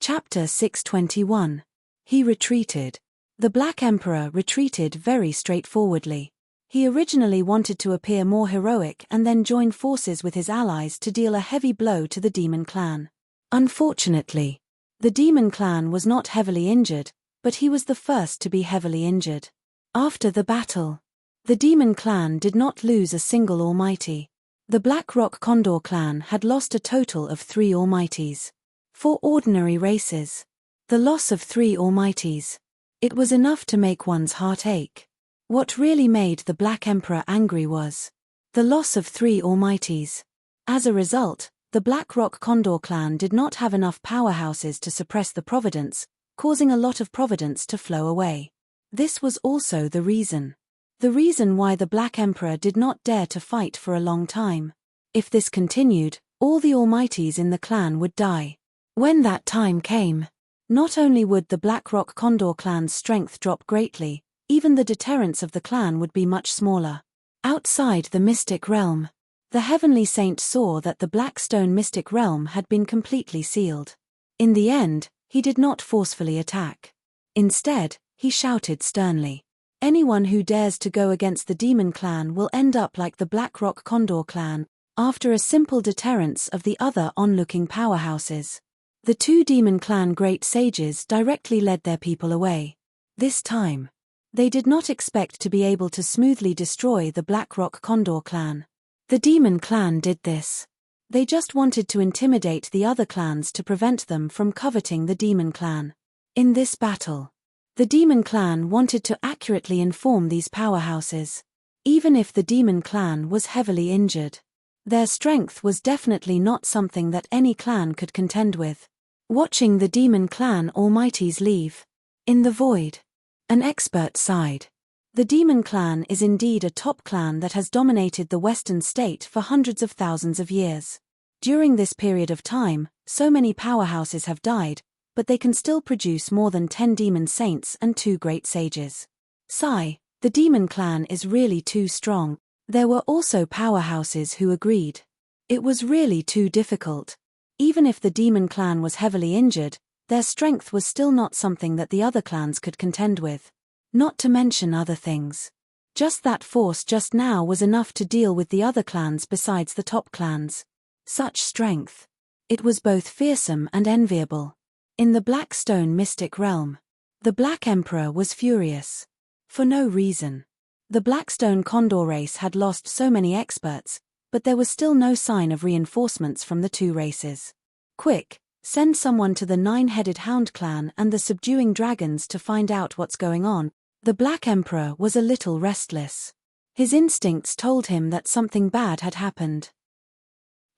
Chapter 621. He retreated. The Black Emperor retreated very straightforwardly. He originally wanted to appear more heroic and then join forces with his allies to deal a heavy blow to the demon clan. Unfortunately, the demon clan was not heavily injured, but he was the first to be heavily injured. After the battle, the demon clan did not lose a single Almighty. The Black Rock Condor clan had lost a total of 3 Almighties. For ordinary races, the loss of 3 Almighties, it was enough to make one's heart ache. What really made the Black Emperor angry was the loss of 3 Almighties. As a result, the Black Rock Condor clan did not have enough powerhouses to suppress the Providence, causing a lot of Providence to flow away. This was also the reason why the Black Emperor did not dare to fight for a long time. If this continued, all the Almighties in the clan would die. When that time came, not only would the Black Rock Condor clan's strength drop greatly, even the deterrence of the clan would be much smaller. Outside the mystic realm, the heavenly saint saw that the Blackstone mystic realm had been completely sealed. In the end, he did not forcefully attack. Instead, he shouted sternly, "Anyone who dares to go against the demon clan will end up like the Black Rock Condor clan, after a simple deterrence of the other onlooking powerhouses." The 2 demon clan great sages directly led their people away. This time, they did not expect to be able to smoothly destroy the Black Rock Condor clan. The demon clan did this. They just wanted to intimidate the other clans to prevent them from coveting the demon clan. In this battle, the demon clan wanted to accurately inform these powerhouses. Even if the demon clan was heavily injured, their strength was definitely not something that any clan could contend with. Watching the demon clan Almighties leave in the void, an expert sighed. The demon clan is indeed a top clan that has dominated the Western state for hundreds of thousands of years. During this period of time, so many powerhouses have died, but they can still produce more than 10 demon saints and 2 great sages. Sigh, the demon clan is really too strong. There were also powerhouses who agreed. It was really too difficult. Even if the demon clan was heavily injured, their strength was still not something that the other clans could contend with. Not to mention other things. Just that force just now was enough to deal with the other clans besides the top clans. Such strength. It was both fearsome and enviable. In the Blackstone mystic realm, the Black Emperor was furious. For no reason. The Blackstone Condor race had lost so many experts, but there was still no sign of reinforcements from the 2 races. Quick, send someone to the 9-headed Hound clan and the Subduing Dragons to find out what's going on. The Black Emperor was a little restless. His instincts told him that something bad had happened.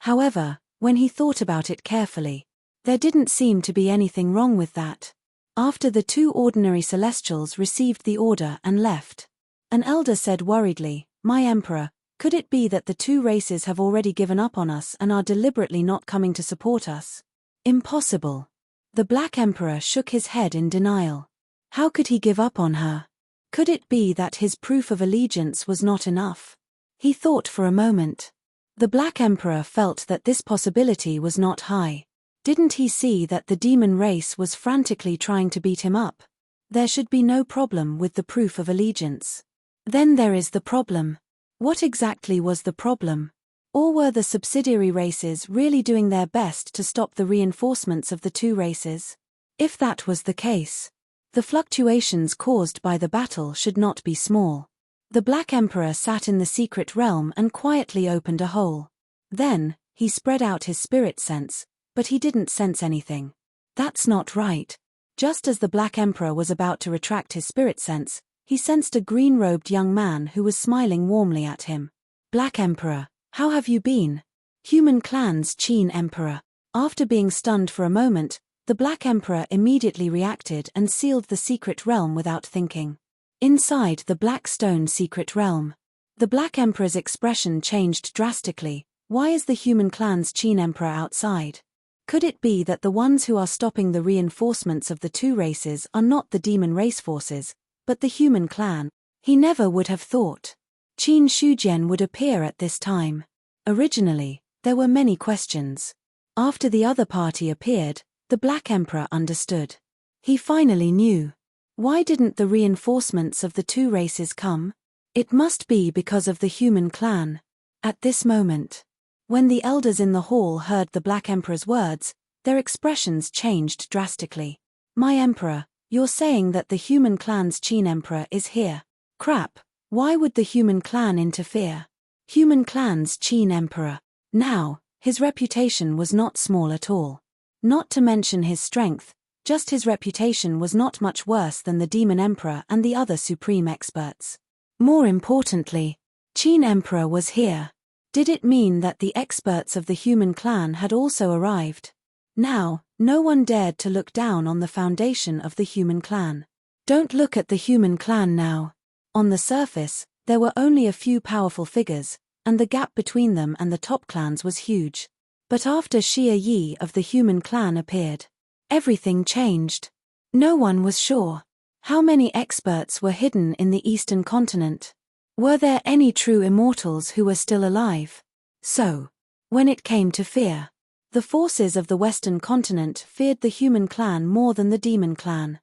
However, when he thought about it carefully, there didn't seem to be anything wrong with that. After the 2 ordinary celestials received the order and left, an elder said worriedly, "My Emperor, could it be that the 2 races have already given up on us and are deliberately not coming to support us?" Impossible. The Black Emperor shook his head in denial. How could he give up on her? Could it be that his proof of allegiance was not enough? He thought for a moment. The Black Emperor felt that this possibility was not high. Didn't he see that the demon race was frantically trying to beat him up? There should be no problem with the proof of allegiance. Then there is the problem. What exactly was the problem? Or were the subsidiary races really doing their best to stop the reinforcements of the 2 races? If that was the case, the fluctuations caused by the battle should not be small. The Black Emperor sat in the secret realm and quietly opened a hole. Then, he spread out his spirit sense, but he didn't sense anything. That's not right. Just as the Black Emperor was about to retract his spirit sense, he sensed a green-robed young man who was smiling warmly at him. "Black Emperor, how have you been?" Human clan's Qin Emperor. After being stunned for a moment, the Black Emperor immediately reacted and sealed the secret realm without thinking. Inside the Blackstone secret realm, the Black Emperor's expression changed drastically. Why is the human clan's Qin Emperor outside? Could it be that the ones who are stopping the reinforcements of the 2 races are not the demon race forces, but the human clan? He never would have thought Qin Shujian would appear at this time. Originally, there were many questions. After the other party appeared, The Black Emperor understood. He finally knew. Why didn't the reinforcements of the two races come? It must be because of the human clan. At this moment, when the elders in the hall heard the Black Emperor's words, their expressions changed drastically. My Emperor, you're saying that the human clan's Qin Emperor is here. Crap, why would the human clan interfere? Human clan's Qin Emperor. Now, his reputation was not small at all. Not to mention his strength, just his reputation was not much worse than the Demon Emperor and the other supreme experts. More importantly, Qin Emperor was here. Did it mean that the experts of the human clan had also arrived? Now, no one dared to look down on the foundation of the human clan. Don't look at the human clan now. On the surface, there were only a few powerful figures, and the gap between them and the top clans was huge. But after Xia Yi of the human clan appeared, everything changed. No one was sure. How many experts were hidden in the Eastern continent? Were there any true immortals who were still alive? So, when it came to fear, the forces of the Western continent feared the human clan more than the demon clan.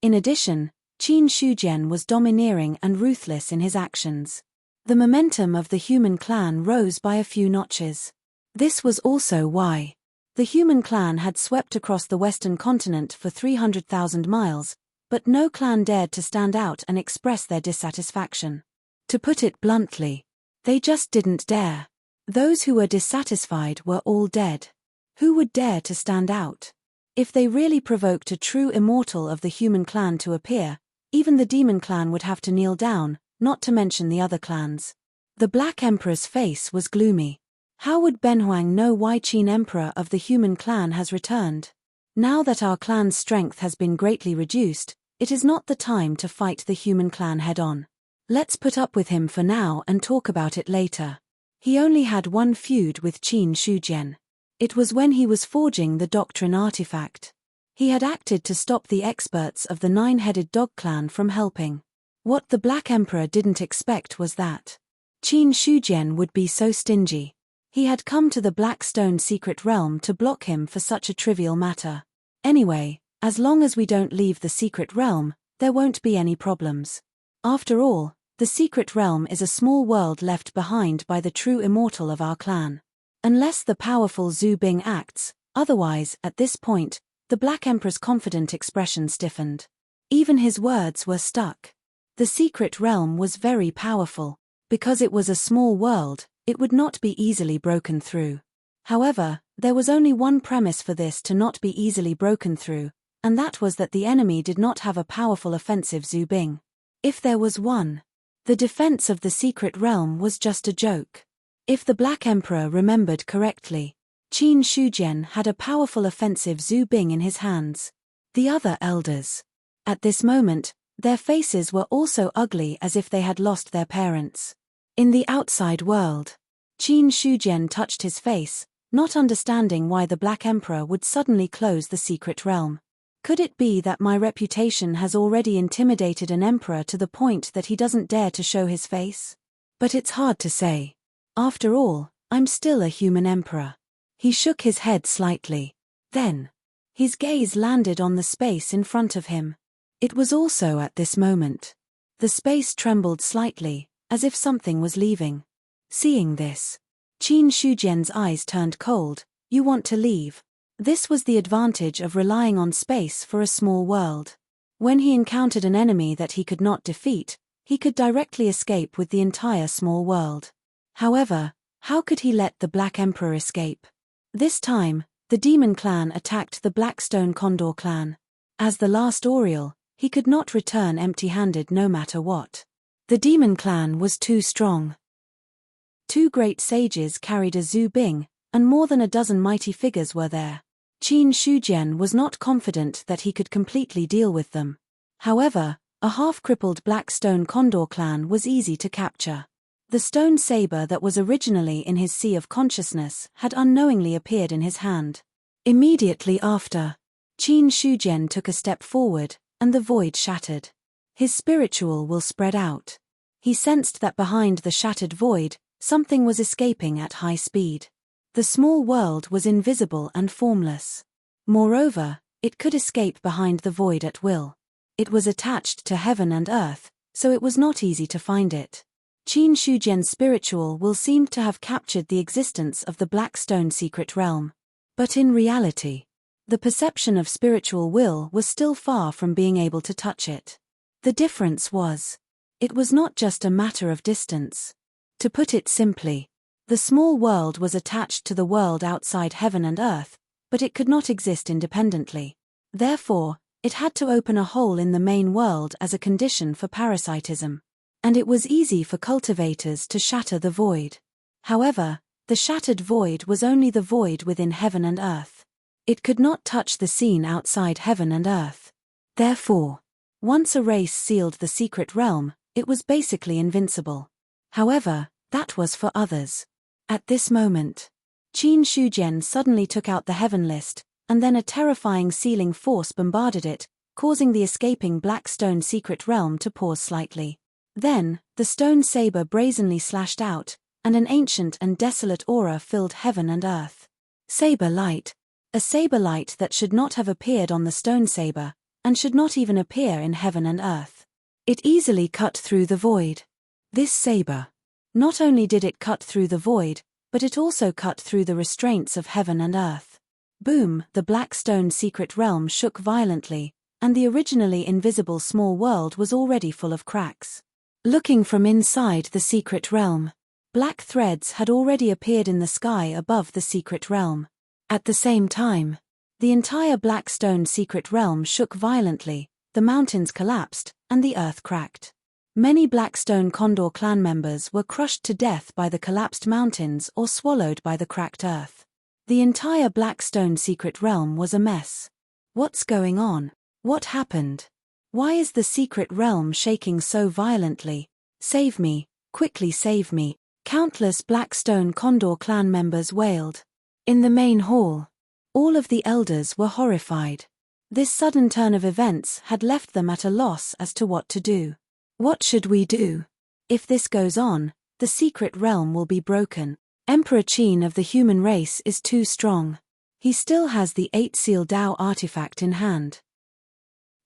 In addition, Qin Shujian was domineering and ruthless in his actions. The momentum of the human clan rose by a few notches. This was also why the human clan had swept across the Western continent for 300,000 miles, but no clan dared to stand out and express their dissatisfaction. To put it bluntly, they just didn't dare. Those who were dissatisfied were all dead. Who would dare to stand out? If they really provoked a true immortal of the human clan to appear, even the demon clan would have to kneel down, not to mention the other clans. The Black Emperor's face was gloomy. How would Benhuang know why Qin Emperor of the human clan has returned? Now that our clan's strength has been greatly reduced, it is not the time to fight the human clan head-on. Let's put up with him for now and talk about it later. He only had one feud with Qin Shujian. It was when he was forging the doctrine artifact. He had acted to stop the experts of the nine-headed dog clan from helping. What the Black Emperor didn't expect was that Qin Shujian would be so stingy. He had come to the Black Stone secret realm to block him for such a trivial matter. Anyway, as long as we don't leave the secret realm, there won't be any problems. After all, the secret realm is a small world left behind by the true immortal of our clan. Unless the powerful Zhu Bing acts, otherwise, at this point, the Black Emperor's confident expression stiffened. Even his words were stuck. The secret realm was very powerful. Because it was a small world, it would not be easily broken through. However, there was only one premise for this to not be easily broken through, and that was that the enemy did not have a powerful offensive Zhu Bing. If there was one, the defense of the secret realm was just a joke. If the Black Emperor remembered correctly, Qin Shujian had a powerful offensive Zhu Bing in his hands. The other elders. At this moment, their faces were also ugly as if they had lost their parents. In the outside world, Qin Shujian touched his face, not understanding why the Black Emperor would suddenly close the secret realm. Could it be that my reputation has already intimidated an emperor to the point that he doesn't dare to show his face? But it's hard to say. After all, I'm still a human emperor. He shook his head slightly. Then, his gaze landed on the space in front of him. It was also at this moment. The space trembled slightly, as if something was leaving. Seeing this, Qin Shujian's eyes turned cold. You want to leave? This was the advantage of relying on space for a small world. When he encountered an enemy that he could not defeat, he could directly escape with the entire small world. However, how could he let the Black Emperor escape? This time, the Demon Clan attacked the Blackstone Condor Clan. As the last Oriole, he could not return empty-handed no matter what. The Demon Clan was too strong. Two great sages carried a Zhu Bing, and more than a dozen mighty figures were there. Qin Shujian was not confident that he could completely deal with them. However, a half-crippled Blackstone Condor Clan was easy to capture. The stone saber that was originally in his sea of consciousness had unknowingly appeared in his hand. Immediately after, Qin Shujian took a step forward, and the void shattered. His spiritual will spread out. He sensed that behind the shattered void, something was escaping at high speed. The small world was invisible and formless. Moreover, it could escape behind the void at will. It was attached to heaven and earth, so it was not easy to find it. Qin Shujian's spiritual will seemed to have captured the existence of the Black Stone secret realm. But in reality, the perception of spiritual will was still far from being able to touch it. The difference was, it was not just a matter of distance. To put it simply, the small world was attached to the world outside heaven and earth, but it could not exist independently. Therefore, it had to open a hole in the main world as a condition for parasitism. And it was easy for cultivators to shatter the void. However, the shattered void was only the void within heaven and earth. It could not touch the scene outside heaven and earth. Therefore, once a race sealed the secret realm, it was basically invincible. However, that was for others. At this moment, Qin Shujian suddenly took out the heaven list, and then a terrifying sealing force bombarded it, causing the escaping Black Stone secret realm to pause slightly. Then, the stone saber brazenly slashed out, and an ancient and desolate aura filled heaven and earth. Saber light. A saber light that should not have appeared on the stone saber, and should not even appear in heaven and earth. It easily cut through the void. This saber. Not only did it cut through the void, but it also cut through the restraints of heaven and earth. Boom! The Black Stone secret realm shook violently, and the originally invisible small world was already full of cracks. Looking from inside the secret realm, black threads had already appeared in the sky above the secret realm. At the same time, the entire Black Stone secret realm shook violently, the mountains collapsed, and the earth cracked. Many Black Stone Condor clan members were crushed to death by the collapsed mountains or swallowed by the cracked earth. The entire Black Stone secret realm was a mess. What's going on? What happened? Why is the secret realm shaking so violently? Save me, quickly save me, countless Black Stone Condor clan members wailed. In the main hall, all of the elders were horrified. This sudden turn of events had left them at a loss as to what to do. What should we do? If this goes on, the secret realm will be broken. Emperor Qin of the human race is too strong. He still has the 8-seal Dao artifact in hand.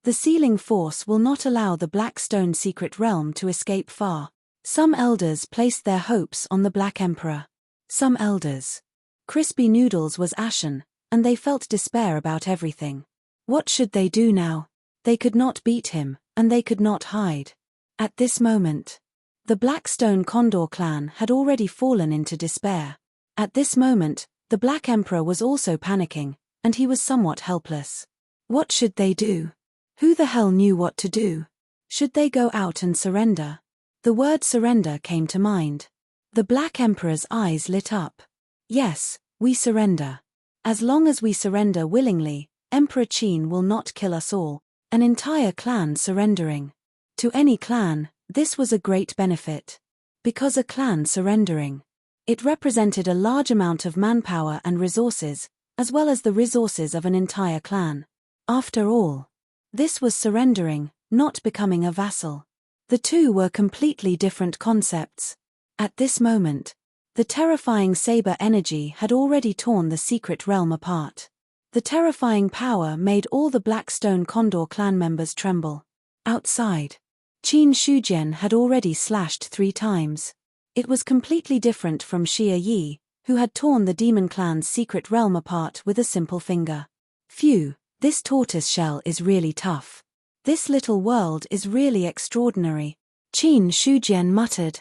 The sealing force will not allow the Black Stone secret realm to escape far. Some elders placed their hopes on the Black Emperor. Some elders. Crispy Noodles was ashen, and they felt despair about everything. What should they do now? They could not beat him, and they could not hide. At this moment, the Black Stone Condor clan had already fallen into despair. At this moment, the Black Emperor was also panicking, and he was somewhat helpless. What should they do? Who the hell knew what to do? Should they go out and surrender? The word surrender came to mind. The Black Emperor's eyes lit up. Yes, we surrender. As long as we surrender willingly, Emperor Qin will not kill us all. An entire clan surrendering. To any clan, this was a great benefit. Because a clan surrendering, it represented a large amount of manpower and resources, as well as the resources of an entire clan. After all, this was surrendering, not becoming a vassal. The two were completely different concepts. At this moment, the terrifying saber energy had already torn the secret realm apart. The terrifying power made all the Black Stone Condor clan members tremble. Outside, Qin Shujian had already slashed 3 times. It was completely different from Xia Yi, who had torn the demon clan's secret realm apart with a simple finger. Phew, this tortoise shell is really tough. This little world is really extraordinary, Qin Shujian muttered.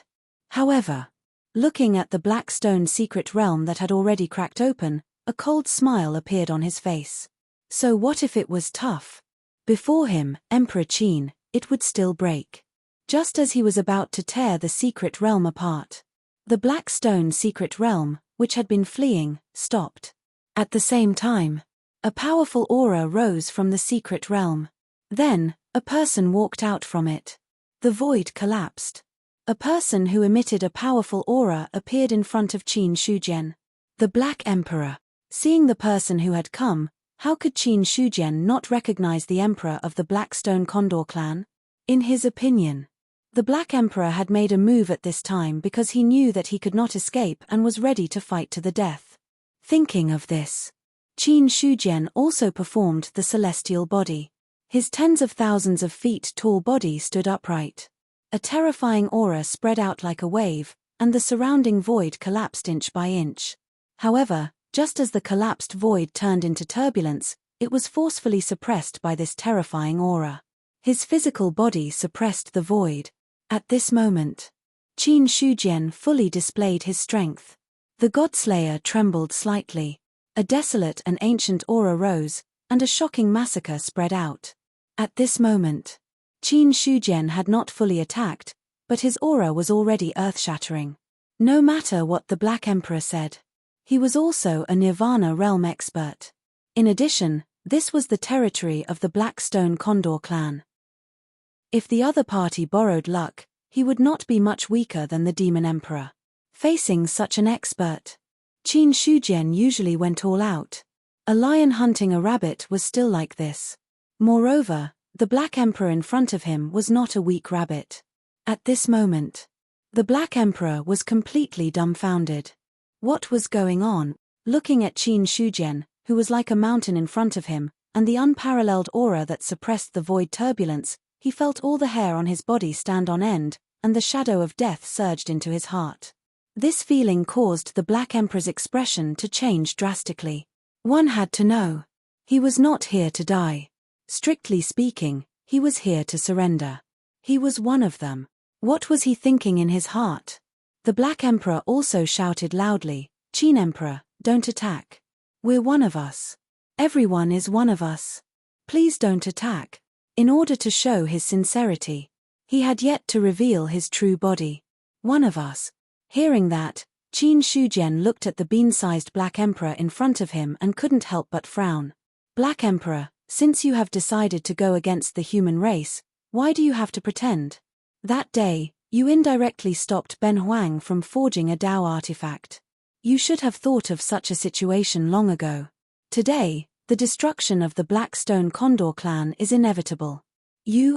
However, looking at the Black Stone secret realm that had already cracked open, a cold smile appeared on his face. So what if it was tough? Before him, Emperor Qin, it would still break. Just as he was about to tear the secret realm apart, the Black Stone secret realm, which had been fleeing, stopped. At the same time, a powerful aura rose from the secret realm. Then, a person walked out from it. The void collapsed. A person who emitted a powerful aura appeared in front of Qin Shujian. The Black Emperor. Seeing the person who had come, how could Qin Shujian not recognize the Emperor of the Black Stone Condor clan? In his opinion, the Black Emperor had made a move at this time because he knew that he could not escape and was ready to fight to the death. Thinking of this, Qin Shujian also performed the celestial body. His tens of thousands of feet tall body stood upright. A terrifying aura spread out like a wave, and the surrounding void collapsed inch by inch. However, just as the collapsed void turned into turbulence, it was forcefully suppressed by this terrifying aura. His physical body suppressed the void. At this moment, Qin Shujian fully displayed his strength. The Godslayer trembled slightly. A desolate and ancient aura rose, and a shocking massacre spread out. At this moment, Qin Shujian had not fully attacked, but his aura was already earth-shattering. No matter what the Black Emperor said, he was also a Nirvana realm expert. In addition, this was the territory of the Black Stone Condor clan. If the other party borrowed luck, he would not be much weaker than the Demon Emperor. Facing such an expert, Qin Shujian usually went all out. A lion hunting a rabbit was still like this. Moreover, the Black Emperor in front of him was not a weak rabbit. At this moment, the Black Emperor was completely dumbfounded. What was going on? Looking at Qin Shujian, who was like a mountain in front of him, and the unparalleled aura that suppressed the void turbulence, he felt all the hair on his body stand on end, and the shadow of death surged into his heart. This feeling caused the Black Emperor's expression to change drastically. One had to know. He was not here to die. Strictly speaking, he was here to surrender. He was one of them. What was he thinking in his heart? The Black Emperor also shouted loudly, "Qin Emperor, don't attack. We're one of us. Everyone is one of us. Please don't attack." In order to show his sincerity, he had yet to reveal his true body. One of us. Hearing that, Qin Shujian looked at the bean-sized Black Emperor in front of him and couldn't help but frown. Black Emperor, since you have decided to go against the human race, why do you have to pretend? That day, you indirectly stopped Ben Huang from forging a Dao artifact. You should have thought of such a situation long ago. Today, the destruction of the Black Stone Condor clan is inevitable.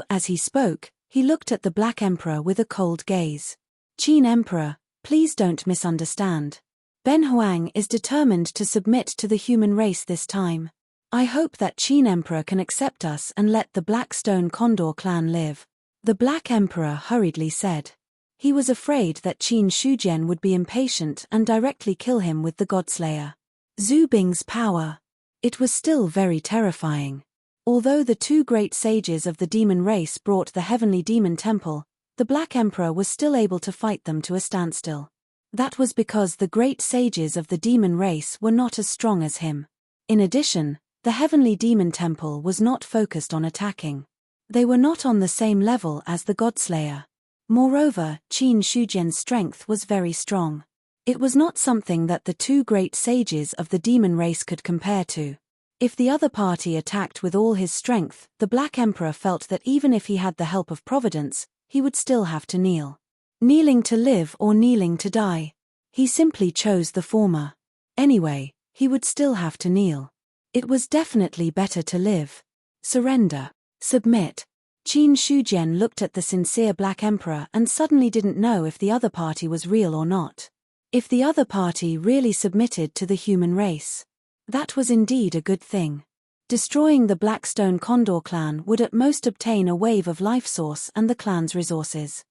As he spoke, he looked at the Black Emperor with a cold gaze. Qin Emperor, please don't misunderstand. Ben Huang is determined to submit to the human race this time. I hope that Qin Emperor can accept us and let the Black Stone Condor clan live. The Black Emperor hurriedly said. He was afraid that Qin Shujian would be impatient and directly kill him with the Godslayer. Zhu Bing's power. It was still very terrifying. Although the two great sages of the demon race brought the heavenly demon temple, the Black Emperor was still able to fight them to a standstill. That was because the great sages of the demon race were not as strong as him. In addition, the heavenly demon temple was not focused on attacking. They were not on the same level as the Godslayer. Moreover, Qin Shujian's strength was very strong. It was not something that the two great sages of the demon race could compare to. If the other party attacked with all his strength, the Black Emperor felt that even if he had the help of Providence, he would still have to kneel. Kneeling to live or kneeling to die. He simply chose the former. Anyway, he would still have to kneel. It was definitely better to live. Surrender. Submit. Qin Shujian looked at the sincere Black Emperor and suddenly didn't know if the other party was real or not. If the other party really submitted to the human race, that was indeed a good thing. Destroying the Black Stone Condor clan would at most obtain a wave of life source and the clan's resources.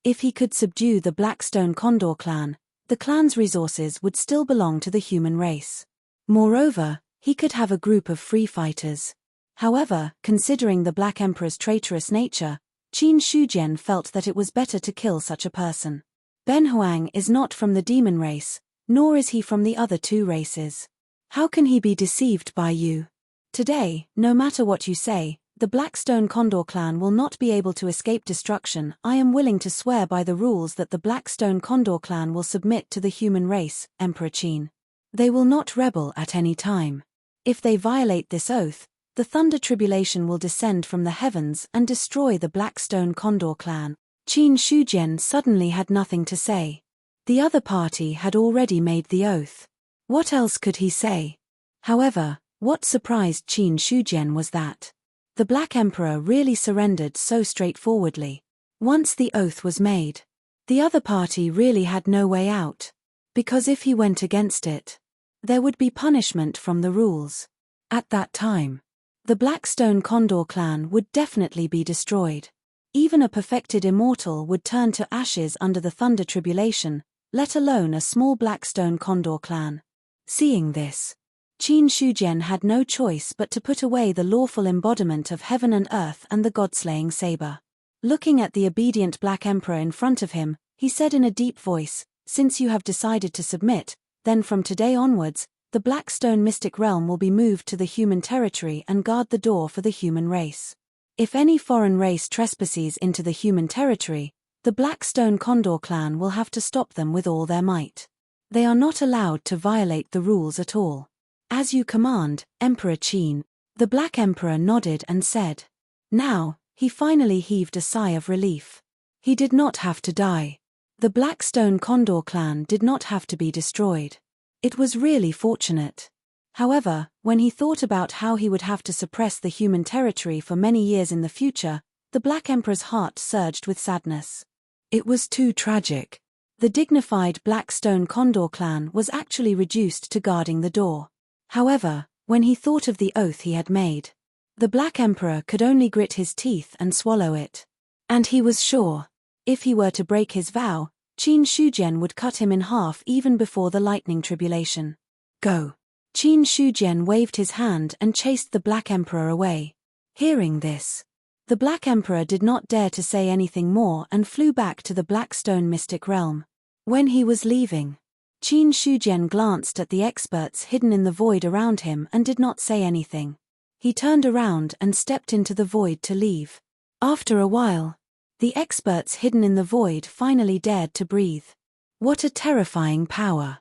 If he could subdue the Black Stone Condor clan, the clan's resources would still belong to the human race. Moreover, he could have a group of free fighters. However, considering the Black Emperor's traitorous nature, Qin Shujian felt that it was better to kill such a person. Ben Huang is not from the demon race, nor is he from the other two races. How can he be deceived by you? Today, no matter what you say, the Black Stone Condor clan will not be able to escape destruction. I am willing to swear by the rules that the Black Stone Condor clan will submit to the human race, Emperor Qin. They will not rebel at any time. If they violate this oath, the thunder tribulation will descend from the heavens and destroy the Black Stone Condor clan. Qin Shujian suddenly had nothing to say. The other party had already made the oath. What else could he say? However, what surprised Qin Shujian was that the Black Emperor really surrendered so straightforwardly. Once the oath was made, the other party really had no way out. Because if he went against it, There would be punishment from the rules. At that time, the Blackstone Condor clan would definitely be destroyed. Even a perfected immortal would turn to ashes under the Thunder Tribulation, let alone a small Blackstone Condor clan. Seeing this, Qin Shujian had no choice but to put away the lawful embodiment of heaven and earth and the god-slaying saber. Looking at the obedient Black Emperor in front of him, he said in a deep voice, "Since you have decided to submit, then from today onwards, the Blackstone mystic realm will be moved to the human territory and guard the door for the human race. If any foreign race trespasses into the human territory, the Blackstone Condor clan will have to stop them with all their might. They are not allowed to violate the rules at all. As you command, Emperor Qin." The Black Emperor nodded and said. Now, he finally heaved a sigh of relief. He did not have to die. The Blackstone Condor clan did not have to be destroyed. It was really fortunate. However, when he thought about how he would have to suppress the human territory for many years in the future, the Black Emperor's heart surged with sadness. It was too tragic. The dignified Blackstone Condor clan was actually reduced to guarding the door. However, when he thought of the oath he had made, the Black Emperor could only grit his teeth and swallow it. And he was sure, if he were to break his vow, Qin Shujian would cut him in half even before the lightning tribulation. Go. Qin Shujian waved his hand and chased the Black Emperor away. Hearing this, the Black Emperor did not dare to say anything more and flew back to the Blackstone mystic realm. When he was leaving, Qin Shujian glanced at the experts hidden in the void around him and did not say anything. He turned around and stepped into the void to leave. After a while, the experts hidden in the void finally dared to breathe. What a terrifying power!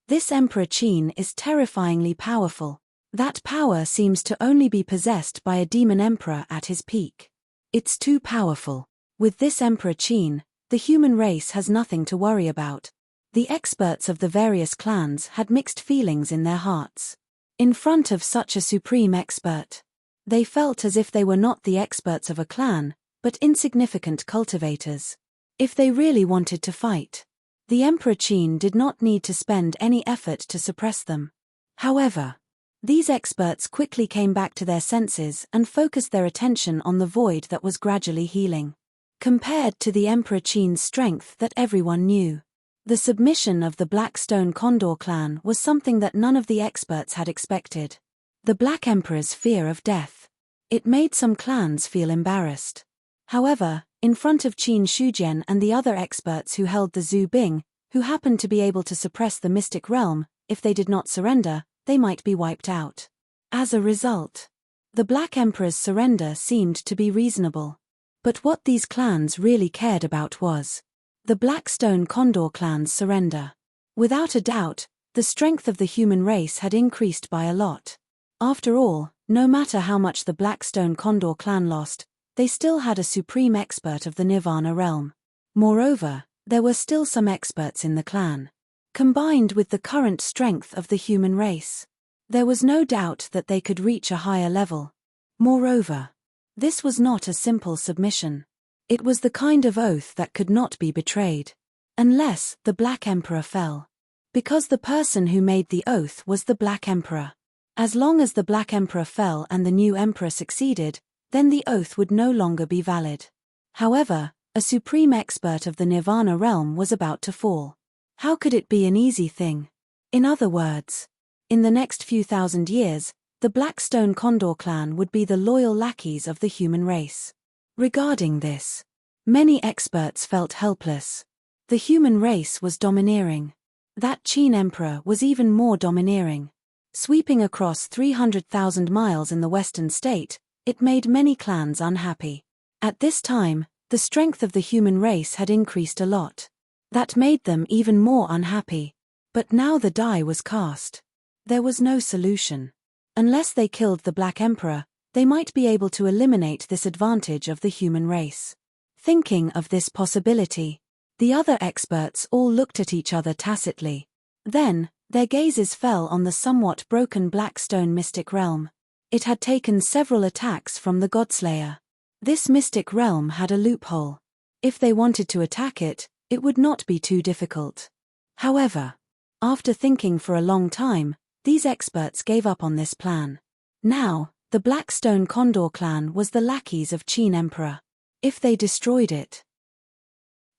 This Emperor Qin is terrifyingly powerful. That power seems to only be possessed by a demon emperor at his peak. It's too powerful. With this Emperor Qin, the human race has nothing to worry about. The experts of the various clans had mixed feelings in their hearts. In front of such a supreme expert, they felt as if they were not the experts of a clan, but insignificant cultivators. If they really wanted to fight, the Emperor Qin did not need to spend any effort to suppress them. However, these experts quickly came back to their senses and focused their attention on the void that was gradually healing. Compared to the Emperor Qin's strength that everyone knew, the submission of the Blackstone Condor clan was something that none of the experts had expected. The Black Emperor's fear of death. It made some clans feel embarrassed. However, in front of Qin Shujian and the other experts who held the Zhu Bing, who happened to be able to suppress the mystic realm, if they did not surrender, they might be wiped out. As a result, the Black Emperor's surrender seemed to be reasonable. But what these clans really cared about was the Blackstone Condor clan's surrender. Without a doubt, the strength of the human race had increased by a lot. After all, no matter how much the Blackstone Condor clan lost, they still had a supreme expert of the Nirvana realm. Moreover, there were still some experts in the clan. Combined with the current strength of the human race, there was no doubt that they could reach a higher level. Moreover, this was not a simple submission. It was the kind of oath that could not be betrayed, unless the Black Emperor fell. Because the person who made the oath was the Black Emperor. As long as the Black Emperor fell and the new Emperor succeeded, then the oath would no longer be valid. However, a supreme expert of the Nirvana realm was about to fall. How could it be an easy thing? In other words, in the next few thousand years, the Blackstone Condor clan would be the loyal lackeys of the human race. Regarding this, many experts felt helpless. The human race was domineering. That Qin Emperor was even more domineering. Sweeping across 300,000 miles in the western state, it made many clans unhappy. At this time, the strength of the human race had increased a lot. That made them even more unhappy. But now the die was cast. There was no solution. Unless they killed the Black Emperor, they might be able to eliminate this advantage of the human race. Thinking of this possibility, the other experts all looked at each other tacitly. Then, their gazes fell on the somewhat broken Blackstone mystic realm. It had taken several attacks from the Godslayer. This mystic realm had a loophole. If they wanted to attack it, it would not be too difficult. However, After thinking for a long time, these experts gave up on this plan. Now, the Black Stone Condor clan was the lackeys of Qin Emperor. If they destroyed it,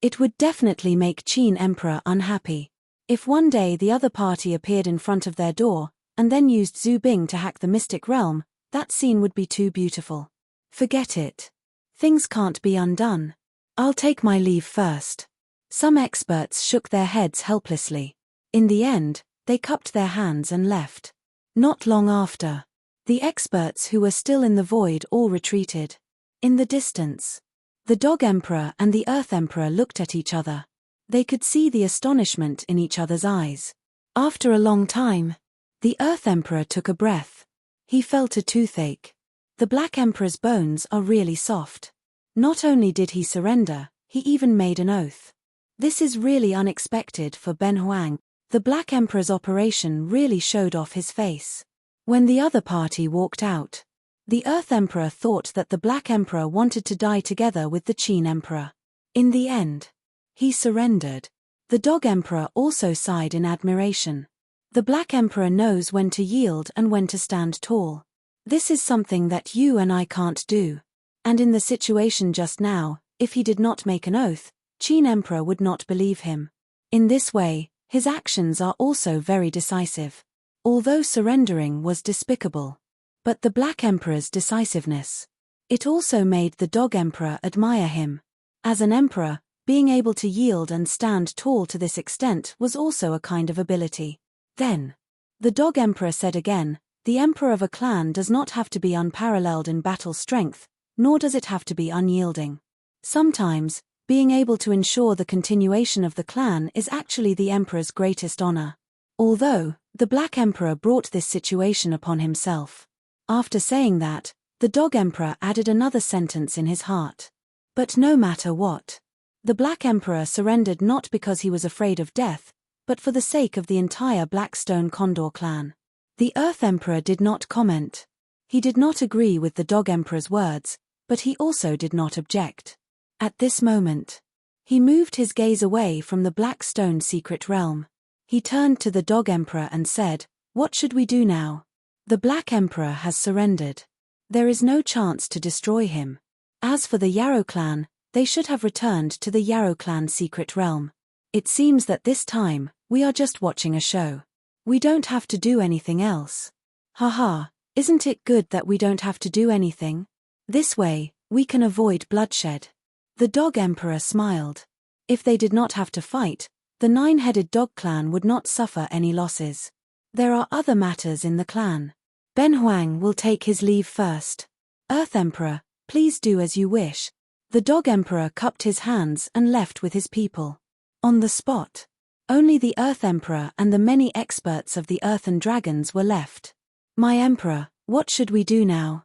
it would definitely make Qin Emperor unhappy. If one day the other party appeared in front of their door, and then used Zhu Bing to hack the mystic realm, that scene would be too beautiful. Forget it. Things can't be undone. I'll take my leave first. Some experts shook their heads helplessly. In the end, they cupped their hands and left. Not long after, the experts who were still in the void all retreated. In the distance, the Dog Emperor and the Earth Emperor looked at each other. They could see the astonishment in each other's eyes. After a long time, the Earth Emperor took a breath. He felt a toothache. The Black Emperor's bones are really soft. Not only did he surrender, he even made an oath. This is really unexpected for Ben Huang. The Black Emperor's operation really showed off his face. When the other party walked out, the Earth Emperor thought that the Black Emperor wanted to die together with the Qin Emperor. In the end, he surrendered. The Dog Emperor also sighed in admiration. The Black Emperor knows when to yield and when to stand tall. This is something that you and I can't do. And in the situation just now, if he did not make an oath, Qin Emperor would not believe him. In this way, his actions are also very decisive. Although surrendering was despicable, but the Black Emperor's decisiveness, it also made the Dog Emperor admire him. As an emperor, being able to yield and stand tall to this extent was also a kind of ability. Then, the Dog Emperor said again, the emperor of a clan does not have to be unparalleled in battle strength, nor does it have to be unyielding. Sometimes, being able to ensure the continuation of the clan is actually the emperor's greatest honor. Although, the Black Emperor brought this situation upon himself. After saying that, the Dog Emperor added another sentence in his heart. But no matter what, the Black Emperor surrendered not because he was afraid of death, but for the sake of the entire Black Stone Condor clan. The Earth Emperor did not comment. He did not agree with the Dog Emperor's words, but he also did not object. At this moment, he moved his gaze away from the Black Stone secret realm. He turned to the Dog Emperor and said, "What should we do now? The Black Emperor has surrendered. There is no chance to destroy him. As for the Yarrow clan, they should have returned to the Yarrow clan secret realm. It seems that this time, we are just watching a show. We don't have to do anything else. Haha, isn't it good that we don't have to do anything? This way, we can avoid bloodshed." The Dog Emperor smiled. If they did not have to fight, the nine-headed dog clan would not suffer any losses. There are other matters in the clan. Ben Huang will take his leave first. Earth Emperor, please do as you wish. The Dog Emperor cupped his hands and left with his people. On the spot, only the Earth Emperor and the many experts of the Earth and Dragons were left. "My Emperor, what should we do now?"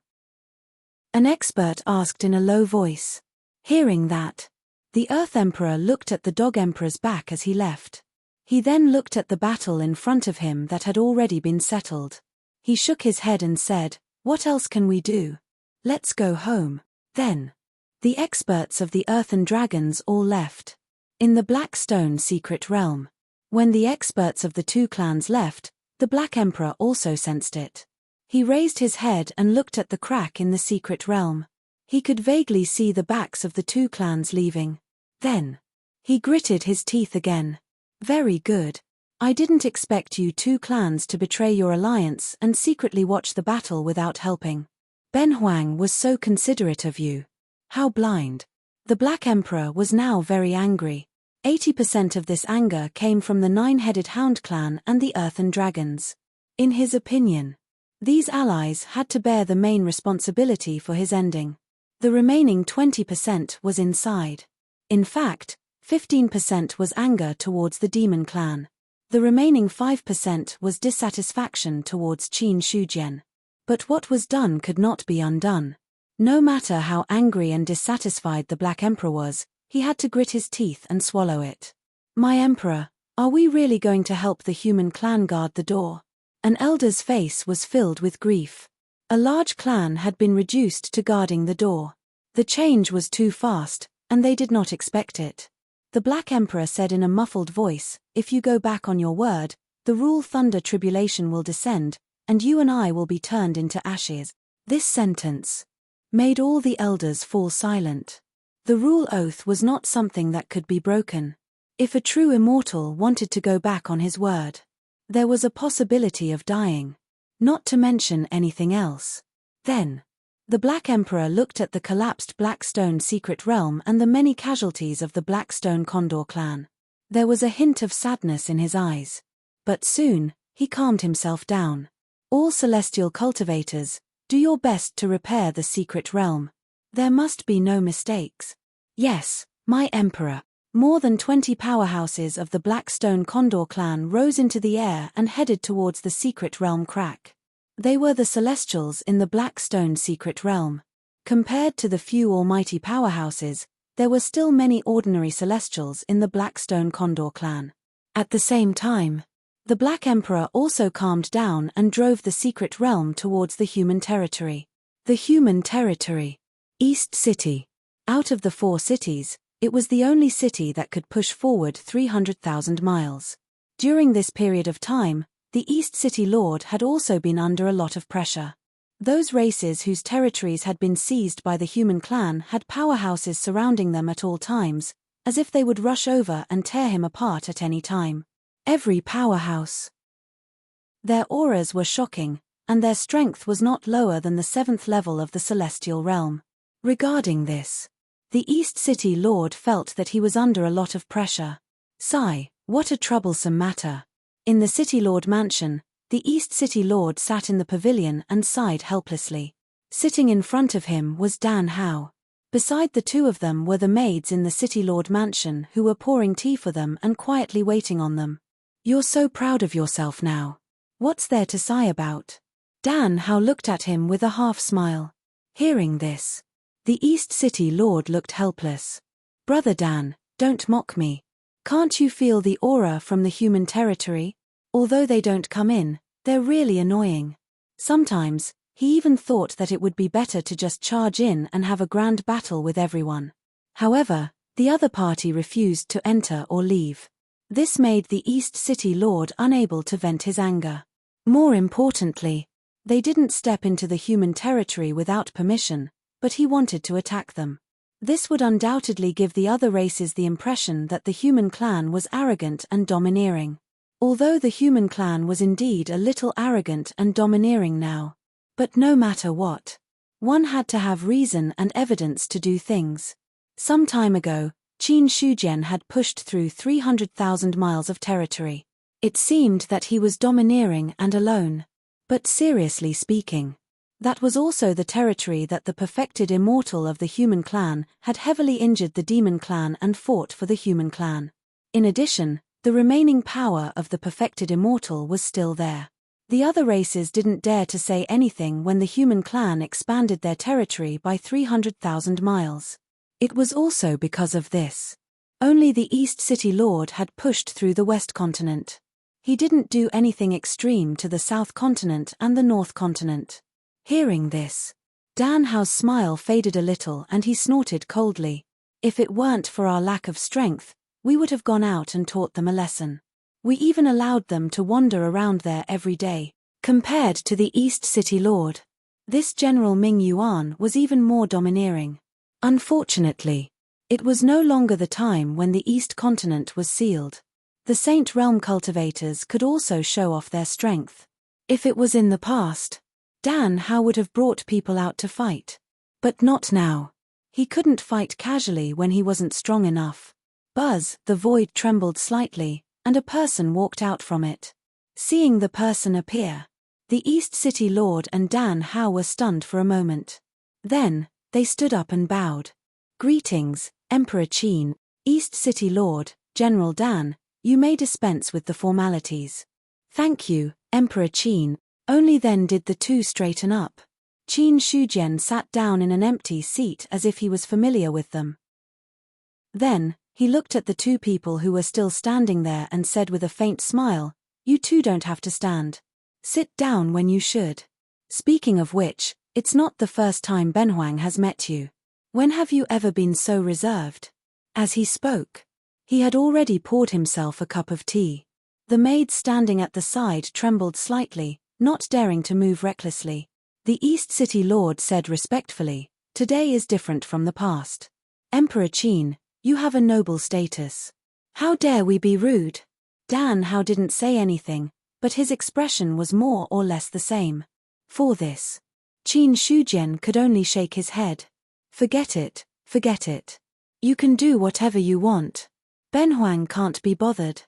An expert asked in a low voice. Hearing that, the Earth Emperor looked at the Dog Emperor's back as he left. He then looked at the battle in front of him that had already been settled. He shook his head and said, "What else can we do? Let's go home." Then, the experts of the Earth and Dragons all left. In the Black Stone secret realm, when the experts of the two clans left, the Black Emperor also sensed it. He raised his head and looked at the crack in the secret realm. He could vaguely see the backs of the two clans leaving. Then, he gritted his teeth again. "Very good. I didn't expect you two clans to betray your alliance and secretly watch the battle without helping. Ben Huang was so considerate of you. How blind." The Black Emperor was now very angry. 80% of this anger came from the nine-headed Hound clan and the Earth and Dragons. In his opinion, these allies had to bear the main responsibility for his ending. The remaining 20% was inside. In fact, 15% was anger towards the Demon clan. The remaining 5% was dissatisfaction towards Qin Shujian. But what was done could not be undone. No matter how angry and dissatisfied the Black Emperor was, he had to grit his teeth and swallow it. "My Emperor, are we really going to help the human clan guard the door?" An elder's face was filled with grief. A large clan had been reduced to guarding the door. The change was too fast, and they did not expect it. The Black Emperor said in a muffled voice, "If you go back on your word, the rule thunder tribulation will descend, and you and I will be turned into ashes. This sentence made all the elders fall silent. The rule oath was not something that could be broken. If a true immortal wanted to go back on his word, there was a possibility of dying. Not to mention anything else. Then, the Black Emperor looked at the collapsed Blackstone secret realm and the many casualties of the Blackstone Condor clan. There was a hint of sadness in his eyes. But soon, he calmed himself down. All celestial cultivators, do your best to repair the secret realm. There must be no mistakes. Yes, my Emperor. More than 20 powerhouses of the Blackstone Condor clan rose into the air and headed towards the secret realm crack. They were the Celestials in the Blackstone secret realm. Compared to the few almighty powerhouses, there were still many ordinary Celestials in the Blackstone Condor clan. At the same time, the Black Emperor also calmed down and drove the secret realm towards the human territory. The human territory. East City. Out of the 4 cities, it was the only city that could push forward 300,000 miles. During this period of time, the East City Lord had also been under a lot of pressure. Those races whose territories had been seized by the human clan had powerhouses surrounding them at all times, as if they would rush over and tear him apart at any time. Every powerhouse. Their auras were shocking, and their strength was not lower than the 7th level of the celestial realm. Regarding this, the East City Lord felt that he was under a lot of pressure. Sigh, what a troublesome matter. In the City Lord mansion, the East City Lord sat in the pavilion and sighed helplessly. Sitting in front of him was Dan Howe. Beside the two of them were the maids in the City Lord mansion who were pouring tea for them and quietly waiting on them. You're so proud of yourself now. What's there to sigh about? Dan Howe looked at him with a half smile. Hearing this, the East City Lord looked helpless. Brother Dan, don't mock me. Can't you feel the aura from the human territory? Although they don't come in, they're really annoying. Sometimes, he even thought that it would be better to just charge in and have a grand battle with everyone. However, the other party refused to enter or leave. This made the East City Lord unable to vent his anger. More importantly, they didn't step into the human territory without permission, but he wanted to attack them. This would undoubtedly give the other races the impression that the human clan was arrogant and domineering. Although the human clan was indeed a little arrogant and domineering now. But no matter what, one had to have reason and evidence to do things. Some time ago, Qin Shujian had pushed through 300,000 miles of territory. It seemed that he was domineering and alone. But seriously speaking, that was also the territory that the perfected immortal of the human clan had heavily injured the demon clan and fought for the human clan. In addition, the remaining power of the perfected immortal was still there. The other races didn't dare to say anything when the human clan expanded their territory by 300,000 miles. It was also because of this. Only the East City Lord had pushed through the West Continent. He didn't do anything extreme to the South Continent and the North Continent. Hearing this, Dan Howe's smile faded a little and he snorted coldly. If it weren't for our lack of strength, we would have gone out and taught them a lesson. We even allowed them to wander around there every day. Compared to the East City Lord, this General Ming Yuan was even more domineering. Unfortunately, it was no longer the time when the East Continent was sealed. The Saint Realm cultivators could also show off their strength. If it was in the past, Dan Howe would have brought people out to fight. But not now. He couldn't fight casually when he wasn't strong enough. Buzz, the void trembled slightly, and a person walked out from it. Seeing the person appear, the East City Lord and Dan Howe were stunned for a moment. Then, they stood up and bowed. Greetings, Emperor Qin, East City Lord, General Dan, you may dispense with the formalities. Thank you, Emperor Qin. Only then did the two straighten up. Qin Shujian sat down in an empty seat as if he was familiar with them. Then, he looked at the two people who were still standing there and said with a faint smile, "You two don't have to stand. Sit down when you should. Speaking of which, it's not the first time Benhuang has met you. When have you ever been so reserved?" As he spoke, he had already poured himself a cup of tea. The maid standing at the side trembled slightly, not daring to move recklessly. The East City Lord said respectfully, "Today is different from the past. Emperor Qin, you have a noble status. How dare we be rude?" Dan Hao didn't say anything, but his expression was more or less the same. For this, Qin Shujian could only shake his head. Forget it, forget it. You can do whatever you want. Ben Huang can't be bothered.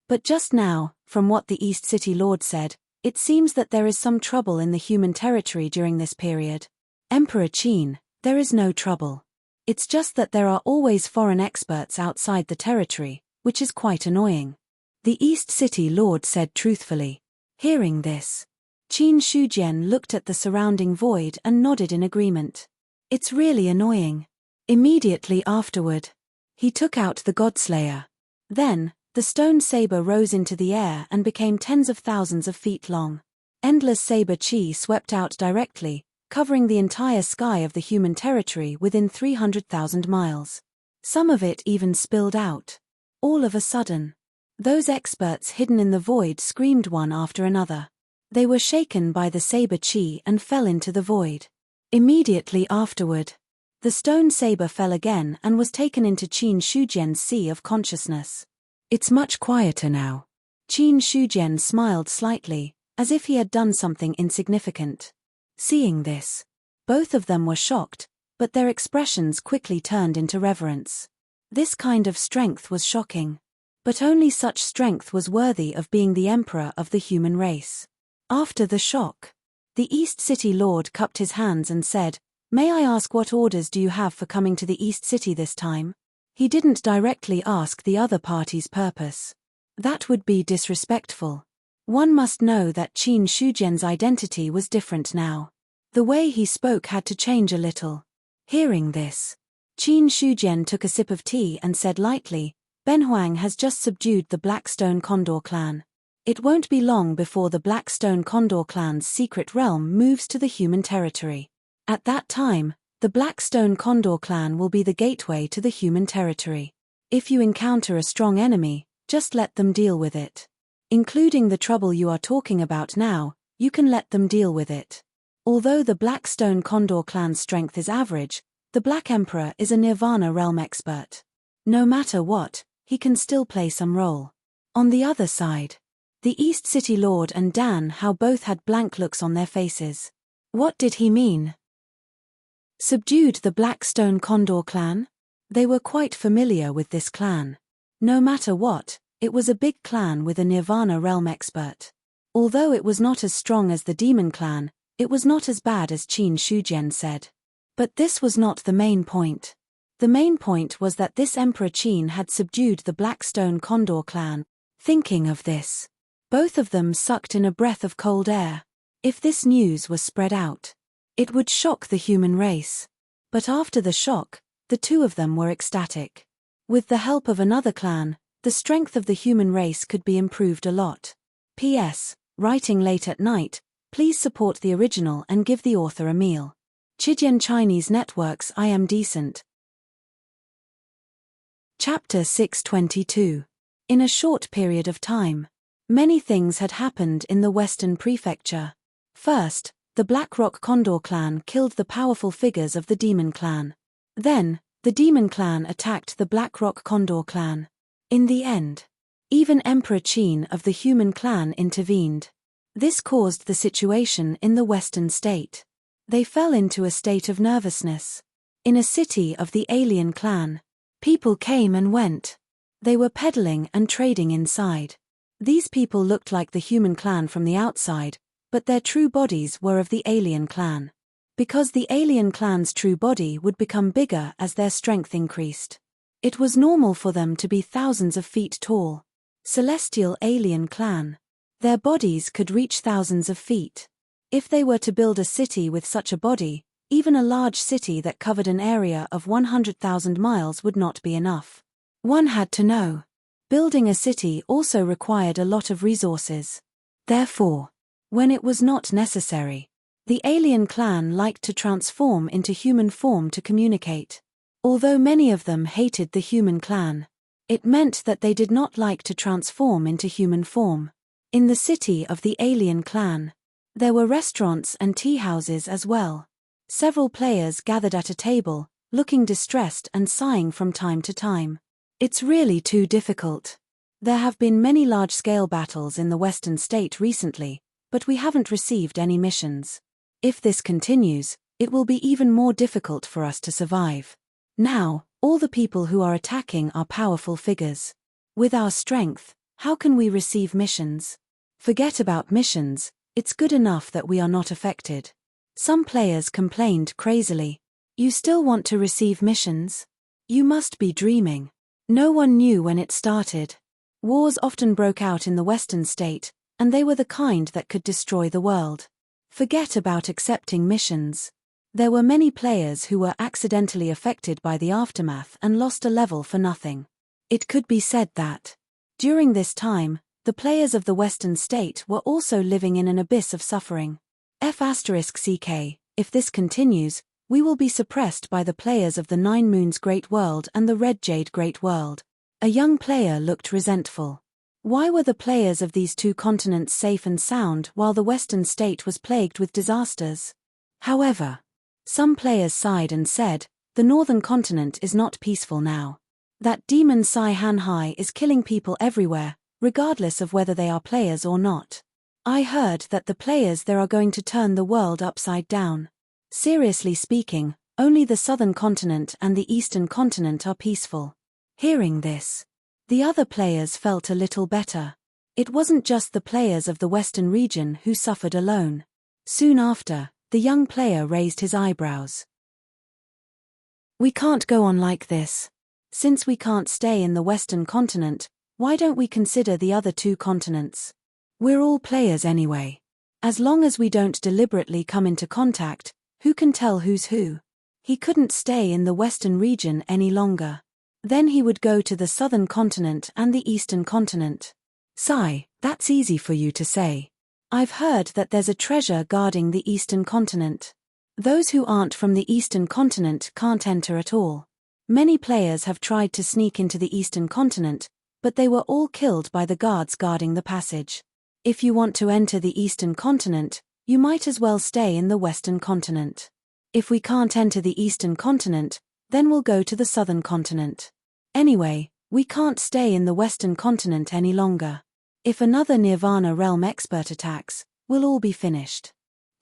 But just now, from what the East City Lord said, it seems that there is some trouble in the human territory during this period. Emperor Qin, there is no trouble. It's just that there are always foreign experts outside the territory, which is quite annoying. The East City Lord said truthfully. Hearing this, Qin Shujian looked at the surrounding void and nodded in agreement. It's really annoying. Immediately afterward, he took out the Godslayer. Then, the stone saber rose into the air and became tens of thousands of feet long. Endless saber chi swept out directly, covering the entire sky of the human territory within 300,000 miles. Some of it even spilled out. All of a sudden, those experts hidden in the void screamed one after another. They were shaken by the saber chi and fell into the void. Immediately afterward, the stone saber fell again and was taken into Qin Shujian's sea of consciousness. It's much quieter now. Qin Shujian smiled slightly, as if he had done something insignificant. Seeing this, both of them were shocked, but their expressions quickly turned into reverence. This kind of strength was shocking. But only such strength was worthy of being the emperor of the human race. After the shock, the East City Lord cupped his hands and said, "May I ask what orders do you have for coming to the East City this time?" He didn't directly ask the other party's purpose. That would be disrespectful. One must know that Qin Shujian's identity was different now. The way he spoke had to change a little. Hearing this, Qin Shujian took a sip of tea and said lightly, "Ben Huang has just subdued the Blackstone Condor clan. It won't be long before the Blackstone Condor clan's secret realm moves to the human territory. At that time, the Blackstone Condor clan will be the gateway to the human territory. If you encounter a strong enemy, just let them deal with it. Including the trouble you are talking about now, you can let them deal with it. Although the Blackstone Condor clan's strength is average, the Black Emperor is a Nirvana realm expert. No matter what, he can still play some role." On the other side, the East City Lord and Dan Hao both had blank looks on their faces. What did he mean? Subdued the Blackstone Condor clan? They were quite familiar with this clan. No matter what, it was a big clan with a Nirvana realm expert. Although it was not as strong as the Demon clan, it was not as bad as Qin Shujian said. But this was not the main point. The main point was that this Emperor Qin had subdued the Blackstone Condor clan. Thinking of this, both of them sucked in a breath of cold air. If this news was spread out, it would shock the human race. But after the shock, the two of them were ecstatic. With the help of another clan, the strength of the human race could be improved a lot. P.S. Writing late at night, please support the original and give the author a meal. Chidian Chinese Networks. I am decent. Chapter 622. In a short period of time, many things had happened in the Western Prefecture. First, the Black Rock Condor clan killed the powerful figures of the Demon clan. Then, the Demon clan attacked the Black Rock Condor clan. In the end, even Emperor Qin of the Human clan intervened. This caused the situation in the Western state. They fell into a state of nervousness. In a city of the alien clan, people came and went. They were peddling and trading inside. These people looked like the Human clan from the outside, but their true bodies were of the alien clan. Because the alien clan's true body would become bigger as their strength increased. It was normal for them to be thousands of feet tall. Celestial alien clan. Their bodies could reach thousands of feet. If they were to build a city with such a body, even a large city that covered an area of 100,000 miles would not be enough. One had to know. Building a city also required a lot of resources. Therefore, when it was not necessary, the alien clan liked to transform into human form to communicate. Although many of them hated the Human clan, It meant that they did not like to transform into human form. In the city of the alien clan, there were restaurants and tea houses as well. Several players gathered at a table, looking distressed and sighing from time to time. It's really too difficult. There have been many large-scale battles in the Western State recently, but we haven't received any missions. If this continues, it will be even more difficult for us to survive. Now, all the people who are attacking are powerful figures. With our strength, how can we receive missions? Forget about missions, it's good enough that we are not affected. Some players complained crazily. You still want to receive missions? You must be dreaming. No one knew when it started. Wars often broke out in the Western State, and they were the kind that could destroy the world. Forget about accepting missions. There were many players who were accidentally affected by the aftermath and lost a level for nothing. It could be said that, during this time, the players of the Western State were also living in an abyss of suffering. F***ck, if this continues, we will be suppressed by the players of the Nine Moons Great World and the Red Jade Great World. A young player looked resentful. Why were the players of these two continents safe and sound while the Western State was plagued with disasters? However, some players sighed and said, the Northern Continent is not peaceful now. That demon Sai Hanhai is killing people everywhere, regardless of whether they are players or not. I heard that the players there are going to turn the world upside down. Seriously speaking, only the Southern Continent and the Eastern Continent are peaceful. Hearing this, the other players felt a little better. It wasn't just the players of the Western region who suffered alone. Soon after, the young player raised his eyebrows. We can't go on like this. Since we can't stay in the Western Continent, why don't we consider the other two continents? We're all players anyway. As long as we don't deliberately come into contact, who can tell who's who? He couldn't stay in the Western region any longer. Then he would go to the Southern Continent and the Eastern Continent. Sigh, that's easy for you to say. I've heard that there's a treasure guarding the Eastern Continent. Those who aren't from the Eastern Continent can't enter at all. Many players have tried to sneak into the Eastern Continent, but they were all killed by the guards guarding the passage. If you want to enter the Eastern Continent, you might as well stay in the Western Continent. If we can't enter the Eastern Continent, then we'll go to the Southern Continent. Anyway, we can't stay in the Western Continent any longer. If another Nirvana Realm expert attacks, we'll all be finished.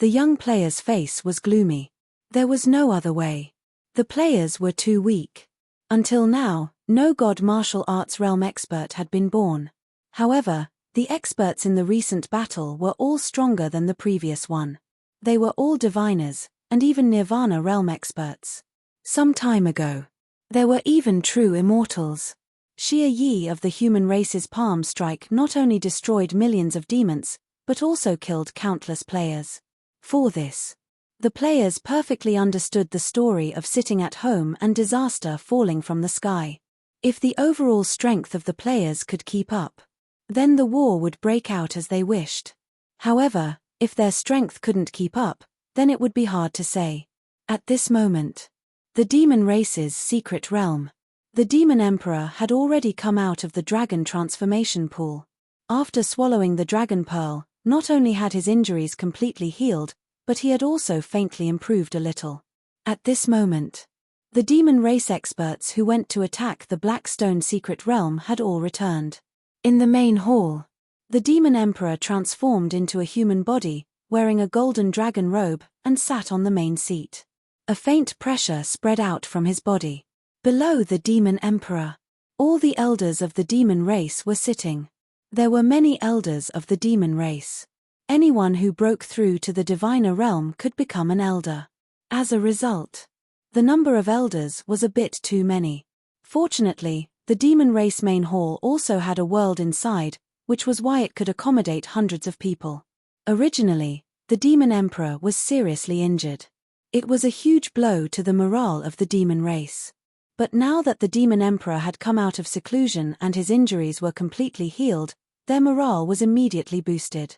The young player's face was gloomy. There was no other way. The players were too weak. Until now, no God martial arts realm expert had been born. However, the experts in the recent battle were all stronger than the previous one. They were all diviners, and even Nirvana realm experts. Some time ago, there were even true immortals. Xia Yi of the human race's palm strike not only destroyed millions of demons, but also killed countless players. For this, the players perfectly understood the story of sitting at home and disaster falling from the sky. If the overall strength of the players could keep up, then the war would break out as they wished. However, if their strength couldn't keep up, then it would be hard to say. At this moment, the demon race's secret realm. The demon emperor had already come out of the dragon transformation pool. After swallowing the dragon pearl, not only had his injuries completely healed, but he had also faintly improved a little. At this moment, the demon race experts who went to attack the Blackstone secret realm had all returned. In the main hall, the demon emperor transformed into a human body, wearing a golden dragon robe, and sat on the main seat. A faint pressure spread out from his body. Below the demon emperor, all the elders of the demon race were sitting. There were many elders of the demon race. Anyone who broke through to the diviner realm could become an elder. As a result, the number of elders was a bit too many. Fortunately, the demon race main hall also had a world inside, which was why it could accommodate hundreds of people. Originally, the demon emperor was seriously injured. It was a huge blow to the morale of the demon race. But now that the demon emperor had come out of seclusion and his injuries were completely healed, their morale was immediately boosted.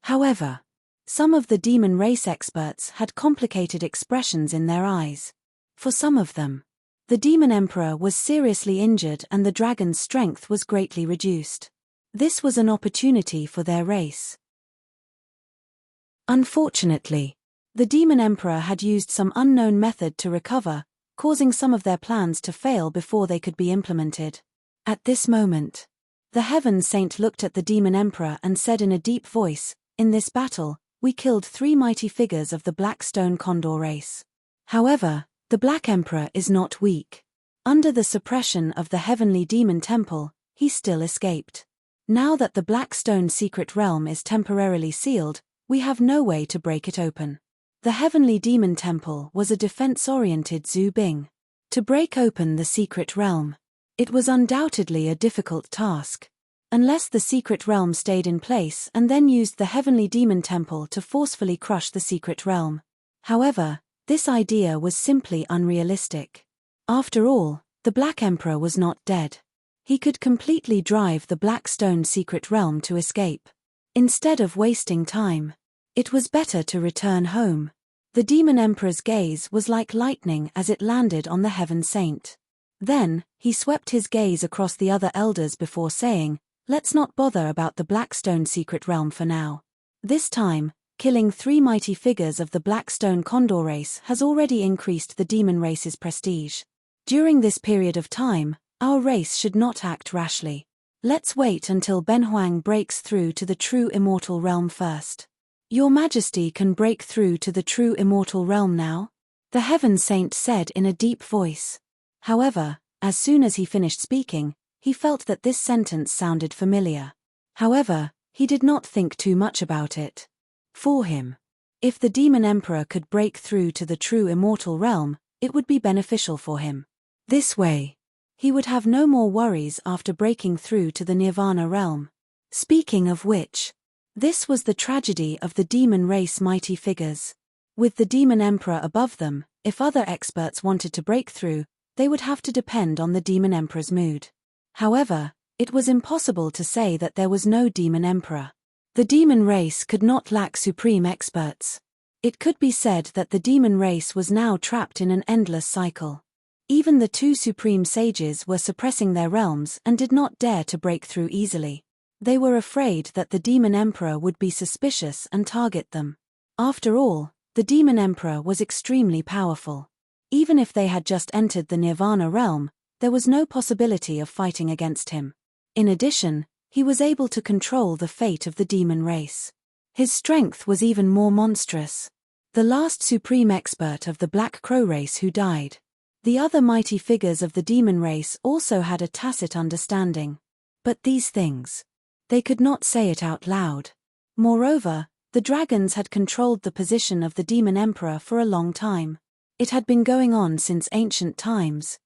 However, some of the demon race experts had complicated expressions in their eyes. For some of them, The demon emperor was seriously injured and the dragon's strength was greatly reduced. This was an opportunity for their race. Unfortunately, the demon emperor had used some unknown method to recover, causing some of their plans to fail before they could be implemented. At this moment, the Heaven Saint looked at the demon emperor and said in a deep voice, "In this battle, we killed 3 mighty figures of the black stone condor race. However, the Black Emperor is not weak. Under the suppression of the heavenly demon temple, he still escaped. Now that the Black Stone secret realm is temporarily sealed, we have no way to break it open." The heavenly demon temple was a defense-oriented Zhu Bing. To break open the secret realm, it was undoubtedly a difficult task. Unless the secret realm stayed in place and then used the heavenly demon temple to forcefully crush the secret realm. However, this idea was simply unrealistic. After all, the Black Emperor was not dead. He could completely drive the Black Stone secret realm to escape. Instead of wasting time, it was better to return home. The demon emperor's gaze was like lightning as it landed on the Heaven Saint. Then, he swept his gaze across the other elders before saying, "Let's not bother about the Black Stone secret realm for now. This time, killing 3 mighty figures of the Black Stone Condor race has already increased the demon race's prestige. During this period of time, our race should not act rashly. Let's wait until Benhuang breaks through to the true immortal realm first." "Your Majesty can break through to the true immortal realm now?" the Heaven Saint said in a deep voice. However, as soon as he finished speaking, he felt that this sentence sounded familiar. However, he did not think too much about it. For him, if the demon emperor could break through to the true immortal realm, it would be beneficial for him. This way, he would have no more worries after breaking through to the nirvana realm. Speaking of which, this was the tragedy of the demon race mighty figures. With the demon emperor above them, if other experts wanted to break through, they would have to depend on the demon emperor's mood. However, it was impossible to say that there was no demon emperor. The demon race could not lack supreme experts. It could be said that the demon race was now trapped in an endless cycle. Even the 2 supreme sages were suppressing their realms and did not dare to break through easily. They were afraid that the demon emperor would be suspicious and target them. After all, the demon emperor was extremely powerful. Even if they had just entered the nirvana realm, there was no possibility of fighting against him. In addition, he was able to control the fate of the demon race. His strength was even more monstrous. The last supreme expert of the Black Crow race who died. The other mighty figures of the demon race also had a tacit understanding. But these things, they could not say it out loud. Moreover, the dragons had controlled the position of the demon emperor for a long time. It had been going on since ancient times.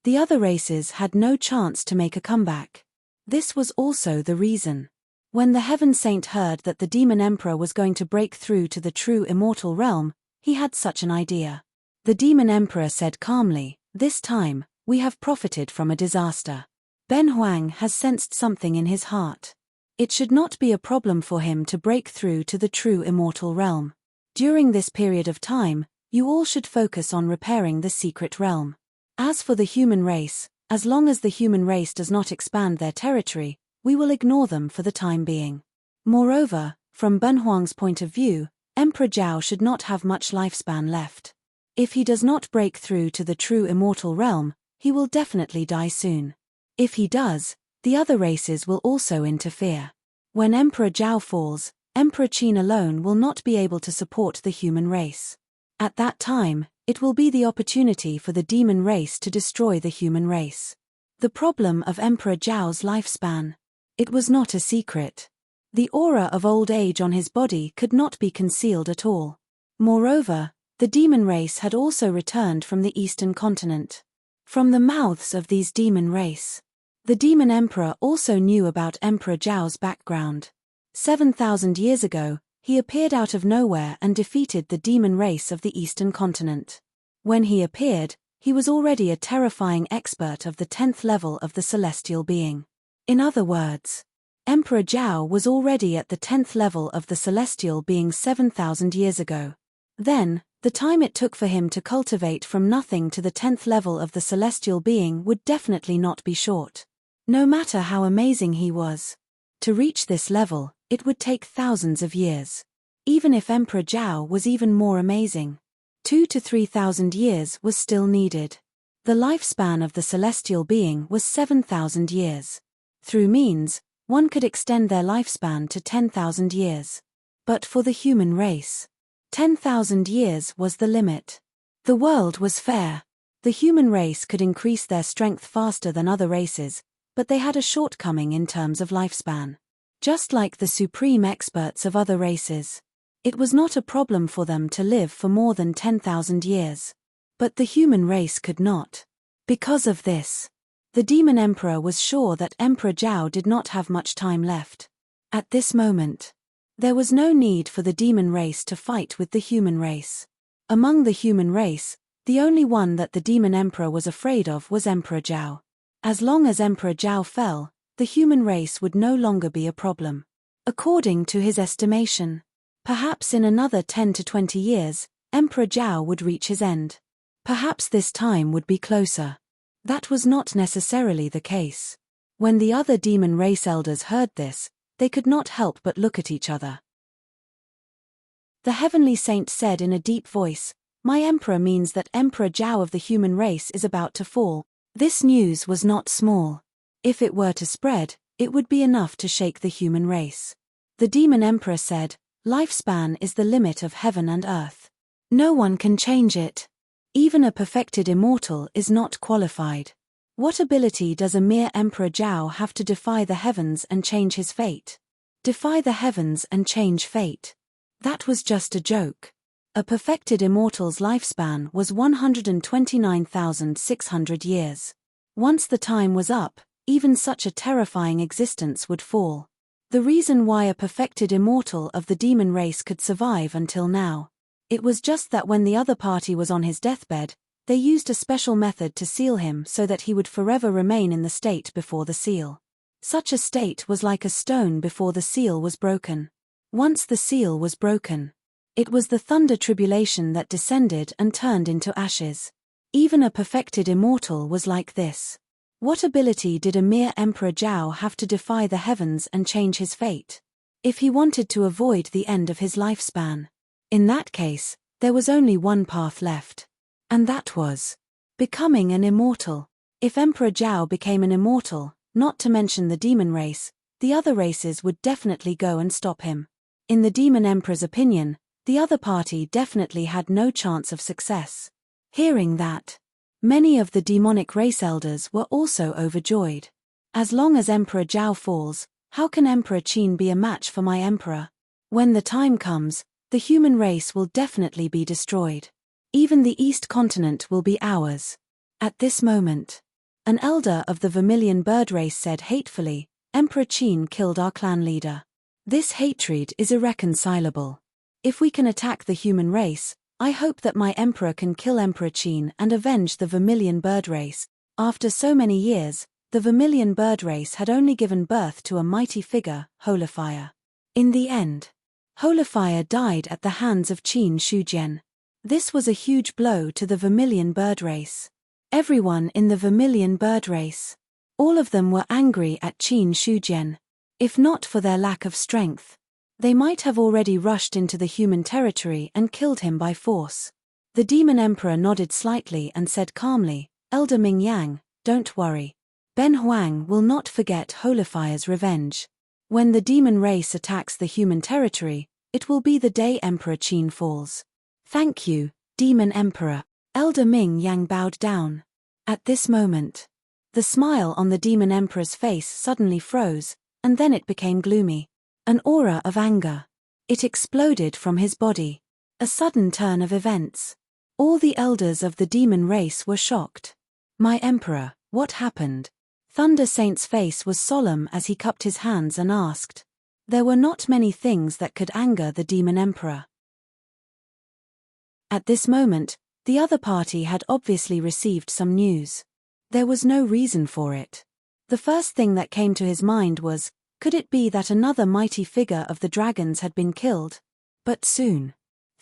The other races had no chance to make a comeback. This was also the reason. When the Heaven Saint heard that the demon emperor was going to break through to the true immortal realm, he had such an idea. The demon emperor said calmly, "This time, we have profited from a disaster. Benhuang has sensed something in his heart. It should not be a problem for him to break through to the true immortal realm. During this period of time, you all should focus on repairing the secret realm. As for the human race, as long as the human race does not expand their territory, we will ignore them for the time being. Moreover, from Benhuang's point of view, Emperor Zhao should not have much lifespan left. If he does not break through to the true immortal realm, he will definitely die soon. If he does, the other races will also interfere. When Emperor Zhao falls, Emperor Qin alone will not be able to support the human race. At that time, it will be the opportunity for the demon race to destroy the human race. The problem of Emperor Zhao's lifespan. It was not a secret. The aura of old age on his body could not be concealed at all. Moreover, the demon race had also returned from the eastern continent. From the mouths of these demon race, the demon emperor also knew about Emperor Zhao's background. 7,000 years ago, he appeared out of nowhere and defeated the demon race of the eastern continent. When he appeared, he was already a terrifying expert of the 10th level of the celestial being. In other words, Emperor Zhao was already at the 10th level of the celestial being 7,000 years ago. Then, The time it took for him to cultivate from nothing to the 10th level of the celestial being would definitely not be short. No matter how amazing he was. To reach this level, it would take thousands of years. Even if Emperor Zhao was even more amazing, 2,000 to 3,000 years was still needed. The lifespan of the celestial being was 7,000 years. Through means, one could extend their lifespan to 10,000 years. But for the human race, 10,000 years was the limit. The world was fair. The human race could increase their strength faster than other races, but they had a shortcoming in terms of lifespan. Just like the supreme experts of other races. It was not a problem for them to live for more than 10,000 years. But the human race could not. Because of this, the Demon Emperor was sure that Emperor Zhao did not have much time left. At this moment, there was no need for the demon race to fight with the human race. Among the human race, the only one that the Demon Emperor was afraid of was Emperor Zhao. As long as Emperor Zhao fell, the human race would no longer be a problem. According to his estimation, perhaps in another 10 to 20 years, Emperor Zhao would reach his end. Perhaps this time would be closer. That was not necessarily the case. When the other demon race elders heard this, they could not help but look at each other. The heavenly saint said in a deep voice, "My emperor means that Emperor Zhao of the human race is about to fall." This news was not small. If it were to spread, it would be enough to shake the human race. The demon emperor said, "Lifespan is the limit of heaven and earth. No one can change it. Even a perfected immortal is not qualified. What ability does a mere Emperor Zhao have to defy the heavens and change his fate? Defy the heavens and change fate? That was just a joke. A perfected immortal's lifespan was 129,600 years. Once the time was up, even such a terrifying existence would fall. The reason why a perfected immortal of the demon race could survive until now. It was just that when the other party was on his deathbed, they used a special method to seal him so that he would forever remain in the state before the seal. Such a state was like a stone before the seal was broken. Once the seal was broken, it was the thunder tribulation that descended and turned into ashes. Even a perfected immortal was like this. What ability did a mere Emperor Zhao have to defy the heavens and change his fate? If he wanted to avoid the end of his lifespan. In that case, there was only one path left. And that was becoming an immortal. If Emperor Zhao became an immortal, not to mention the demon race, the other races would definitely go and stop him. In the Demon Emperor's opinion, the other party definitely had no chance of success. Hearing that, many of the demonic race elders were also overjoyed. As long as Emperor Zhao falls, how can Emperor Qin be a match for my emperor? When the time comes, the human race will definitely be destroyed. Even the East continent will be ours. At this moment, an elder of the Vermilion bird race said hatefully, "Emperor Qin killed our clan leader. This hatred is irreconcilable. If we can attack the human race, I hope that my emperor can kill Emperor Qin and avenge the Vermilion bird race." After so many years, the Vermilion bird race had only given birth to a mighty figure, Holifier. In the end, Holifier died at the hands of Qin Shujian. This was a huge blow to the Vermilion bird race. Everyone in the Vermilion bird race, all of them were angry at Qin Shujian. If not for their lack of strength, they might have already rushed into the human territory and killed him by force. The Demon Emperor nodded slightly and said calmly, "Elder Ming Yang, don't worry. Ben Huang will not forget Holifier's revenge. When the demon race attacks the human territory, it will be the day Emperor Qin falls." "Thank you, Demon Emperor." Elder Ming Yang bowed down. At this moment, the smile on the Demon Emperor's face suddenly froze, and then it became gloomy. An aura of anger. It exploded from his body. A sudden turn of events. All the elders of the demon race were shocked. "My emperor, what happened?" Thunder Saint's face was solemn as he cupped his hands and asked. There were not many things that could anger the Demon Emperor. At this moment, the other party had obviously received some news. There was no reason for it. The first thing that came to his mind was, could it be that another mighty figure of the dragons had been killed? But soon,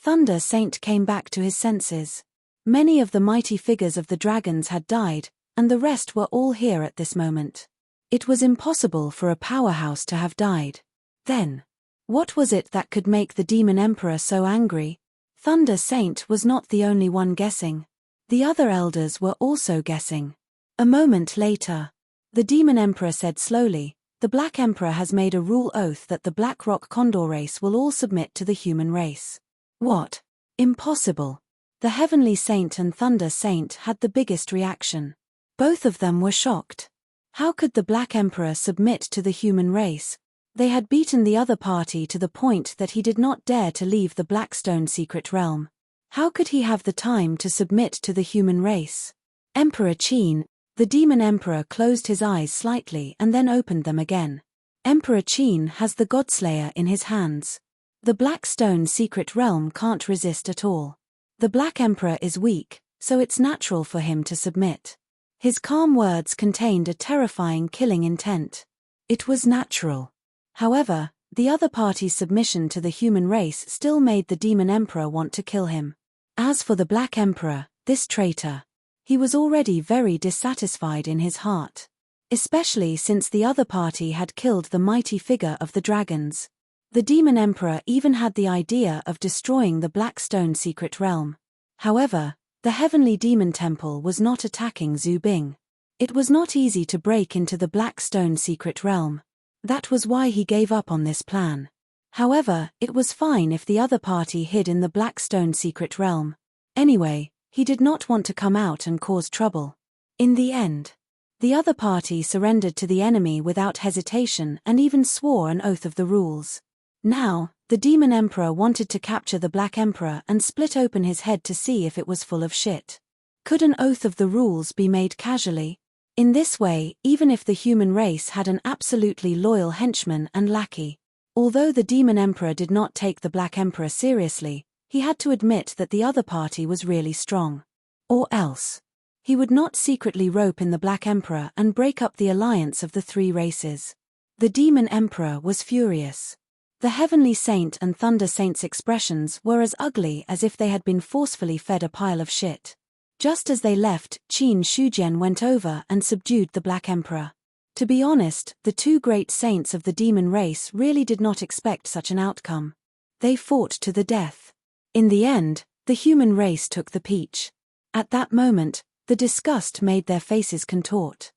Thunder Saint came back to his senses. Many of the mighty figures of the dragons had died, and the rest were all here at this moment. It was impossible for a powerhouse to have died. Then, what was it that could make the Demon Emperor so angry? Thunder Saint was not the only one guessing. The other elders were also guessing. A moment later, the Demon Emperor said slowly, "The Black Emperor has made a rule oath that the Black Rock Condor race will all submit to the human race." What? Impossible. The Heavenly Saint and Thunder Saint had the biggest reaction. Both of them were shocked. How could the Black Emperor submit to the human race? They had beaten the other party to the point that he did not dare to leave the Blackstone secret realm. How could he have the time to submit to the human race? Emperor Qin, the Demon Emperor, closed his eyes slightly and then opened them again. Emperor Qin has the Godslayer in his hands. The Blackstone secret realm can't resist at all. The Black Emperor is weak, so it's natural for him to submit. His calm words contained a terrifying killing intent. It was natural. However, the other party's submission to the human race still made the Demon Emperor want to kill him. As for the Black Emperor, this traitor, he was already very dissatisfied in his heart. Especially since the other party had killed the mighty figure of the dragons. The Demon Emperor even had the idea of destroying the Blackstone secret realm. However, the Heavenly Demon Temple was not attacking Zhu Bing. It was not easy to break into the Blackstone secret realm. That was why he gave up on this plan. However, it was fine if the other party hid in the Blackstone secret realm. Anyway, he did not want to come out and cause trouble. In the end, the other party surrendered to the enemy without hesitation and even swore an oath of the rules. Now, the Demon Emperor wanted to capture the Black Emperor and split open his head to see if it was full of shit. Could an oath of the rules be made casually? In this way, even if the human race had an absolutely loyal henchman and lackey. Although the Demon Emperor did not take the Black Emperor seriously, he had to admit that the other party was really strong. Or else, he would not secretly rope in the Black Emperor and break up the alliance of the three races. The Demon Emperor was furious. The Heavenly Saint and Thunder Saint's expressions were as ugly as if they had been forcefully fed a pile of shit. Just as they left, Qin Shujian went over and subdued the Black Emperor. To be honest, the two great saints of the demon race really did not expect such an outcome. They fought to the death. In the end, the human race took the peach. At that moment, the disgust made their faces contort.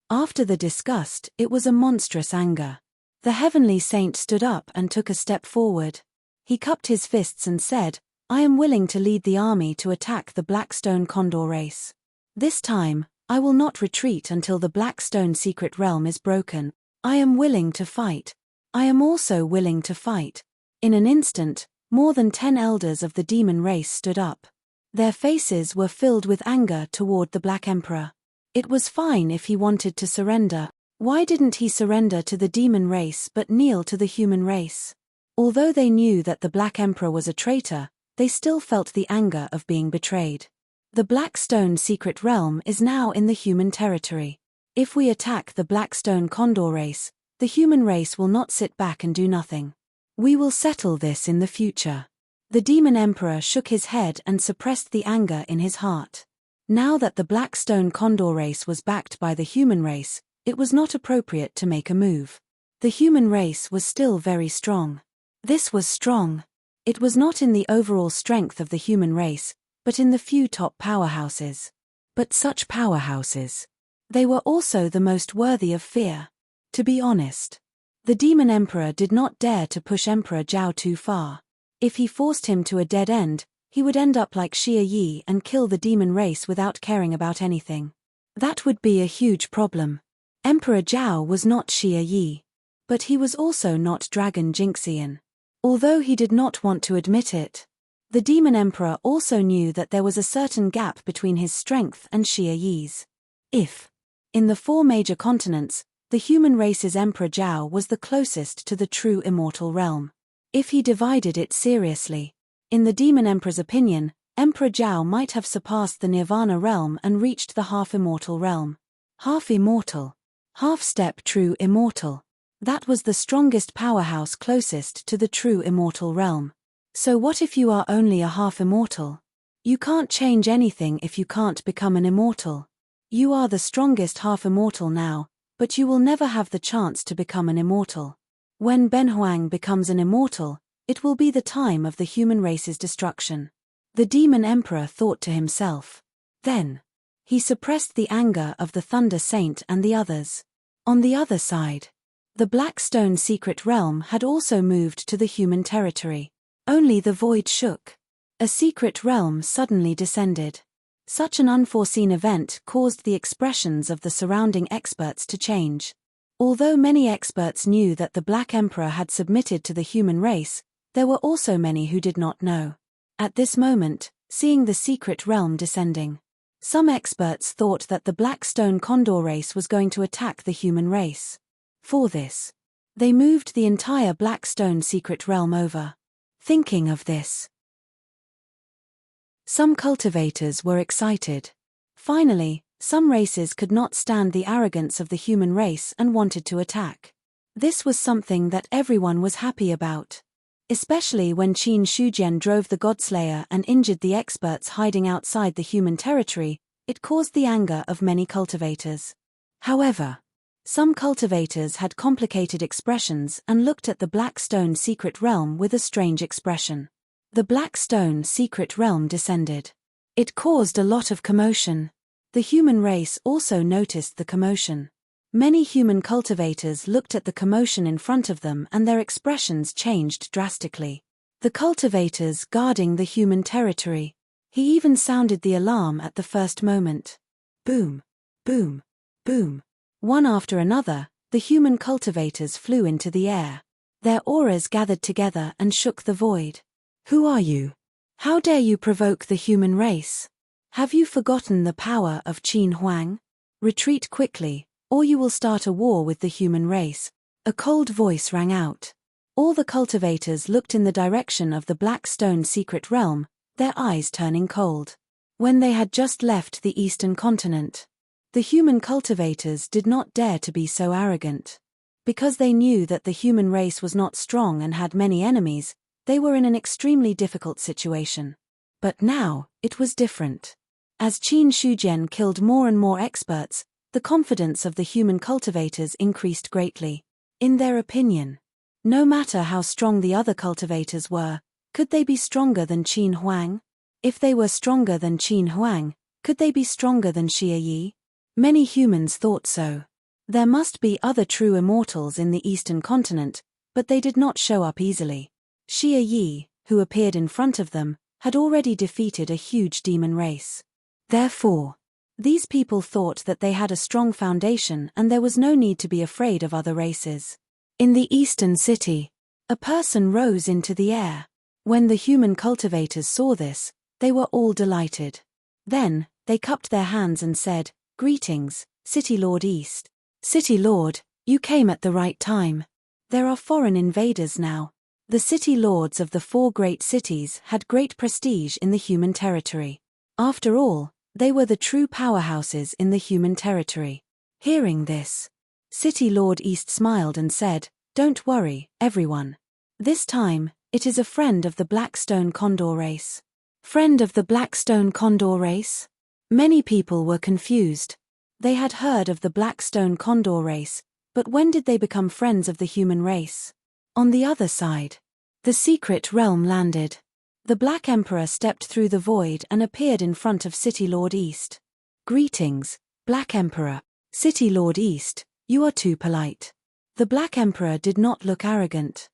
After the disgust, it was a monstrous anger. The Heavenly Saint stood up and took a step forward. He cupped his fists and said, "I am willing to lead the army to attack the Blackstone Condor race. This time, I will not retreat until the Blackstone secret realm is broken. I am willing to fight. I am also willing to fight." In an instant, more than 10 elders of the demon race stood up. Their faces were filled with anger toward the Black Emperor. It was fine if he wanted to surrender. Why didn't he surrender to the demon race but kneel to the human race? Although they knew that the Black Emperor was a traitor, they still felt the anger of being betrayed. The Blackstone secret realm is now in the human territory. If we attack the Blackstone Condor race, the human race will not sit back and do nothing. We will settle this in the future. The Demon Emperor shook his head and suppressed the anger in his heart. Now that the Blackstone Condor race was backed by the human race, it was not appropriate to make a move. The human race was still very strong. This was strong. It was not in the overall strength of the human race, but in the few top powerhouses. But such powerhouses. They were also the most worthy of fear. To be honest, the Demon Emperor did not dare to push Emperor Zhao too far. If he forced him to a dead end, he would end up like Xia Yi and kill the demon race without caring about anything. That would be a huge problem. Emperor Zhao was not Xia Yi. But he was also not Dragon Jinxian. Although he did not want to admit it, the Demon Emperor also knew that there was a certain gap between his strength and Xia Yi's. If, in the 4 major continents, the human race's Emperor Zhao was the closest to the true immortal realm. If he divided it seriously, in the Demon Emperor's opinion, Emperor Zhao might have surpassed the Nirvana realm and reached the half-immortal realm. Half-immortal. Half-step true immortal. That was the strongest powerhouse closest to the true immortal realm. So what if you are only a half-immortal? You can't change anything if you can't become an immortal. You are the strongest half-immortal now, but you will never have the chance to become an immortal. When Ben Huang becomes an immortal, it will be the time of the human race's destruction. The demon emperor thought to himself. Then, he suppressed the anger of the Thunder Saint and the others. On the other side, the Black Stone secret realm had also moved to the human territory. Only the void shook. A secret realm suddenly descended. Such an unforeseen event caused the expressions of the surrounding experts to change. Although many experts knew that the Black Emperor had submitted to the human race, there were also many who did not know. At this moment, seeing the secret realm descending, some experts thought that the Black Stone Condor race was going to attack the human race. For this, they moved the entire Black Stone secret realm over. Thinking of this, some cultivators were excited. Finally, some races could not stand the arrogance of the human race and wanted to attack. This was something that everyone was happy about. Especially when Qin Shujian drove the Godslayer and injured the experts hiding outside the human territory, it caused the anger of many cultivators. However, some cultivators had complicated expressions and looked at the Black Stone secret realm with a strange expression. The Black Stone secret realm descended. It caused a lot of commotion. The human race also noticed the commotion. Many human cultivators looked at the commotion in front of them and their expressions changed drastically. The cultivators guarding the human territory. He even sounded the alarm at the first moment. Boom, boom, boom. One after another, the human cultivators flew into the air. Their auras gathered together and shook the void. Who are you? How dare you provoke the human race? Have you forgotten the power of Qin Huang? Retreat quickly, or you will start a war with the human race. A cold voice rang out. All the cultivators looked in the direction of the Black Stone secret realm, their eyes turning cold. When they had just left the eastern continent, the human cultivators did not dare to be so arrogant. Because they knew that the human race was not strong and had many enemies, they were in an extremely difficult situation. But now, it was different. As Qin Shujian killed more and more experts, the confidence of the human cultivators increased greatly. In their opinion, no matter how strong the other cultivators were, could they be stronger than Qin Huang? If they were stronger than Qin Huang, could they be stronger than Xie Yi? Many humans thought so. There must be other true immortals in the eastern continent, but they did not show up easily. Xie Yi, who appeared in front of them, had already defeated a huge demon race. Therefore, these people thought that they had a strong foundation and there was no need to be afraid of other races. In the eastern city, a person rose into the air. When the human cultivators saw this, they were all delighted. Then, they cupped their hands and said, "Greetings, City Lord East. City Lord, you came at the right time. There are foreign invaders now." The city lords of the 4 great cities had great prestige in the human territory. After all, they were the true powerhouses in the human territory. Hearing this, City Lord East smiled and said, "Don't worry, everyone. This time, it is a friend of the Black Stone Condor race." Friend of the Black Stone Condor race? Many people were confused. They had heard of the Black Stone Condor race, but when did they become friends of the human race? On the other side, the secret realm landed. The Black Emperor stepped through the void and appeared in front of City Lord East. "Greetings, Black Emperor. City Lord East, you are too polite." The Black Emperor did not look arrogant.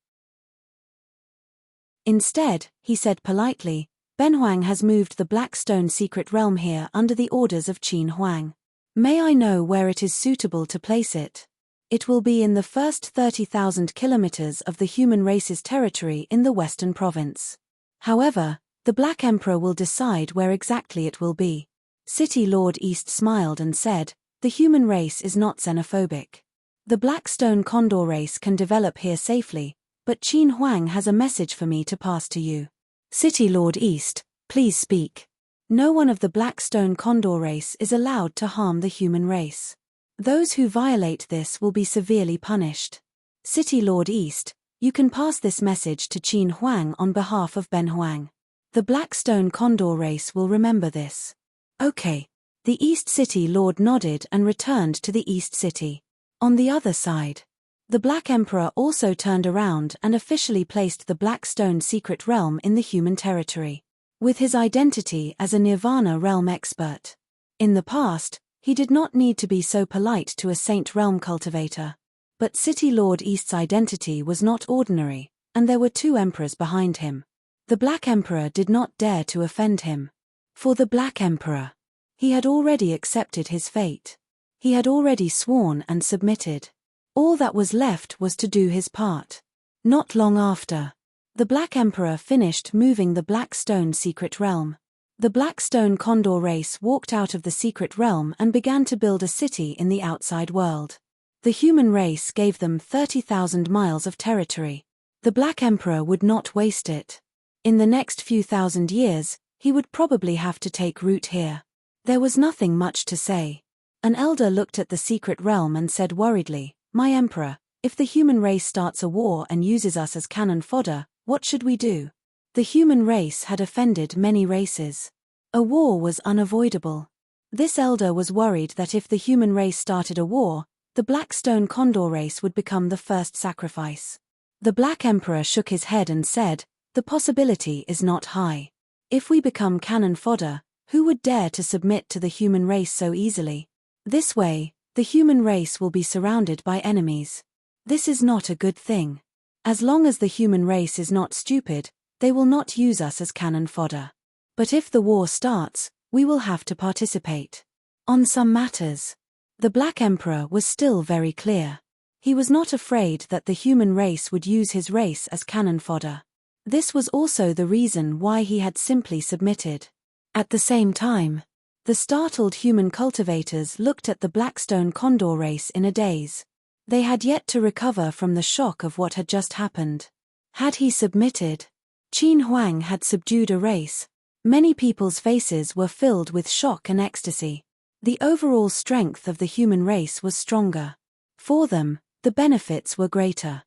Instead, he said politely, "Ben Huang has moved the Black Stone secret realm here under the orders of Qin Huang. May I know where it is suitable to place it? It will be in the first 30,000 kilometers of the human race's territory in the western province. However, the Black Emperor will decide where exactly it will be." City Lord East smiled and said, "The human race is not xenophobic. The Black Stone Condor race can develop here safely, but Qin Huang has a message for me to pass to you." "City Lord East, please speak." "No one of the Black Stone Condor race is allowed to harm the human race. Those who violate this will be severely punished. City Lord East, You can pass this message to Qin Huang on behalf of Ben Huang. The Blackstone Condor race will remember this. Okay. The East City Lord nodded and returned to the East City. On the other side, the Black Emperor also turned around and officially placed the Blackstone secret realm in the human territory, with his identity as a Nirvana realm expert. In the past, he did not need to be so polite to a Saint realm cultivator. But City Lord East's identity was not ordinary, and there were two emperors behind him. The Black Emperor did not dare to offend him. For the Black Emperor, he had already accepted his fate. He had already sworn and submitted. All that was left was to do his part. Not long after, the Black Emperor finished moving the Blackstone secret realm. The Blackstone Condor race walked out of the secret realm and began to build a city in the outside world. The human race gave them 30,000 miles of territory. The Black Emperor would not waste it. In the next few thousand years, he would probably have to take root here. There was nothing much to say. An elder looked at the secret realm and said worriedly, "My emperor, if the human race starts a war and uses us as cannon fodder, what should we do?" The human race had offended many races. A war was unavoidable. This elder was worried that if the human race started a war, the Blackstone Condor race would become the first sacrifice. The Black Emperor shook his head and said, "The possibility is not high. If we become cannon fodder, who would dare to submit to the human race so easily? This way, the human race will be surrounded by enemies. This is not a good thing. As long as the human race is not stupid, they will not use us as cannon fodder. But if the war starts, we will have to participate." On some matters, the Black Emperor was still very clear. He was not afraid that the human race would use his race as cannon fodder. This was also the reason why he had simply submitted. At the same time, the startled human cultivators looked at the Blackstone Condor race in a daze. They had yet to recover from the shock of what had just happened. Had he submitted? Qin Huang had subdued a race. Many people's faces were filled with shock and ecstasy. The overall strength of the human race was stronger. For them, the benefits were greater.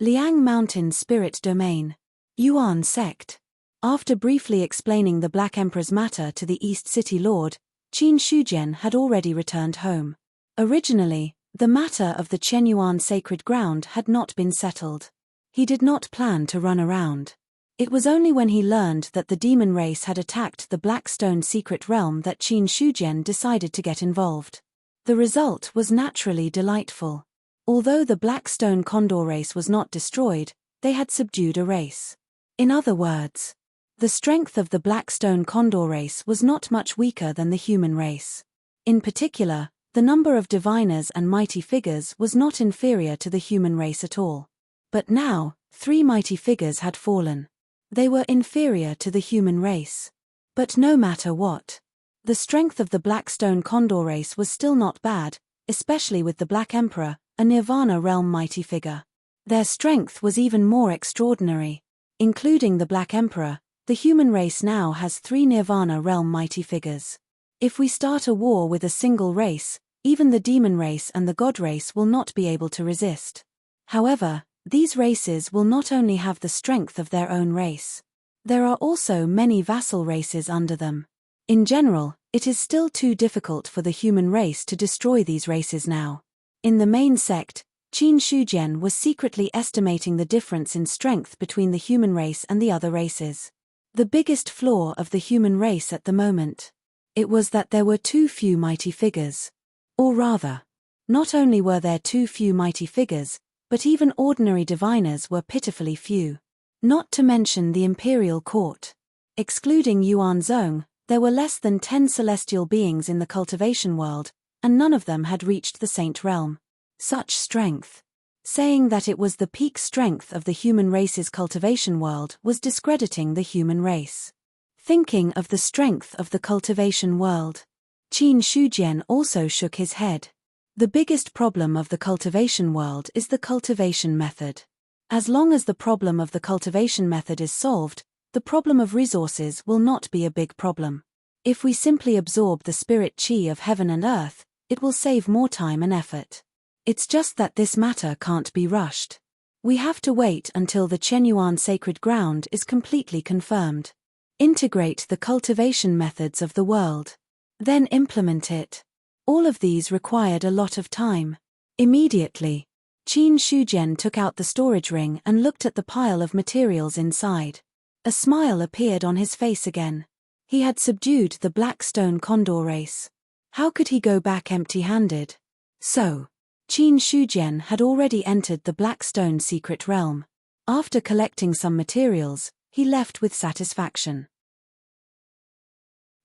Liang Mountain Spirit Domain. Yuan Sect. After briefly explaining the Black Emperor's matter to the East City Lord, Qin Shujian had already returned home. Originally, the matter of the Qianyuan sacred ground had not been settled. He did not plan to run around. It was only when he learned that the demon race had attacked the Blackstone secret realm that Qin Shujian decided to get involved. The result was naturally delightful. Although the Blackstone Condor race was not destroyed, they had subdued a race. In other words, the strength of the Blackstone Condor race was not much weaker than the human race. In particular, the number of diviners and mighty figures was not inferior to the human race at all. But now, 3 mighty figures had fallen. They were inferior to the human race. But no matter what, the strength of the Blackstone Condor race was still not bad, especially with the Black Emperor, a Nirvana realm mighty figure. Their strength was even more extraordinary. Including the Black Emperor, the human race now has 3 Nirvana realm mighty figures. If we start a war with a single race, even the demon race and the god race will not be able to resist. However, these races will not only have the strength of their own race. There are also many vassal races under them. In general, it is still too difficult for the human race to destroy these races now. In the main sect, Qin Shujian was secretly estimating the difference in strength between the human race and the other races. The biggest flaw of the human race at the moment. It was that there were too few mighty figures. Or rather, not only were there too few mighty figures, but even ordinary diviners were pitifully few. Not to mention the imperial court. Excluding Yuan Zhong, there were less than 10 celestial beings in the cultivation world, and none of them had reached the saint realm. Such strength. Saying that it was the peak strength of the human race's cultivation world was discrediting the human race. Thinking of the strength of the cultivation world, Qin Shujian also shook his head. The biggest problem of the cultivation world is the cultivation method. As long as the problem of the cultivation method is solved, the problem of resources will not be a big problem. If we simply absorb the spirit qi of heaven and earth, it will save more time and effort. It's just that this matter can't be rushed. We have to wait until the Chenyuan sacred ground is completely confirmed. Integrate the cultivation methods of the world. Then implement it. All of these required a lot of time. Immediately, Qin Shujian took out the storage ring and looked at the pile of materials inside. A smile appeared on his face again. He had subdued the black stone condor race. How could he go back empty-handed? So, Qin Shujian had already entered the black stone secret realm. After collecting some materials, he left with satisfaction.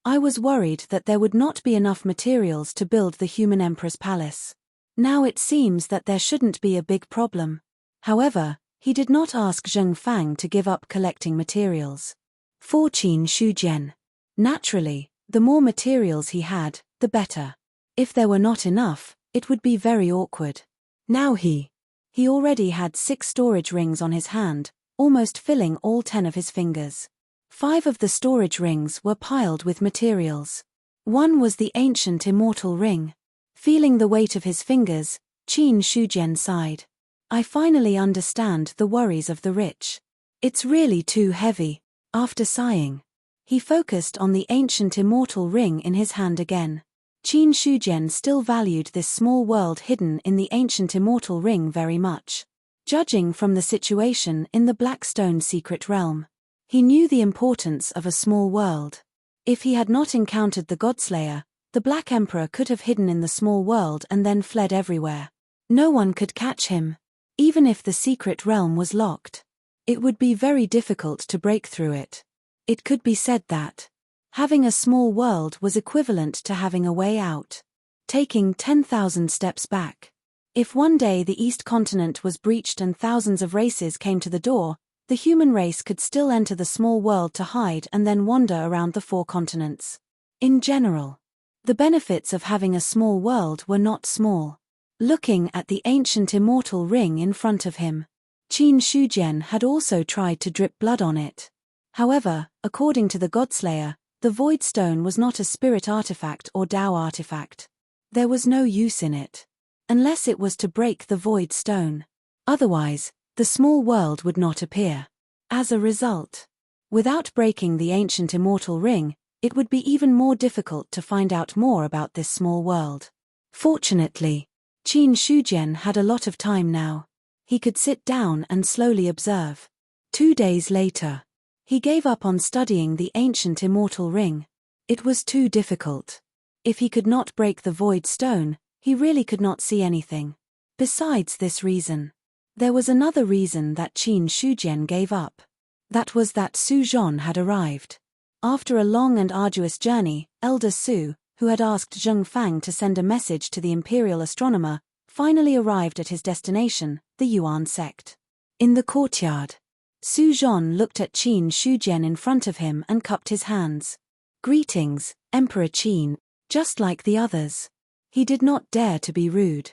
I was worried that there would not be enough materials to build the human emperor's palace. Now it seems that there shouldn't be a big problem. However, he did not ask Zheng Fang to give up collecting materials. For Qin Shujian. Naturally, the more materials he had, the better. If there were not enough, it would be very awkward. Now he already had 6 storage rings on his hand, almost filling all 10 of his fingers. 5 of the storage rings were piled with materials. One was the ancient immortal ring. Feeling the weight of his fingers, Qin Shujian sighed. I finally understand the worries of the rich. It's really too heavy. After sighing, he focused on the ancient immortal ring in his hand again. Qin Shujian still valued this small world hidden in the ancient immortal ring very much. Judging from the situation in the Blackstone secret realm, he knew the importance of a small world. If he had not encountered the Godslayer, the Black Emperor could have hidden in the small world and then fled everywhere. No one could catch him. Even if the secret realm was locked, it would be very difficult to break through it. It could be said that having a small world was equivalent to having a way out. Taking 10,000 steps back. If one day the East continent was breached and thousands of races came to the door, the human race could still enter the small world to hide and then wander around the 4 continents. In general, the benefits of having a small world were not small. Looking at the ancient immortal ring in front of him, Qin Shujian had also tried to drip blood on it. However, according to the Godslayer, the Void Stone was not a spirit artifact or Dao artifact. There was no use in it. Unless it was to break the Void Stone. Otherwise, the small world would not appear. As a result, without breaking the ancient immortal ring, it would be even more difficult to find out more about this small world. Fortunately, Qin Shujian had a lot of time now. He could sit down and slowly observe. 2 days later, he gave up on studying the ancient immortal ring. It was too difficult. If he could not break the Void Stone, he really could not see anything. Besides this reason, there was another reason that Qin Shujian gave up. That was that Su Zhon had arrived. After a long and arduous journey, Elder Su, who had asked Zheng Fang to send a message to the imperial astronomer, finally arrived at his destination, the Yuan sect. In the courtyard, Su Zhon looked at Qin Shujian in front of him and cupped his hands. Greetings, Emperor Qin, just like the others. He did not dare to be rude.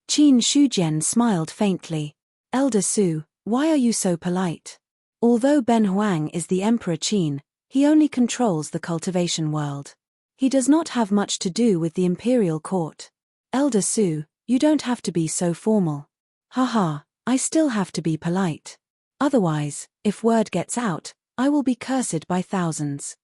Qin Shujian smiled faintly. Elder Su, why are you so polite? Although Ben Huang is the Emperor Qin, he only controls the cultivation world. He does not have much to do with the imperial court. Elder Su, you don't have to be so formal. Haha, I still have to be polite. Otherwise, if word gets out, I will be cursed by thousands.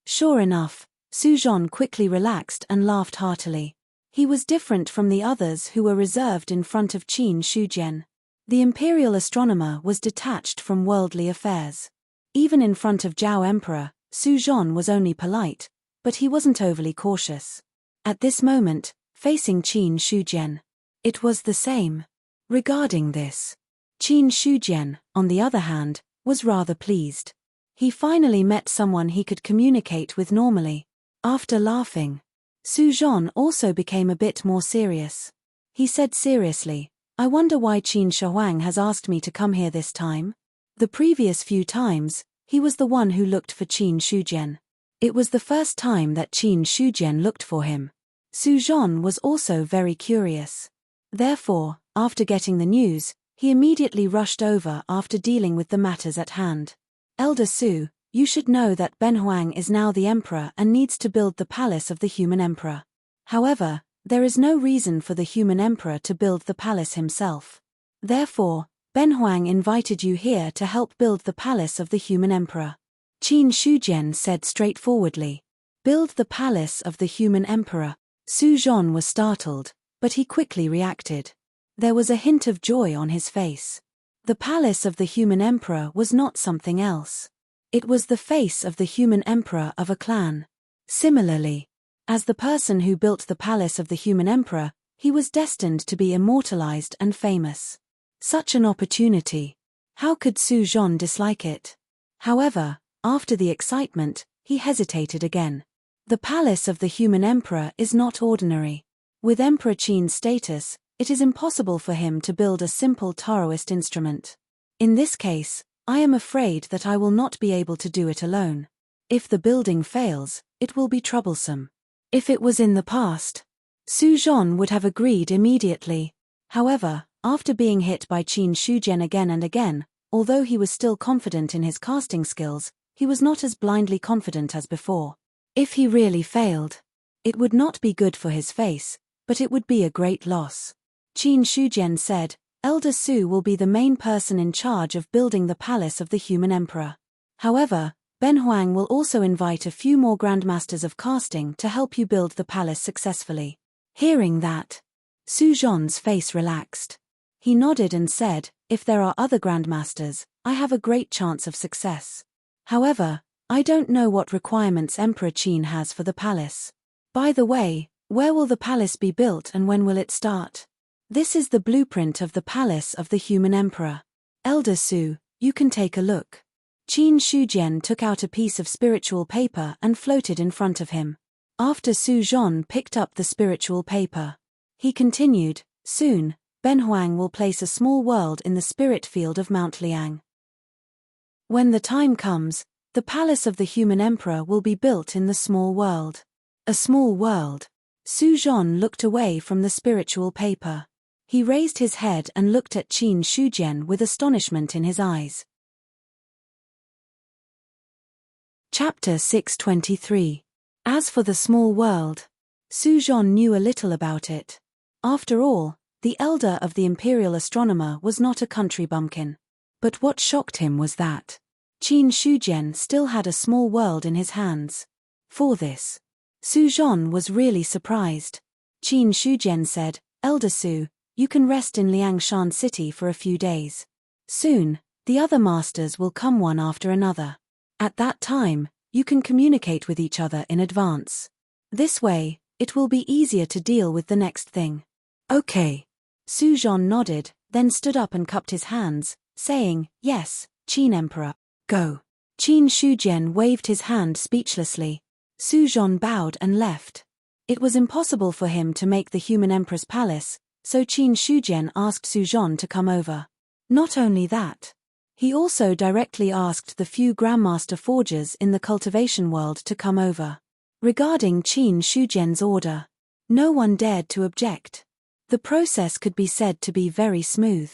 Sure enough, Su Zhon quickly relaxed and laughed heartily. He was different from the others who were reserved in front of Qin Shujian. The imperial astronomer was detached from worldly affairs. Even in front of Zhao Emperor, Su Zhon was only polite, but he wasn't overly cautious. At this moment, facing Qin Shujian, it was the same. Regarding this, Qin Shujian, on the other hand, was rather pleased. He finally met someone he could communicate with normally. After laughing, Su Zhon also became a bit more serious. He said seriously, I wonder why Qin Shuang has asked me to come here this time. The previous few times, he was the one who looked for Qin Shujian. It was the first time that Qin Shujian looked for him. Su Zhon was also very curious. Therefore, after getting the news, he immediately rushed over after dealing with the matters at hand. Elder Su, you should know that Ben Huang is now the emperor and needs to build the palace of the human emperor. However, there is no reason for the human emperor to build the palace himself. Therefore, Ben Huang invited you here to help build the palace of the human emperor. Qin Shujian said straightforwardly. Build the palace of the human emperor. Su Zhong was startled, but he quickly reacted. There was a hint of joy on his face. The palace of the human emperor was not something else. It was the face of the human emperor of a clan. Similarly, as the person who built the palace of the human emperor, he was destined to be immortalized and famous. Such an opportunity. How could Su Zhong dislike it? However, after the excitement, he hesitated again. The palace of the human emperor is not ordinary. With Emperor Qin's status, it is impossible for him to build a simple Taoist instrument. In this case, I am afraid that I will not be able to do it alone. If the building fails, it will be troublesome. If it was in the past, Su Zhong would have agreed immediately. However, after being hit by Qin Shujian again and again, although he was still confident in his casting skills, he was not as blindly confident as before. If he really failed, it would not be good for his face, but it would be a great loss. Qin Shujian said, Elder Su will be the main person in charge of building the palace of the human emperor. However, Ben Huang will also invite a few more grandmasters of casting to help you build the palace successfully. Hearing that, Su Zhong's face relaxed. He nodded and said, if there are other grandmasters, I have a great chance of success. However, I don't know what requirements Emperor Qin has for the palace. By the way, where will the palace be built and when will it start? This is the blueprint of the palace of the human emperor. Elder Su, you can take a look. Qin Shujian took out a piece of spiritual paper and floated in front of him. After Su Zhong picked up the spiritual paper, he continued, soon, Ben Huang will place a small world in the spirit field of Mount Liang. When the time comes, the palace of the human emperor will be built in the small world. A small world. Su Zhong looked away from the spiritual paper. He raised his head and looked at Qin Shujian with astonishment in his eyes. Chapter 623. As for the small world, Su Zhong knew a little about it. After all, the elder of the imperial astronomer was not a country bumpkin. But what shocked him was that Qin Shujian still had a small world in his hands. For this, Su Zhong was really surprised. Qin Shujian said, Elder Su, you can rest in Liangshan City for a few days. Soon, the other masters will come one after another. At that time, you can communicate with each other in advance. This way, it will be easier to deal with the next thing. Okay. Su Zhong nodded, then stood up and cupped his hands, saying, yes, Qin Emperor, go. Qin Shujian waved his hand speechlessly. Su Zhong bowed and left. It was impossible for him to make the human emperor's palace, so Qin Shujian asked Su Zhong to come over. Not only that, he also directly asked the few grandmaster forgers in the cultivation world to come over. Regarding Qin Shujian's order, no one dared to object. The process could be said to be very smooth.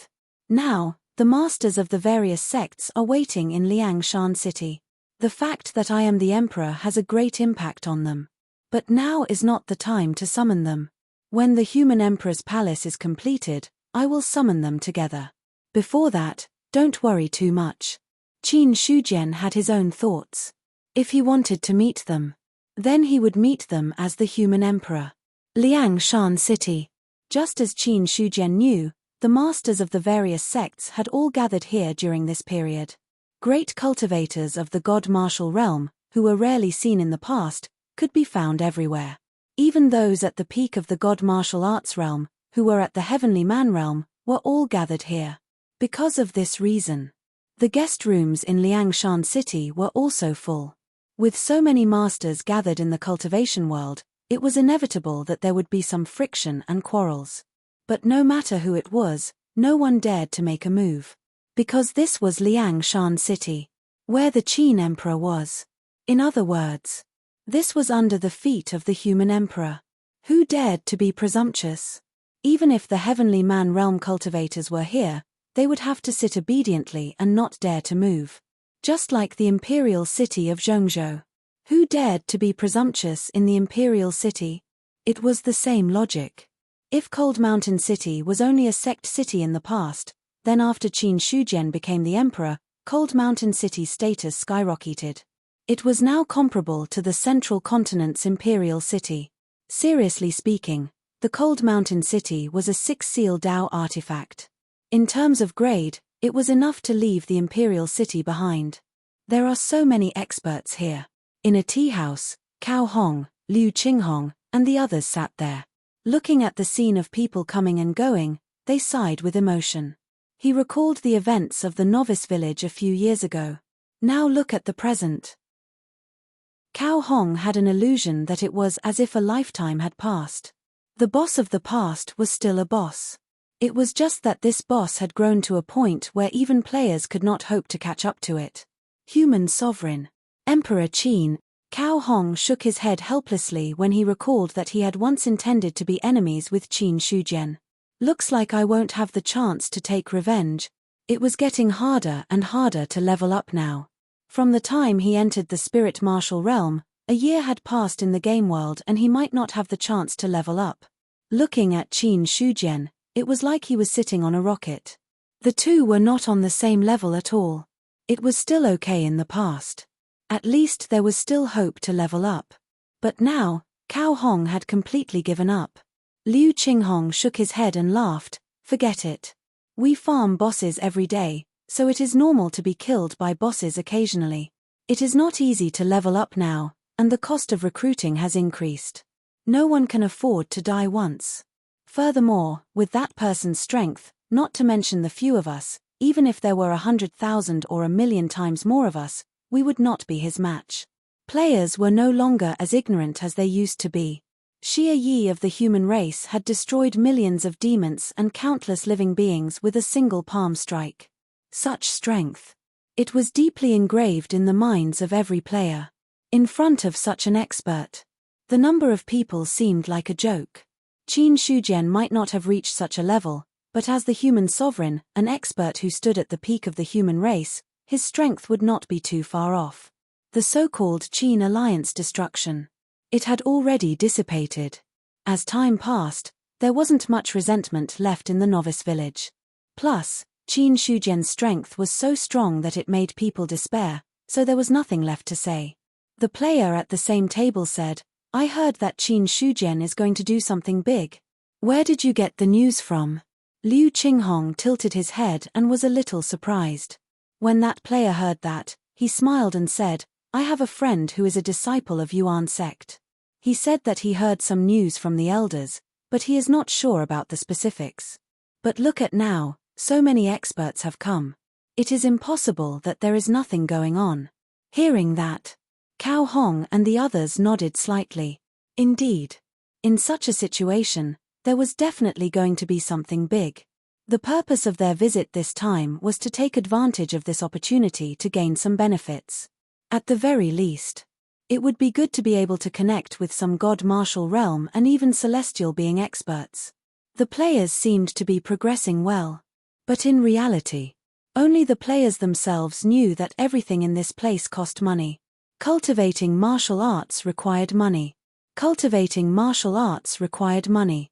Now, the masters of the various sects are waiting in Liangshan City. The fact that I am the emperor has a great impact on them. But now is not the time to summon them. When the human emperor's palace is completed, I will summon them together. Before that, don't worry too much. Qin Shujian had his own thoughts. If he wanted to meet them, then he would meet them as the human emperor. Liangshan City. Just as Qin Shujian knew, the masters of the various sects had all gathered here during this period. Great cultivators of the god martial realm, who were rarely seen in the past, could be found everywhere. Even those at the peak of the god martial arts realm, who were at the heavenly man realm, were all gathered here. Because of this reason, the guest rooms in Liangshan City were also full. With so many masters gathered in the cultivation world, it was inevitable that there would be some friction and quarrels. But no matter who it was, no one dared to make a move. Because this was Liangshan City, where the Qin Emperor was. In other words, this was under the feet of the human emperor. Who dared to be presumptuous? Even if the heavenly man realm cultivators were here, they would have to sit obediently and not dare to move. Just like the imperial city of Zhongzhou. Who dared to be presumptuous in the imperial city? It was the same logic. If Cold Mountain City was only a sect city in the past, Then after Qin Shujian became the emperor, Cold Mountain City's status skyrocketed. It was now comparable to the central continent's imperial city. Seriously speaking, the Cold Mountain City was a 6-seal Dao artifact. In terms of grade, it was enough to leave the imperial city behind. There are so many experts here. In a tea house, Cao Hong, Liu Qinghong, and the others sat there. Looking at the scene of people coming and going, they sighed with emotion. He recalled the events of the novice village a few years ago. Now look at the present. Cao Hong had an illusion that it was as if a lifetime had passed. The boss of the past was still a boss. It was just that this boss had grown to a point where even players could not hope to catch up to it. Human sovereign. Emperor Qin. Cao Hong shook his head helplessly when he recalled that he had once intended to be enemies with Qin Shujian. Looks like I won't have the chance to take revenge. It was getting harder and harder to level up now. From the time he entered the spirit martial realm, a year had passed in the game world and he might not have the chance to level up. Looking at Qin Shujian, it was like he was sitting on a rocket. The two were not on the same level at all. It was still okay in the past. At least there was still hope to level up. But now, Cao Hong had completely given up. Liu Qinghong shook his head and laughed. Forget it. We farm bosses every day, so it is normal to be killed by bosses occasionally. It is not easy to level up now, and the cost of recruiting has increased. No one can afford to die once. Furthermore, with that person's strength, not to mention the few of us, even if there were 100,000 or 1,000,000 times more of us, we would not be his match. Players were no longer as ignorant as they used to be. Xie Yi of the human race had destroyed millions of demons and countless living beings with a single palm strike. Such strength. It was deeply engraved in the minds of every player. In front of such an expert, the number of people seemed like a joke. Qin Shujian might not have reached such a level, but as the human sovereign, an expert who stood at the peak of the human race, his strength would not be too far off. The so-called Qin Alliance destruction. It had already dissipated. As time passed, there wasn't much resentment left in the novice village. Plus, Qin Shujian's strength was so strong that it made people despair, so there was nothing left to say. The player at the same table said, I heard that Qin Shujian is going to do something big. Where did you get the news from? Liu Qinghong tilted his head and was a little surprised. When that player heard that, he smiled and said, I have a friend who is a disciple of Yuan sect. He said that he heard some news from the elders, but he is not sure about the specifics. But look at now, so many experts have come. It is impossible that there is nothing going on. Hearing that, Cao Hong and the others nodded slightly. Indeed. In such a situation, there was definitely going to be something big. The purpose of their visit this time was to take advantage of this opportunity to gain some benefits. At the very least, it would be good to be able to connect with some god martial realm and even celestial being experts. The players seemed to be progressing well. But in reality, only the players themselves knew that everything in this place cost money. Cultivating martial arts required money. Cultivating martial arts required money.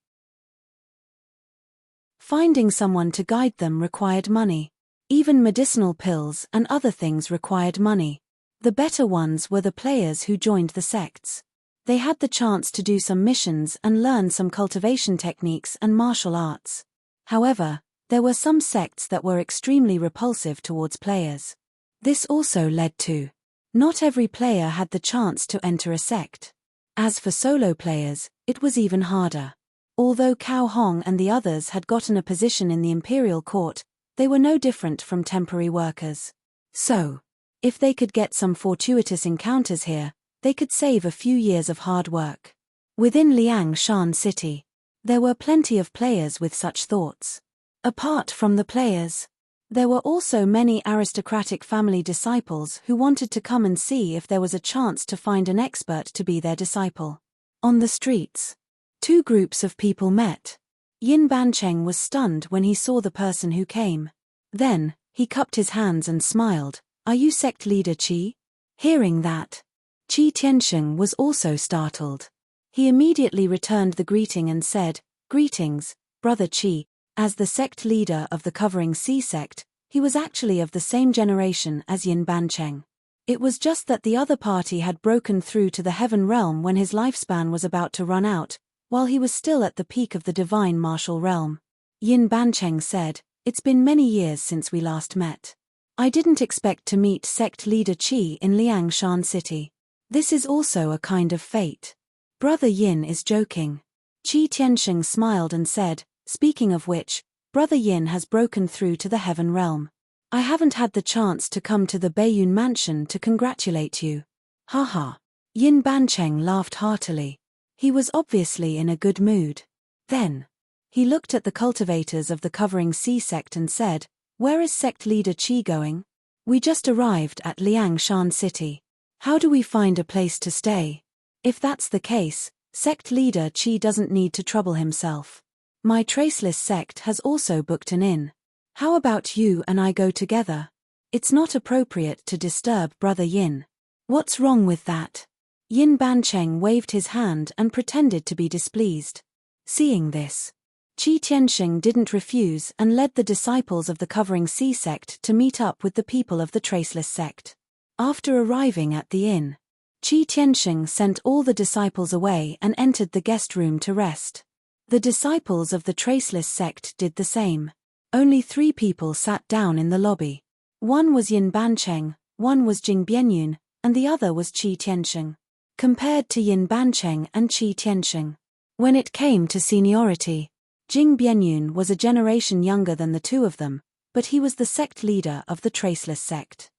Finding someone to guide them required money. Even medicinal pills and other things required money. The better ones were the players who joined the sects. They had the chance to do some missions and learn some cultivation techniques and martial arts. However, there were some sects that were extremely repulsive towards players. This also led to not every player had the chance to enter a sect. As for solo players, it was even harder. Although Cao Hong and the others had gotten a position in the imperial court, they were no different from temporary workers. So, if they could get some fortuitous encounters here, they could save a few years of hard work. Within Liangshan City, there were plenty of players with such thoughts. Apart from the players, there were also many aristocratic family disciples who wanted to come and see if there was a chance to find an expert to be their disciple. On the streets, two groups of people met. Yin Bancheng was stunned when he saw the person who came. Then, he cupped his hands and smiled. Are you sect leader Qi? Hearing that, Qi Tiansheng was also startled. He immediately returned the greeting and said, Greetings, brother Qi. As the sect leader of the Covering Sea sect, he was actually of the same generation as Yin Bancheng. It was just that the other party had broken through to the heaven realm when his lifespan was about to run out, while he was still at the peak of the divine martial realm. Yin Bancheng said, "It's been many years since we last met. I didn't expect to meet sect leader Qi in Liangshan City. This is also a kind of fate. Brother Yin is joking." Qi Tiansheng smiled and said, "Speaking of which, Brother Yin has broken through to the heaven realm. I haven't had the chance to come to the Baiyun mansion to congratulate you." Haha. Yin Bancheng laughed heartily. He was obviously in a good mood. Then, he looked at the cultivators of the Covering Sea sect and said, "Where is sect leader Qi going? We just arrived at Liangshan City. How do we find a place to stay? If that's the case, sect leader Qi doesn't need to trouble himself. My traceless sect has also booked an inn. How about you and I go together? It's not appropriate to disturb Brother Yin." "What's wrong with that?" Yin Bancheng waved his hand and pretended to be displeased. Seeing this, Qi Tiansheng didn't refuse and led the disciples of the Covering Sea sect to meet up with the people of the Traceless sect. After arriving at the inn, Qi Tiansheng sent all the disciples away and entered the guest room to rest. The disciples of the Traceless sect did the same. Only 3 people sat down in the lobby. One was Yin Bancheng, one was Jing Bianyun, and the other was Qi Tiansheng. Compared to Yin Bancheng and Qi Tiansheng, when it came to seniority, Jing Bianyun was a generation younger than the two of them, but he was the sect leader of the Traceless sect.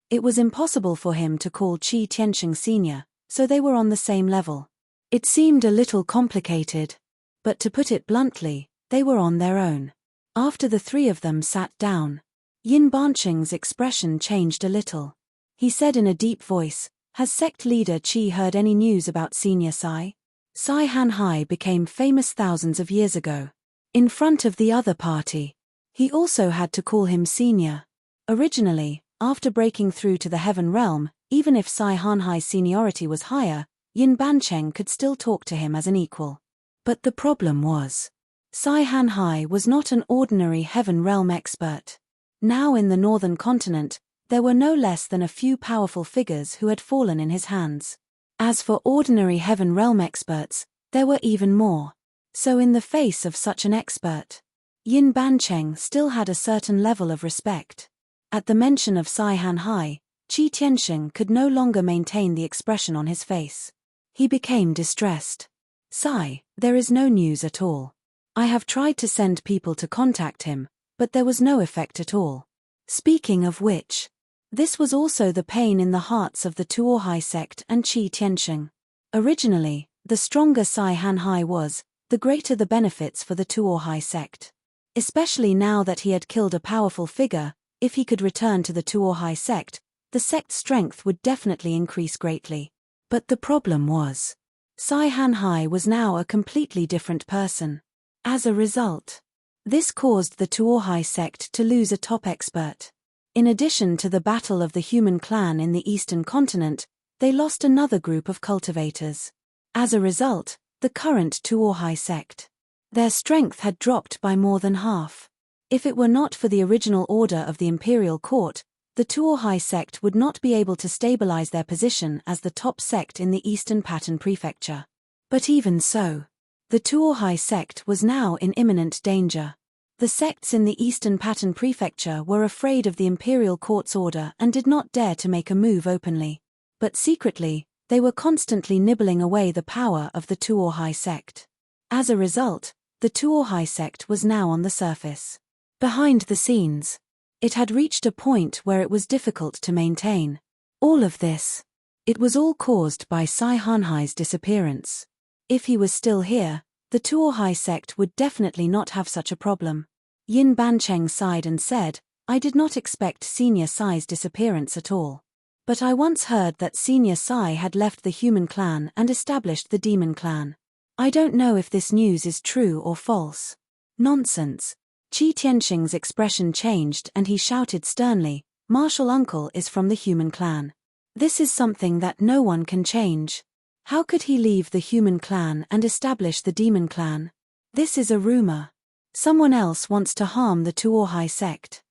It was impossible for him to call Qi Tiansheng senior, so they were on the same level. It seemed a little complicated, but to put it bluntly, they were on their own. After the 3 of them sat down, Yin Bancheng's expression changed a little. He said in a deep voice, "Has sect leader Qi heard any news about Senior Sai? Sai Hanhai became famous thousands of years ago. In front of the other party, he also had to call him senior. Originally, after breaking through to the heaven realm, even if Sai Hanhai's seniority was higher, Yin Bancheng could still talk to him as an equal. But the problem was, Sai Hanhai was not an ordinary heaven realm expert. Now in the northern continent, there were no less than a few powerful figures who had fallen in his hands. As for ordinary heaven realm experts, there were even more. So in the face of such an expert, Yin Bancheng still had a certain level of respect. At the mention of Sai Hanhai, Qi Tiansheng could no longer maintain the expression on his face. He became distressed. "Sai, there is no news at all. I have tried to send people to contact him, but there was no effect at all. Speaking of which, this was also the pain in the hearts of the Tuohai sect and Qi Tiansheng. Originally, the stronger Sai Hanhai was, the greater the benefits for the Tuohai sect. Especially now that he had killed a powerful figure, if he could return to the Tuohai sect, the sect's strength would definitely increase greatly. But the problem was, Sai Hanhai was now a completely different person. As a result, this caused the Tuohai sect to lose a top expert. In addition to the battle of the human clan in the eastern continent, they lost another group of cultivators. As a result, the current Tuohai sect, their strength had dropped by more than half. If it were not for the original order of the imperial court, the Tuohai sect would not be able to stabilize their position as the top sect in the Eastern Pattern Prefecture. But even so, the Tuohai sect was now in imminent danger. The sects in the Eastern Pattern Prefecture were afraid of the imperial court's order and did not dare to make a move openly. But secretly, they were constantly nibbling away the power of the Tuohai sect. As a result, the Tuohai sect was now on the surface. Behind the scenes, it had reached a point where it was difficult to maintain. All of this, it was all caused by Sai Hanhai's disappearance. If he was still here, the Tuohai sect would definitely not have such a problem. Yin Bancheng sighed and said, "I did not expect Senior Sai's disappearance at all. But I once heard that Senior Sai had left the human clan and established the demon clan. I don't know if this news is true or false." "Nonsense." Qi Tiansheng's expression changed and he shouted sternly, "Martial Uncle is from the human clan. This is something that no one can change. How could he leave the human clan and establish the demon clan? This is a rumor. Someone else wants to harm the Tuorhai sect.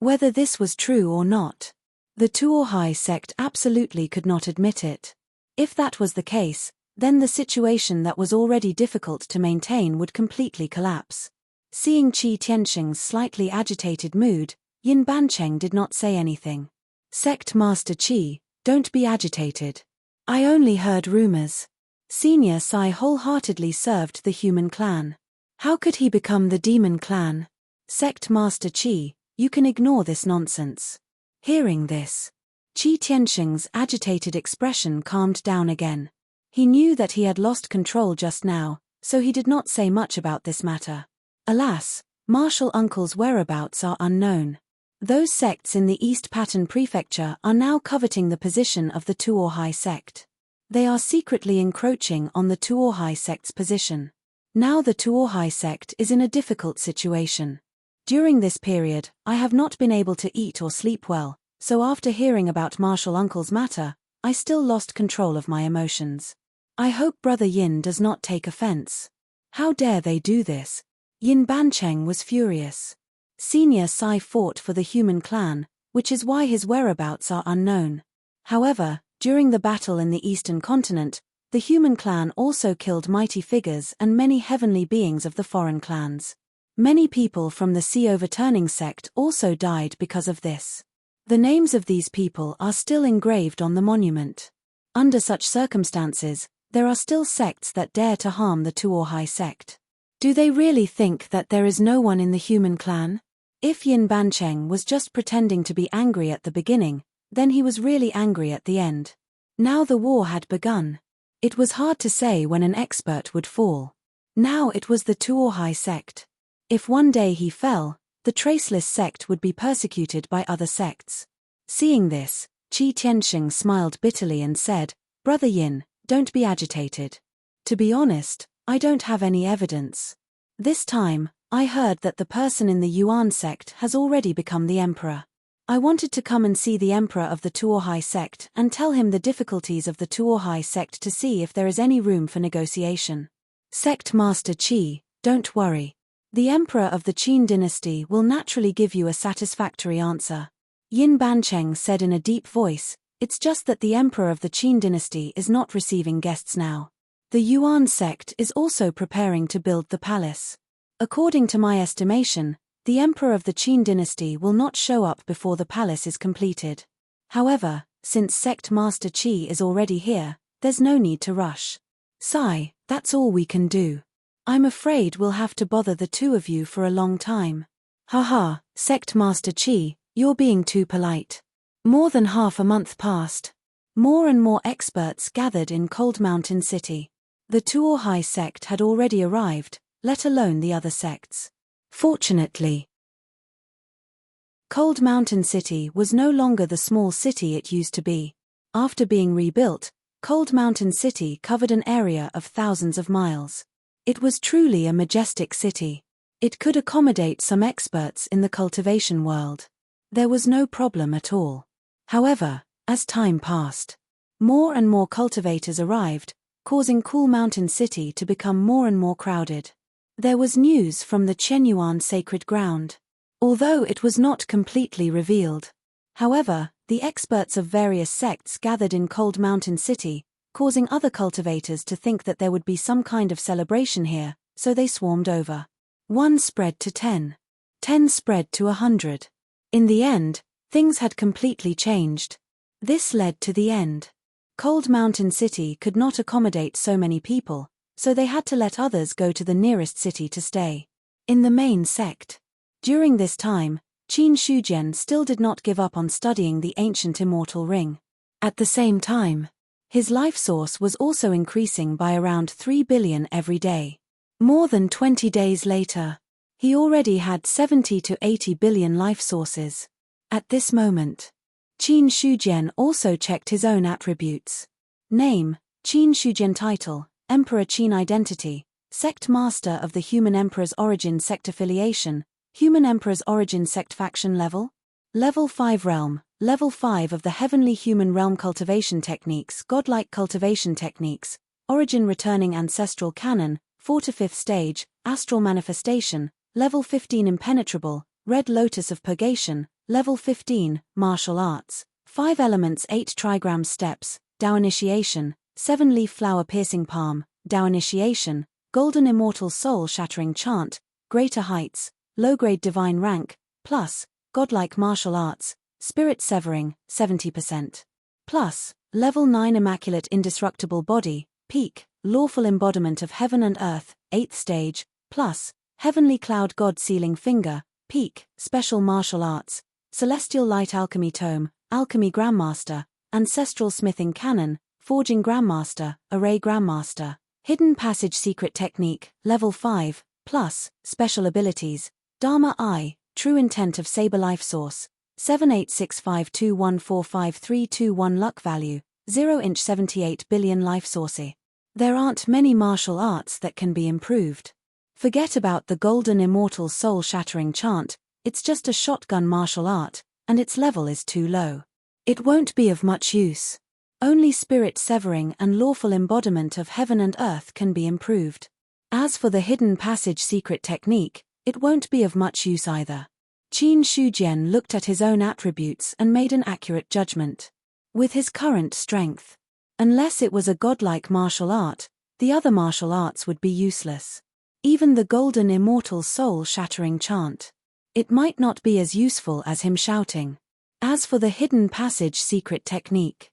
Whether this was true or not, the Tuorhai sect absolutely could not admit it. If that was the case, then the situation that was already difficult to maintain would completely collapse. Seeing Qi Tianxing's slightly agitated mood, Yin Bancheng did not say anything. Sect Master Qi, don't be agitated. I only heard rumors. Senior Sai wholeheartedly served the human clan. How could he become the demon clan? Sect Master Qi, you can ignore this nonsense. Hearing this, Qi Tianxing's agitated expression calmed down again. He knew that he had lost control just now, so he did not say much about this matter. Alas, Martial Uncle's whereabouts are unknown. Those sects in the East Pattern Prefecture are now coveting the position of the Tuorhai sect. They are secretly encroaching on the Tuorhai sect's position. Now the Tuorhai sect is in a difficult situation. During this period, I have not been able to eat or sleep well, so after hearing about Martial Uncle's matter, I still lost control of my emotions. I hope Brother Yin does not take offense. How dare they do this? Yin Bancheng was furious. Senior Sai fought for the human clan, which is why his whereabouts are unknown. However, during the battle in the Eastern continent, the human clan also killed mighty figures and many heavenly beings of the foreign clans. Many people from the Sea Overturning sect also died because of this. The names of these people are still engraved on the monument. Under such circumstances, there are still sects that dare to harm the Tuorhai sect. Do they really think that there is no one in the human clan? If Yin Bancheng was just pretending to be angry at the beginning, then he was really angry at the end. Now the war had begun. It was hard to say when an expert would fall. Now it was the Tuorhai sect. If one day he fell, the Traceless sect would be persecuted by other sects. Seeing this, Qi Tianxing smiled bitterly and said, Brother Yin, don't be agitated. To be honest, I don't have any evidence. This time, I heard that the person in the Yuan sect has already become the emperor. I wanted to come and see the emperor of the Tuorhai sect and tell him the difficulties of the Tuorhai sect to see if there is any room for negotiation. Sect Master Qi, don't worry. The emperor of the Qin dynasty will naturally give you a satisfactory answer. Yin Bancheng said in a deep voice, it's just that the emperor of the Qin dynasty is not receiving guests now. The Yuan sect is also preparing to build the palace. According to my estimation, the emperor of the Qin dynasty will not show up before the palace is completed. However, since Sect Master Qi is already here, there's no need to rush. Sai, that's all we can do. I'm afraid we'll have to bother the two of you for a long time. Haha, Sect Master Qi, you're being too polite. More than half a month passed. More and more experts gathered in Cold Mountain City. The Tuorhai sect had already arrived, let alone the other sects. Fortunately, Cold Mountain City was no longer the small city it used to be. After being rebuilt, Cold Mountain City covered an area of thousands of miles. It was truly a majestic city. It could accommodate some experts in the cultivation world. There was no problem at all. However, as time passed, more and more cultivators arrived, causing Cool Mountain City to become more and more crowded. There was news from the Chenyuan sacred ground. Although it was not completely revealed. However, the experts of various sects gathered in Cold Mountain City, causing other cultivators to think that there would be some kind of celebration here, so they swarmed over. 1 spread to 10. 10 spread to 100. In the end, things had completely changed. This led to the end. Cold Mountain City could not accommodate so many people, so they had to let others go to the nearest city to stay. In the main sect. During this time, Qin Shujian still did not give up on studying the ancient immortal ring. At the same time, his life source was also increasing by around 3 billion every day. More than 20 days later, he already had 70 to 80 billion life sources. At this moment, Qin Shujian also checked his own attributes. Name, Qin Shujian. Title, Emperor Qin. Identity, Sect Master of the Human Emperor's Origin Sect. Affiliation, Human Emperor's Origin Sect. Faction. Level, Level 5 Realm, Level 5 of the Heavenly Human Realm. Cultivation Techniques, Godlike Cultivation Techniques, Origin Returning Ancestral Canon, 4 to 5th stage, astral manifestation, level 15 impenetrable, red lotus of purgation, level 15, martial arts, 5 elements 8 trigram steps, Tao initiation, 7-leaf flower piercing palm, Tao initiation, golden immortal soul shattering chant, greater heights, low-grade divine rank, plus, godlike martial arts, spirit severing, 70%. Plus, level 9 immaculate indestructible body, peak, lawful embodiment of heaven and earth, 8th stage, plus, heavenly cloud god sealing finger, peak, special martial arts, celestial light alchemy tome, alchemy grandmaster, ancestral smithing canon, forging grandmaster, array grandmaster, hidden passage secret technique, level 5, plus, special abilities, Dharma I, true intent of saber life source, 786521453321 luck value, 0-inch 78 billion life source. There aren't many martial arts that can be improved. Forget about the golden immortal soul shattering chant, it's just a shotgun martial art, and its level is too low. It won't be of much use. Only spirit severing and lawful embodiment of heaven and earth can be improved. As for the hidden passage secret technique, it won't be of much use either. Qin Shujian looked at his own attributes and made an accurate judgment. With his current strength, unless it was a godlike martial art, the other martial arts would be useless. Even the golden immortal soul shattering chant. It might not be as useful as him shouting. As for the hidden passage secret technique,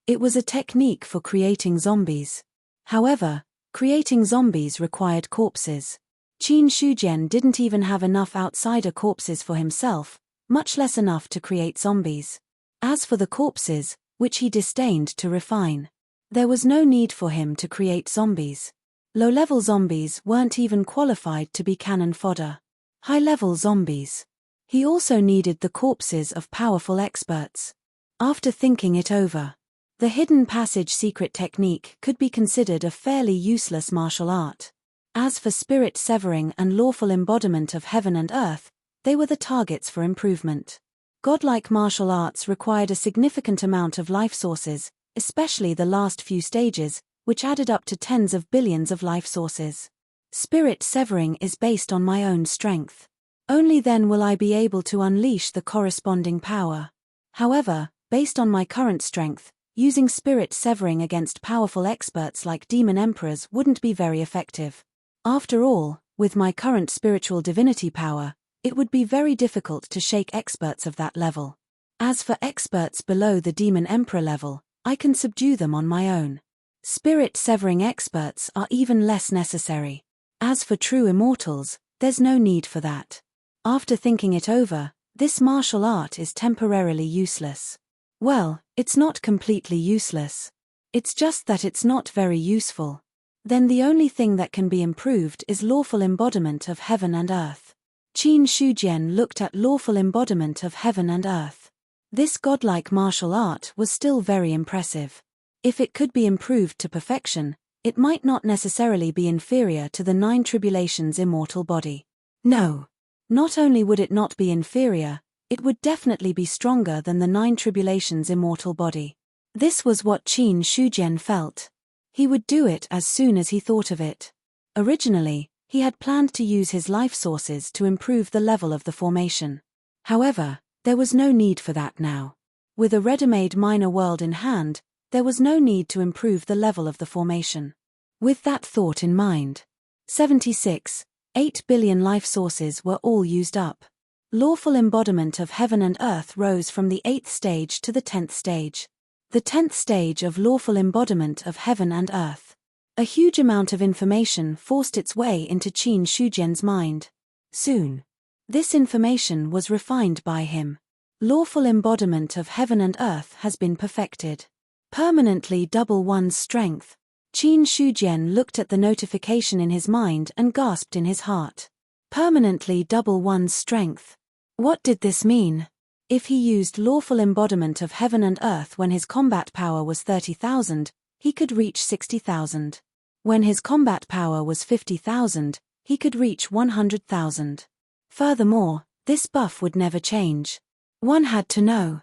it was a technique for creating zombies. However, creating zombies required corpses. Qin Shujian didn't even have enough outsider corpses for himself, much less enough to create zombies. As for the corpses, which he disdained to refine, there was no need for him to create zombies. Low-level zombies weren't even qualified to be cannon fodder. High-level zombies. He also needed the corpses of powerful experts. After thinking it over, the hidden passage secret technique could be considered a fairly useless martial art. As for spirit severing and lawful embodiment of heaven and earth, they were the targets for improvement. Godlike martial arts required a significant amount of life sources, especially the last few stages, which added up to tens of billions of life sources. Spirit severing is based on my own strength. Only then will I be able to unleash the corresponding power. However, based on my current strength, using spirit severing against powerful experts like demon emperors wouldn't be very effective. After all, with my current spiritual divinity power, it would be very difficult to shake experts of that level. As for experts below the demon emperor level, I can subdue them on my own. Spirit severing experts are even less necessary. As for true immortals, there's no need for that. After thinking it over, this martial art is temporarily useless. Well, it's not completely useless. It's just that it's not very useful. Then the only thing that can be improved is lawful embodiment of heaven and earth. Qin Shujian looked at lawful embodiment of heaven and earth. This godlike martial art was still very impressive. If it could be improved to perfection, it might not necessarily be inferior to the 9 tribulations immortal body. No. Not only would it not be inferior, it would definitely be stronger than the 9 tribulations immortal body. This was what Qin Shujian felt. He would do it as soon as he thought of it. Originally, he had planned to use his life sources to improve the level of the formation. However, there was no need for that now. With a ready-made minor world in hand, there was no need to improve the level of the formation. With that thought in mind, 76.8 billion life sources were all used up. Lawful embodiment of heaven and earth rose from the 8th stage to the 10th stage. The 10th stage of lawful embodiment of heaven and earth. A huge amount of information forced its way into Qin Shujian's mind. Soon, this information was refined by him. Lawful embodiment of heaven and earth has been perfected. Permanently double one's strength. Qin Shujian looked at the notification in his mind and gasped in his heart. Permanently double one's strength. What did this mean? If he used lawful embodiment of heaven and earth when his combat power was 30,000, he could reach 60,000. When his combat power was 50,000, he could reach 100,000. Furthermore, this buff would never change. One had to know.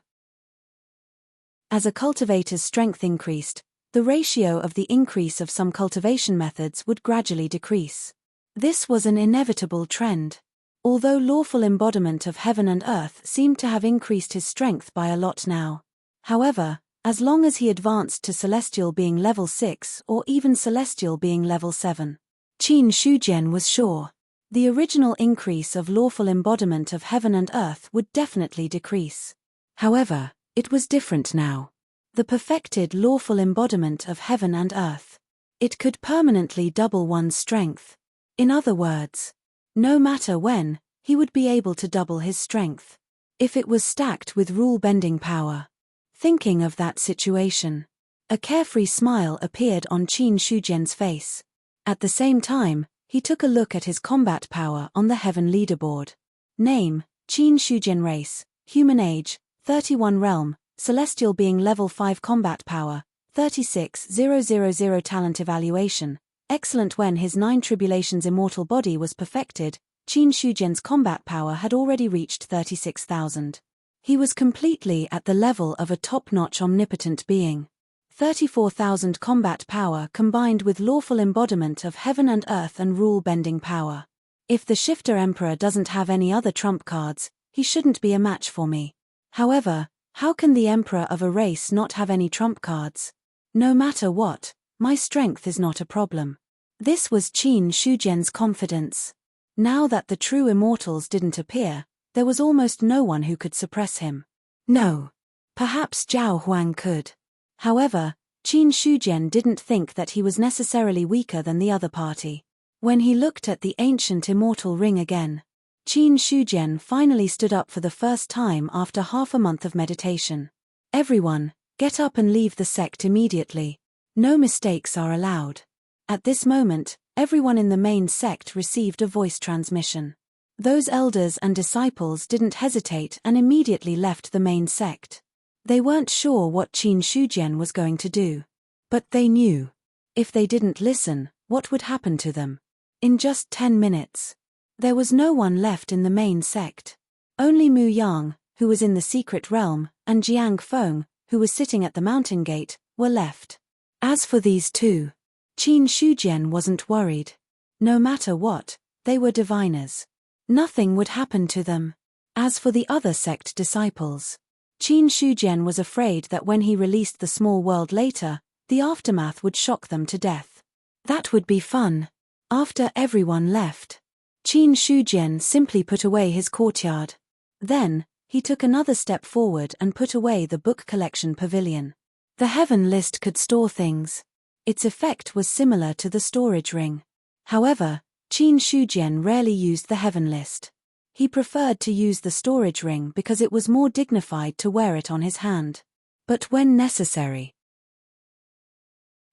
As a cultivator's strength increased, the ratio of the increase of some cultivation methods would gradually decrease. This was an inevitable trend. Although lawful embodiment of heaven and earth seemed to have increased his strength by a lot now. However, as long as he advanced to celestial being level 6 or even celestial being level 7, Qin Shujian was sure. The original increase of lawful embodiment of heaven and earth would definitely decrease. However, it was different now. The perfected lawful embodiment of heaven and earth. It could permanently double one's strength. In other words, no matter when, he would be able to double his strength. If it was stacked with rule-bending power. Thinking of that situation, a carefree smile appeared on Qin Shujian's face. At the same time, he took a look at his combat power on the heaven leaderboard. Name, Qin Shujian race, human age, 31 realm, celestial being level 5 combat power, 36,000 talent evaluation. Excellent. When his 9 tribulations immortal body was perfected, Qin Shujian's combat power had already reached 36,000. He was completely at the level of a top-notch omnipotent being. 34,000 combat power combined with lawful embodiment of heaven and earth and rule-bending power. If the Shifter Emperor doesn't have any other trump cards, he shouldn't be a match for me. However, how can the Emperor of a race not have any trump cards? No matter what, my strength is not a problem. This was Qin Shujian's confidence. Now that the true immortals didn't appear, there was almost no one who could suppress him. No. Perhaps Zhao Huang could. However, Qin Shujian didn't think that he was necessarily weaker than the other party. When he looked at the ancient immortal ring again, Qin Shujian finally stood up for the first time after half a month of meditation. Everyone, get up and leave the sect immediately. No mistakes are allowed. At this moment, everyone in the main sect received a voice transmission. Those elders and disciples didn't hesitate and immediately left the main sect. They weren't sure what Qin Shujian was going to do. But they knew. If they didn't listen, what would happen to them? In just 10 minutes. There was no one left in the main sect. Only Mu Yang, who was in the secret realm, and Jiang Feng, who was sitting at the mountain gate, were left. As for these two, Qin Shujian wasn't worried. No matter what, they were diviners. Nothing would happen to them. As for the other sect disciples, Qin Shujian was afraid that when he released the small world later, the aftermath would shock them to death. That would be fun. After everyone left, Qin Shujian simply put away his courtyard. Then, he took another step forward and put away the book collection pavilion. The heaven list could store things. Its effect was similar to the storage ring. However, Qin Shujian rarely used the heaven list. He preferred to use the storage ring because it was more dignified to wear it on his hand. But when necessary,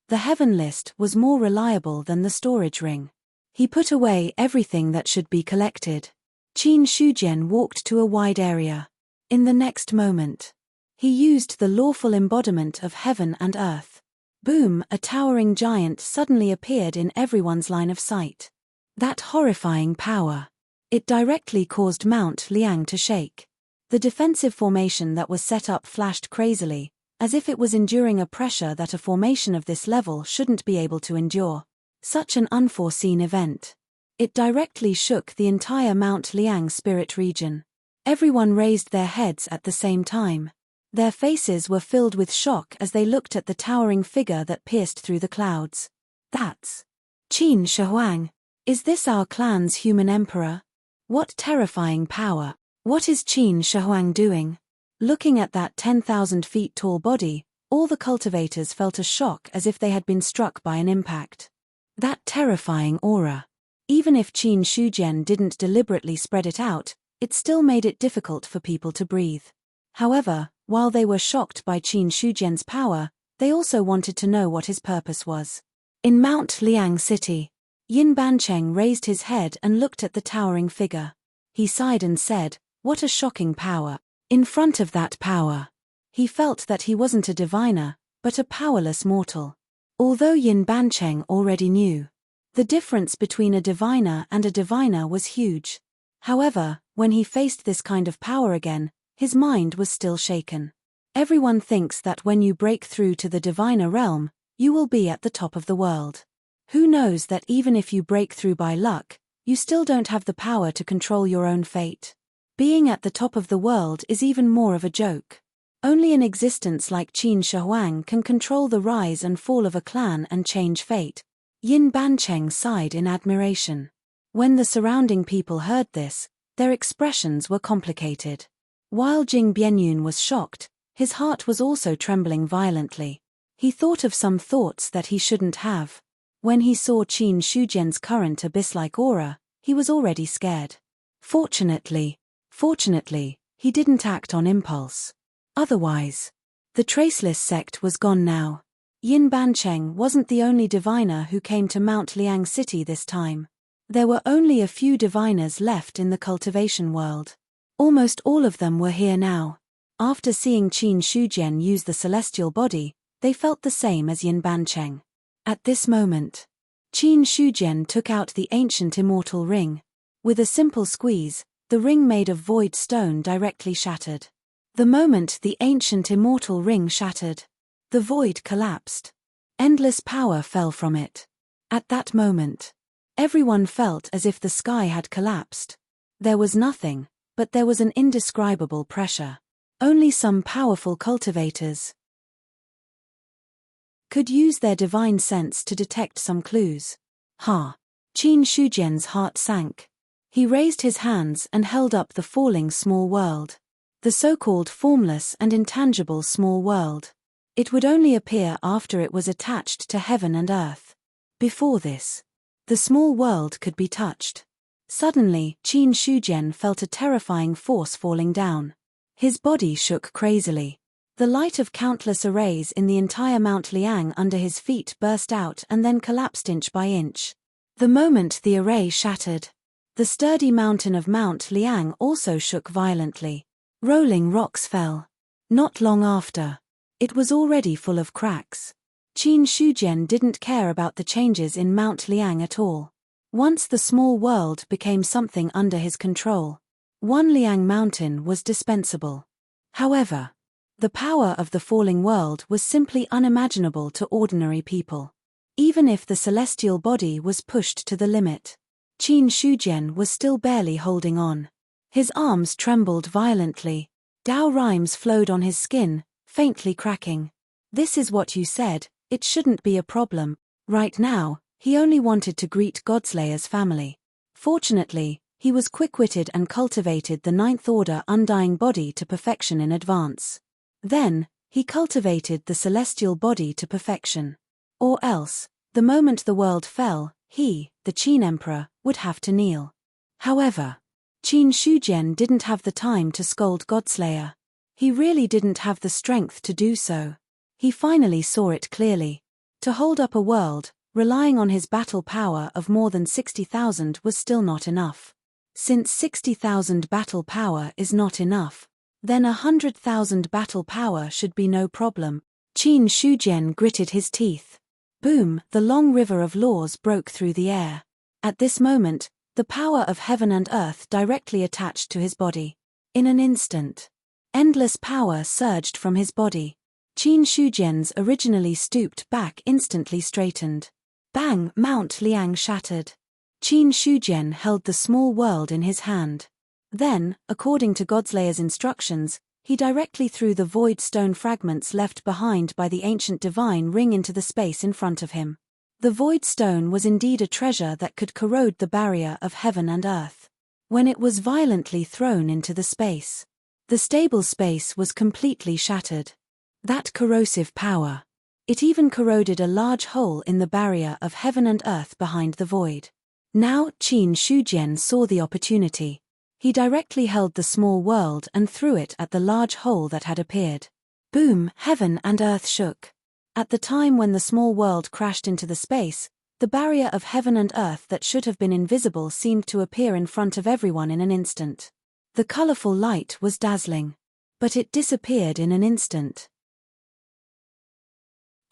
the heaven list was more reliable than the storage ring. He put away everything that should be collected. Qin Shujian walked to a wide area. In the next moment, he used the lawful embodiment of heaven and earth. Boom! A towering giant suddenly appeared in everyone's line of sight. That horrifying power. It directly caused Mount Liang to shake. The defensive formation that was set up flashed crazily, as if it was enduring a pressure that a formation of this level shouldn't be able to endure. Such an unforeseen event. It directly shook the entire Mount Liang spirit region. Everyone raised their heads at the same time. Their faces were filled with shock as they looked at the towering figure that pierced through the clouds. That's Qin Shuang. Is this our clan's human emperor? What terrifying power. What is Qin Shuang doing? Looking at that 10,000 feet tall body, all the cultivators felt a shock as if they had been struck by an impact. That terrifying aura. Even if Qin Shujian didn't deliberately spread it out, it still made it difficult for people to breathe. However, while they were shocked by Qin Shujian's power, they also wanted to know what his purpose was. In Mount Liang City, Yin Bancheng raised his head and looked at the towering figure. He sighed and said, "What a shocking power." In front of that power, he felt that he wasn't a diviner, but a powerless mortal. Although Yin Bancheng already knew, the difference between a diviner and a diviner was huge. However, when he faced this kind of power again, his mind was still shaken. Everyone thinks that when you break through to the diviner realm, you will be at the top of the world. Who knows that even if you break through by luck, you still don't have the power to control your own fate? Being at the top of the world is even more of a joke. Only an existence like Qin Shi Huang can control the rise and fall of a clan and change fate. Yin Bancheng sighed in admiration. When the surrounding people heard this, their expressions were complicated. While Jing Bianyun was shocked, his heart was also trembling violently. He thought of some thoughts that he shouldn't have. When he saw Qin Shujian's current abyss-like aura, he was already scared. Fortunately, he didn't act on impulse. Otherwise, the Traceless sect was gone now. Yin Bancheng wasn't the only diviner who came to Mount Liang City this time. There were only a few diviners left in the cultivation world. Almost all of them were here now. After seeing Qin Shujian use the celestial body, they felt the same as Yin Bancheng. At this moment, Qin Shujian took out the ancient immortal ring. With a simple squeeze, the ring made of void stone directly shattered. The moment the ancient immortal ring shattered, the void collapsed. Endless power fell from it. At that moment, everyone felt as if the sky had collapsed. There was nothing, but there was an indescribable pressure. Only some powerful cultivators could use their divine sense to detect some clues. Qin Shujian's heart sank. He raised his hands and held up the falling small world. The so-called formless and intangible small world. It would only appear after it was attached to heaven and earth. Before this, the small world could be touched. Suddenly, Qin Shujian felt a terrifying force falling down. His body shook crazily. The light of countless arrays in the entire Mount Liang under his feet burst out and then collapsed inch by inch. The moment the array shattered, the sturdy mountain of Mount Liang also shook violently. Rolling rocks fell. Not long after, it was already full of cracks. Qin Shujian didn't care about the changes in Mount Liang at all. Once the small world became something under his control, one Liang mountain was dispensable. However, the power of the falling world was simply unimaginable to ordinary people. Even if the celestial body was pushed to the limit, Qin Shujian was still barely holding on. His arms trembled violently. Dao rhymes flowed on his skin, faintly cracking. This is what you said, it shouldn't be a problem. Right now, he only wanted to greet Godslayer's family. Fortunately, he was quick-witted and cultivated the Ninth Order Undying Body to perfection in advance. Then, he cultivated the celestial body to perfection. Or else, the moment the world fell, he, the Qin Emperor, would have to kneel. However, Qin Shujian didn't have the time to scold Godslayer. He really didn't have the strength to do so. He finally saw it clearly. To hold up a world, relying on his battle power of more than 60,000 was still not enough. Since 60,000 battle power is not enough, then 100,000 battle power should be no problem. Qin Shujian gritted his teeth. Boom, the long river of laws broke through the air. At this moment, the power of heaven and earth directly attached to his body. In an instant, endless power surged from his body. Qin Shujian's originally stooped back instantly straightened. Bang! Mount Liang shattered. Qin Shujian held the small world in his hand. Then, according to Godslayer's instructions, he directly threw the void stone fragments left behind by the ancient divine ring into the space in front of him. The void stone was indeed a treasure that could corrode the barrier of heaven and earth. When it was violently thrown into the space, the stable space was completely shattered. That corrosive power. It even corroded a large hole in the barrier of heaven and earth behind the void. Now, Qin Shujian saw the opportunity. He directly held the small world and threw it at the large hole that had appeared. Boom! Heaven and earth shook. At the time when the small world crashed into the space, the barrier of heaven and earth that should have been invisible seemed to appear in front of everyone in an instant. The colorful light was dazzling. But it disappeared in an instant.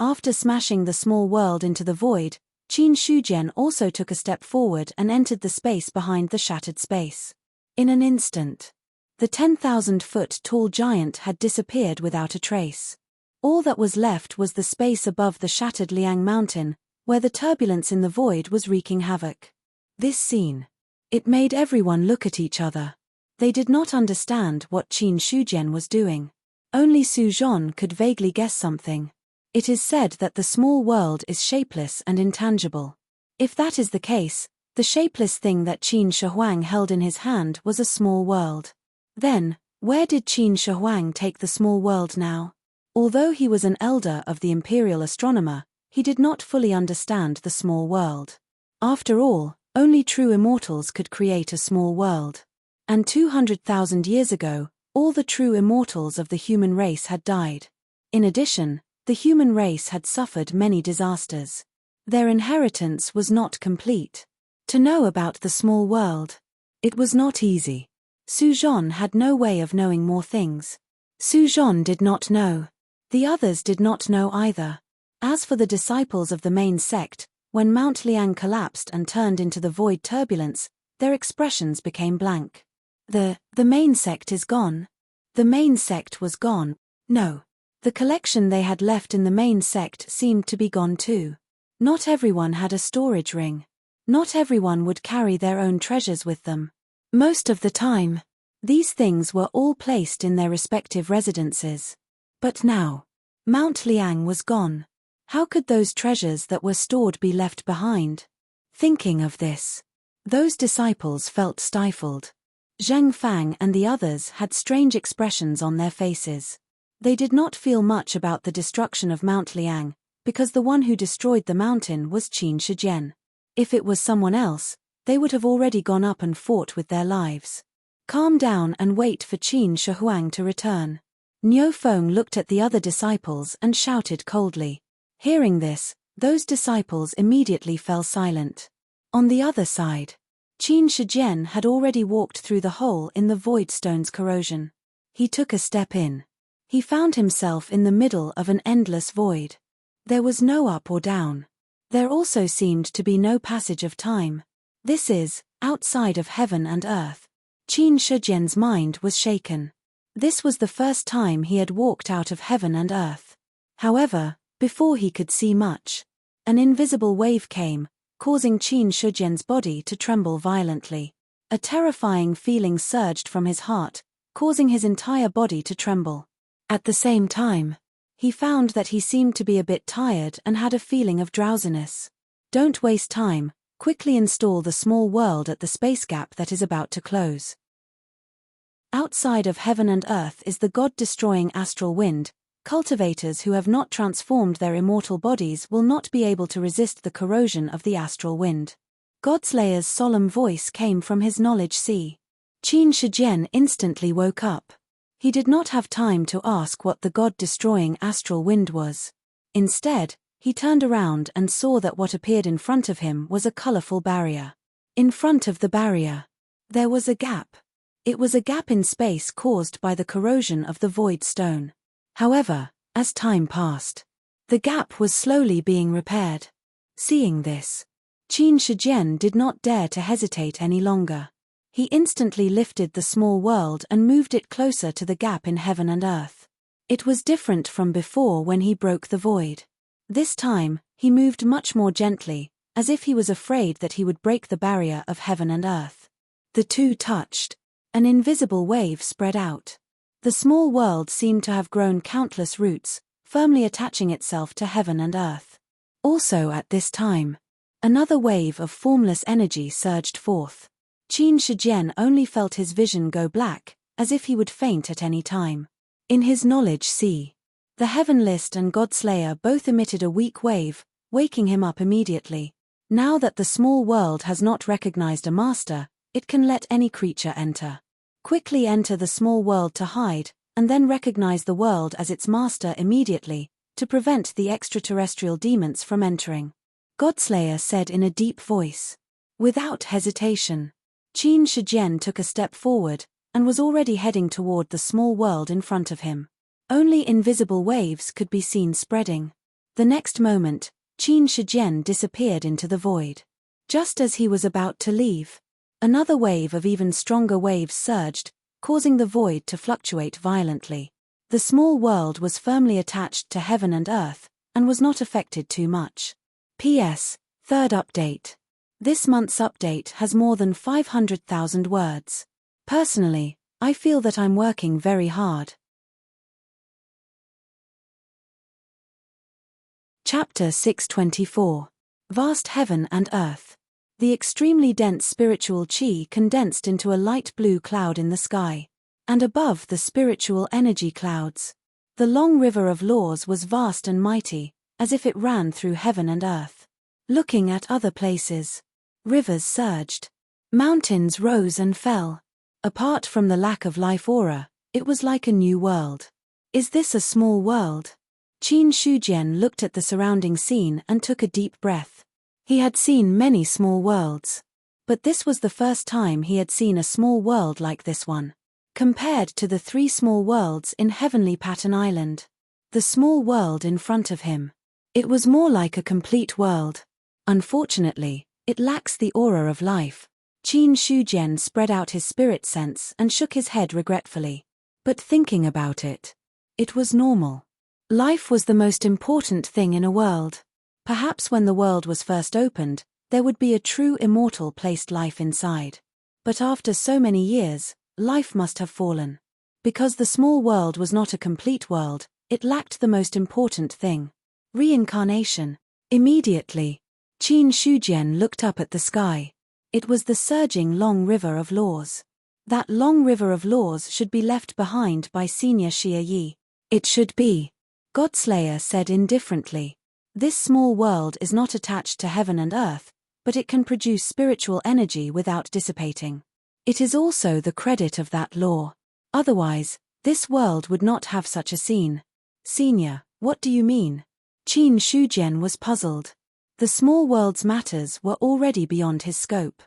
After smashing the small world into the void, Qin Shujian also took a step forward and entered the space behind the shattered space. In an instant, the 10,000-foot tall giant had disappeared without a trace. All that was left was the space above the shattered Liang Mountain, where the turbulence in the void was wreaking havoc. This scene. It made everyone look at each other. They did not understand what Qin Shujian was doing. Only Su Zhong could vaguely guess something. It is said that the small world is shapeless and intangible. If that is the case, the shapeless thing that Qin Shi held in his hand was a small world. Then, where did Qin Shi take the small world now? Although he was an elder of the imperial astronomer, he did not fully understand the small world. After all, only true immortals could create a small world. And 200,000 years ago, all the true immortals of the human race had died. In addition, the human race had suffered many disasters. Their inheritance was not complete. To know about the small world. It was not easy. Su Zhong had no way of knowing more things. Su Zhong did not know. The others did not know either. As for the disciples of the main sect, when Mount Liang collapsed and turned into the void turbulence, their expressions became blank. The main sect is gone. The main sect was gone. No. The collection they had left in the main sect seemed to be gone too. Not everyone had a storage ring. Not everyone would carry their own treasures with them. Most of the time, these things were all placed in their respective residences. But now, Mount Liang was gone. How could those treasures that were stored be left behind? Thinking of this, those disciples felt stifled. Zheng Fang and the others had strange expressions on their faces. They did not feel much about the destruction of Mount Liang, because the one who destroyed the mountain was Qin Shijian. If it was someone else, they would have already gone up and fought with their lives. Calm down and wait for Qin Shi to return. Niu Feng looked at the other disciples and shouted coldly. Hearing this, those disciples immediately fell silent. On the other side, Qin Shijian had already walked through the hole in the void stone's corrosion. He took a step in. He found himself in the middle of an endless void. There was no up or down. There also seemed to be no passage of time. This is, outside of heaven and earth. Qin Shijian's mind was shaken. This was the first time he had walked out of heaven and earth. However, before he could see much, an invisible wave came, causing Qin Shijian's body to tremble violently. A terrifying feeling surged from his heart, causing his entire body to tremble. At the same time, he found that he seemed to be a bit tired and had a feeling of drowsiness. Don't waste time, quickly install the small world at the space gap that is about to close. Outside of heaven and earth is the god-destroying astral wind. Cultivators who have not transformed their immortal bodies will not be able to resist the corrosion of the astral wind. Godslayer's solemn voice came from his knowledge sea. Qin Shijian instantly woke up. He did not have time to ask what the god-destroying astral wind was. Instead, he turned around and saw that what appeared in front of him was a colorful barrier. In front of the barrier, there was a gap. It was a gap in space caused by the corrosion of the void stone. However, as time passed, the gap was slowly being repaired. Seeing this, Qin Shijian did not dare to hesitate any longer. He instantly lifted the small world and moved it closer to the gap in heaven and earth. It was different from before when he broke the void. This time, he moved much more gently, as if he was afraid that he would break the barrier of heaven and earth. The two touched. An invisible wave spread out. The small world seemed to have grown countless roots, firmly attaching itself to heaven and earth. Also at this time, another wave of formless energy surged forth. Qin Shijian only felt his vision go black, as if he would faint at any time. In his knowledge sea, the Heaven List and Godslayer both emitted a weak wave, waking him up immediately. Now that the small world has not recognized a master, it can let any creature enter. Quickly enter the small world to hide, and then recognize the world as its master immediately, to prevent the extraterrestrial demons from entering. Godslayer said in a deep voice. Without hesitation, Qin Shijian took a step forward, and was already heading toward the small world in front of him. Only invisible waves could be seen spreading. The next moment, Qin Shijian disappeared into the void. Just as he was about to leave, another wave of even stronger waves surged, causing the void to fluctuate violently. The small world was firmly attached to heaven and earth, and was not affected too much. P.S. Third update. This month's update has more than 500,000 words. Personally, I feel that I'm working very hard. Chapter 624. Vast Heaven and Earth. The extremely dense spiritual chi condensed into a light blue cloud in the sky. And above the spiritual energy clouds, the long river of laws was vast and mighty, as if it ran through heaven and earth. Looking at other places, rivers surged. Mountains rose and fell. Apart from the lack of life aura, it was like a new world. Is this a small world? Qin Shujian looked at the surrounding scene and took a deep breath. He had seen many small worlds, but this was the first time he had seen a small world like this one. Compared to the 3 small worlds in Heavenly Pattern Island, the small world in front of him, it was more like a complete world. Unfortunately, it lacks the aura of life. Qin Shujian spread out his spirit sense and shook his head regretfully. But thinking about it, it was normal. Life was the most important thing in a world. Perhaps when the world was first opened, there would be a true immortal placed life inside. But after so many years, life must have fallen. Because the small world was not a complete world, it lacked the most important thing. Reincarnation. Immediately, Qin Shujian looked up at the sky. It was the surging long river of laws. That long river of laws should be left behind by Senior Xia Yi. It should be. Godslayer said indifferently. This small world is not attached to heaven and earth, but it can produce spiritual energy without dissipating. It is also the credit of that law. Otherwise, this world would not have such a scene. Senior, what do you mean? Qin Shujian was puzzled. The small world's matters were already beyond his scope.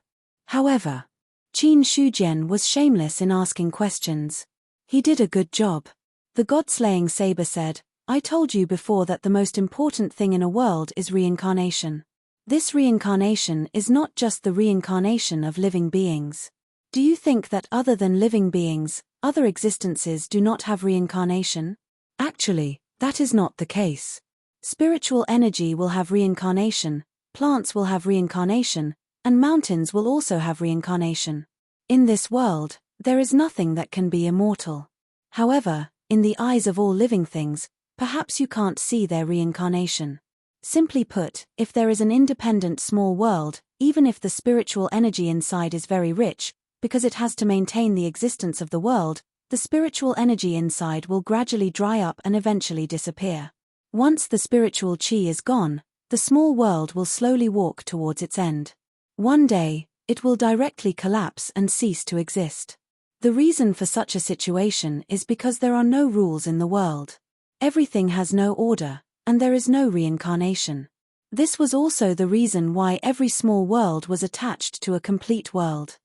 However, Qin Shujian was shameless in asking questions. He did a good job. The god-slaying saber said, I told you before that the most important thing in a world is reincarnation. This reincarnation is not just the reincarnation of living beings. Do you think that other than living beings, other existences do not have reincarnation? Actually, that is not the case. Spiritual energy will have reincarnation, plants will have reincarnation, and mountains will also have reincarnation. In this world, there is nothing that can be immortal. However, in the eyes of all living things, perhaps you can't see their reincarnation. Simply put, if there is an independent small world, even if the spiritual energy inside is very rich, because it has to maintain the existence of the world, the spiritual energy inside will gradually dry up and eventually disappear. Once the spiritual chi is gone, the small world will slowly walk towards its end. One day, it will directly collapse and cease to exist. The reason for such a situation is because there are no rules in the world. Everything has no order, and there is no reincarnation. This was also the reason why every small world was attached to a complete world.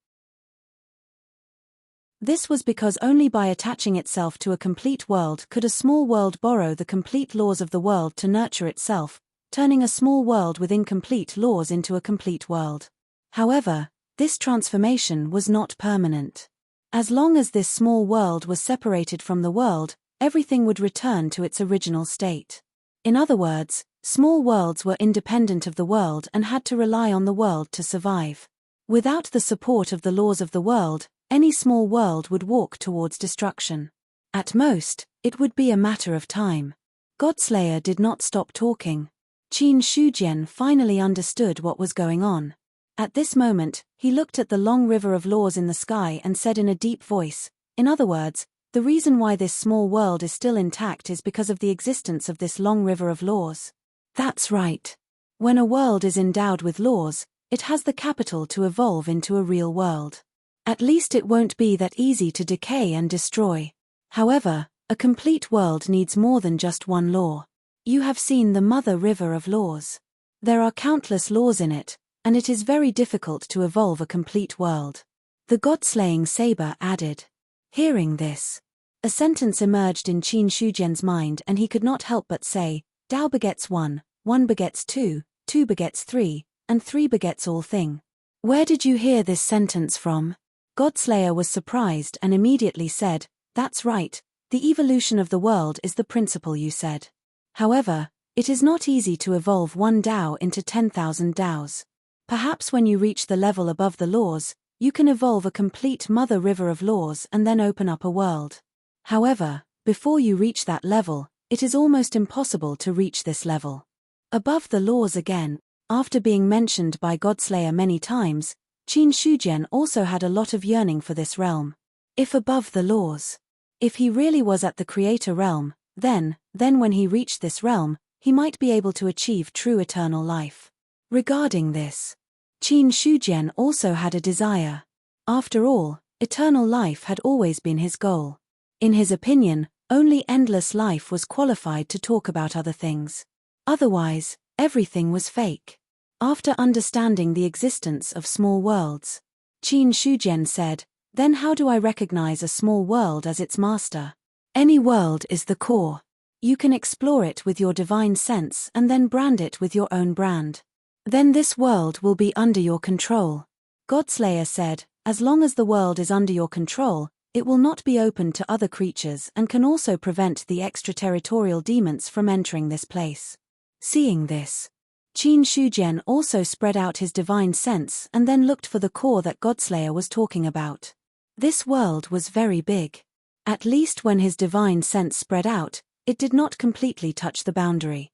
This was because only by attaching itself to a complete world could a small world borrow the complete laws of the world to nurture itself, turning a small world with incomplete laws into a complete world. However, this transformation was not permanent. As long as this small world was separated from the world, everything would return to its original state. In other words, small worlds were independent of the world and had to rely on the world to survive. Without the support of the laws of the world, any small world would walk towards destruction. At most, it would be a matter of time. Godslayer did not stop talking. Qin Shujian finally understood what was going on. At this moment, he looked at the long river of laws in the sky and said in a deep voice, in other words, the reason why this small world is still intact is because of the existence of this long river of laws. That's right. When a world is endowed with laws, it has the capital to evolve into a real world. At least it won't be that easy to decay and destroy. However, a complete world needs more than just one law. You have seen the mother river of laws. There are countless laws in it, and it is very difficult to evolve a complete world. The god-slaying saber added. Hearing this, a sentence emerged in Qin Shujian's mind and he could not help but say, Tao begets one, one begets two begets three, and three begets all thing. Where did you hear this sentence from? Godslayer was surprised and immediately said, that's right, The evolution of the world is the principle you said. However, it is not easy to evolve one Tao into 10,000 Taos. Perhaps when you reach the level above the laws, you can evolve a complete mother river of laws and then open up a world. However, before you reach that level, it is almost impossible to reach this level. Above the laws again, after being mentioned by Godslayer many times, Qin Shujian also had a lot of yearning for this realm. If above the laws, if he really was at the creator realm, then when he reached this realm, he might be able to achieve true eternal life. Regarding this, Qin Shujian also had a desire. After all, eternal life had always been his goal. In his opinion, only endless life was qualified to talk about other things. Otherwise, everything was fake. After understanding the existence of small worlds, Qin Shujian said, "Then how do I recognize a small world as its master? Any world is the core. You can explore it with your divine sense and then brand it with your own brand. Then this world will be under your control." Godslayer said, "As long as the world is under your control, it will not be open to other creatures and can also prevent the extraterritorial demons from entering this place." Seeing this, Qin Shujian also spread out his divine sense and then looked for the core that Godslayer was talking about. This world was very big. At least when his divine sense spread out, it did not completely touch the boundary.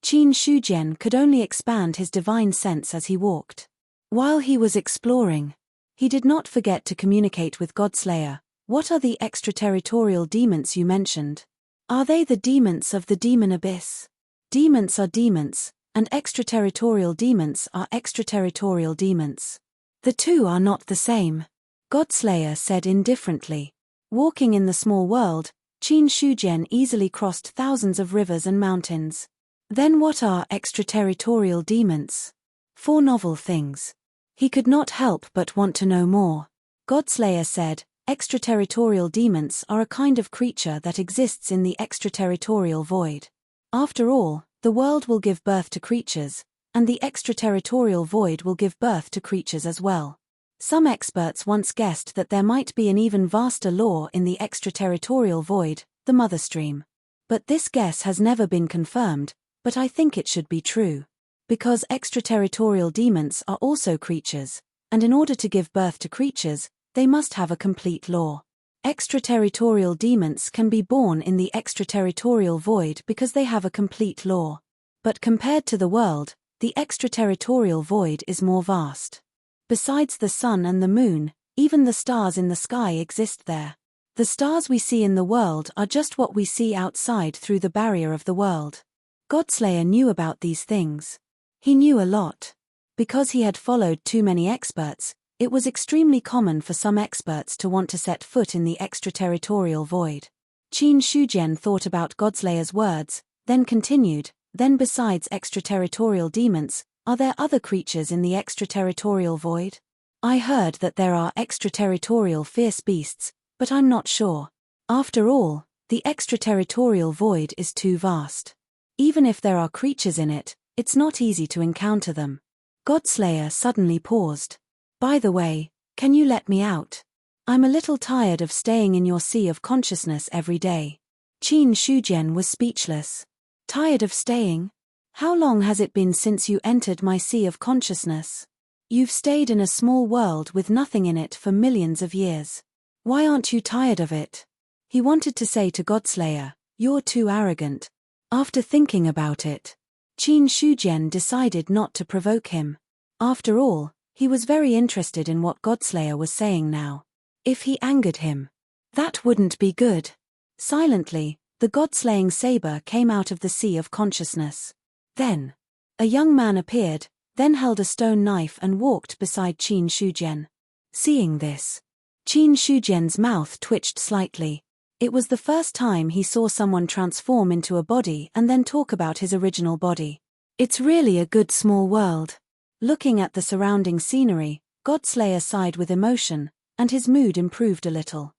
Qin Shujian could only expand his divine sense as he walked. While he was exploring, he did not forget to communicate with Godslayer. "What are the extraterritorial demons you mentioned? Are they the demons of the demon abyss?" Demons are demons, and extraterritorial demons are extraterritorial demons. The two are not the same, Godslayer said indifferently. Walking in the small world, Qin Shujian easily crossed thousands of rivers and mountains. Then what are extraterritorial demons? 4 novel things. He could not help but want to know more. Godslayer said, "Extraterritorial demons are a kind of creature that exists in the extraterritorial void. After all, the world will give birth to creatures, and the extraterritorial void will give birth to creatures as well. Some experts once guessed that there might be an even vaster law in the extraterritorial void, the mother stream. But this guess has never been confirmed, but I think it should be true. Because extraterritorial demons are also creatures, and in order to give birth to creatures, they must have a complete law. Extraterritorial demons can be born in the extraterritorial void because they have a complete law. But compared to the world, the extraterritorial void is more vast. Besides the sun and the moon, even the stars in the sky exist there. The stars we see in the world are just what we see outside through the barrier of the world." Godslayer knew about these things. He knew a lot. Because he had followed too many experts, it was extremely common for some experts to want to set foot in the extraterritorial void. Qin Shujian thought about Godslayer's words, then continued, "Then besides extraterritorial demons, are there other creatures in the extraterritorial void? I heard that there are extraterritorial fierce beasts, but I'm not sure. After all, the extraterritorial void is too vast. Even if there are creatures in it, it's not easy to encounter them." Godslayer suddenly paused. "By the way, can you let me out? I'm a little tired of staying in your sea of consciousness every day." Qin Shujian was speechless. "Tired of staying? How long has it been since you entered my sea of consciousness? You've stayed in a small world with nothing in it for millions of years. Why aren't you tired of it?" He wanted to say to Godslayer, "You're too arrogant." After thinking about it, Qin Shujian decided not to provoke him. After all, he was very interested in what Godslayer was saying now. If he angered him, that wouldn't be good. Silently, the god-slaying saber came out of the sea of consciousness. Then, a young man appeared, then held a stone knife and walked beside Qin Shujian. Seeing this, Qin Shujian's mouth twitched slightly. It was the first time he saw someone transform into a body and then talk about his original body. It's really a good small world. Looking at the surrounding scenery, Godslayer sighed with emotion, and his mood improved a little.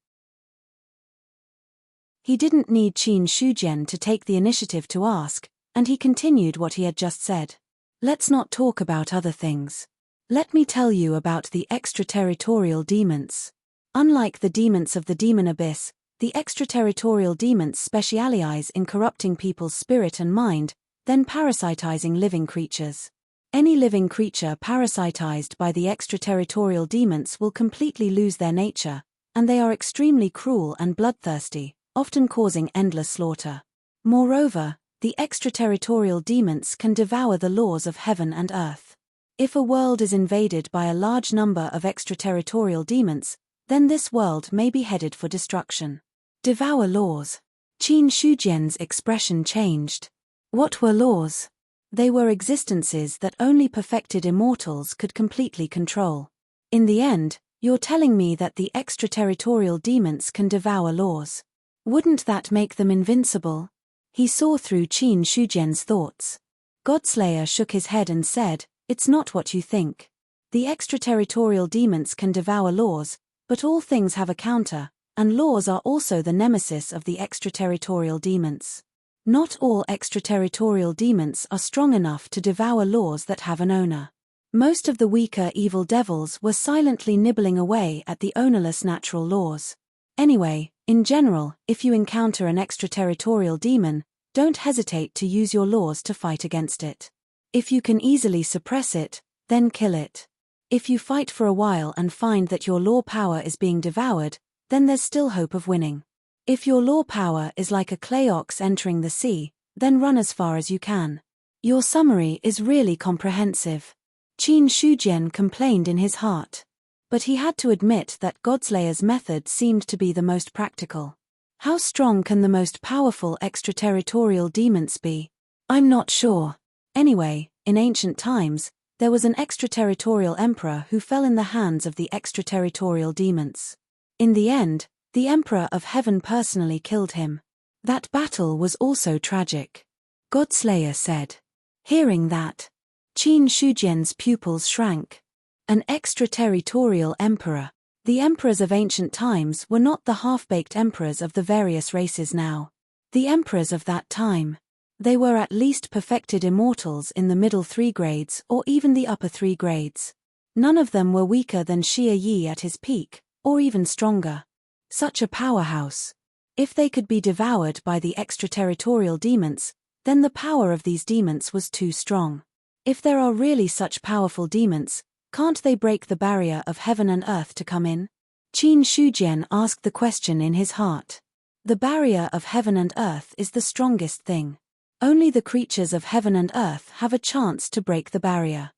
He didn't need Qin Shujian to take the initiative to ask, and he continued what he had just said. "Let's not talk about other things. Let me tell you about the extraterritorial demons. Unlike the demons of the demon abyss, the extraterritorial demons specialize in corrupting people's spirit and mind, then parasitizing living creatures. Any living creature parasitized by the extraterritorial demons will completely lose their nature, and they are extremely cruel and bloodthirsty, often causing endless slaughter. Moreover, the extraterritorial demons can devour the laws of heaven and earth. If a world is invaded by a large number of extraterritorial demons, then this world may be headed for destruction. Devour laws. Qin Shujian's expression changed. What were laws? They were existences that only perfected immortals could completely control. In the end, you're telling me that the extraterritorial demons can devour laws. Wouldn't that make them invincible? He saw through Qin Shujian's thoughts. Godslayer shook his head and said, "It's not what you think. The extraterritorial demons can devour laws, but all things have a counter, and laws are also the nemesis of the extraterritorial demons. Not all extraterritorial demons are strong enough to devour laws that have an owner. Most of the weaker evil devils were silently nibbling away at the ownerless natural laws. Anyway, in general, if you encounter an extraterritorial demon, don't hesitate to use your laws to fight against it. If you can easily suppress it, then kill it. If you fight for a while and find that your law power is being devoured, then there's still hope of winning. If your law power is like a clay ox entering the sea, then run as far as you can." Your summary is really comprehensive. Qin Shujian complained in his heart. But he had to admit that Godslayer's method seemed to be the most practical. How strong can the most powerful extraterritorial demons be? I'm not sure. Anyway, in ancient times, there was an extraterritorial emperor who fell in the hands of the extraterritorial demons. In the end, the Emperor of Heaven personally killed him. That battle was also tragic. Godslayer said. Hearing that, Qin Shujian's pupils shrank. An extraterritorial emperor. The emperors of ancient times were not the half-baked emperors of the various races now. The emperors of that time. They were at least perfected immortals in the middle 3 grades or even the upper 3 grades. None of them were weaker than Xia Yi at his peak, or even stronger. Such a powerhouse. If they could be devoured by the extraterritorial demons, then the power of these demons was too strong. If there are really such powerful demons, can't they break the barrier of heaven and earth to come in? Qin Shujian asked the question in his heart. The barrier of heaven and earth is the strongest thing. Only the creatures of heaven and earth have a chance to break the barrier.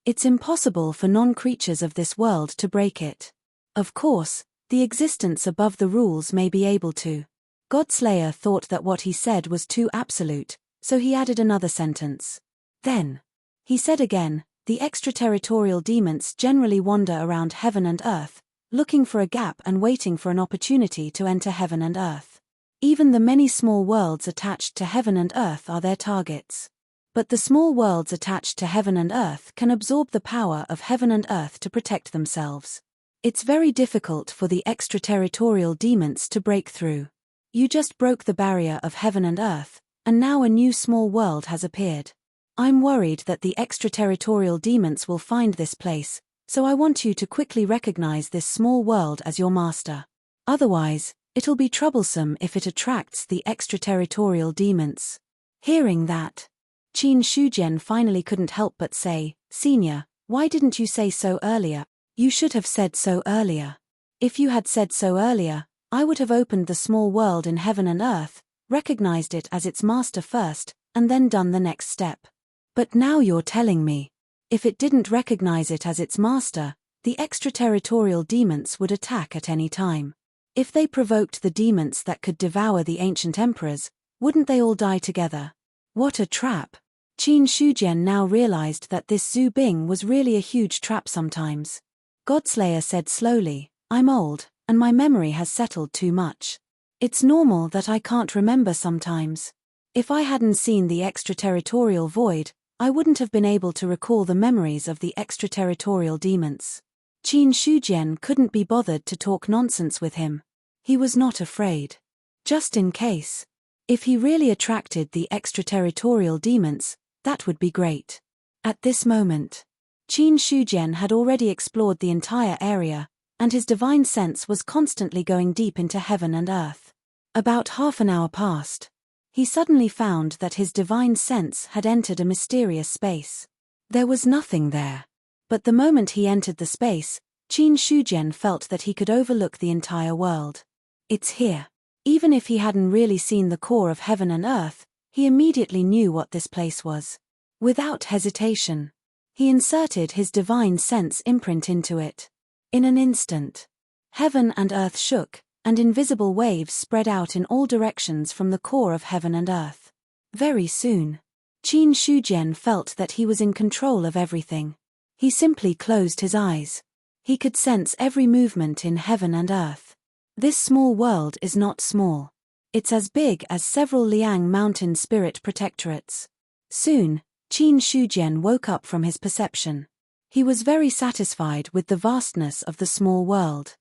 It's impossible for non-creatures of this world to break it. Of course, the existence above the rules may be able to. Godslayer thought that what he said was too absolute, so he added another sentence. Then, he said again, the extraterritorial demons generally wander around heaven and earth, looking for a gap and waiting for an opportunity to enter heaven and earth. Even the many small worlds attached to heaven and earth are their targets. But the small worlds attached to heaven and earth can absorb the power of heaven and earth to protect themselves. It's very difficult for the extraterritorial demons to break through. You just broke the barrier of heaven and earth, and now a new small world has appeared. I'm worried that the extraterritorial demons will find this place, so I want you to quickly recognize this small world as your master. Otherwise, it'll be troublesome if it attracts the extraterritorial demons. Hearing that, Qin Shujian finally couldn't help but say, Senior, why didn't you say so earlier? You should have said so earlier. If you had said so earlier, I would have opened the small world in heaven and earth, recognized it as its master first, and then done the next step. But now you're telling me, if it didn't recognize it as its master, the extraterritorial demons would attack at any time. If they provoked the demons that could devour the ancient emperors, wouldn't they all die together? What a trap! Qin Shujian now realized that this Zhu Bing was really a huge trap sometimes. Godslayer said slowly, I'm old, and my memory has settled too much. It's normal that I can't remember sometimes. If I hadn't seen the extraterritorial void, I wouldn't have been able to recall the memories of the extraterritorial demons. Qin Shujian couldn't be bothered to talk nonsense with him. He was not afraid. Just in case. If he really attracted the extraterritorial demons, that would be great. At this moment, Qin Shujian had already explored the entire area, and his divine sense was constantly going deep into heaven and earth. About half an hour passed. He suddenly found that his divine sense had entered a mysterious space. There was nothing there. But the moment he entered the space, Qin Shujian felt that he could overlook the entire world. It's here. Even if he hadn't really seen the core of heaven and earth, he immediately knew what this place was. Without hesitation, he inserted his divine sense imprint into it. In an instant, heaven and earth shook, and invisible waves spread out in all directions from the core of heaven and earth. Very soon, Qin Shujian felt that he was in control of everything. He simply closed his eyes. He could sense every movement in heaven and earth. This small world is not small. It's as big as several Liang Mountain spirit protectorates. Soon, Qin Shujian woke up from his perception. He was very satisfied with the vastness of the small world.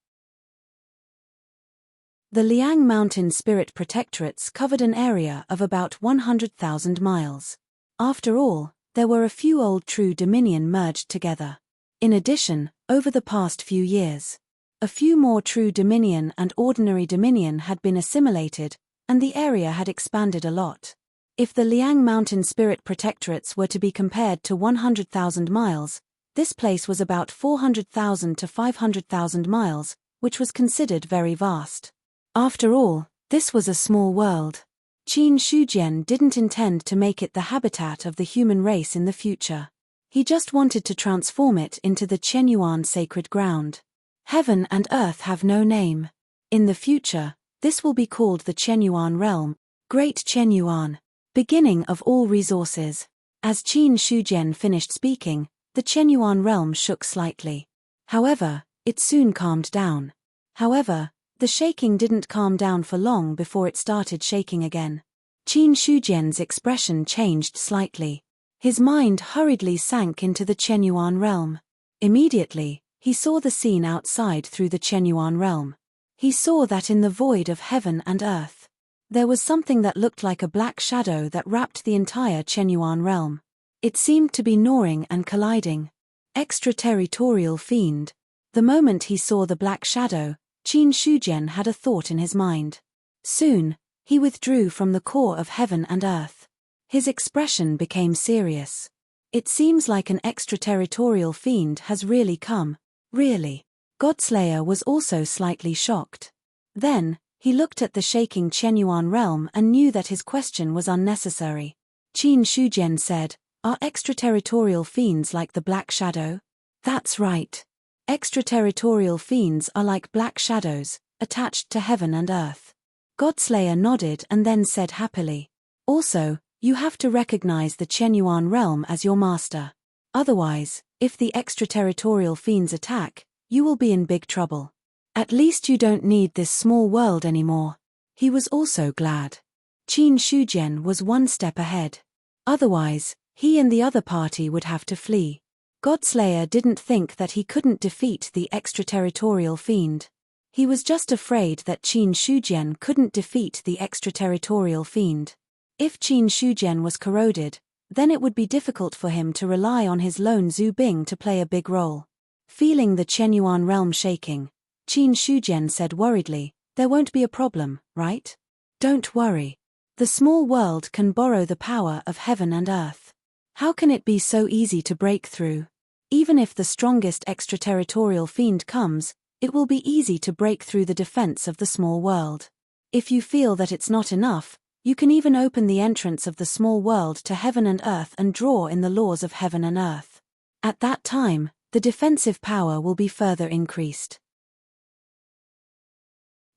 The Liang Mountain spirit protectorates covered an area of about 100,000 miles. After all, there were a few old true dominion merged together. In addition, over the past few years, a few more true dominion and ordinary dominion had been assimilated, and the area had expanded a lot. If the Liang Mountain spirit protectorates were to be compared to 100,000 miles, this place was about 400,000 to 500,000 miles, which was considered very vast. After all, this was a small world. Qin Shujian didn't intend to make it the habitat of the human race in the future. He just wanted to transform it into the Chenyuan sacred ground. Heaven and earth have no name. In the future, this will be called the Chenyuan realm, Great Chenyuan, beginning of all resources. As Qin Shujian finished speaking, the Chenyuan realm shook slightly. However, it soon calmed down. However, the shaking didn't calm down for long before it started shaking again. Qin Shujian's expression changed slightly. His mind hurriedly sank into the Chenyuan realm. Immediately, he saw the scene outside through the Chenyuan realm. He saw that in the void of heaven and earth, there was something that looked like a black shadow that wrapped the entire Chenyuan realm. It seemed to be gnawing and colliding. Extraterritorial fiend. The moment he saw the black shadow, Qin Shujian had a thought in his mind. Soon, he withdrew from the core of heaven and earth. His expression became serious. It seems like an extraterritorial fiend has really come. Really? Godslayer was also slightly shocked. Then, he looked at the shaking Chenyuan realm and knew that his question was unnecessary. Qin Shujian said, "Are extraterritorial fiends like the Black Shadow?" "That's right. Extraterritorial fiends are like black shadows, attached to heaven and earth." Godslayer nodded and then said happily, "Also, you have to recognize the Chenyuan realm as your master. Otherwise, if the extraterritorial fiends attack, you will be in big trouble. At least you don't need this small world anymore." He was also glad. Qin Shujian was one step ahead. Otherwise, he and the other party would have to flee. Godslayer didn't think that he couldn't defeat the extraterritorial fiend. He was just afraid that Qin Shujian couldn't defeat the extraterritorial fiend. If Qin Shujian was corroded, then it would be difficult for him to rely on his lone Zhu Bing to play a big role. Feeling the Chenyuan realm shaking, Qin Shujian said worriedly, "There won't be a problem, right? Don't worry. The small world can borrow the power of heaven and earth. How can it be so easy to break through? Even if the strongest extraterritorial fiend comes, it will be easy to break through the defense of the small world. If you feel that it's not enough, you can even open the entrance of the small world to heaven and earth and draw in the laws of heaven and earth. At that time, the defensive power will be further increased.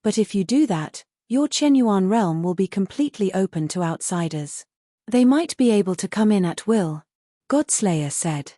But if you do that, your Chenyuan realm will be completely open to outsiders. They might be able to come in at will," Godslayer said.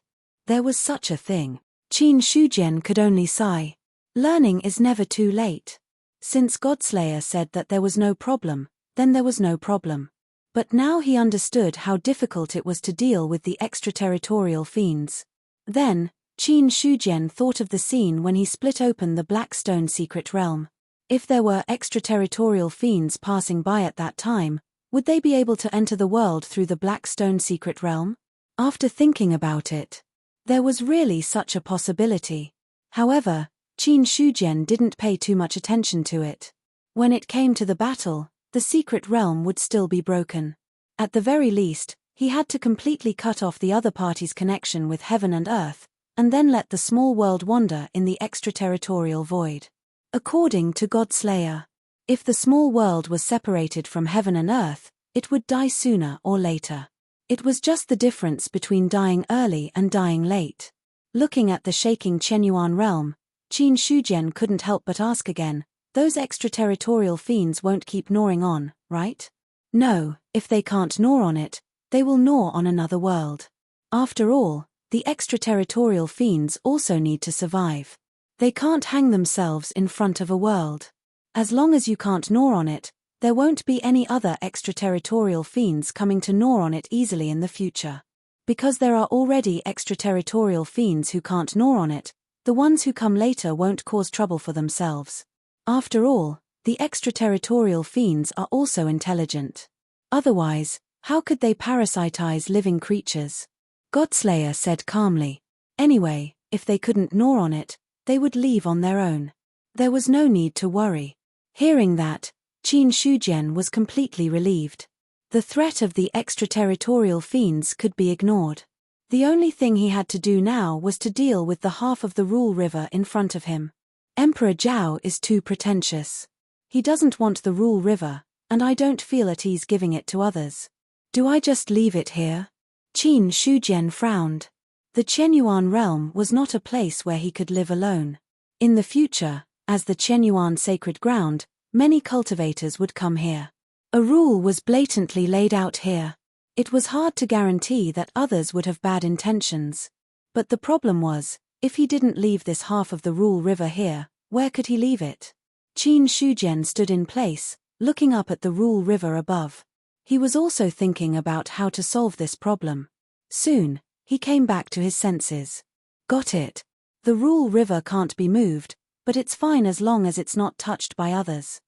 There was such a thing. Qin Shujian could only sigh. Learning is never too late. Since Godslayer said that there was no problem, then there was no problem. But now he understood how difficult it was to deal with the extraterritorial fiends. Then, Qin Shujian thought of the scene when he split open the Blackstone secret realm. If there were extraterritorial fiends passing by at that time, would they be able to enter the world through the Blackstone secret realm? After thinking about it, There was really such a possibility. However, Qin Shujian didn't pay too much attention to it. When it came to the battle, the secret realm would still be broken. At the very least, he had to completely cut off the other party's connection with heaven and earth, and then let the small world wander in the extraterritorial void. According to Godslayer, if the small world was separated from heaven and earth, it would die sooner or later. It was just the difference between dying early and dying late. Looking at the shaking Chenyuan realm, Qin Shujian couldn't help but ask again, those extraterritorial fiends won't keep gnawing on, right? No, if they can't gnaw on it, they will gnaw on another world. After all, the extraterritorial fiends also need to survive. They can't hang themselves in front of a world. As long as you can't gnaw on it, there won't be any other extraterritorial fiends coming to gnaw on it easily in the future. Because there are already extraterritorial fiends who can't gnaw on it, the ones who come later won't cause trouble for themselves. After all, the extraterritorial fiends are also intelligent. Otherwise, how could they parasitize living creatures? Godslayer said calmly. Anyway, if they couldn't gnaw on it, they would leave on their own. There was no need to worry. Hearing that, Qin Shujian was completely relieved. The threat of the extraterritorial fiends could be ignored. The only thing he had to do now was to deal with the half of the Rule River in front of him. Emperor Zhao is too pretentious. He doesn't want the Rule River, and I don't feel at ease giving it to others. Do I just leave it here? Qin Shujian frowned. The Chenyuan realm was not a place where he could live alone. In the future, as the Chenyuan sacred ground, many cultivators would come here. A rule was blatantly laid out here. It was hard to guarantee that others would have bad intentions. But the problem was, if he didn't leave this half of the Rule River here, where could he leave it? Qin Shujian stood in place, looking up at the Rule River above. He was also thinking about how to solve this problem. Soon, he came back to his senses. Got it. The Rule River can't be moved, but it's fine as long as it's not touched by others.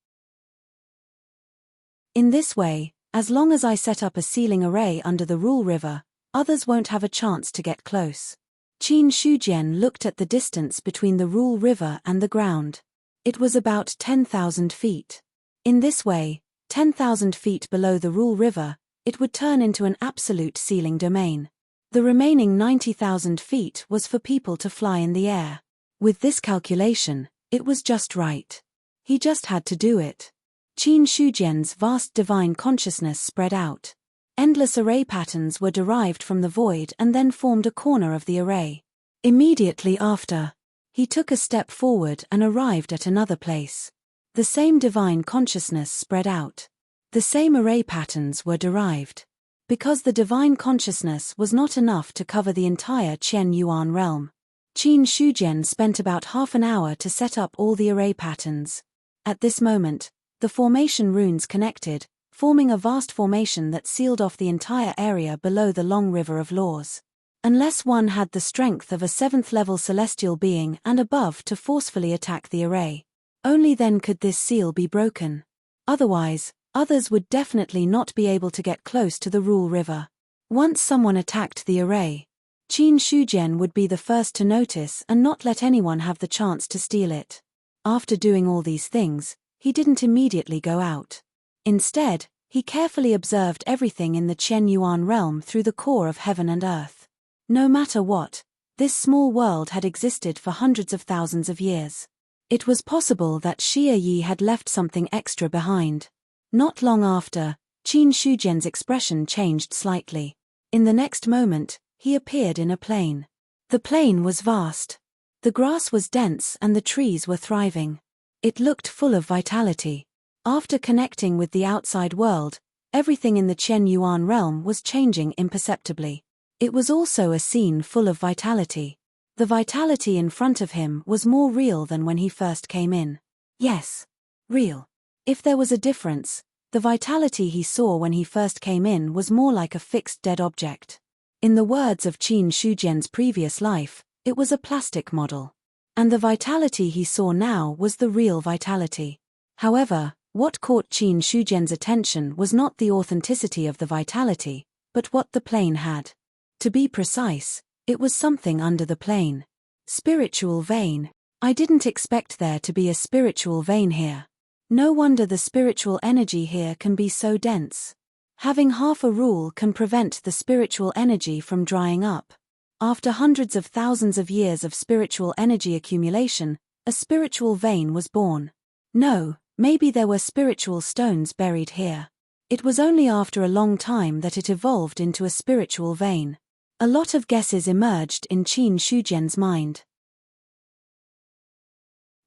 In this way, as long as I set up a sealing array under the Rule River, others won't have a chance to get close. Qin Shujian looked at the distance between the Rule River and the ground. It was about 10,000 feet. In this way, 10,000 feet below the Rule River, it would turn into an absolute sealing domain. The remaining 90,000 feet was for people to fly in the air. With this calculation, it was just right. He just had to do it. Qin Shujian's vast divine consciousness spread out. Endless array patterns were derived from the void and then formed a corner of the array. Immediately after, he took a step forward and arrived at another place. The same divine consciousness spread out. The same array patterns were derived. Because the divine consciousness was not enough to cover the entire Qian Yuan realm, Qin Shujian spent about half an hour to set up all the array patterns. At this moment, the formation runes connected, forming a vast formation that sealed off the entire area below the long river of laws. Unless one had the strength of a 7th-level celestial being and above to forcefully attack the array, only then could this seal be broken. Otherwise, others would definitely not be able to get close to the Rule River. Once someone attacked the array, Qin Shujian would be the first to notice and not let anyone have the chance to steal it. After doing all these things, he didn't immediately go out. Instead, he carefully observed everything in the Qian Yuan realm through the core of heaven and earth. No matter what, this small world had existed for hundreds of thousands of years. It was possible that Xie Yi had left something extra behind. Not long after, Qin Shujian's expression changed slightly. In the next moment, he appeared in a plain. The plain was vast. The grass was dense and the trees were thriving. It looked full of vitality. After connecting with the outside world, everything in the Qian Yuan realm was changing imperceptibly. It was also a scene full of vitality. The vitality in front of him was more real than when he first came in. Yes, real. If there was a difference, the vitality he saw when he first came in was more like a fixed dead object. In the words of Qin Shujian's previous life, it was a plastic model. And the vitality he saw now was the real vitality. However, what caught Qin Shujian's attention was not the authenticity of the vitality, but what the plane had. To be precise, It was something under the plane. Spiritual vein. I didn't expect there to be a spiritual vein here. No wonder the spiritual energy here can be so dense. Having half a rule can prevent the spiritual energy from drying up. After hundreds of thousands of years of spiritual energy accumulation, a spiritual vein was born. No, maybe there were spiritual stones buried here. It was only after a long time that it evolved into a spiritual vein. A lot of guesses emerged in Qin Shujian's mind.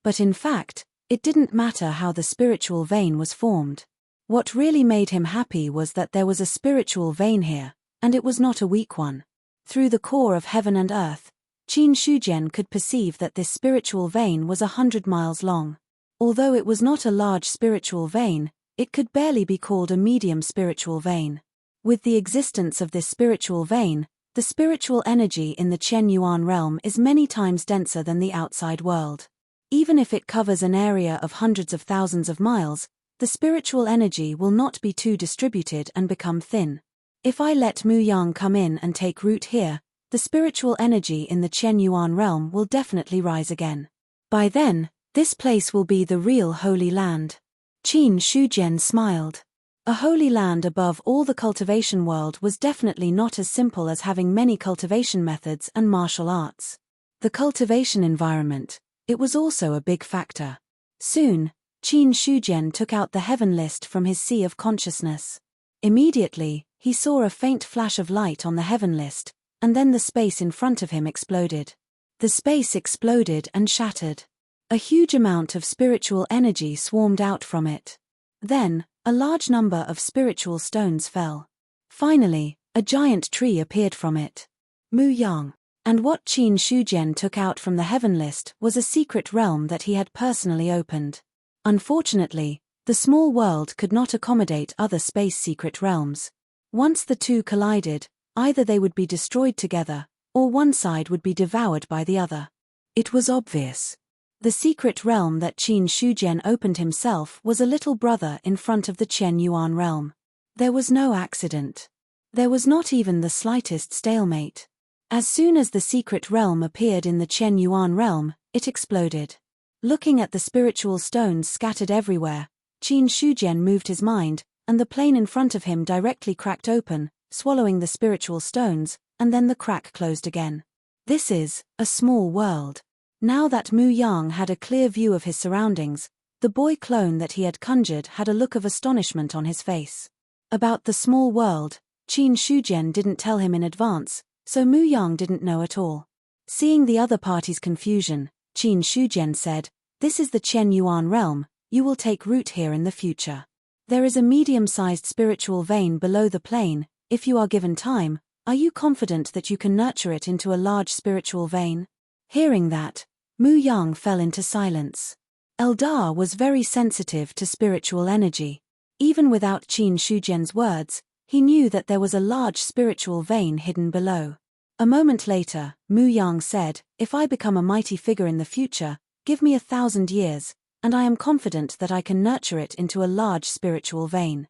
But in fact, it didn't matter how the spiritual vein was formed. What really made him happy was that there was a spiritual vein here, and it was not a weak one. Through the core of heaven and earth, Qin Shujian could perceive that this spiritual vein was 100 miles long. Although it was not a large spiritual vein, it could barely be called a medium spiritual vein. With the existence of this spiritual vein, the spiritual energy in the Chen Yuan realm is many times denser than the outside world. Even if it covers an area of hundreds of thousands of miles, the spiritual energy will not be too distributed and become thin. If I let Mu Yang come in and take root here, the spiritual energy in the Chen Yuan realm will definitely rise again. By then, this place will be the real Holy Land. Qin Shujian smiled. A holy land above all the cultivation world was definitely not as simple as having many cultivation methods and martial arts. The cultivation environment, it was also a big factor. Soon, Qin Shujian took out the heaven list from his sea of consciousness. Immediately, he saw a faint flash of light on the heaven list, and then the space in front of him exploded. The space exploded and shattered. A huge amount of spiritual energy swarmed out from it. Then, a large number of spiritual stones fell. Finally, a giant tree appeared from it. Mu Yang. And what Qin Shujian took out from the heaven list was a secret realm that he had personally opened. Unfortunately, the small world could not accommodate other space secret realms. Once the two collided, either they would be destroyed together, or one side would be devoured by the other. It was obvious. The secret realm that Qin Shujian opened himself was a little brother in front of the Chen Yuan realm. There was no accident. There was not even the slightest stalemate. As soon as the secret realm appeared in the Chen Yuan realm, it exploded. Looking at the spiritual stones scattered everywhere, Qin Shujian moved his mind, and the plane in front of him directly cracked open, swallowing the spiritual stones, and then the crack closed again. This is a small world. Now that Mu Yang had a clear view of his surroundings, the boy clone that he had conjured had a look of astonishment on his face. About the small world, Qin Shujian didn't tell him in advance, so Mu Yang didn't know at all. Seeing the other party's confusion, Qin Shujian said, "This is the Chen Yuan realm, you will take root here in the future. There is a medium-sized spiritual vein below the plane. If you are given time, are you confident that you can nurture it into a large spiritual vein?" Hearing that, Mu Yang fell into silence. Eldar was very sensitive to spiritual energy. Even without Qin Shujian's words, he knew that there was a large spiritual vein hidden below. A moment later, Mu Yang said, "If I become a mighty figure in the future, give me 1,000 years, and I am confident that I can nurture it into a large spiritual vein.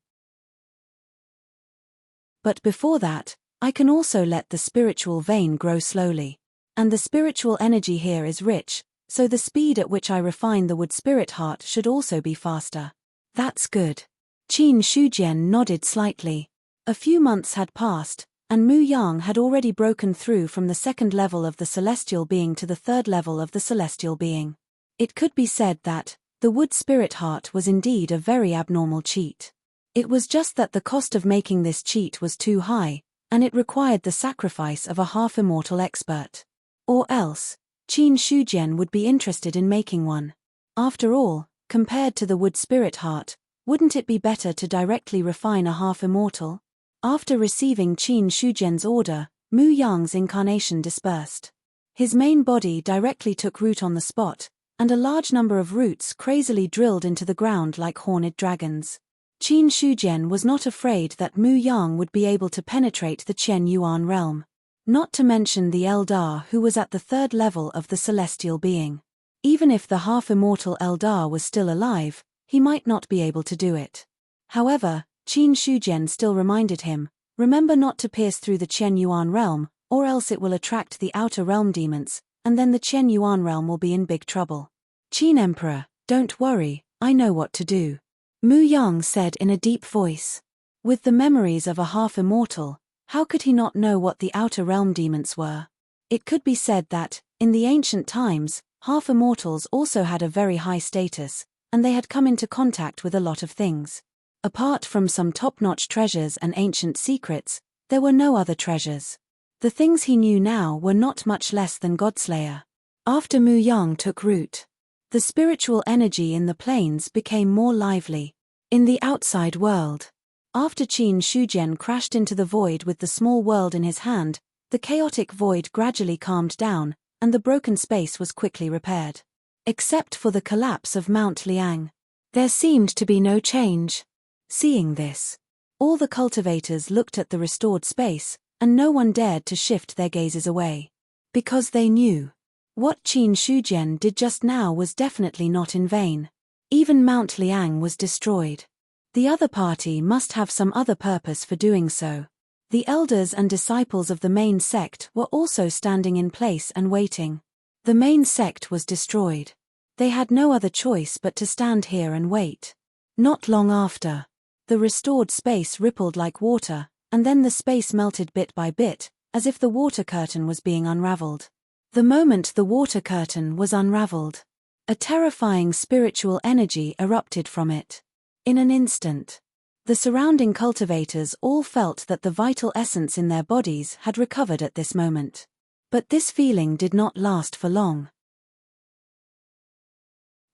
But before that, I can also let the spiritual vein grow slowly. And the spiritual energy here is rich, so the speed at which I refine the wood spirit heart should also be faster." "That's good." Qin Shujian nodded slightly. A few months had passed, and Mu Yang had already broken through from the second level of the celestial being to the third level of the celestial being. It could be said that the wood spirit heart was indeed a very abnormal cheat. It was just that the cost of making this cheat was too high, and it required the sacrifice of a half-immortal expert. Or else, Qin Shujian would be interested in making one. After all, compared to the wood spirit heart, wouldn't it be better to directly refine a half-immortal? After receiving Qin Shujian's order, Mu Yang's incarnation dispersed. His main body directly took root on the spot, and a large number of roots crazily drilled into the ground like horned dragons. Qin Shujian was not afraid that Mu Yang would be able to penetrate the Chen Yuan realm. Not to mention the Eldar who was at the third level of the celestial being. Even if the half-immortal Eldar was still alive, he might not be able to do it. However, Qin Shujian still reminded him, "Remember not to pierce through the Chen Yuan realm, or else it will attract the outer realm demons, and then the Qian Yuan realm will be in big trouble. Qin Emperor, don't worry, I know what to do. Mu Yang said in a deep voice. With the memories of a half-immortal, how could he not know what the outer realm demons were? It could be said that, in the ancient times, half-immortals also had a very high status, and they had come into contact with a lot of things. Apart from some top-notch treasures and ancient secrets, there were no other treasures. The things he knew now were not much less than Godslayer. After Mu Yang took root, the spiritual energy in the plains became more lively. In the outside world, after Qin Shujian crashed into the void with the small world in his hand, the chaotic void gradually calmed down, and the broken space was quickly repaired. Except for the collapse of Mount Liang, there seemed to be no change. Seeing this, all the cultivators looked at the restored space, and no one dared to shift their gazes away. Because they knew, what Qin Shujian did just now was definitely not in vain. Even Mount Liang was destroyed. The other party must have some other purpose for doing so. The elders and disciples of the main sect were also standing in place and waiting. The main sect was destroyed. They had no other choice but to stand here and wait. Not long after, the restored space rippled like water, and then the space melted bit by bit, as if the water curtain was being unraveled. The moment the water curtain was unraveled, a terrifying spiritual energy erupted from it. In an instant, the surrounding cultivators all felt that the vital essence in their bodies had recovered at this moment. But this feeling did not last for long.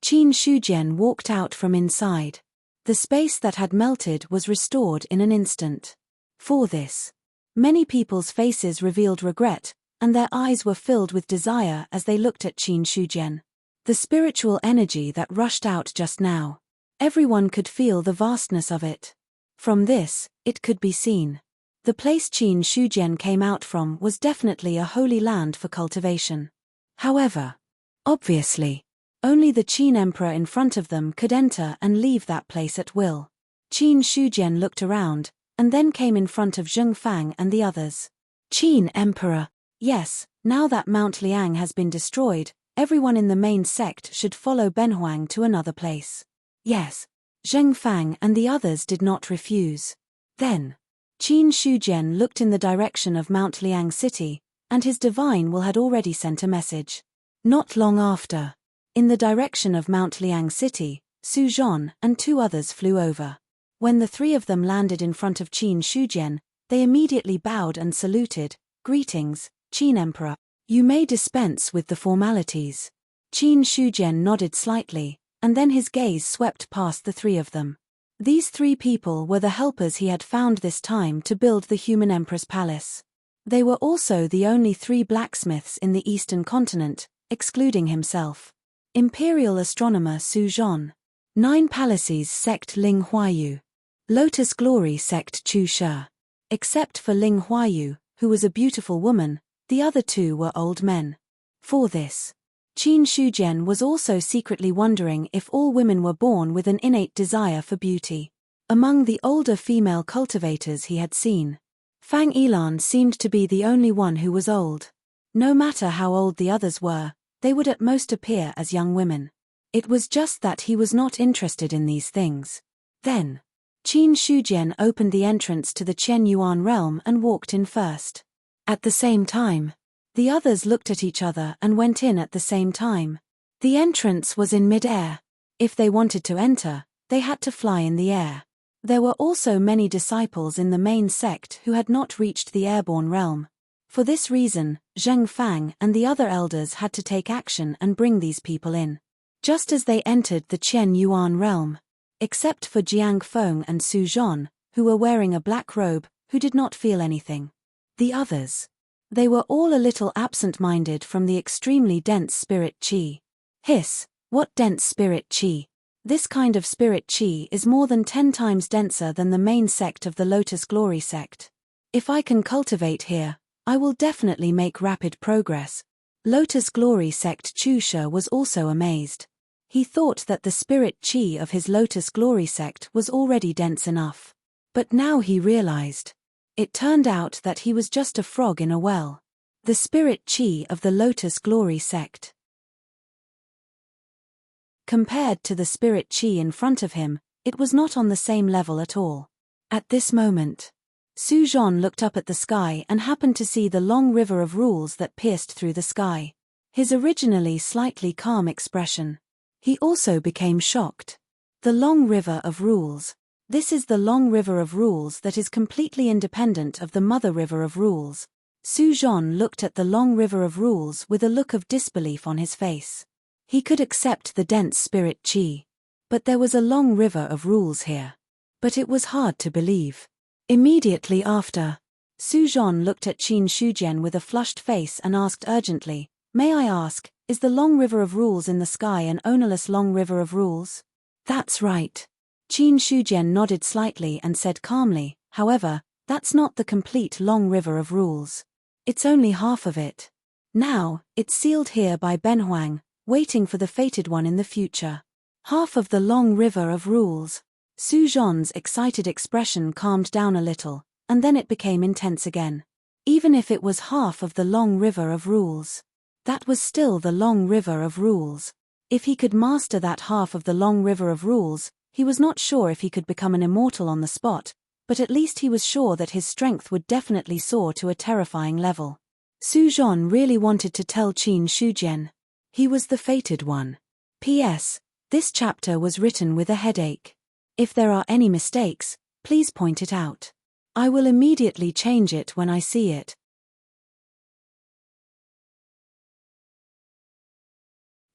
Qin Shujian walked out from inside. The space that had melted was restored in an instant. For this, many people's faces revealed regret, and their eyes were filled with desire as they looked at Qin Shujian. The spiritual energy that rushed out just now, everyone could feel the vastness of it. From this, it could be seen. The place Qin Shujian came out from was definitely a holy land for cultivation. However, obviously, only the Qin Emperor in front of them could enter and leave that place at will. Qin Shujian looked around, and then came in front of Zheng Fang and the others. Qin Emperor, yes, now that Mount Liang has been destroyed, everyone in the main sect should follow Benhuang to another place. Yes, Zheng Fang and the others did not refuse. Then, Qin Shujian looked in the direction of Mount Liang City, and his divine will had already sent a message. Not long after, in the direction of Mount Liang City, Su Zhon and two others flew over. When the three of them landed in front of Qin Shujian, they immediately bowed and saluted. Greetings, Qin Emperor. You may dispense with the formalities. Qin Shujian nodded slightly, and then his gaze swept past the three of them. These three people were the helpers he had found this time to build the human emperor's palace. They were also the only three blacksmiths in the eastern continent, excluding himself. Imperial astronomer Su Zhon. 9 Palaces sect Ling Huayu. Lotus Glory sect Chu Shi. Except for Ling Huayu, who was a beautiful woman, the other two were old men. For this, Qin Shujian was also secretly wondering if all women were born with an innate desire for beauty. Among the older female cultivators he had seen, Fang Yilan seemed to be the only one who was old. No matter how old the others were, they would at most appear as young women. It was just that he was not interested in these things. Then, Qin Shujian opened the entrance to the Qian Yuan realm and walked in first. At the same time, the others looked at each other and went in at the same time. The entrance was in mid-air. If they wanted to enter, they had to fly in the air. There were also many disciples in the main sect who had not reached the airborne realm. For this reason, Zheng Fang and the other elders had to take action and bring these people in. Just as they entered the Qian Yuan realm, except for Jiang Feng and Su Zhon, who were wearing a black robe, who did not feel anything. The others, they were all a little absent-minded from the extremely dense spirit qi. Hiss, what dense spirit qi? This kind of spirit qi is more than 10 times denser than the main sect of the Lotus Glory sect. If I can cultivate here, I will definitely make rapid progress. Lotus Glory sect Chu Shi was also amazed. He thought that the spirit qi of his Lotus Glory sect was already dense enough. But now he realized. It turned out that he was just a frog in a well. The spirit chi of the Lotus Glory sect. Compared to the spirit chi in front of him, it was not on the same level at all. At this moment, Su Zhan looked up at the sky and happened to see the long river of rules that pierced through the sky. His originally slightly calm expression. He also became shocked. The long river of rules. This is the long river of rules that is completely independent of the mother river of rules. Su Zhan looked at the long river of rules with a look of disbelief on his face. He could accept the dense spirit chi. But there was a long river of rules here. But it was hard to believe. Immediately after, Su Zhan looked at Qin Shujian with a flushed face and asked urgently, "May I ask, is the long river of rules in the sky an ownerless long river of rules?" "That's right." Qin Shujian nodded slightly and said calmly, "However, that's not the complete long river of rules. It's only half of it. Now, it's sealed here by Benhuang, waiting for the fated one in the future. Half of the long river of rules." Su Zhan's excited expression calmed down a little, and then it became intense again. Even if it was half of the long river of rules, that was still the long river of rules. If he could master that half of the long river of rules, he was not sure if he could become an immortal on the spot, but at least he was sure that his strength would definitely soar to a terrifying level. Su Zhan really wanted to tell Qin Shujian. He was the fated one. P.S. This chapter was written with a headache. If there are any mistakes, please point it out. I will immediately change it when I see it.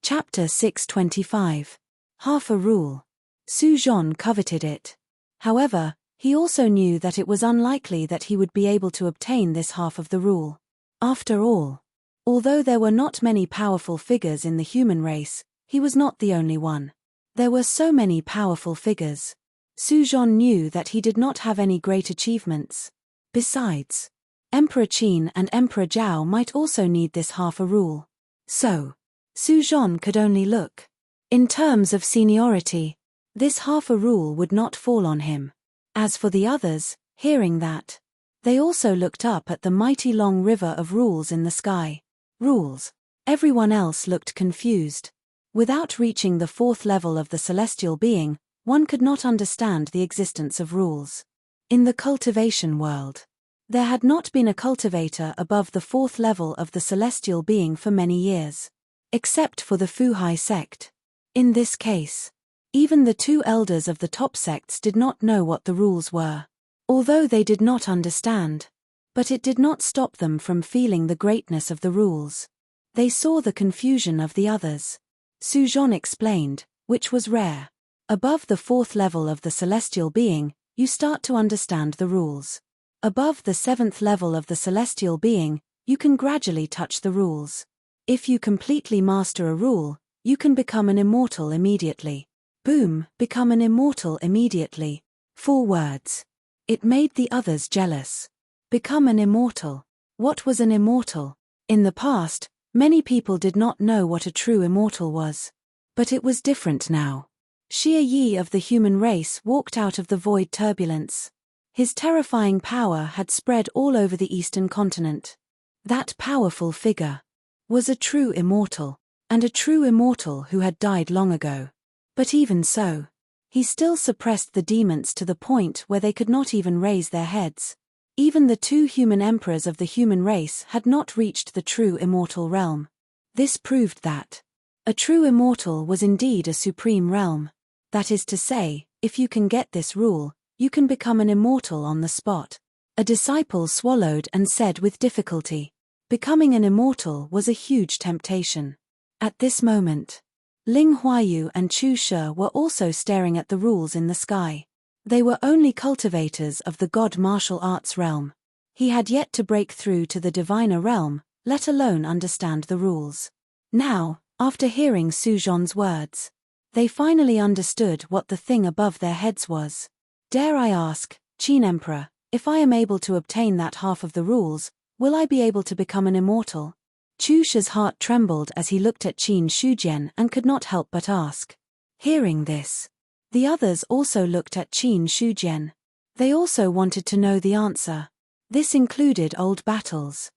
Chapter 625. Half a rule. Su Zhan coveted it. However, he also knew that it was unlikely that he would be able to obtain this half of the rule. After all, although there were not many powerful figures in the human race, he was not the only one. There were so many powerful figures. Su Zhan knew that he did not have any great achievements. Besides, Emperor Qin and Emperor Zhao might also need this half a rule. So, Su Zhan could only look. In terms of seniority, this half a rule would not fall on him. As for the others, hearing that, they also looked up at the mighty long river of rules in the sky. Rules. Everyone else looked confused. Without reaching the fourth level of the celestial being, one could not understand the existence of rules. In the cultivation world, there had not been a cultivator above the fourth level of the celestial being for many years. Except for the Fuhai sect. In this case, even the two elders of the top sects did not know what the rules were. Although they did not understand, but it did not stop them from feeling the greatness of the rules. They saw the confusion of the others. Su Zhan explained, which was rare. Above the fourth level of the celestial being, you start to understand the rules. Above the seventh level of the celestial being, you can gradually touch the rules. If you completely master a rule, you can become an immortal immediately. Boom, become an immortal immediately. 4 words. It made the others jealous. Become an immortal. What was an immortal? In the past, many people did not know what a true immortal was. But it was different now. Xie Yi of the human race walked out of the void turbulence. His terrifying power had spread all over the eastern continent. That powerful figure was a true immortal, and a true immortal who had died long ago. But even so, he still suppressed the demons to the point where they could not even raise their heads. Even the 2 human emperors of the human race had not reached the true immortal realm. This proved that a true immortal was indeed a supreme realm. That is to say, if you can get this rule, you can become an immortal on the spot. A disciple swallowed and said with difficulty. Becoming an immortal was a huge temptation. At this moment, Ling Huayu and Chu Shi were also staring at the rules in the sky. They were only cultivators of the god martial arts realm. He had yet to break through to the diviner realm, let alone understand the rules. Now, after hearing Su Zhan's words, they finally understood what the thing above their heads was. Dare I ask, Qin Emperor, if I am able to obtain that half of the rules, will I be able to become an immortal? Chu Shi's heart trembled as he looked at Qin Shujian and could not help but ask. Hearing this, the others also looked at Qin Shujian. They also wanted to know the answer. This included old battles.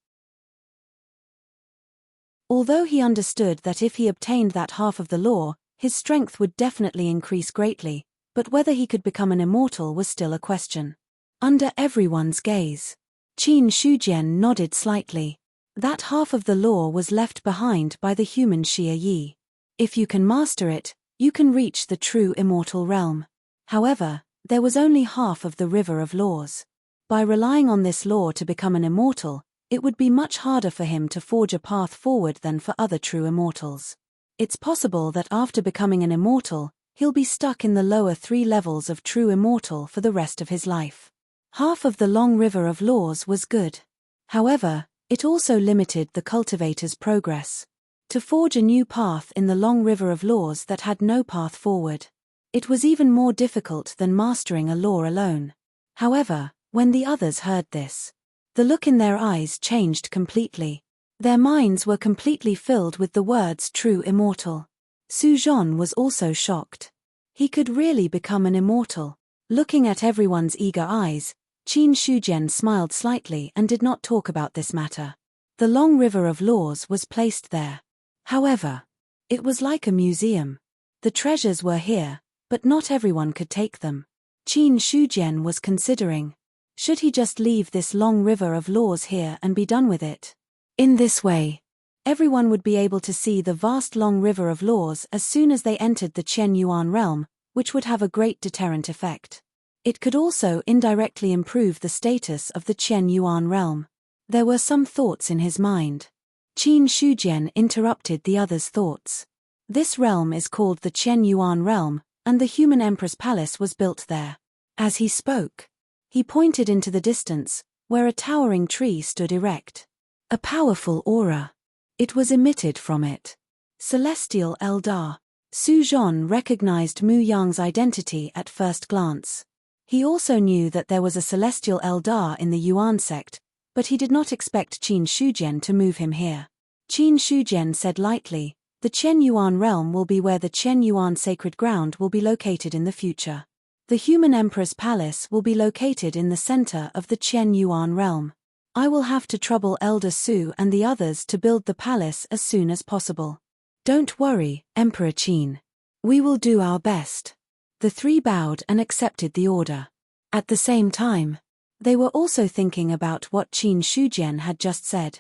Although he understood that if he obtained that half of the law, his strength would definitely increase greatly, but whether he could become an immortal was still a question. Under everyone's gaze, Qin Shujian nodded slightly. That half of the law was left behind by the human Xia Yi. If you can master it, you can reach the true immortal realm. However, there was only half of the river of laws. By relying on this law to become an immortal, it would be much harder for him to forge a path forward than for other true immortals. It's possible that after becoming an immortal, he'll be stuck in the lower 3 levels of true immortal for the rest of his life. Half of the long river of laws was good. However, it also limited the cultivator's progress. To forge a new path in the long river of laws that had no path forward. It was even more difficult than mastering a law alone. However, when the others heard this, the look in their eyes changed completely. Their minds were completely filled with the words true immortal. Su Zhan was also shocked. He could really become an immortal. Looking at everyone's eager eyes, Qin Shujian smiled slightly and did not talk about this matter. The long river of laws was placed there. However, it was like a museum. The treasures were here, but not everyone could take them. Qin Shujian was considering, should he just leave this long river of laws here and be done with it? In this way, everyone would be able to see the vast long river of laws as soon as they entered the Chen Yuan realm, which would have a great deterrent effect. It could also indirectly improve the status of the Chen Yuan realm. There were some thoughts in his mind. Qin Shujian interrupted the others' thoughts. This realm is called the Chen Yuan realm, and the human empress palace was built there. As he spoke, he pointed into the distance, where a towering tree stood erect. A powerful aura. It was emitted from it. Celestial Eldar. Su Zhan recognized Mu Yang's identity at first glance. He also knew that there was a celestial Eldar in the Yuan sect, but he did not expect Qin Shujian to move him here. Qin Shujian said lightly, the Chen Yuan realm will be where the Chen Yuan sacred ground will be located in the future. The human empress palace will be located in the center of the Chen Yuan realm. I will have to trouble Elder Su and the others to build the palace as soon as possible. Don't worry, Emperor Qin. We will do our best. The 3 bowed and accepted the order. At the same time, they were also thinking about what Qin Shujian had just said.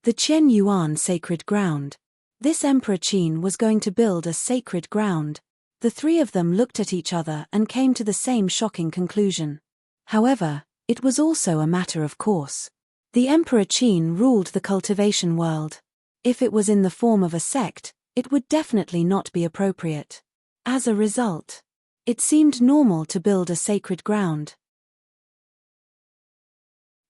The Chen Yuan sacred ground. This Emperor Qin was going to build a sacred ground. The 3 of them looked at each other and came to the same shocking conclusion. However, it was also a matter of course. The Emperor Qin ruled the cultivation world. If it was in the form of a sect, it would definitely not be appropriate. As a result, it seemed normal to build a sacred ground.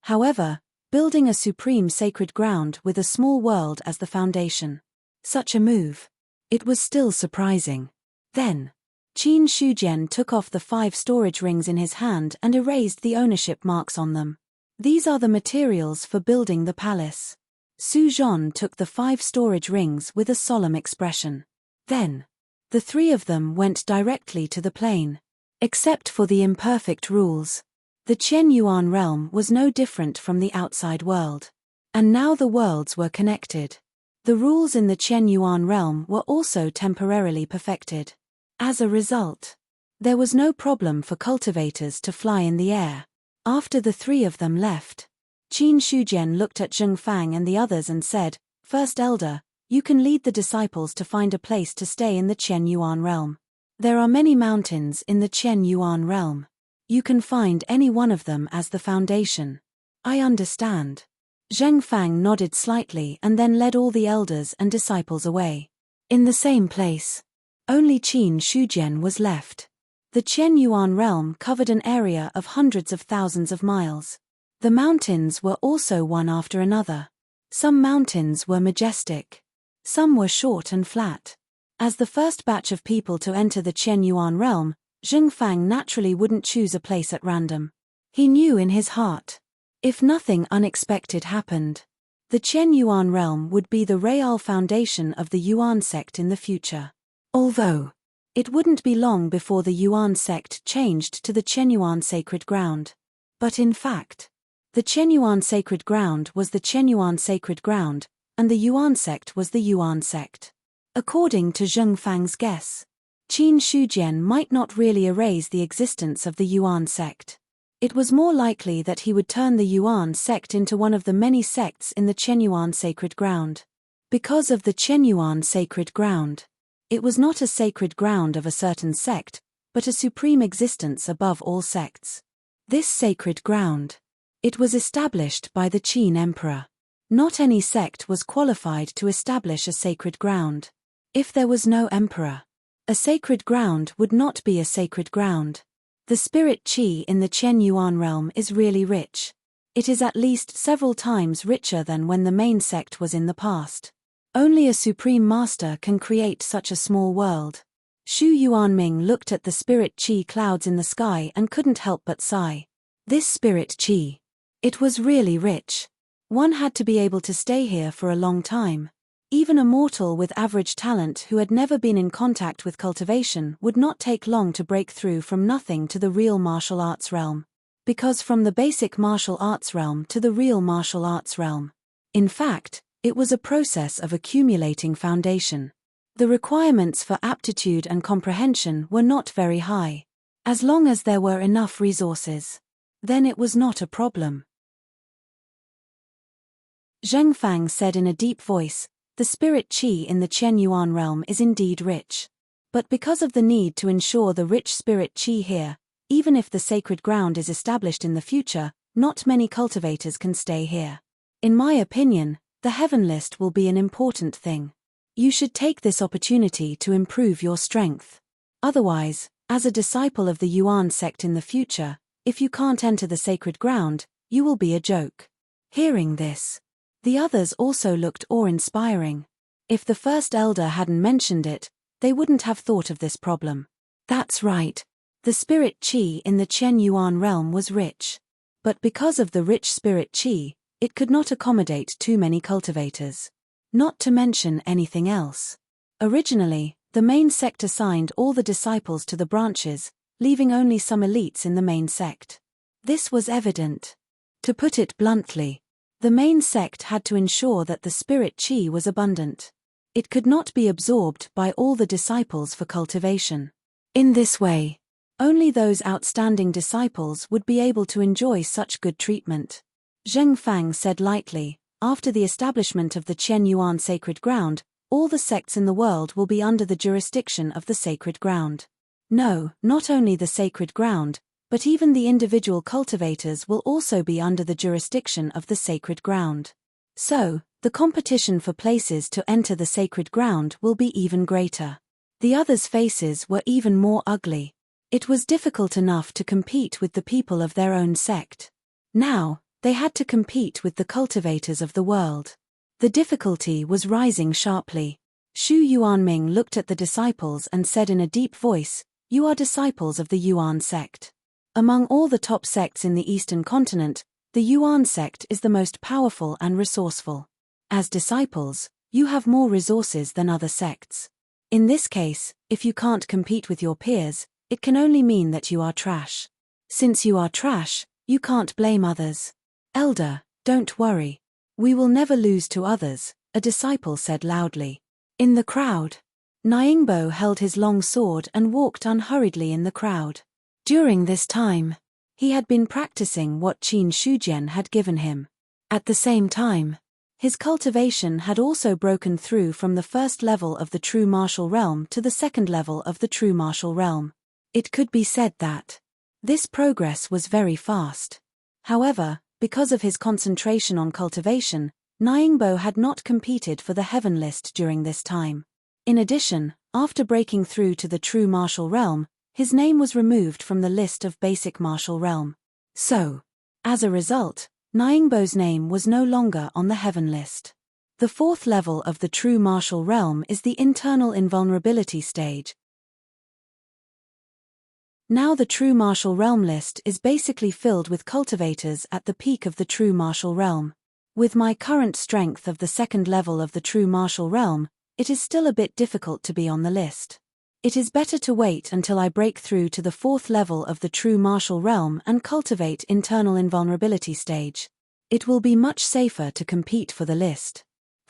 However, building a supreme sacred ground with a small world as the foundation. Such a move. It was still surprising. Then, Qin Shujian took off the 5 storage rings in his hand and erased the ownership marks on them. These are the materials for building the palace. Su Zhan took the 5 storage rings with a solemn expression. Then, the 3 of them went directly to the plain. Except for the imperfect rules, the Chen Yuan realm was no different from the outside world. And now the worlds were connected. The rules in the Chen Yuan realm were also temporarily perfected. As a result, there was no problem for cultivators to fly in the air. After the 3 of them left, Qin Shujian looked at Zheng Fang and the others and said, First Elder, you can lead the disciples to find a place to stay in the Chen Yuan realm. There are many mountains in the Chen Yuan realm. You can find any one of them as the foundation. I understand. Zheng Fang nodded slightly and then led all the elders and disciples away. In the same place, only Qin Shujian was left. The Chen Yuan realm covered an area of hundreds of thousands of miles. The mountains were also one after another. Some mountains were majestic. Some were short and flat. As the first batch of people to enter the Chen Yuan realm, Zheng Fang naturally wouldn't choose a place at random. He knew in his heart, if nothing unexpected happened, the Chen Yuan realm would be the real foundation of the Yuan sect in the future. Although, it wouldn't be long before the Yuan sect changed to the Chen Yuan sacred ground. But in fact, the Chen Yuan sacred ground was the Chen Yuan sacred ground, and the Yuan sect was the Yuan sect. According to Zheng Fang's guess, Qin Shujian might not really erase the existence of the Yuan sect. It was more likely that he would turn the Yuan sect into one of the many sects in the Qianyuan sacred ground. Because of the Qianyuan sacred ground, it was not a sacred ground of a certain sect, but a supreme existence above all sects. This sacred ground, it was established by the Qin emperor. Not any sect was qualified to establish a sacred ground. If there was no emperor, a sacred ground would not be a sacred ground. The spirit qi in the Qianyuan realm is really rich. It is at least several times richer than when the main sect was in the past. Only a supreme master can create such a small world. Xu Yuanming looked at the spirit qi clouds in the sky and couldn't help but sigh. This spirit qi, it was really rich. One had to be able to stay here for a long time. Even a mortal with average talent who had never been in contact with cultivation would not take long to break through from nothing to the real martial arts realm. Because from the basic martial arts realm to the real martial arts realm, in fact, it was a process of accumulating foundation. The requirements for aptitude and comprehension were not very high. As long as there were enough resources, then it was not a problem. Zheng Fang said in a deep voice, "The spirit qi in the Qianyuan realm is indeed rich. But because of the need to ensure the rich spirit qi here, even if the sacred ground is established in the future, not many cultivators can stay here. In my opinion, the heaven list will be an important thing. You should take this opportunity to improve your strength. Otherwise, as a disciple of the Yuan sect in the future, if you can't enter the sacred ground, you will be a joke." Hearing this, the others also looked awe-inspiring. If the first elder hadn't mentioned it, they wouldn't have thought of this problem. That's right. The spirit qi in the Qianyuan realm was rich. But because of the rich spirit qi, it could not accommodate too many cultivators. Not to mention anything else. Originally, the main sect assigned all the disciples to the branches, leaving only some elites in the main sect. This was evident. To put it bluntly, the main sect had to ensure that the spirit qi was abundant. It could not be absorbed by all the disciples for cultivation. In this way, only those outstanding disciples would be able to enjoy such good treatment. Zheng Fang said lightly, "After the establishment of the Qianyuan sacred ground, all the sects in the world will be under the jurisdiction of the sacred ground. No, not only the sacred ground, but even the individual cultivators will also be under the jurisdiction of the sacred ground. So, the competition for places to enter the sacred ground will be even greater." The others' faces were even more ugly. It was difficult enough to compete with the people of their own sect. Now, they had to compete with the cultivators of the world. The difficulty was rising sharply. Xu Yuanming looked at the disciples and said in a deep voice, "You are disciples of the Yuan sect. Among all the top sects in the Eastern continent, the Yuan sect is the most powerful and resourceful. As disciples, you have more resources than other sects. In this case, if you can't compete with your peers, it can only mean that you are trash. Since you are trash, you can't blame others. Elder, don't worry. We will never lose to others," a disciple said loudly. In the crowd, Nyingbo held his long sword and walked unhurriedly in the crowd. During this time, he had been practicing what Qin Shujian had given him. At the same time, his cultivation had also broken through from the first level of the true martial realm to the second level of the true martial realm. It could be said that this progress was very fast. However, because of his concentration on cultivation, Nyingbo had not competed for the heaven list during this time. In addition, after breaking through to the true martial realm, his name was removed from the list of basic martial realm. So, as a result, Nyingbo's name was no longer on the heaven list. The fourth level of the true martial realm is the internal invulnerability stage. Now the true martial realm list is basically filled with cultivators at the peak of the true martial realm. With my current strength of the second level of the true martial realm, it is still a bit difficult to be on the list. It is better to wait until I break through to the fourth level of the true martial realm and cultivate internal invulnerability stage. It will be much safer to compete for the list.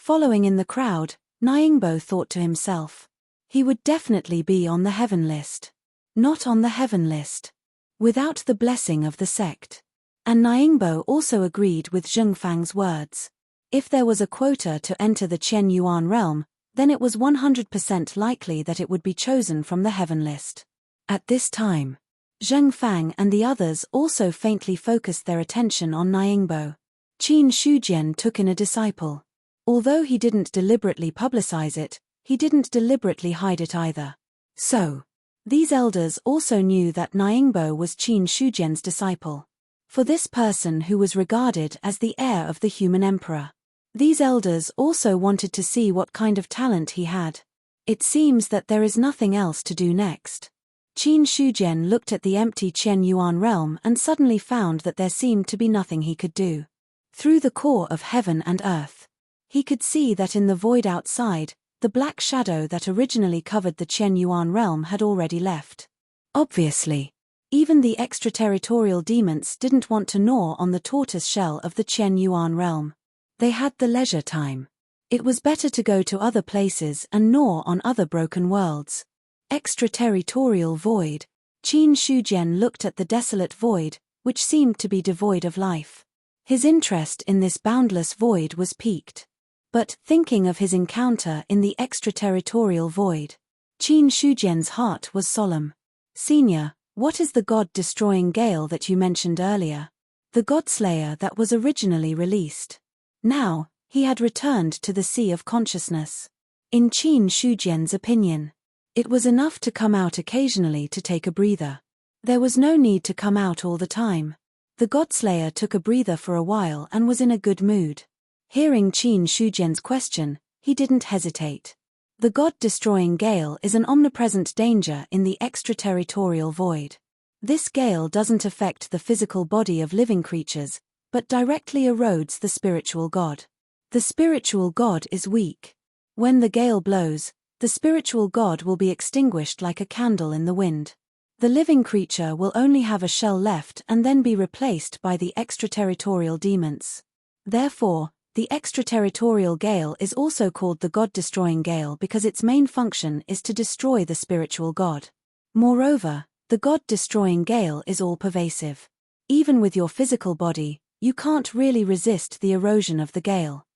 Following in the crowd, Nyingbo thought to himself. He would definitely be on the heaven list. Not on the heaven list. Without the blessing of the sect. And Nyingbo also agreed with Zheng Fang's words. If there was a quota to enter the Qian Yuan realm, then it was 100% likely that it would be chosen from the heaven list. At this time, Zheng Fang and the others also faintly focused their attention on Nyingbo. Qin Shujian took in a disciple. Although he didn't deliberately publicize it, he didn't deliberately hide it either. So, these elders also knew that Nyingbo was Qin Shujian's disciple. For this person who was regarded as the heir of the human emperor. These elders also wanted to see what kind of talent he had. It seems that there is nothing else to do next. Qin Shujian looked at the empty Qian Yuan realm and suddenly found that there seemed to be nothing he could do. Through the core of heaven and earth, he could see that in the void outside, the black shadow that originally covered the Qian Yuan realm had already left. Obviously, even the extraterritorial demons didn't want to gnaw on the tortoise shell of the Qian Yuan realm. They had the leisure time. It was better to go to other places and gnaw on other broken worlds. Extraterritorial void. Qin Shujian looked at the desolate void, which seemed to be devoid of life. His interest in this boundless void was piqued. But, thinking of his encounter in the extraterritorial void, Qin Shujian's heart was solemn. Senior, what is the god-destroying gale that you mentioned earlier? The godslayer that was originally released. Now, he had returned to the sea of consciousness. In Qin Shujian's opinion, it was enough to come out occasionally to take a breather. There was no need to come out all the time. The godslayer took a breather for a while and was in a good mood. Hearing Qin Shujian's question, he didn't hesitate. The god-destroying gale is an omnipresent danger in the extraterritorial void. This gale doesn't affect the physical body of living creatures, but directly erodes the spiritual god. The spiritual god is weak. When the gale blows, the spiritual god will be extinguished like a candle in the wind. The living creature will only have a shell left and then be replaced by the extraterritorial demons. Therefore, the extraterritorial gale is also called the god-destroying gale because its main function is to destroy the spiritual god. Moreover, the god-destroying gale is all-pervasive. Even with your physical body, you can't really resist the erosion of the gale.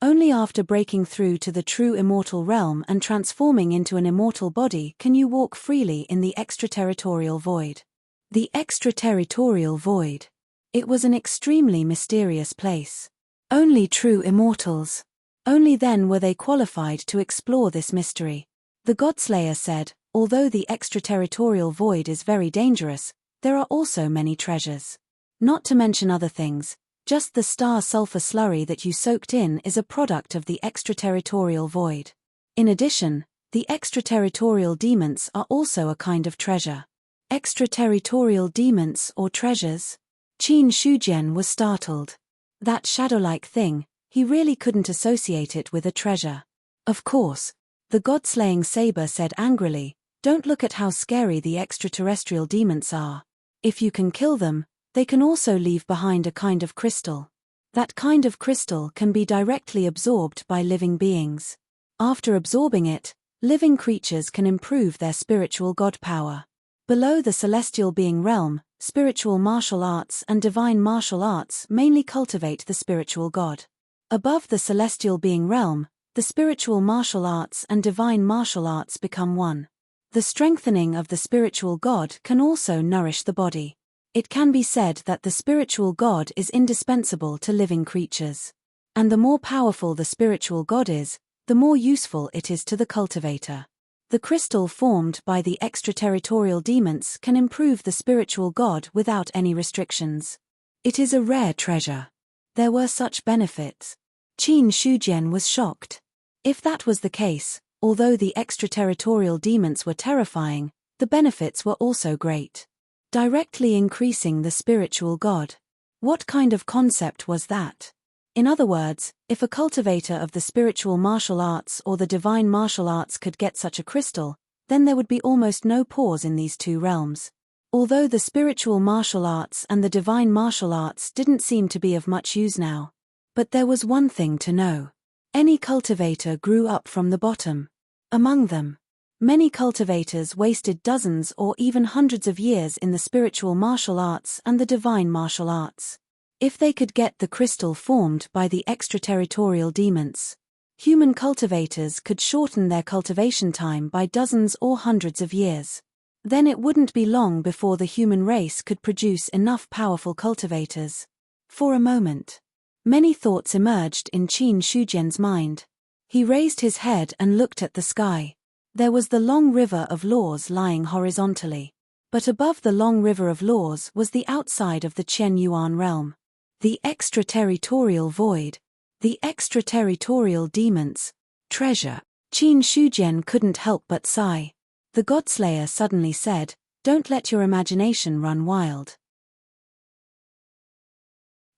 Only after breaking through to the true immortal realm and transforming into an immortal body can you walk freely in the extraterritorial void. The extraterritorial void. It was an extremely mysterious place. Only true immortals. Only then were they qualified to explore this mystery. The Godslayer said, although the extraterritorial void is very dangerous, there are also many treasures. Not to mention other things, just the star sulfur slurry that you soaked in is a product of the extraterritorial void. In addition, the extraterritorial demons are also a kind of treasure. Extraterritorial demons or treasures? Qin Shujian was startled. That shadow-like thing, he really couldn't associate it with a treasure. Of course, the god-slaying saber said angrily, don't look at how scary the extraterrestrial demons are. If you can kill them, they can also leave behind a kind of crystal. That kind of crystal can be directly absorbed by living beings. After absorbing it, living creatures can improve their spiritual god power. Below the celestial being realm, spiritual martial arts and divine martial arts mainly cultivate the spiritual god. Above the celestial being realm, the spiritual martial arts and divine martial arts become one. The strengthening of the spiritual god can also nourish the body. It can be said that the spiritual god is indispensable to living creatures. And the more powerful the spiritual god is, the more useful it is to the cultivator. The crystal formed by the extraterritorial demons can improve the spiritual god without any restrictions. It is a rare treasure. There were such benefits. Qin Shujian was shocked. If that was the case, although the extraterritorial demons were terrifying, the benefits were also great. Directly increasing the spiritual god. What kind of concept was that? In other words, if a cultivator of the spiritual martial arts or the divine martial arts could get such a crystal, then there would be almost no pause in these two realms. Although the spiritual martial arts and the divine martial arts didn't seem to be of much use now. But there was one thing to know. Any cultivator grew up from the bottom. Among them, many cultivators wasted dozens or even hundreds of years in the spiritual martial arts and the divine martial arts. If they could get the crystal formed by the extraterritorial demons, human cultivators could shorten their cultivation time by dozens or hundreds of years. Then it wouldn't be long before the human race could produce enough powerful cultivators. For a moment, many thoughts emerged in Qin Shujian's mind. He raised his head and looked at the sky. There was the long river of laws lying horizontally. But above the long river of laws was the outside of the Chen Yuan realm. The extraterritorial void. The extraterritorial demons. Treasure. Qin Shujian couldn't help but sigh. The Godslayer suddenly said, "Don't let your imagination run wild.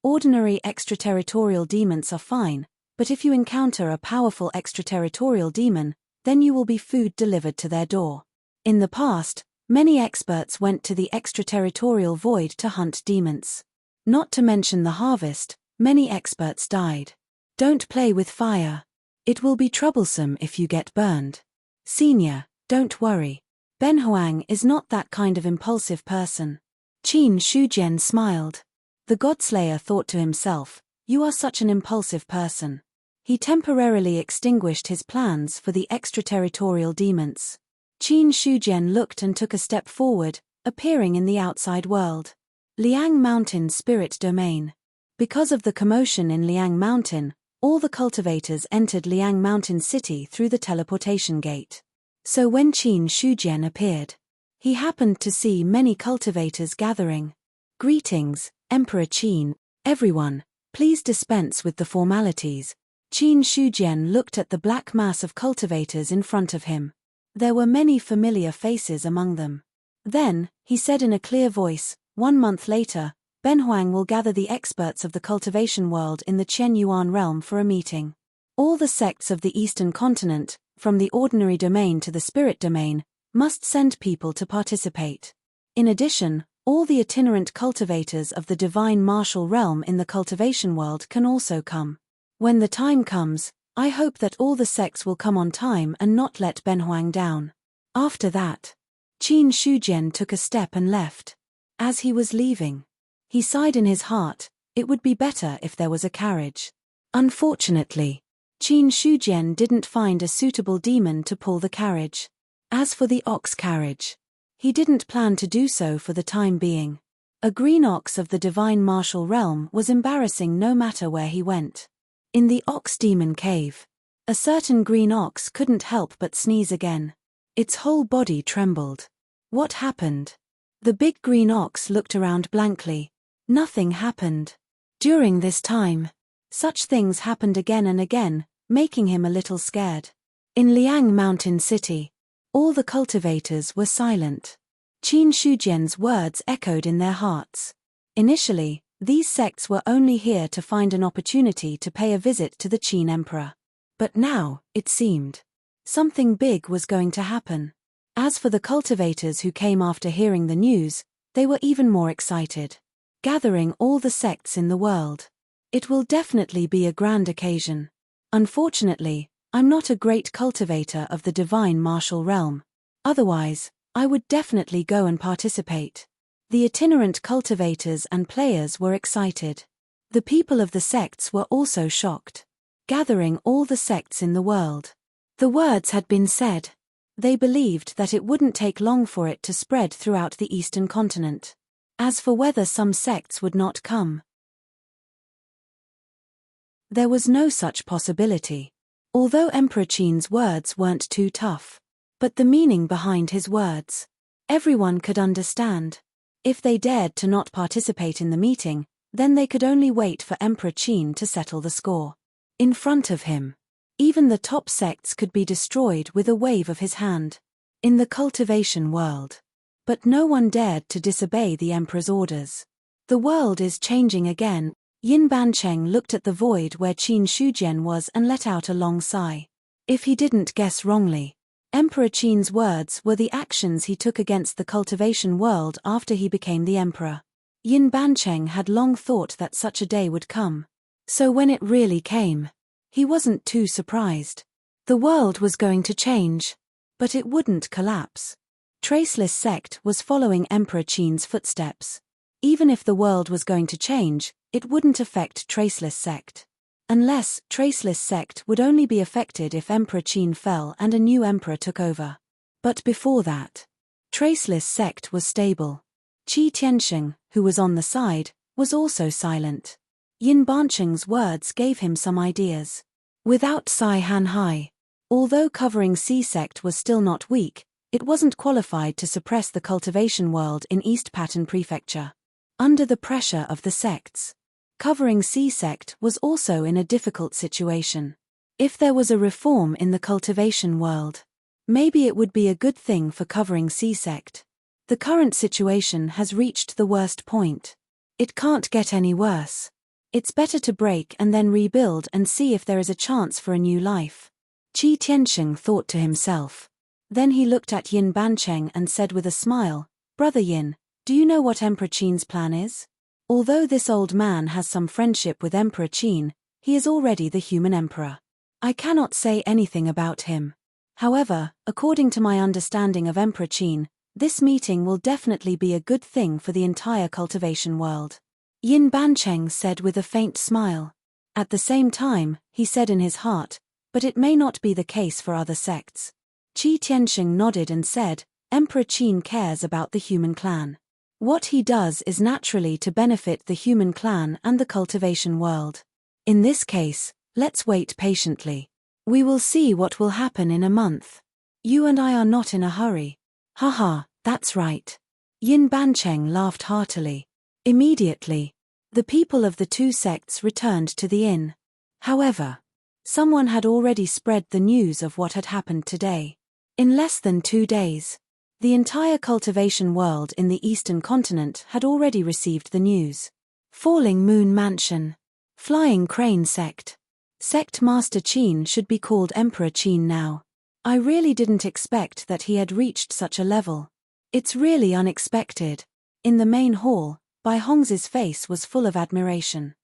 Ordinary extraterritorial demons are fine, but if you encounter a powerful extraterritorial demon, then you will be food delivered to their door." In the past, many experts went to the extraterritorial void to hunt demons. Not to mention the harvest, many experts died. Don't play with fire. It will be troublesome if you get burned. Senior, don't worry. Benhuang is not that kind of impulsive person. Qin Shujian smiled. The Godslayer thought to himself, "You are such an impulsive person." He temporarily extinguished his plans for the extraterritorial demons. Qin Shujian looked and took a step forward, appearing in the outside world. Liang Mountain Spirit Domain. Because of the commotion in Liang Mountain, all the cultivators entered Liang Mountain City through the teleportation gate. So when Qin Shujian appeared, he happened to see many cultivators gathering. "Greetings, Emperor Qin, everyone, please dispense with the formalities." Qin Shujian looked at the black mass of cultivators in front of him. There were many familiar faces among them. Then, he said in a clear voice, "1 month later, Benhuang will gather the experts of the cultivation world in the Chen Yuan realm for a meeting. All the sects of the Eastern continent, from the ordinary domain to the spirit domain, must send people to participate. In addition, all the itinerant cultivators of the divine martial realm in the cultivation world can also come. When the time comes, I hope that all the sects will come on time and not let Benhuang down." After that, Qin Shujian took a step and left. As he was leaving, he sighed in his heart, it would be better if there was a carriage. Unfortunately, Qin Shujian didn't find a suitable demon to pull the carriage. As for the ox carriage, he didn't plan to do so for the time being. A green ox of the divine martial realm was embarrassing no matter where he went. In the ox demon cave, a certain green ox couldn't help but sneeze again. Its whole body trembled. What happened? The big green ox looked around blankly. Nothing happened. During this time, such things happened again and again, making him a little scared. In Liang Mountain City, all the cultivators were silent. Qin Shujian's words echoed in their hearts. Initially, these sects were only here to find an opportunity to pay a visit to the Qin Emperor. But now, it seemed, something big was going to happen. As for the cultivators who came after hearing the news, they were even more excited. Gathering all the sects in the world. It will definitely be a grand occasion. Unfortunately, I'm not a great cultivator of the divine martial realm. Otherwise, I would definitely go and participate. The itinerant cultivators and players were excited. The people of the sects were also shocked. Gathering all the sects in the world. The words had been said. They believed that it wouldn't take long for it to spread throughout the Eastern continent. As for whether some sects would not come, there was no such possibility. Although Emperor Qin's words weren't too tough, but the meaning behind his words, everyone could understand. If they dared to not participate in the meeting, then they could only wait for Emperor Qin to settle the score. In front of him, even the top sects could be destroyed with a wave of his hand. In the cultivation world. But no one dared to disobey the emperor's orders. The world is changing again. Yin Bancheng looked at the void where Qin Shujian was and let out a long sigh. If he didn't guess wrongly, Emperor Qin's words were the actions he took against the cultivation world after he became the emperor. Yin Bancheng had long thought that such a day would come. So when it really came, he wasn't too surprised. The world was going to change, but it wouldn't collapse. Traceless sect was following Emperor Qin's footsteps. Even if the world was going to change, it wouldn't affect Traceless sect. Unless Traceless sect would only be affected if Emperor Qin fell and a new emperor took over. But before that, Traceless sect was stable. Qi Tiansheng, who was on the side, was also silent. Yin Bancheng's words gave him some ideas. Without Sai Hanhai, although covering C sect was still not weak, it wasn't qualified to suppress the cultivation world in East Pathan Prefecture. Under the pressure of the sects, covering C sect was also in a difficult situation. If there was a reform in the cultivation world, maybe it would be a good thing for covering C sect. The current situation has reached the worst point. It can't get any worse. It's better to break and then rebuild and see if there is a chance for a new life. Qi Tiansheng thought to himself. Then he looked at Yin Bancheng and said with a smile, "Brother Yin, do you know what Emperor Qin's plan is? Although this old man has some friendship with Emperor Qin, he is already the human emperor. I cannot say anything about him. However, according to my understanding of Emperor Qin, this meeting will definitely be a good thing for the entire cultivation world." Yin Bancheng said with a faint smile. At the same time, he said in his heart, "But it may not be the case for other sects." Qi Tiansheng nodded and said, "Emperor Qin cares about the human clan. What he does is naturally to benefit the human clan and the cultivation world. In this case, let's wait patiently. We will see what will happen in a month. You and I are not in a hurry." "Haha, that's right." Yin Bancheng laughed heartily. Immediately, the people of the two sects returned to the inn. However, someone had already spread the news of what had happened today. In less than 2 days, the entire cultivation world in the eastern continent had already received the news. Falling Moon Mansion. Flying Crane Sect. Sect Master Qin should be called Emperor Qin now. I really didn't expect that he had reached such a level. It's really unexpected. In the main hall, Bai Hongzi's face was full of admiration.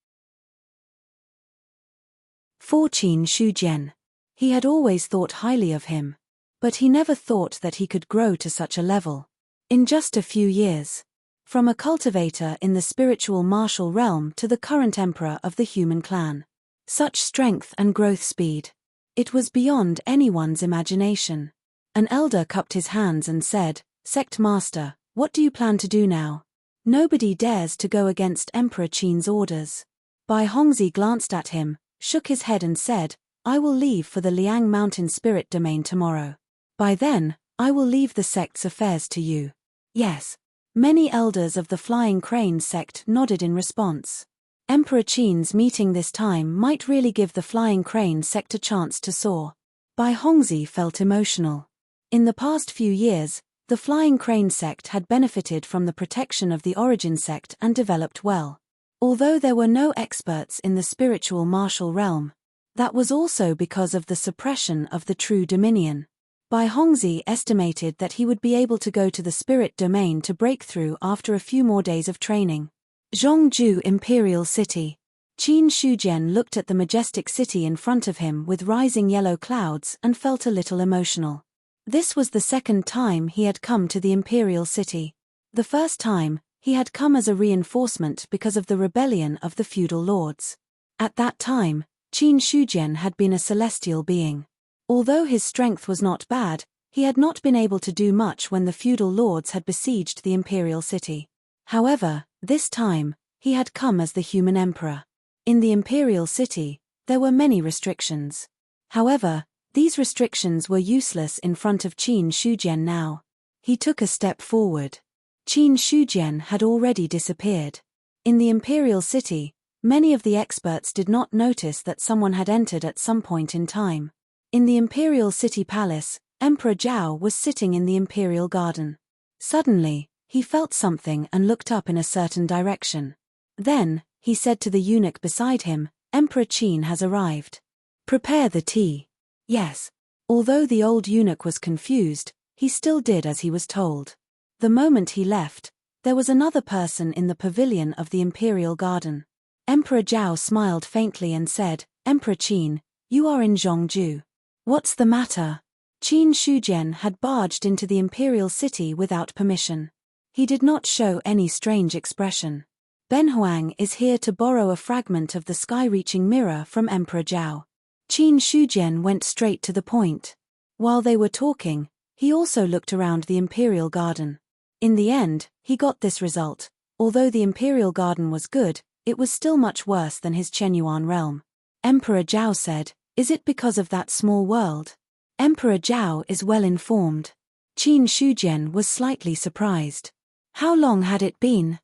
For Qin Shujian. He had always thought highly of him. But he never thought that he could grow to such a level. In just a few years. From a cultivator in the spiritual martial realm to the current emperor of the human clan. Such strength and growth speed. It was beyond anyone's imagination. An elder cupped his hands and said, "Sect Master, what do you plan to do now?" Nobody dares to go against Emperor Qin's orders. Bai Hongzi glanced at him, shook his head and said, "I will leave for the Liang Mountain Spirit Domain tomorrow. By then, I will leave the sect's affairs to you." Yes. Many elders of the Flying Crane sect nodded in response. Emperor Qin's meeting this time might really give the Flying Crane sect a chance to soar. Bai Hongzi felt emotional. In the past few years, the Flying Crane sect had benefited from the protection of the Origin sect and developed well. Although there were no experts in the spiritual martial realm, that was also because of the suppression of the true dominion. Bai Hongzi estimated that he would be able to go to the spirit domain to break through after a few more days of training. Zhongju Imperial City. Qin Shujian looked at the majestic city in front of him with rising yellow clouds and felt a little emotional. This was the second time he had come to the Imperial City. The first time, he had come as a reinforcement because of the rebellion of the feudal lords. At that time, Qin Shujian had been a celestial being. Although his strength was not bad, he had not been able to do much when the feudal lords had besieged the Imperial City. However, this time, he had come as the human emperor. In the Imperial City, there were many restrictions. However, these restrictions were useless in front of Qin Shujian now. He took a step forward. Qin Shujian had already disappeared. In the Imperial City, many of the experts did not notice that someone had entered at some point in time. In the Imperial City Palace, Emperor Zhao was sitting in the Imperial Garden. Suddenly, he felt something and looked up in a certain direction. Then, he said to the eunuch beside him, "Emperor Qin has arrived. Prepare the tea." Yes. Although the old eunuch was confused, he still did as he was told. The moment he left, there was another person in the pavilion of the Imperial Garden. Emperor Zhao smiled faintly and said, Emperor Qin, you are in Zhongju. What's the matter? Qin Shujian had barged into the imperial city without permission. He did not show any strange expression. Ben Huang is here to borrow a fragment of the sky-reaching mirror from Emperor Zhao. Qin Shujian went straight to the point. While they were talking, he also looked around the imperial garden. In the end, he got this result. Although the imperial garden was good, it was still much worse than his Chenyuan realm. Emperor Zhao said, is it because of that small world? Emperor Zhao is well informed. Qin Shujian was slightly surprised. How long had it been?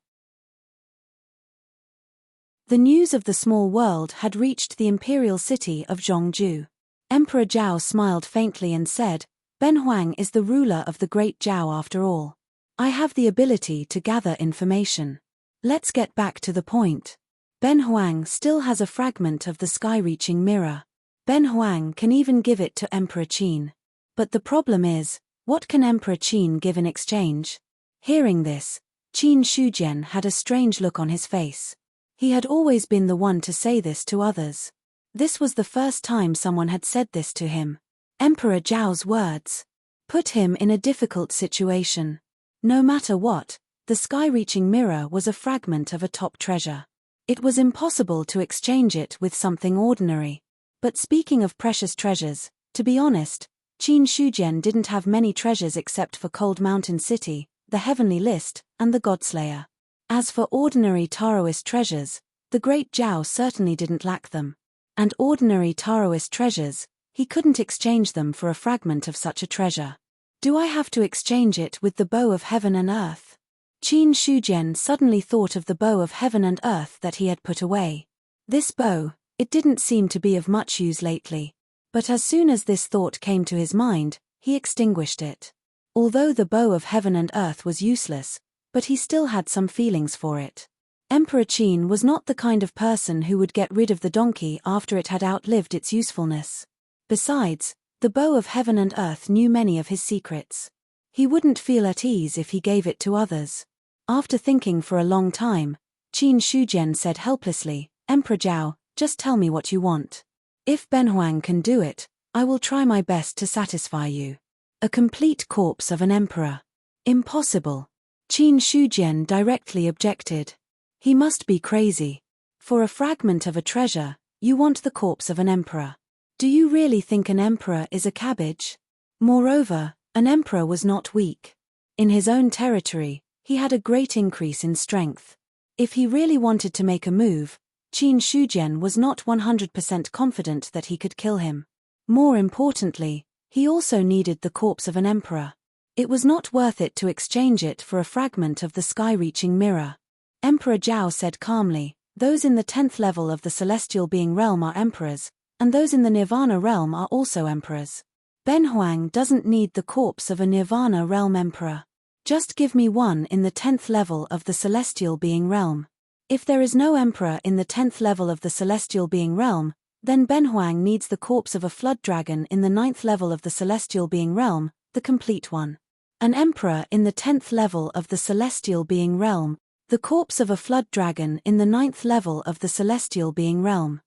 The news of the small world had reached the imperial city of Zhongju. Emperor Zhao smiled faintly and said, Ben Huang is the ruler of the great Zhao after all. I have the ability to gather information. Let's get back to the point. Ben Huang still has a fragment of the sky-reaching mirror. Ben Huang can even give it to Emperor Qin. But the problem is, what can Emperor Qin give in exchange? Hearing this, Qin Shujian had a strange look on his face. He had always been the one to say this to others. This was the first time someone had said this to him. Emperor Zhao's words put him in a difficult situation. No matter what, the sky-reaching mirror was a fragment of a top treasure. It was impossible to exchange it with something ordinary. But speaking of precious treasures, to be honest, Qin Shujian didn't have many treasures except for Cold Mountain City, the Heavenly List, and the Godslayer. As for ordinary Taoist treasures, the great Zhao certainly didn't lack them. And ordinary Taoist treasures, he couldn't exchange them for a fragment of such a treasure. Do I have to exchange it with the bow of heaven and earth? Qin Shujian suddenly thought of the bow of heaven and earth that he had put away. This bow, it didn't seem to be of much use lately. But as soon as this thought came to his mind, he extinguished it. Although the bow of heaven and earth was useless, but he still had some feelings for it. Emperor Qin was not the kind of person who would get rid of the donkey after it had outlived its usefulness. Besides, the bow of heaven and earth knew many of his secrets. He wouldn't feel at ease if he gave it to others. After thinking for a long time, Qin Shujian said helplessly, Emperor Zhao, just tell me what you want. If Ben Huang can do it, I will try my best to satisfy you. A complete corpse of an emperor. Impossible. Qin Shujian directly objected. He must be crazy. For a fragment of a treasure, you want the corpse of an emperor. Do you really think an emperor is a cabbage? Moreover, an emperor was not weak. In his own territory, he had a great increase in strength. If he really wanted to make a move, Qin Shujian was not 100% confident that he could kill him. More importantly, he also needed the corpse of an emperor. It was not worth it to exchange it for a fragment of the sky-reaching mirror. Emperor Zhao said calmly, those in the 10th level of the celestial being realm are emperors, and those in the Nirvana realm are also emperors. Ben Huang doesn't need the corpse of a Nirvana realm emperor. Just give me one in the 10th level of the celestial being realm. If there is no emperor in the 10th level of the celestial being realm, then Ben Huang needs the corpse of a flood dragon in the 9th level of the celestial being realm, the complete one. An emperor in the 10th level of the celestial being realm, the corpse of a flood dragon in the 9th level of the celestial being realm.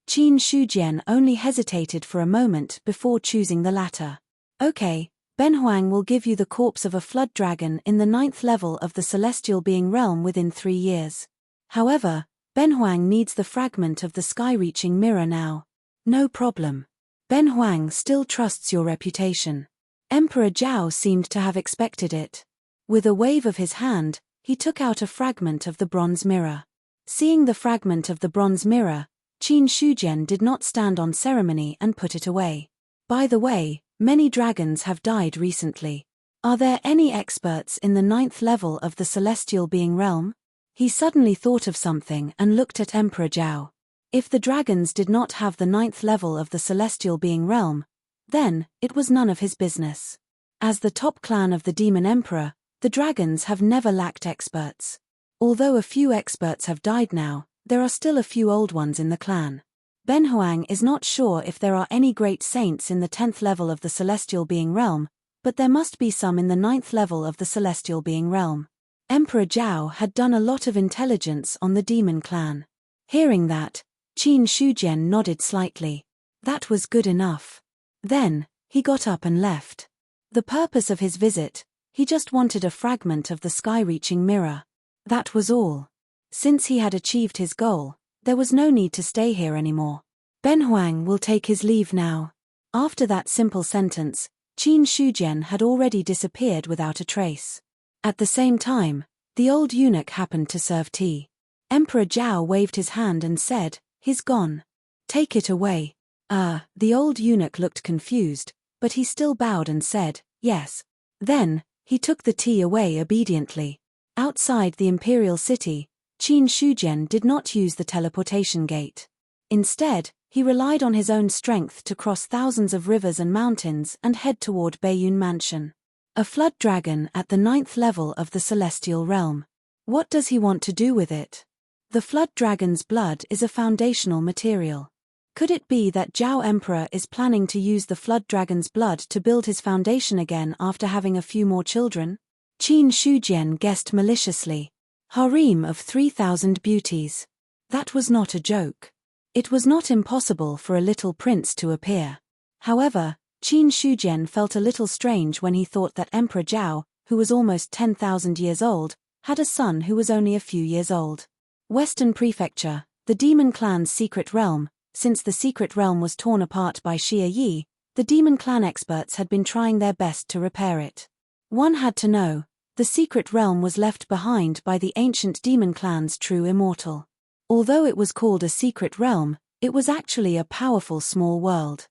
Qin Shujian only hesitated for a moment before choosing the latter. Okay, Ben Huang will give you the corpse of a flood dragon in the 9th level of the celestial being realm within 3 years. However, Ben Huang needs the fragment of the sky-reaching mirror now. No problem. Ben Huang still trusts your reputation. Emperor Zhao seemed to have expected it. With a wave of his hand, he took out a fragment of the bronze mirror. Seeing the fragment of the bronze mirror, Qin Shujian did not stand on ceremony and put it away. By the way, many dragons have died recently. Are there any experts in the 9th level of the celestial being realm? He suddenly thought of something and looked at Emperor Zhao. If the dragons did not have the 9th level of the celestial being realm, then it was none of his business. As the top clan of the Demon Emperor, the dragons have never lacked experts. Although a few experts have died now, there are still a few old ones in the clan. Ben Huang is not sure if there are any great saints in the 10th level of the celestial being realm, but there must be some in the 9th level of the celestial being realm. Emperor Zhao had done a lot of intelligence on the demon clan. Hearing that, Qin Shujian nodded slightly. That was good enough. Then, he got up and left. The purpose of his visit, he just wanted a fragment of the sky-reaching mirror. That was all. Since he had achieved his goal, there was no need to stay here anymore. Ben Huang will take his leave now. After that simple sentence, Qin Shujian had already disappeared without a trace. At the same time, the old eunuch happened to serve tea. Emperor Zhao waved his hand and said, "He's gone. Take it away." The old eunuch looked confused, but he still bowed and said, "Yes." Then, he took the tea away obediently. Outside the imperial city, Qin Shujian did not use the teleportation gate. Instead, he relied on his own strength to cross thousands of rivers and mountains and head toward Baiyun Mansion. A flood dragon at the 9th level of the celestial realm. What does he want to do with it? The flood dragon's blood is a foundational material. Could it be that Zhao Emperor is planning to use the flood dragon's blood to build his foundation again after having a few more children? Qin Shujian guessed maliciously. Harem of 3,000 beauties. That was not a joke. It was not impossible for a little prince to appear. However, Qin Shujian felt a little strange when he thought that Emperor Zhao, who was almost 10,000 years old, had a son who was only a few years old. Western Prefecture, the demon clan's secret realm. Since the secret realm was torn apart by Xia Yi, the demon clan experts had been trying their best to repair it. One had to know, the secret realm was left behind by the ancient demon clan's true immortal. Although it was called a secret realm, it was actually a powerful small world.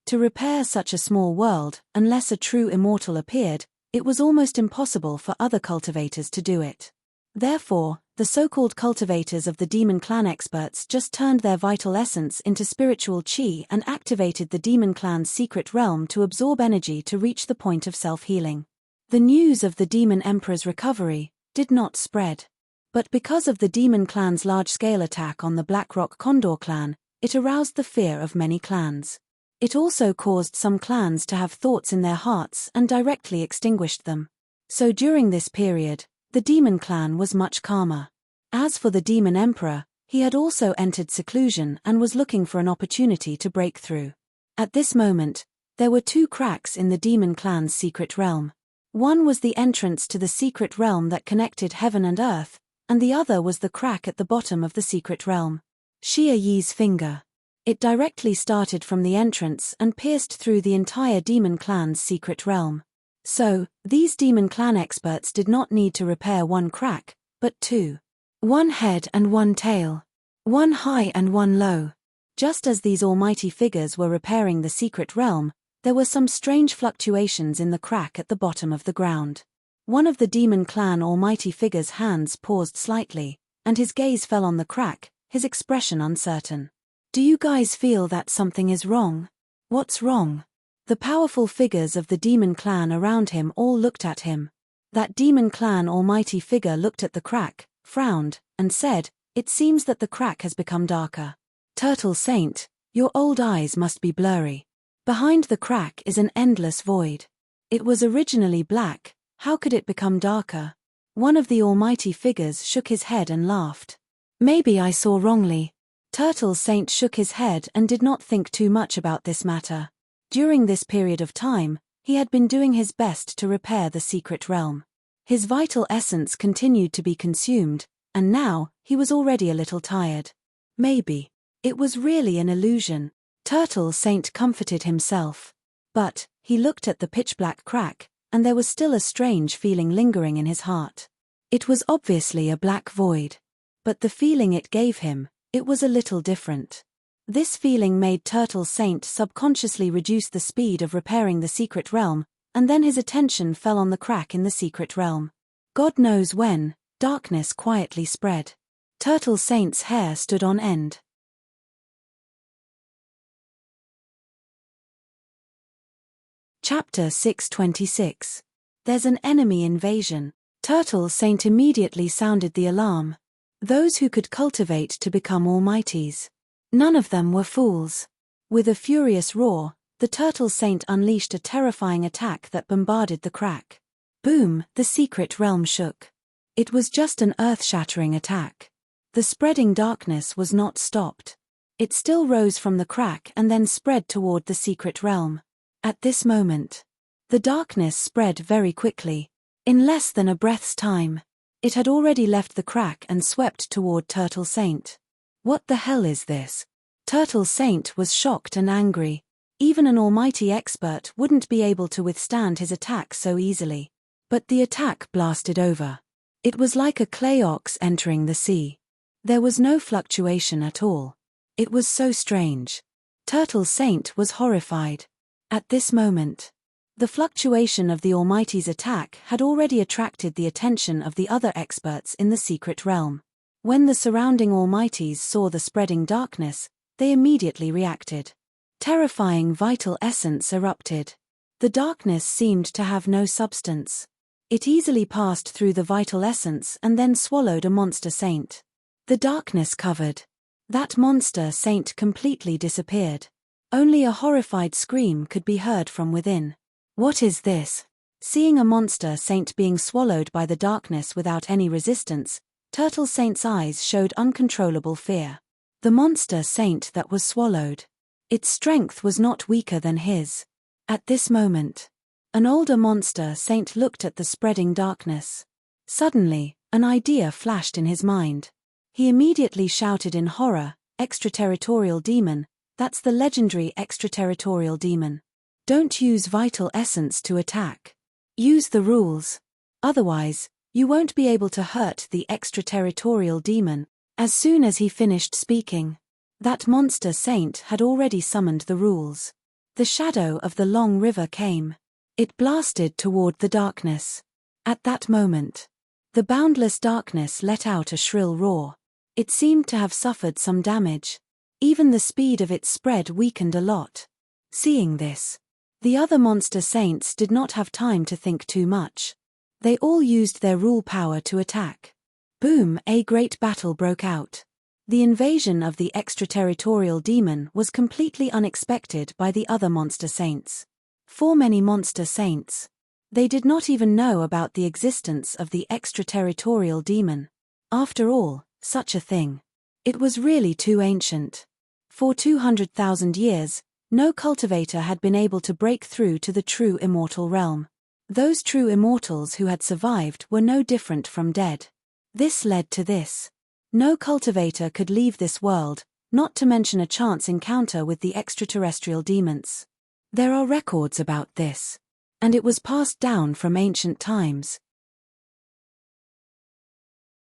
To repair such a small world, unless a true immortal appeared, it was almost impossible for other cultivators to do it. Therefore, the so-called cultivators of the demon clan experts just turned their vital essence into spiritual qi and activated the demon clan's secret realm to absorb energy to reach the point of self-healing. The news of the demon emperor's recovery did not spread. But because of the demon clan's large-scale attack on the Blackrock Condor clan, it aroused the fear of many clans. It also caused some clans to have thoughts in their hearts and directly extinguished them. So during this period, the demon clan was much calmer. As for the demon emperor, he had also entered seclusion and was looking for an opportunity to break through. At this moment, there were two cracks in the demon clan's secret realm. One was the entrance to the secret realm that connected heaven and earth, and the other was the crack at the bottom of the secret realm. Xia Yi's finger. It directly started from the entrance and pierced through the entire demon clan's secret realm. So, these demon clan experts did not need to repair one crack, but two. One head and one tail. One high and one low. Just as these almighty figures were repairing the secret realm, there were some strange fluctuations in the crack at the bottom of the ground. One of the demon clan almighty figure's hands paused slightly, and his gaze fell on the crack, his expression uncertain. Do you guys feel that something is wrong? What's wrong? The powerful figures of the demon clan around him all looked at him. That demon clan almighty figure looked at the crack, frowned, and said, "It seems that the crack has become darker. Turtle Saint, your old eyes must be blurry. Behind the crack is an endless void. It was originally black, how could it become darker?" One of the almighty figures shook his head and laughed. "Maybe I saw wrongly." Turtle Saint shook his head and did not think too much about this matter. During this period of time, he had been doing his best to repair the secret realm. His vital essence continued to be consumed, and now, he was already a little tired. Maybe it was really an illusion. Turtle Saint comforted himself. But he looked at the pitch-black crack, and there was still a strange feeling lingering in his heart. It was obviously a black void. But the feeling it gave him, it was a little different. This feeling made Turtle Saint subconsciously reduce the speed of repairing the secret realm, and then his attention fell on the crack in the secret realm. God knows when, darkness quietly spread. Turtle Saint's hair stood on end. Chapter 626. There's an enemy invasion. Turtle Saint immediately sounded the alarm. Those who could cultivate to become almighties. None of them were fools. With a furious roar, the Turtle Saint unleashed a terrifying attack that bombarded the crack. Boom, the secret realm shook. It was just an earth-shattering attack. The spreading darkness was not stopped. It still rose from the crack and then spread toward the secret realm. At this moment, the darkness spread very quickly. In less than a breath's time, it had already left the crack and swept toward Turtle Saint. What the hell is this? Turtle Saint was shocked and angry. Even an almighty expert wouldn't be able to withstand his attack so easily. But the attack blasted over. It was like a clay ox entering the sea. There was no fluctuation at all. It was so strange. Turtle Saint was horrified. At this moment, the fluctuation of the Almighty's attack had already attracted the attention of the other experts in the secret realm. When the surrounding Almighties saw the spreading darkness, they immediately reacted. Terrifying vital essence erupted. The darkness seemed to have no substance. It easily passed through the vital essence and then swallowed a monster saint. The darkness covered that monster saint completely disappeared. Only a horrified scream could be heard from within. What is this? Seeing a monster saint being swallowed by the darkness without any resistance, Turtle Saint's eyes showed uncontrollable fear. The monster saint that was swallowed. Its strength was not weaker than his. At this moment, an older monster saint looked at the spreading darkness. Suddenly, an idea flashed in his mind. He immediately shouted in horror, "Extraterritorial demon, that's the legendary extraterritorial demon. Don't use vital essence to attack. Use the rules. Otherwise, you won't be able to hurt the extraterritorial demon." As soon as he finished speaking, that monster saint had already summoned the rules. The shadow of the long river came. It blasted toward the darkness. At that moment, the boundless darkness let out a shrill roar. It seemed to have suffered some damage. Even the speed of its spread weakened a lot. Seeing this, the other monster saints did not have time to think too much. They all used their rule power to attack. Boom! A great battle broke out. The invasion of the extraterritorial demon was completely unexpected by the other monster saints. For many monster saints, they did not even know about the existence of the extraterritorial demon. After all, such a thing. It was really too ancient. For 200,000 years, no cultivator had been able to break through to the true immortal realm. Those true immortals who had survived were no different from dead. This led to this. No cultivator could leave this world, not to mention a chance encounter with the extraterrestrial demons. There are records about this. And it was passed down from ancient times.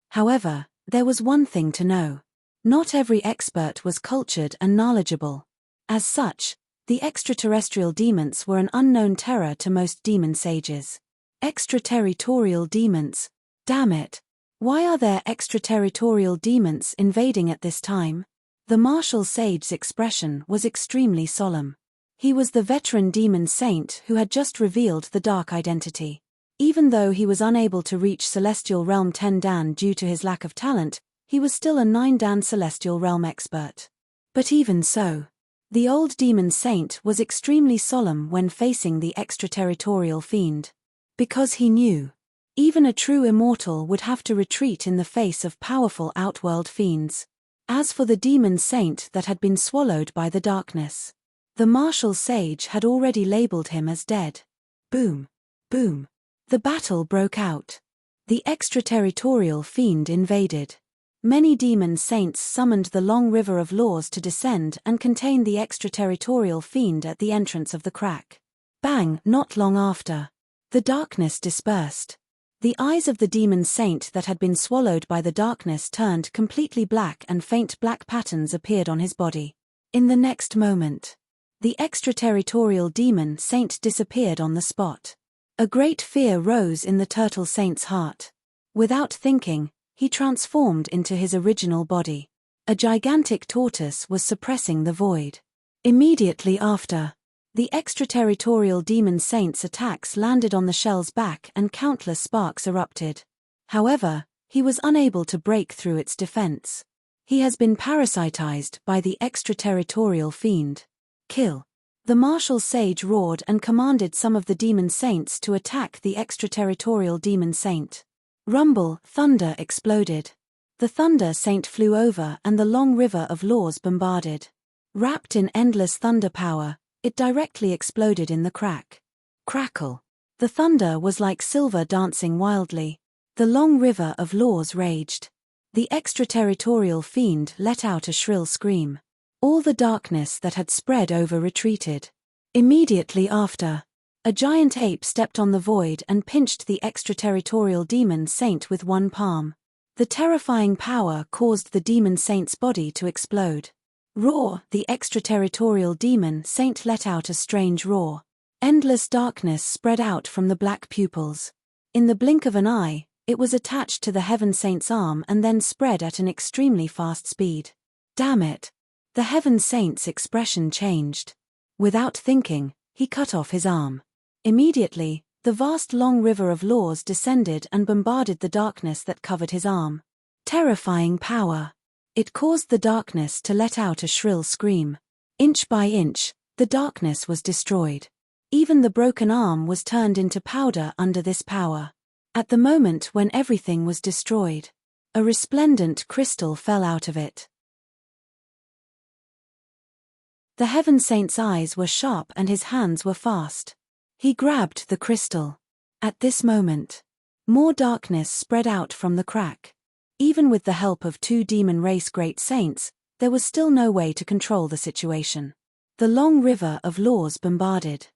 However, there was one thing to know. Not every expert was cultured and knowledgeable. As such, the extraterrestrial demons were an unknown terror to most demon sages. Extraterritorial demons. Damn it. Why are there extraterritorial demons invading at this time? The martial sage's expression was extremely solemn. He was the veteran demon saint who had just revealed the dark identity. Even though he was unable to reach Celestial Realm 10 Dan due to his lack of talent, he was still a 9 Dan Celestial Realm expert. But even so, the old demon saint was extremely solemn when facing the extraterritorial fiend. Because he knew, even a true immortal would have to retreat in the face of powerful outworld fiends. As for the demon saint that had been swallowed by the darkness, the martial sage had already labeled him as dead. Boom. Boom. The battle broke out. The extraterritorial fiend invaded. Many demon saints summoned the long river of laws to descend and contain the extraterritorial fiend at the entrance of the crack. Bang! Not long after, the darkness dispersed. The eyes of the demon saint that had been swallowed by the darkness turned completely black and faint black patterns appeared on his body. In the next moment, the extraterritorial demon saint disappeared on the spot. A great fear rose in the turtle saint's heart. Without thinking, he transformed into his original body. A gigantic tortoise was suppressing the void. Immediately after, the extraterritorial demon saint's attacks landed on the shell's back and countless sparks erupted. However, he was unable to break through its defense. He has been parasitized by the extraterritorial fiend. Kill. The martial sage roared and commanded some of the demon saints to attack the extraterritorial demon saint. Rumble, thunder exploded. The thunder saint flew over and the long river of laws bombarded. Wrapped in endless thunder power, it directly exploded in the crack. Crackle. The thunder was like silver dancing wildly. The long river of laws raged. The extraterritorial fiend let out a shrill scream. All the darkness that had spread over retreated. Immediately after, a giant ape stepped on the void and pinched the extraterritorial demon saint with one palm. The terrifying power caused the demon saint's body to explode. Roar! The extraterritorial demon saint let out a strange roar. Endless darkness spread out from the black pupils. In the blink of an eye, it was attached to the Heaven Saint's arm and then spread at an extremely fast speed. Damn it! The Heaven Saint's expression changed. Without thinking, he cut off his arm. Immediately, the vast long river of laws descended and bombarded the darkness that covered his arm. Terrifying power. It caused the darkness to let out a shrill scream. Inch by inch, the darkness was destroyed. Even the broken arm was turned into powder under this power. At the moment when everything was destroyed, a resplendent crystal fell out of it. The Heaven Saint's eyes were sharp and his hands were fast. He grabbed the crystal. At this moment, more darkness spread out from the crack. Even with the help of 2 demon race great saints, there was still no way to control the situation. The long river of laws bombarded.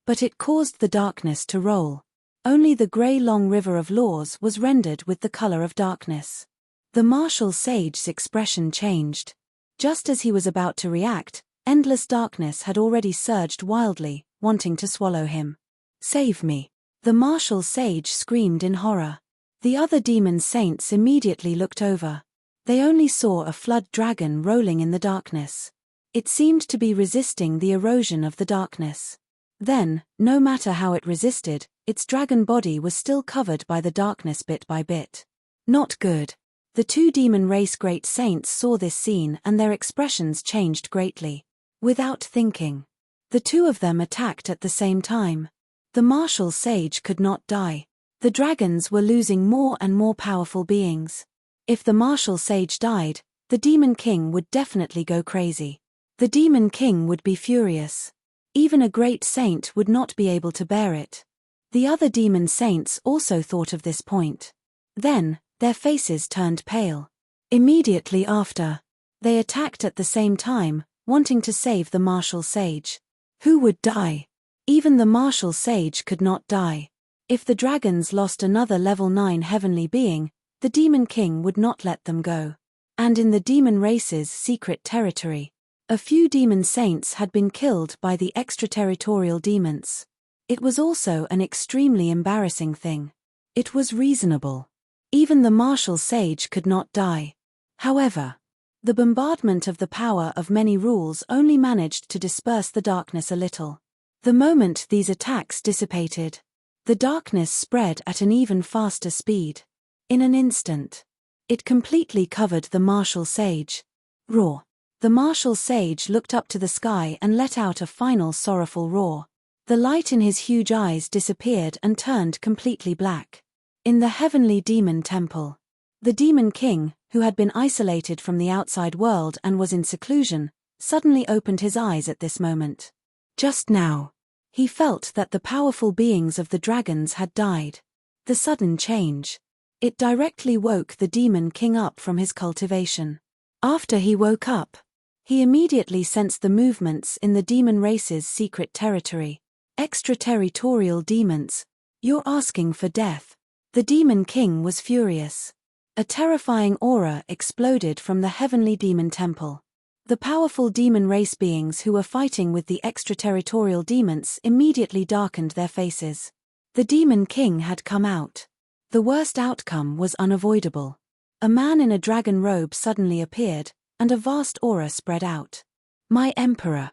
But it caused the darkness to roll. Only the grey long river of laws was rendered with the color of darkness. The martial sage's expression changed. Just as he was about to react, endless darkness had already surged wildly, wanting to swallow him. Save me! The martial sage screamed in horror. The other demon saints immediately looked over. They only saw a flood dragon rolling in the darkness. It seemed to be resisting the erosion of the darkness. Then, no matter how it resisted, its dragon body was still covered by the darkness bit by bit. Not good. The 2 demon race great saints saw this scene and their expressions changed greatly. Without thinking, the 2 of them attacked at the same time. The martial sage could not die. The dragons were losing more and more powerful beings. If the martial sage died, the demon king would definitely go crazy. The demon king would be furious. Even a great saint would not be able to bear it. The other demon saints also thought of this point. Then, their faces turned pale. Immediately after, they attacked at the same time, wanting to save the martial sage. Who would die? Even the martial sage could not die. If the dragons lost another level 9 heavenly being, the demon king would not let them go. And in the demon race's secret territory, a few demon saints had been killed by the extraterritorial demons. It was also an extremely embarrassing thing. It was reasonable. Even the martial sage could not die. However, the bombardment of the power of many rules only managed to disperse the darkness a little. The moment these attacks dissipated, the darkness spread at an even faster speed. In an instant, it completely covered the martial sage. Roar! The martial sage looked up to the sky and let out a final sorrowful roar. The light in his huge eyes disappeared and turned completely black. In the heavenly demon temple, the demon king, who had been isolated from the outside world and was in seclusion, suddenly opened his eyes at this moment. Just now, he felt that the powerful beings of the dragons had died. The sudden change, it directly woke the demon king up from his cultivation. After he woke up, he immediately sensed the movements in the demon race's secret territory. Extraterritorial demons. You're asking for death. The demon king was furious. A terrifying aura exploded from the heavenly demon temple. The powerful demon race beings who were fighting with the extraterritorial demons immediately darkened their faces. The demon king had come out. The worst outcome was unavoidable. A man in a dragon robe suddenly appeared, and a vast aura spread out. My emperor.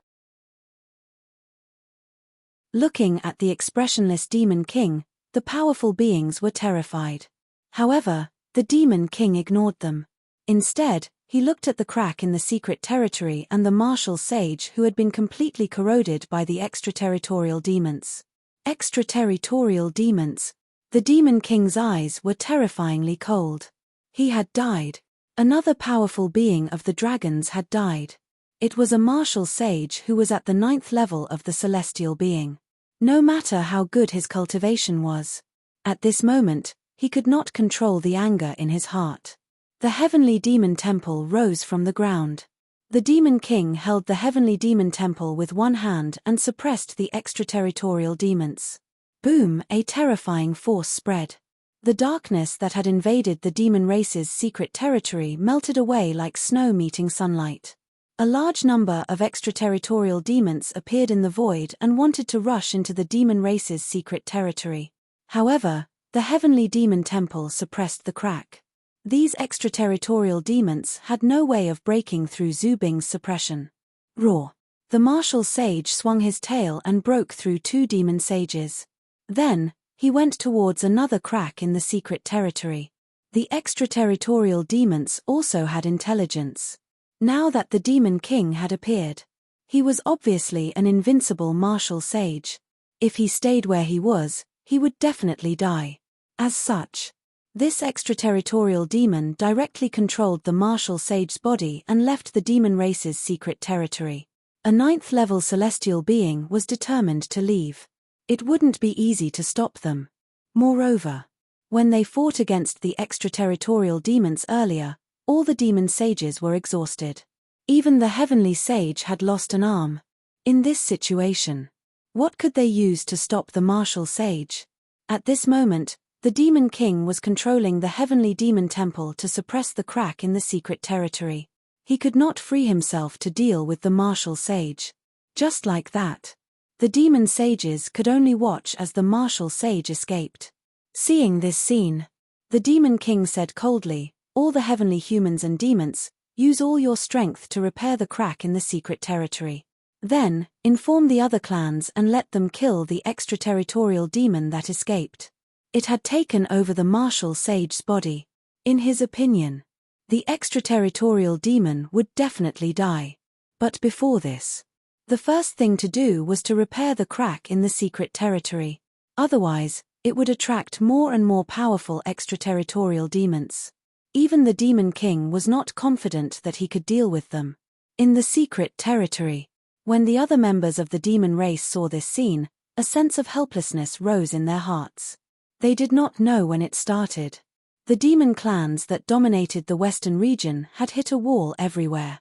Looking at the expressionless demon king, the powerful beings were terrified. However, the demon king ignored them. Instead, He looked at the crack in the secret territory and the martial sage who had been completely corroded by the extraterritorial demons. Extraterritorial demons. The Demon King's eyes were terrifyingly cold. He had died. Another powerful being of the dragons had died. It was a martial sage who was at the 9th level of the celestial being. No matter how good his cultivation was, at this moment, he could not control the anger in his heart. The heavenly demon temple rose from the ground. The Demon King held the heavenly demon temple with one hand and suppressed the extraterritorial demons. Boom! A terrifying force spread. The darkness that had invaded the demon race's secret territory melted away like snow meeting sunlight. A large number of extraterritorial demons appeared in the void and wanted to rush into the demon race's secret territory. However, the heavenly demon temple suppressed the crack. These extraterritorial demons had no way of breaking through Zubing's suppression. Roar! The martial sage swung his tail and broke through 2 demon sages. Then, he went towards another crack in the secret territory. The extraterritorial demons also had intelligence. Now that the Demon King had appeared, he was obviously an invincible martial sage. If he stayed where he was, he would definitely die. As such, this extraterritorial demon directly controlled the martial sage's body and left the demon race's secret territory. A 9th level celestial being was determined to leave. It wouldn't be easy to stop them. Moreover, when they fought against the extraterritorial demons earlier, all the demon sages were exhausted. Even the heavenly sage had lost an arm. In this situation, what could they use to stop the martial sage? At this moment, the Demon King was controlling the heavenly demon temple to suppress the crack in the secret territory. He could not free himself to deal with the martial sage. Just like that, the demon sages could only watch as the martial sage escaped. Seeing this scene, the Demon King said coldly, "All the heavenly humans and demons, use all your strength to repair the crack in the secret territory. Then, inform the other clans and let them kill the extraterritorial demon that escaped." It had taken over the martial sage's body. In his opinion, the extraterritorial demon would definitely die. But before this, the first thing to do was to repair the crack in the secret territory. Otherwise, it would attract more and more powerful extraterritorial demons. Even the Demon King was not confident that he could deal with them. In the secret territory, when the other members of the demon race saw this scene, a sense of helplessness rose in their hearts. They did not know when it started. The demon clans that dominated the western region had hit a wall everywhere.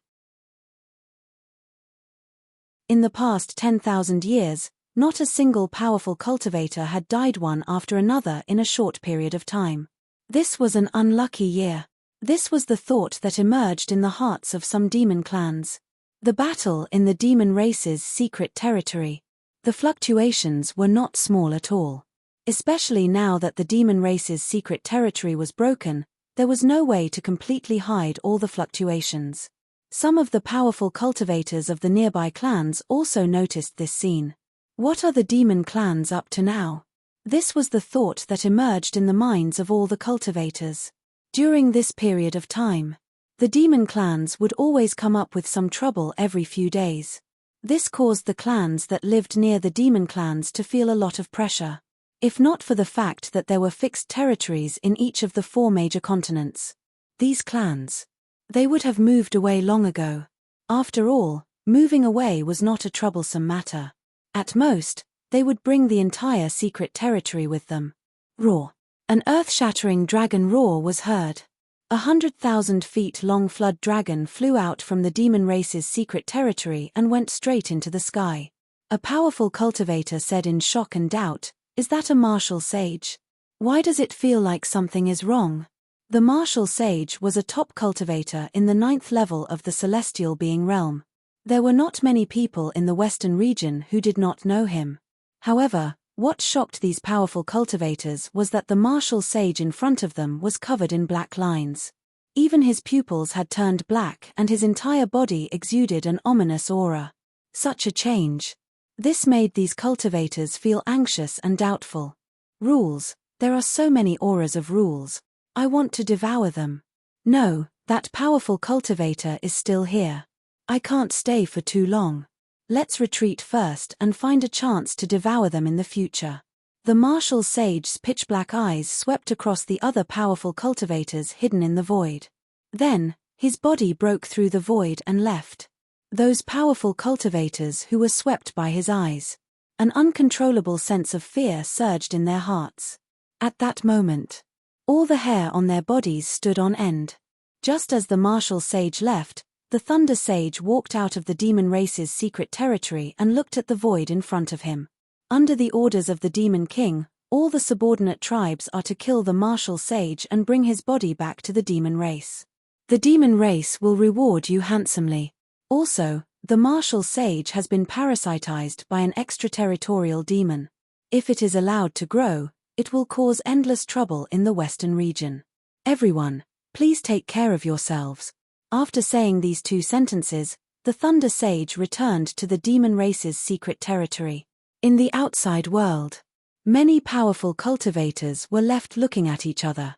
In the past 10,000 years, not a single powerful cultivator had died one after another in a short period of time. This was an unlucky year. This was the thought that emerged in the hearts of some demon clans. The battle in the demon race's secret territory. The fluctuations were not small at all. Especially now that the demon race's secret territory was broken, there was no way to completely hide all the fluctuations. Some of the powerful cultivators of the nearby clans also noticed this scene. What are the demon clans up to now? This was the thought that emerged in the minds of all the cultivators. During this period of time, the demon clans would always come up with some trouble every few days. This caused the clans that lived near the demon clans to feel a lot of pressure. If not for the fact that there were fixed territories in each of the 4 major continents. These clans, they would have moved away long ago. After all, moving away was not a troublesome matter. At most, they would bring the entire secret territory with them. Roar! An earth-shattering dragon roar was heard. 100,000 feet long flood dragon flew out from the demon race's secret territory and went straight into the sky. A powerful cultivator said in shock and doubt, "Is that a martial sage? Why does it feel like something is wrong?" The martial sage was a top cultivator in the 9th level of the celestial being realm. There were not many people in the western region who did not know him. However, what shocked these powerful cultivators was that the martial sage in front of them was covered in black lines. Even his pupils had turned black and his entire body exuded an ominous aura. Such a change. This made these cultivators feel anxious and doubtful. Rules. There are so many auras of rules. I want to devour them. No, That powerful cultivator is still here. I can't stay for too long. Let's retreat first and find a chance to devour them in the future. The martial sage's pitch-black eyes swept across the other powerful cultivators hidden in the void. Then, his body broke through the void and left. Those powerful cultivators who were swept by his eyes. An uncontrollable sense of fear surged in their hearts. At that moment, all the hair on their bodies stood on end. Just as the martial sage left, the Thunder Sage walked out of the demon race's secret territory and looked at the void in front of him. Under the orders of the Demon King, all the subordinate tribes are to kill the martial sage and bring his body back to the demon race. The demon race will reward you handsomely. Also, the martial sage has been parasitized by an extraterritorial demon. If it is allowed to grow, it will cause endless trouble in the western region. Everyone, please take care of yourselves. After saying these two sentences, the Thunder Sage returned to the demon race's secret territory. In the outside world, many powerful cultivators were left looking at each other.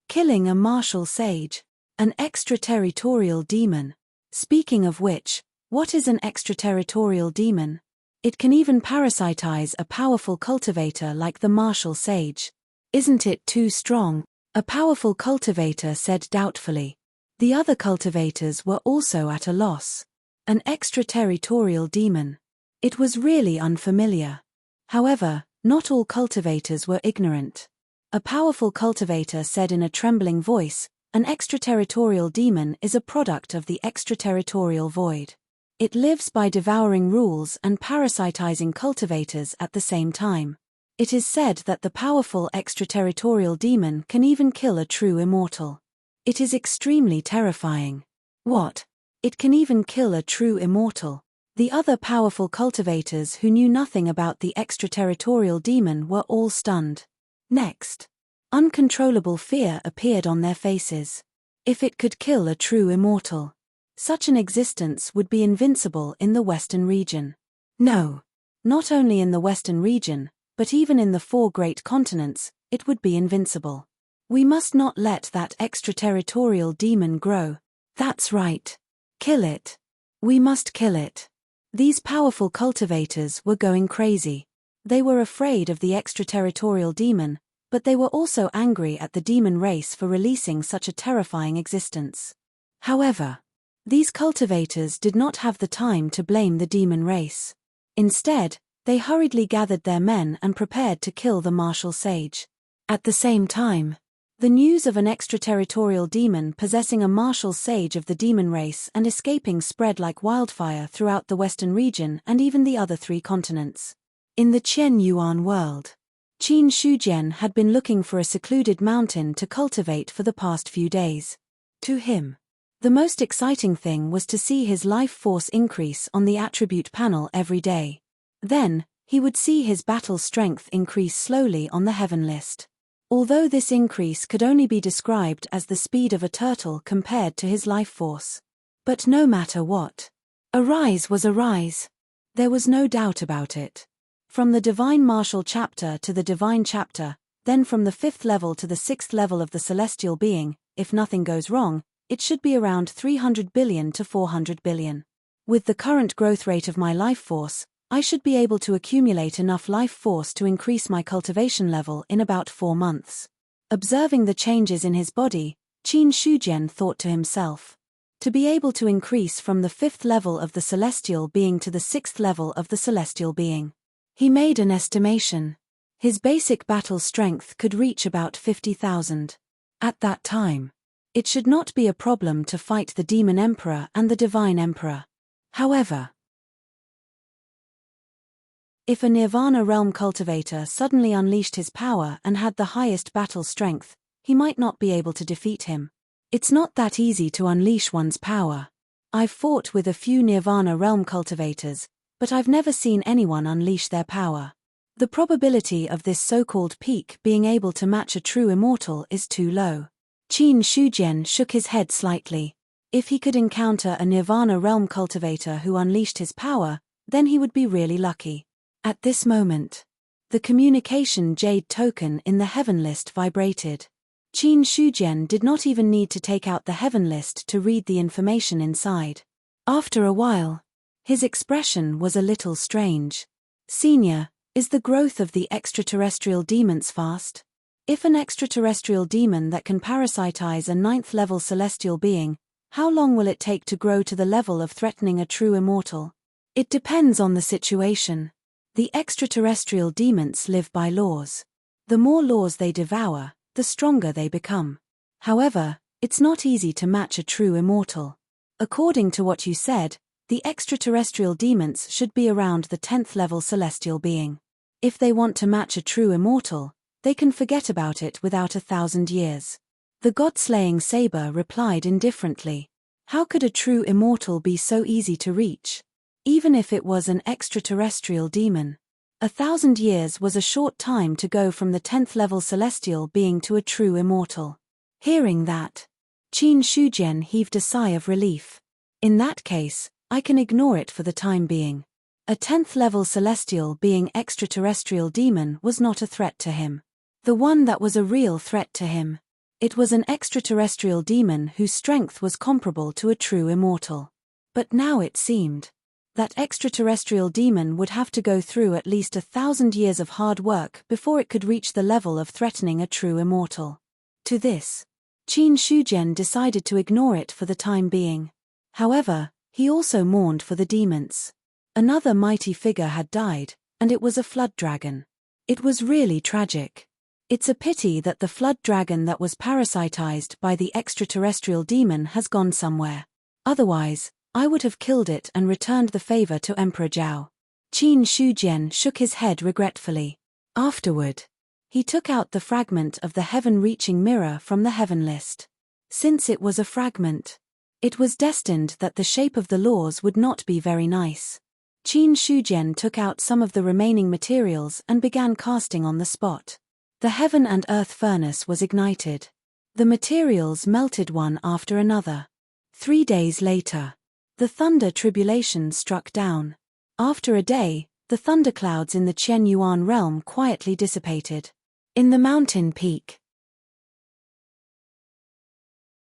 Killing a martial sage, an extraterritorial demon. Speaking of which, what is an extraterritorial demon? It can even parasitize a powerful cultivator like the martial sage. Isn't it too strong? A powerful cultivator said doubtfully. The other cultivators were also at a loss. An extraterritorial demon. It was really unfamiliar. However, not all cultivators were ignorant. A powerful cultivator said in a trembling voice, an extraterritorial demon is a product of the extraterritorial void. It lives by devouring rules and parasitizing cultivators at the same time. It is said that the powerful extraterritorial demon can even kill a true immortal. It is extremely terrifying. What? It can even kill a true immortal. The other powerful cultivators who knew nothing about the extraterritorial demon were all stunned. Next, uncontrollable fear appeared on their faces. If it could kill a true immortal, such an existence would be invincible in the Western region. No, not only in the Western region, but even in the 4 great continents, it would be invincible. We must not let that extraterritorial demon grow. That's right. Kill it. We must kill it. These powerful cultivators were going crazy. They were afraid of the extraterritorial demon, but they were also angry at the demon race for releasing such a terrifying existence. However, these cultivators did not have the time to blame the demon race. Instead, they hurriedly gathered their men and prepared to kill the martial sage. At the same time, the news of an extraterritorial demon possessing a martial sage of the demon race and escaping spread like wildfire throughout the Western region and even the other 3 continents. In the Qian Yuan world, Qin Shujian had been looking for a secluded mountain to cultivate for the past few days. To him, the most exciting thing was to see his life force increase on the attribute panel every day. Then, he would see his battle strength increase slowly on the heaven list. Although this increase could only be described as the speed of a turtle compared to his life force. But no matter what, a rise was a rise. There was no doubt about it. From the Divine Martial Chapter to the Divine Chapter, then from the 5th level to the 6th level of the Celestial Being, if nothing goes wrong, it should be around 300 billion to 400 billion. With the current growth rate of my life force, I should be able to accumulate enough life force to increase my cultivation level in about 4 months. Observing the changes in his body, Qin Shujian thought to himself. To be able to increase from the 5th level of the Celestial Being to the 6th level of the Celestial Being. He made an estimation. His basic battle strength could reach about 50,000. At that time, it should not be a problem to fight the Demon Emperor and the Divine Emperor. However, if a Nirvana Realm cultivator suddenly unleashed his power and had the highest battle strength, he might not be able to defeat him. It's not that easy to unleash one's power. I've fought with a few Nirvana Realm cultivators, but I've never seen anyone unleash their power. The probability of this so-called peak being able to match a true immortal is too low. Qin Shujian shook his head slightly. If he could encounter a Nirvana Realm cultivator who unleashed his power, then he would be really lucky. At this moment, the communication jade token in the heaven list vibrated. Qin Shujian did not even need to take out the heaven list to read the information inside. After a while, his expression was a little strange. Senior, is the growth of the extraterrestrial demons fast? If an extraterrestrial demon that can parasitize a 9th-level celestial being, how long will it take to grow to the level of threatening a true immortal? It depends on the situation. The extraterrestrial demons live by laws. The more laws they devour, the stronger they become. However, it's not easy to match a true immortal. According to what you said, the extraterrestrial demons should be around the 10th-level celestial being. If they want to match a true immortal, they can forget about it without 1,000 years. The god-slaying saber replied indifferently. How could a true immortal be so easy to reach? Even if it was an extraterrestrial demon. 1,000 years was a short time to go from the 10th-level celestial being to a true immortal. Hearing that, Qin Shujian heaved a sigh of relief. In that case, I can ignore it for the time being. A 10th-level celestial being extraterrestrial demon was not a threat to him. The one that was a real threat to him. It was an extraterrestrial demon whose strength was comparable to a true immortal. But now it seemed that extraterrestrial demon would have to go through at least 1,000 years of hard work before it could reach the level of threatening a true immortal. To this, Qin Shujian decided to ignore it for the time being. However, he also mourned for the demons. Another mighty figure had died, and it was a flood dragon. It was really tragic. It's a pity that the flood dragon that was parasitized by the extraterrestrial demon has gone somewhere. Otherwise, I would have killed it and returned the favor to Emperor Zhao. Qin Shujian shook his head regretfully. Afterward, he took out the fragment of the heaven-reaching mirror from the heaven list. Since it was a fragment, it was destined that the shape of the laws would not be very nice. Qin Shujian took out some of the remaining materials and began casting on the spot. The heaven and earth furnace was ignited. The materials melted one after another. 3 days later, the thunder tribulation struck down. After a day, the thunderclouds in the Qian Yuan realm quietly dissipated. In the mountain peak,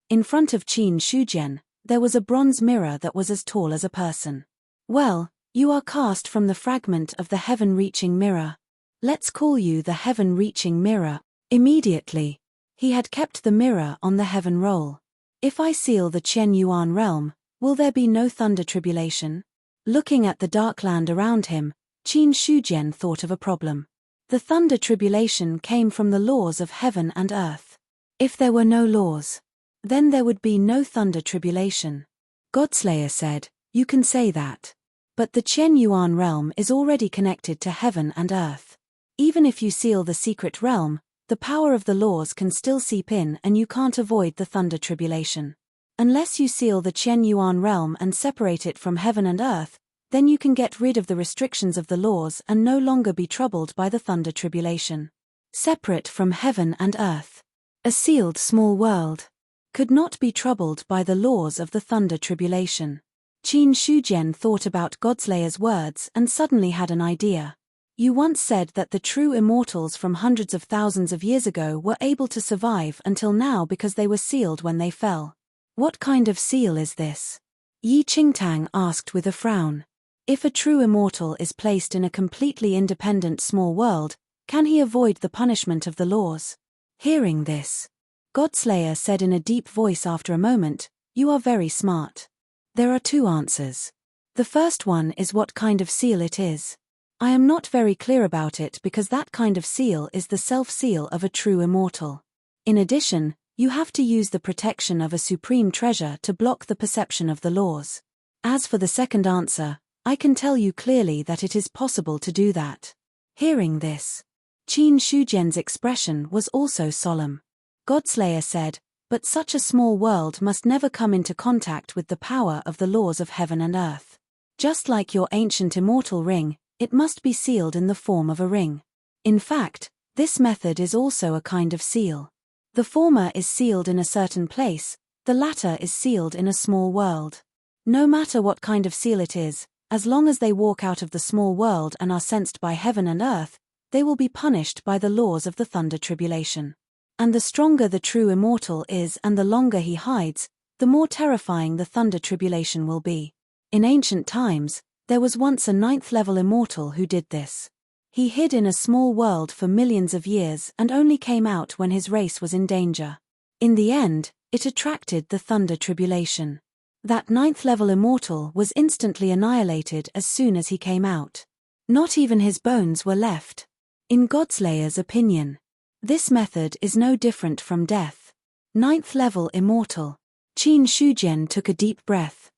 in front of Qin Shujian, there was a bronze mirror that was as tall as a person. Well, you are cast from the fragment of the heaven-reaching mirror. Let's call you the heaven-reaching mirror. Immediately, he had kept the mirror on the heaven roll. If I seal the Qian Yuan realm, will there be no thunder tribulation? Looking at the dark land around him, Qin Shujian thought of a problem. The thunder tribulation came from the laws of heaven and earth. If there were no laws, then there would be no thunder tribulation. Godslayer said, you can say that. But the Qian Yuan realm is already connected to heaven and earth. Even if you seal the secret realm, the power of the laws can still seep in and you can't avoid the thunder tribulation. Unless you seal the Qian Yuan realm and separate it from heaven and earth, then you can get rid of the restrictions of the laws and no longer be troubled by the thunder tribulation. Separate from heaven and earth, a sealed small world could not be troubled by the laws of the thunder tribulation. Qin Shujian thought about Godslayer's words and suddenly had an idea. You once said that the true immortals from hundreds of thousands of years ago were able to survive until now because they were sealed when they fell. What kind of seal is this? Yi Qingtang asked with a frown. If a true immortal is placed in a completely independent small world, can he avoid the punishment of the laws? Hearing this, Godslayer said in a deep voice after a moment, you are very smart. There are 2 answers. The first one is what kind of seal it is. I am not very clear about it because that kind of seal is the self-seal of a true immortal. In addition, you have to use the protection of a supreme treasure to block the perception of the laws. As for the second answer, I can tell you clearly that it is possible to do that. Hearing this, Qin Shujian's expression was also solemn. Godslayer said, but such a small world must never come into contact with the power of the laws of heaven and earth. Just like your ancient immortal ring, it must be sealed in the form of a ring. In fact, this method is also a kind of seal. The former is sealed in a certain place, the latter is sealed in a small world. No matter what kind of seal it is, as long as they walk out of the small world and are sensed by heaven and earth, they will be punished by the laws of the thunder tribulation. And the stronger the true immortal is and the longer he hides, the more terrifying the thunder tribulation will be. In ancient times, there was once a 9th-level immortal who did this. He hid in a small world for millions of years and only came out when his race was in danger. In the end, it attracted the thunder tribulation. That 9th-level immortal was instantly annihilated as soon as he came out. Not even his bones were left. In Godslayer's opinion, this method is no different from death. 9th-level immortal. Qin Shujian took a deep breath.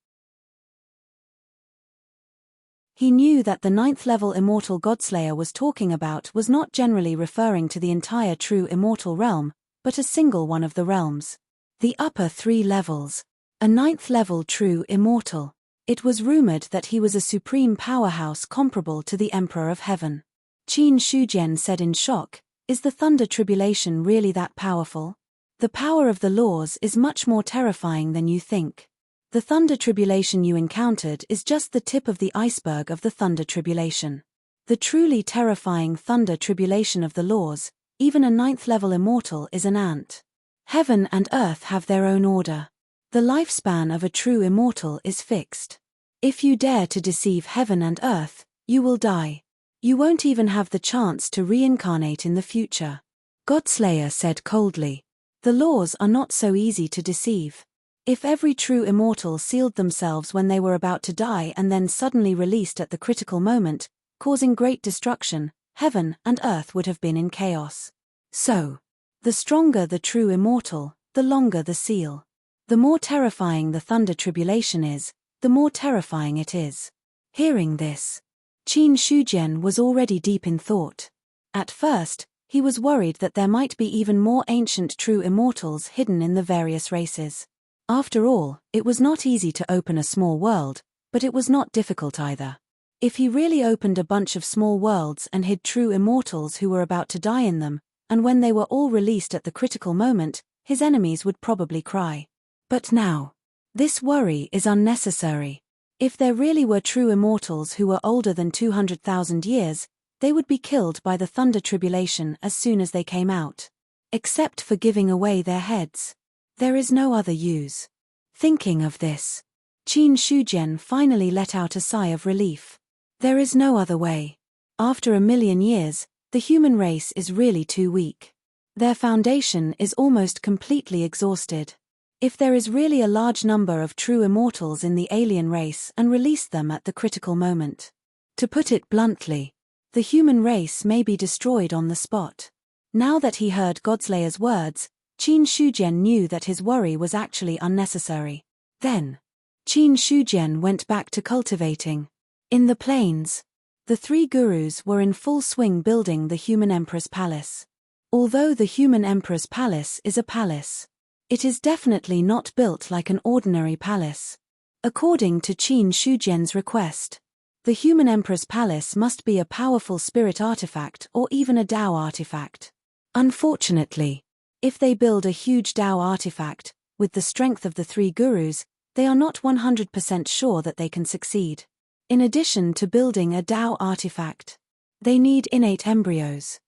He knew that the 9th-level immortal Godslayer was talking about was not generally referring to the entire true immortal realm, but a single one of the realms. The upper 3 levels. A 9th-level true immortal. It was rumored that he was a supreme powerhouse comparable to the Emperor of Heaven. Qin Shujian said in shock, "Is the thunder tribulation really that powerful? The power of the laws is much more terrifying than you think. The thunder tribulation you encountered is just the tip of the iceberg of the thunder tribulation. The truly terrifying thunder tribulation of the laws, even a 9th-level immortal is an ant. Heaven and earth have their own order. The lifespan of a true immortal is fixed. If you dare to deceive heaven and earth, you will die. You won't even have the chance to reincarnate in the future." Godslayer said coldly. "The laws are not so easy to deceive. If every true immortal sealed themselves when they were about to die and then suddenly released at the critical moment, causing great destruction, heaven and earth would have been in chaos. So, the stronger the true immortal, the longer the seal. The more terrifying the thunder tribulation is, the more terrifying it is." Hearing this, Qin Shujian was already deep in thought. At first, he was worried that there might be even more ancient true immortals hidden in the various races. After all, it was not easy to open a small world, but it was not difficult either. If he really opened a bunch of small worlds and hid true immortals who were about to die in them, and when they were all released at the critical moment, his enemies would probably cry. But now, this worry is unnecessary. If there really were true immortals who were older than 200,000 years, they would be killed by the thunder tribulation as soon as they came out. Except for giving away their heads. There is no other use. Thinking of this, Qin Shujian finally let out a sigh of relief. There is no other way. After 1,000,000 years, the human race is really too weak. Their foundation is almost completely exhausted. If there is really a large number of true immortals in the alien race and release them at the critical moment. To put it bluntly, the human race may be destroyed on the spot. Now that he heard Godslayer's words, Qin Shujian knew that his worry was actually unnecessary. Then, Qin Shujian went back to cultivating. In the plains, the 3 gurus were in full swing building the human emperor's palace. Although the human emperor's palace is a palace, it is definitely not built like an ordinary palace. According to Qin Shujian's request, the human emperor's palace must be a powerful spirit artifact or even a Tao artifact. Unfortunately, if they build a huge Tao artifact, with the strength of the 3 gurus, they are not 100% sure that they can succeed. In addition to building a Tao artifact, they need innate embryos.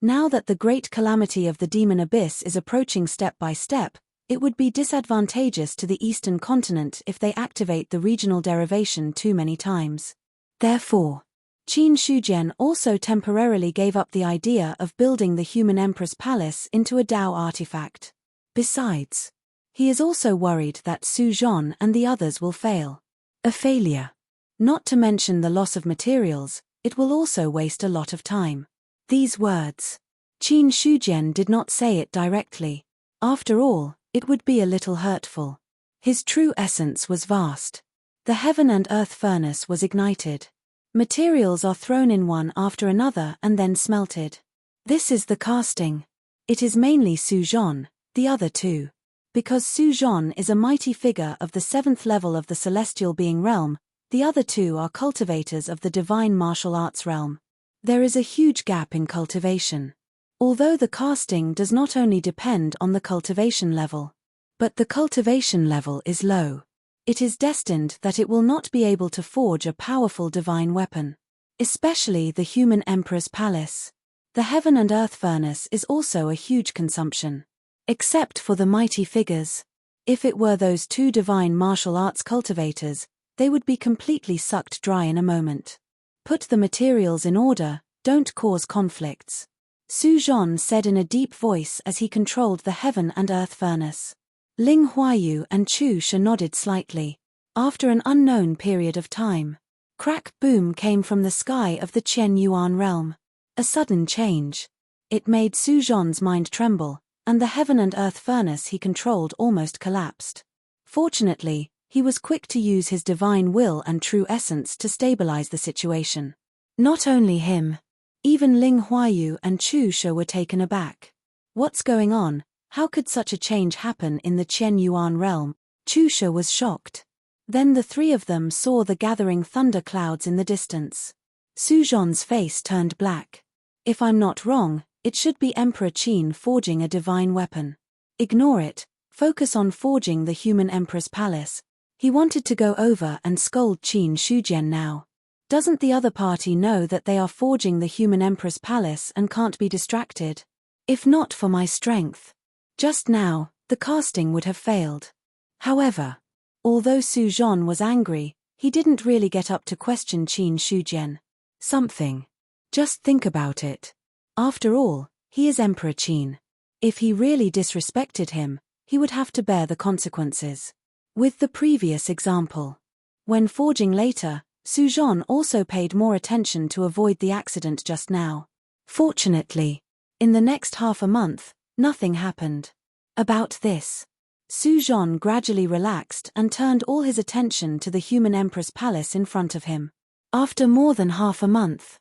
Now that the great calamity of the demon abyss is approaching step by step, it would be disadvantageous to the eastern continent if they activate the regional derivation too many times. Therefore, Qin Shujian also temporarily gave up the idea of building the human empress palace into a Tao artifact. Besides, he is also worried that Su Zhon and the others will fail. A failure. Not to mention the loss of materials, it will also waste a lot of time. These words, Qin Shujian did not say it directly. After all, it would be a little hurtful. His true essence was vast. The heaven and earth furnace was ignited. Materials are thrown in one after another and then smelted. This is the casting. It is mainly Su Zhon, the other 2. Because Su Zhon is a mighty figure of the 7th level of the celestial being realm, the other 2 are cultivators of the divine martial arts realm. There is a huge gap in cultivation. Although the casting does not only depend on the cultivation level, but the cultivation level is low. It is destined that it will not be able to forge a powerful divine weapon. Especially the human emperor's palace. The heaven and earth furnace is also a huge consumption. Except for the mighty figures. If it were those two divine martial arts cultivators, they would be completely sucked dry in a moment. Put the materials in order, don't cause conflicts. Su Zhan said in a deep voice as he controlled the heaven and earth furnace. Ling Huayu and Chu Shi nodded slightly. After an unknown period of time, crack boom came from the sky of the Qian Yuan realm. A sudden change. It made Su Zhan's mind tremble, and the heaven and earth furnace he controlled almost collapsed. Fortunately, he was quick to use his divine will and true essence to stabilize the situation. Not only him. Even Ling Huayu and Chu Shi were taken aback. What's going on? How could such a change happen in the Qian Yuan realm? Chu Shi was shocked. Then the three of them saw the gathering thunder clouds in the distance. Su Zhan's face turned black. If I'm not wrong, it should be Emperor Qin forging a divine weapon. Ignore it, focus on forging the human Empress Palace. He wanted to go over and scold Qin Shujian now. Doesn't the other party know that they are forging the human Empress Palace and can't be distracted? If not for my strength. Just now, the casting would have failed. However, although Su Zhan was angry, he didn't really get up to question Qin Shujian. Something. Just think about it. After all, he is Emperor Qin. If he really disrespected him, he would have to bear the consequences. With the previous example. When forging later, Su Zhan also paid more attention to avoid the accident just now. Fortunately, in the next half a month, nothing happened. About this, Su Zhan gradually relaxed and turned all his attention to the human Empress Palace in front of him. After more than half a month,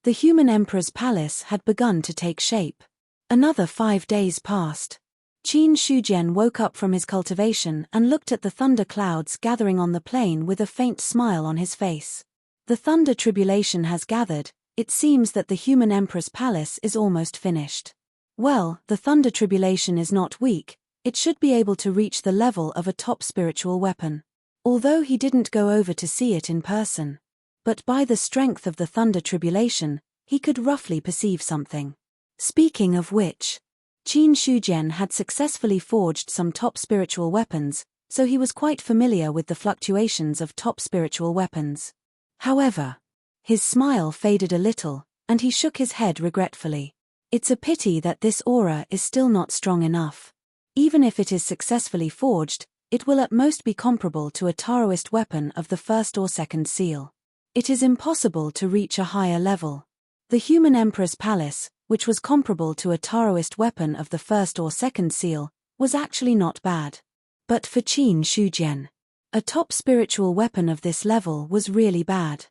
the human Emperor's palace had begun to take shape. Another 5 days passed. Qin Shujian woke up from his cultivation and looked at the thunder clouds gathering on the plain with a faint smile on his face. The thunder tribulation has gathered. It seems that the human Empress Palace is almost finished. Well, the thunder tribulation is not weak, it should be able to reach the level of a top spiritual weapon. Although he didn't go over to see it in person. But by the strength of the thunder tribulation, he could roughly perceive something. Speaking of which, Qin Shujian had successfully forged some top spiritual weapons, so he was quite familiar with the fluctuations of top spiritual weapons. However, his smile faded a little, and he shook his head regretfully. It's a pity that this aura is still not strong enough. Even if it is successfully forged, it will at most be comparable to a Taoist weapon of the first or second seal. It is impossible to reach a higher level. The human Empress Palace, which was comparable to a Taoist weapon of the first or second seal, was actually not bad. But for Qin Shujian, a top spiritual weapon of this level was really bad.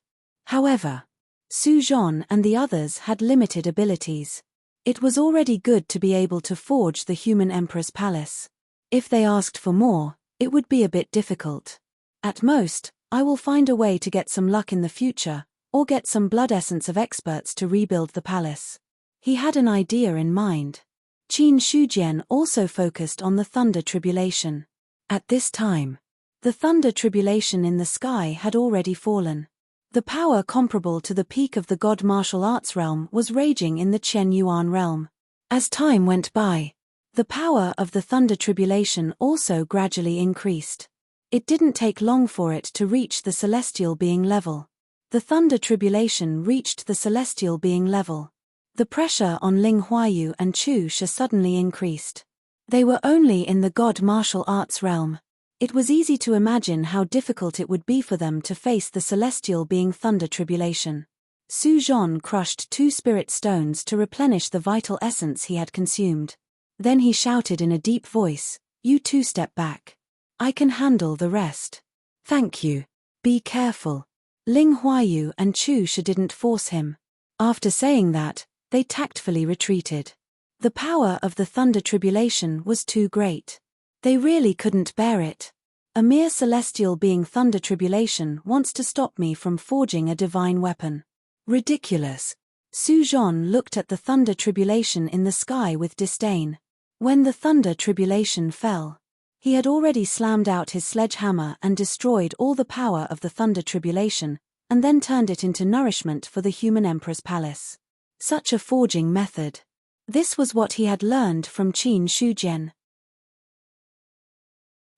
However, Su Zhan and the others had limited abilities. It was already good to be able to forge the human Empress Palace. If they asked for more, it would be a bit difficult. At most, I will find a way to get some luck in the future, or get some blood essence of experts to rebuild the palace. He had an idea in mind. Qin Shujian also focused on the thunder tribulation. At this time, the thunder tribulation in the sky had already fallen. The power comparable to the peak of the god martial arts realm was raging in the Qian Yuan realm. As time went by, the power of the thunder tribulation also gradually increased. It didn't take long for it to reach the celestial being level. The thunder tribulation reached the celestial being level. The pressure on Ling Huayu and Chu Shi suddenly increased. They were only in the god martial arts realm. It was easy to imagine how difficult it would be for them to face the celestial being thunder tribulation. Su Zhan crushed 2 spirit stones to replenish the vital essence he had consumed. Then he shouted in a deep voice, "You 2 step back. I can handle the rest." "Thank you. Be careful." Ling Huayu and Chu Shi didn't force him. After saying that, they tactfully retreated. The power of the thunder tribulation was too great. They really couldn't bear it. A mere celestial being thunder tribulation wants to stop me from forging a divine weapon. Ridiculous. Su Zhan looked at the thunder tribulation in the sky with disdain. When the thunder tribulation fell, he had already slammed out his sledgehammer and destroyed all the power of the thunder tribulation, and then turned it into nourishment for the human emperor's palace. Such a forging method. This was what he had learned from Qin Shujian.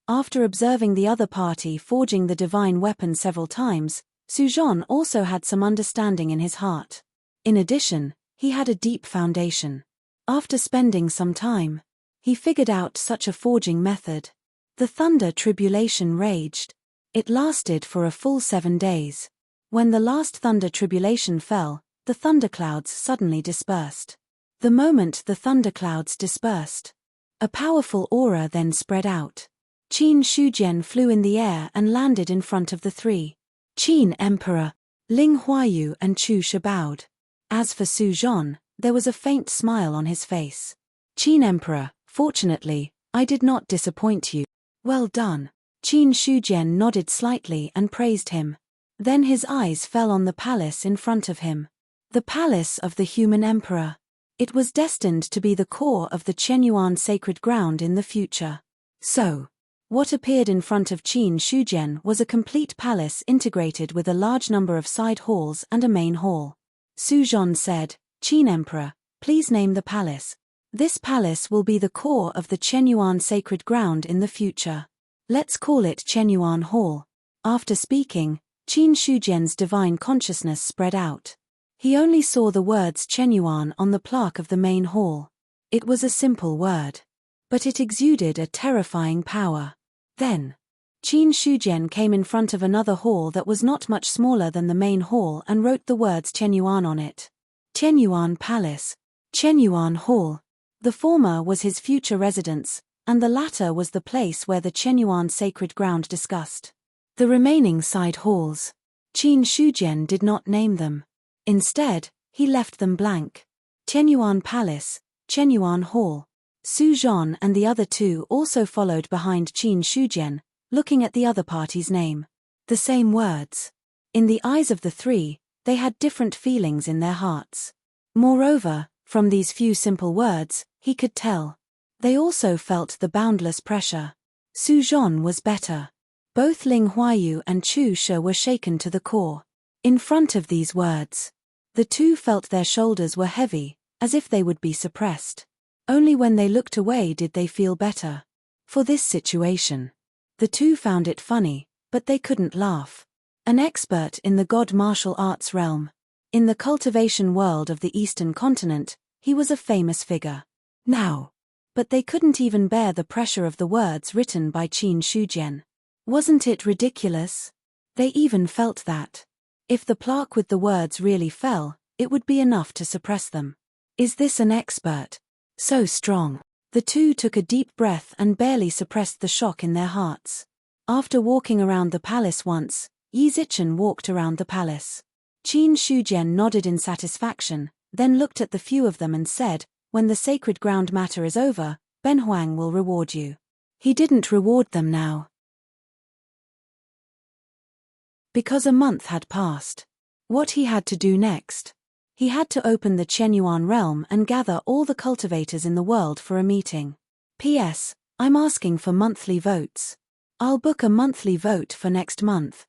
After observing the other party forging the divine weapon several times, Su Zhan also had some understanding in his heart. In addition, he had a deep foundation. After spending some time, he figured out such a forging method. The thunder tribulation raged. It lasted for a full 7 days. When the last thunder tribulation fell, the thunderclouds suddenly dispersed. The moment the thunderclouds dispersed, a powerful aura then spread out. Qin Shujian flew in the air and landed in front of the three. Qin Emperor, Ling Huayu and Chu Shi bowed. As for Su Zhan, there was a faint smile on his face. Qin Emperor, fortunately, I did not disappoint you. Well done. Qin Shujian nodded slightly and praised him. Then his eyes fell on the palace in front of him. The palace of the human emperor. It was destined to be the core of the Chenyuan sacred ground in the future. So, what appeared in front of Qin Shujian was a complete palace integrated with a large number of side halls and a main hall. Su Zhan said, Qin Emperor, please name the palace. This palace will be the core of the Chenyuan sacred ground in the future. Let's call it Chenyuan Hall. After speaking, Qin Shujian's divine consciousness spread out. He only saw the words Chenyuan on the plaque of the main hall. It was a simple word, but it exuded a terrifying power. Then, Qin Shujian came in front of another hall that was not much smaller than the main hall and wrote the words Chenyuan on it. Chenyuan Palace, Chenyuan Hall. The former was his future residence, and the latter was the place where the Chenyuan sacred ground discussed. The remaining side halls, Qin Shujian did not name them. Instead, he left them blank. Chenyuan Palace, Chenyuan Hall. Su Zhan and the other two also followed behind Qin Shujian, looking at the other party's name. The same words. In the eyes of the three, they had different feelings in their hearts. Moreover, from these few simple words, he could tell. They also felt the boundless pressure. Su Zhan was better. Both Ling Huayu and Chu Shi were shaken to the core. In front of these words, the two felt their shoulders were heavy, as if they would be suppressed. Only when they looked away did they feel better. For this situation, the two found it funny, but they couldn't laugh. An expert in the god martial arts realm. In the cultivation world of the Eastern continent, he was a famous figure. Now. But they couldn't even bear the pressure of the words written by Qin Shujian. Wasn't it ridiculous? They even felt that. If the plaque with the words really fell, it would be enough to suppress them. Is this an expert? So strong. The two took a deep breath and barely suppressed the shock in their hearts. After walking around the palace once, Yi Zichen walked around the palace. Qin Shujian nodded in satisfaction, then looked at the few of them and said, when the sacred ground matter is over, Ben Huang will reward you. He didn't reward them now, because a month had passed. What he had to do next? He had to open the Chenyuan realm and gather all the cultivators in the world for a meeting. P.S. I'm asking for monthly votes. I'll book a monthly vote for next month.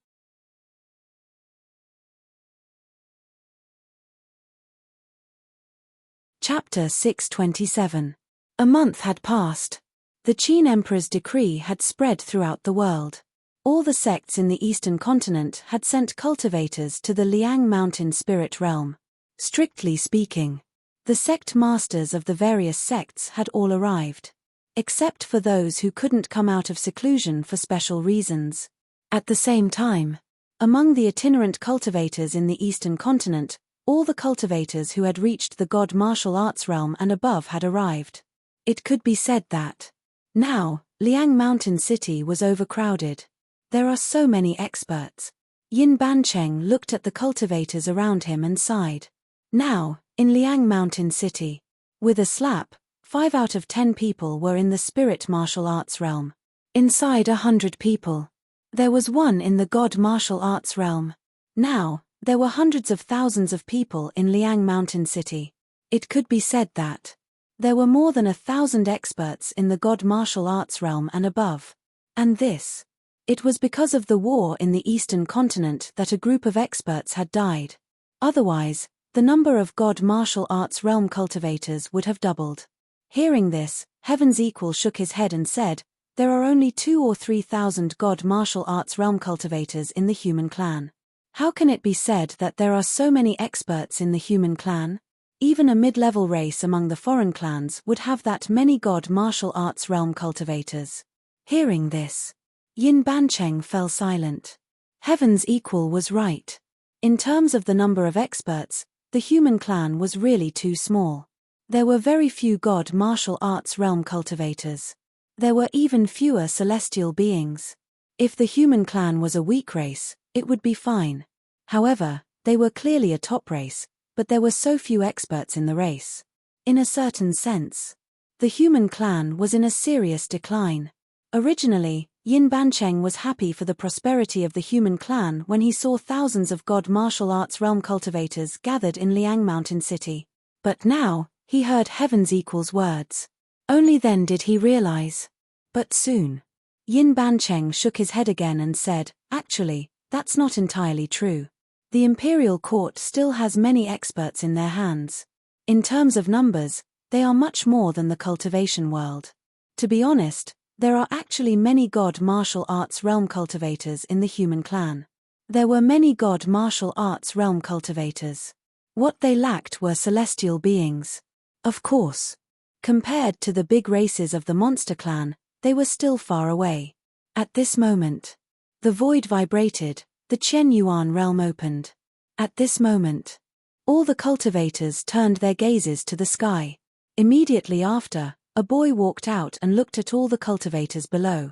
Chapter 627. A month had passed. The Qin Emperor's decree had spread throughout the world. All the sects in the Eastern continent had sent cultivators to the Liang Mountain spirit realm. Strictly speaking, the sect masters of the various sects had all arrived. Except for those who couldn't come out of seclusion for special reasons. At the same time, among the itinerant cultivators in the Eastern continent, all the cultivators who had reached the god martial arts realm and above had arrived. It could be said that now, Liang Mountain City was overcrowded. There are so many experts. Yin Bancheng looked at the cultivators around him and sighed. Now, in Liang Mountain City, with a slap, 5 out of 10 people were in the spirit martial arts realm. Inside 100 people, there was one in the god martial arts realm. Now, there were hundreds of thousands of people in Liang Mountain City. It could be said that there were more than 1,000 experts in the god martial arts realm and above. And this It was because of the war in the eastern continent that a group of experts had died. Otherwise, the number of God martial arts realm cultivators would have doubled. Hearing this, Heaven's Equal shook his head and said, "There are only 2,000 or 3,000 God martial arts realm cultivators in the human clan. How can it be said that there are so many experts in the human clan? Even a mid-level race among the foreign clans would have that many God martial arts realm cultivators." Hearing this, Yin Bancheng fell silent. Heaven's Equal was right. In terms of the number of experts, the human clan was really too small. There were very few God martial arts realm cultivators. There were even fewer celestial beings. If the human clan was a weak race, it would be fine. However, they were clearly a top race, but there were so few experts in the race. In a certain sense, the human clan was in a serious decline. Originally, Yin Bancheng was happy for the prosperity of the human clan when he saw thousands of God martial arts realm cultivators gathered in Liang Mountain City. But now, he heard Heaven's Equal's words. Only then did he realize. But soon, Yin Bancheng shook his head again and said, "Actually, that's not entirely true. The imperial court still has many experts in their hands. In terms of numbers, they are much more than the cultivation world. To be honest, there are actually many God martial arts realm cultivators in the human clan. There were many God martial arts realm cultivators. What they lacked were celestial beings. Of course. Compared to the big races of the monster clan, they were still far away. At this moment, the void vibrated, the Chen Yuan realm opened. At this moment, all the cultivators turned their gazes to the sky. Immediately after, a boy walked out and looked at all the cultivators below.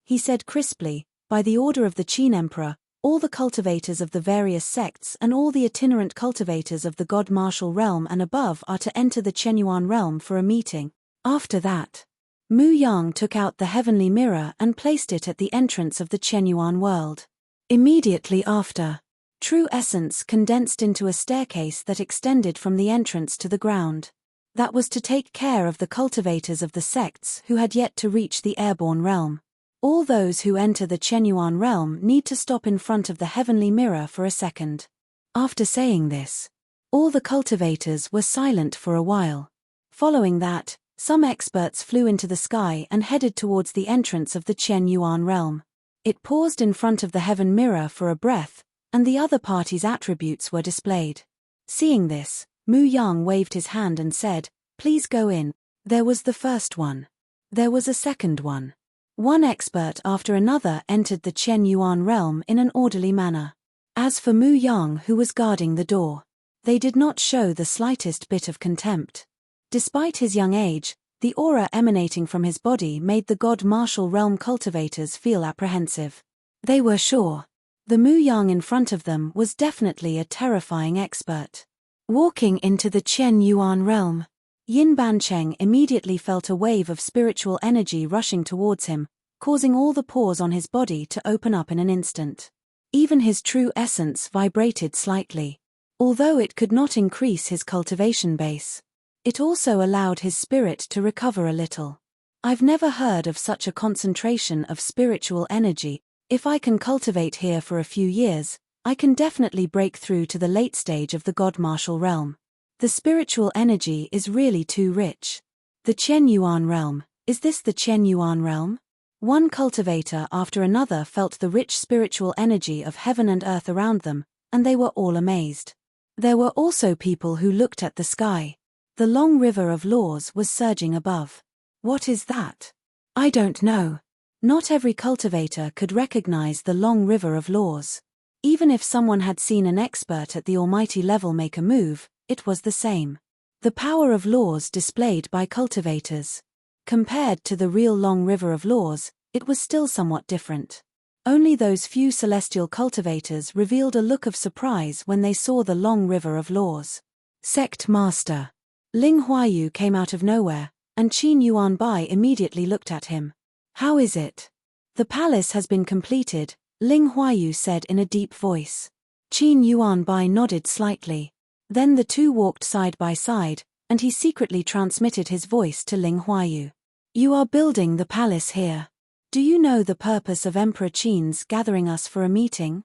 He said crisply, "By the order of the Qin Emperor, all the cultivators of the various sects and all the itinerant cultivators of the God martial realm and above are to enter the Chenyuan realm for a meeting." After that, Mu Yang took out the heavenly mirror and placed it at the entrance of the Chenyuan world. Immediately after, true essence condensed into a staircase that extended from the entrance to the ground. That was to take care of the cultivators of the sects who had yet to reach the airborne realm. All those who enter the Chenyuan realm need to stop in front of the heavenly mirror for a second. After saying this, all the cultivators were silent for a while. Following that, some experts flew into the sky and headed towards the entrance of the Chenyuan realm. It paused in front of the heaven mirror for a breath, and the other party's attributes were displayed. Seeing this, Mu Yang waved his hand and said, "Please go in." There was the first one. There was a second one. One expert after another entered the Chenyuan realm in an orderly manner. As for Mu Yang, who was guarding the door, they did not show the slightest bit of contempt. Despite his young age, the aura emanating from his body made the God martial realm cultivators feel apprehensive. They were sure the Mu Yang in front of them was definitely a terrifying expert. Walking into the Chen Yuan realm, Yin Bancheng immediately felt a wave of spiritual energy rushing towards him, causing all the pores on his body to open up in an instant. Even his true essence vibrated slightly. Although it could not increase his cultivation base, it also allowed his spirit to recover a little. I've never heard of such a concentration of spiritual energy. If I can cultivate here for a few years, I can definitely break through to the late stage of the God martial realm. The spiritual energy is really too rich. The Chen Yuan realm, is this the Chen Yuan realm? One cultivator after another felt the rich spiritual energy of heaven and earth around them, and they were all amazed. There were also people who looked at the sky. The long river of laws was surging above. What is that? I don't know. Not every cultivator could recognize the long river of laws. Even if someone had seen an expert at the almighty level make a move, it was the same. The power of laws displayed by cultivators. Compared to the real long river of laws, it was still somewhat different. Only those few celestial cultivators revealed a look of surprise when they saw the long river of laws. Sect Master Ling Huayu came out of nowhere, and Qin Yuanbai immediately looked at him. "How is it?" "The palace has been completed," Ling Huayu said in a deep voice. Qin Yuanbai nodded slightly. Then the two walked side by side, and he secretly transmitted his voice to Ling Huayu. You are building the palace here. Do you know the purpose of Emperor Qin's gathering us for a meeting?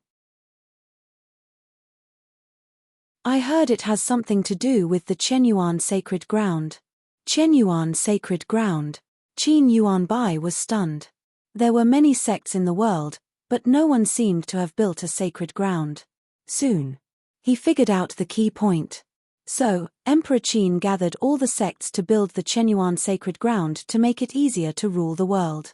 I heard it has something to do with the Qianyuan sacred ground. Qianyuan sacred ground. Qin Yuanbai was stunned. There were many sects in the world, but no one seemed to have built a sacred ground. Soon, he figured out the key point. So, Emperor Qin gathered all the sects to build the Qianyuan sacred ground to make it easier to rule the world.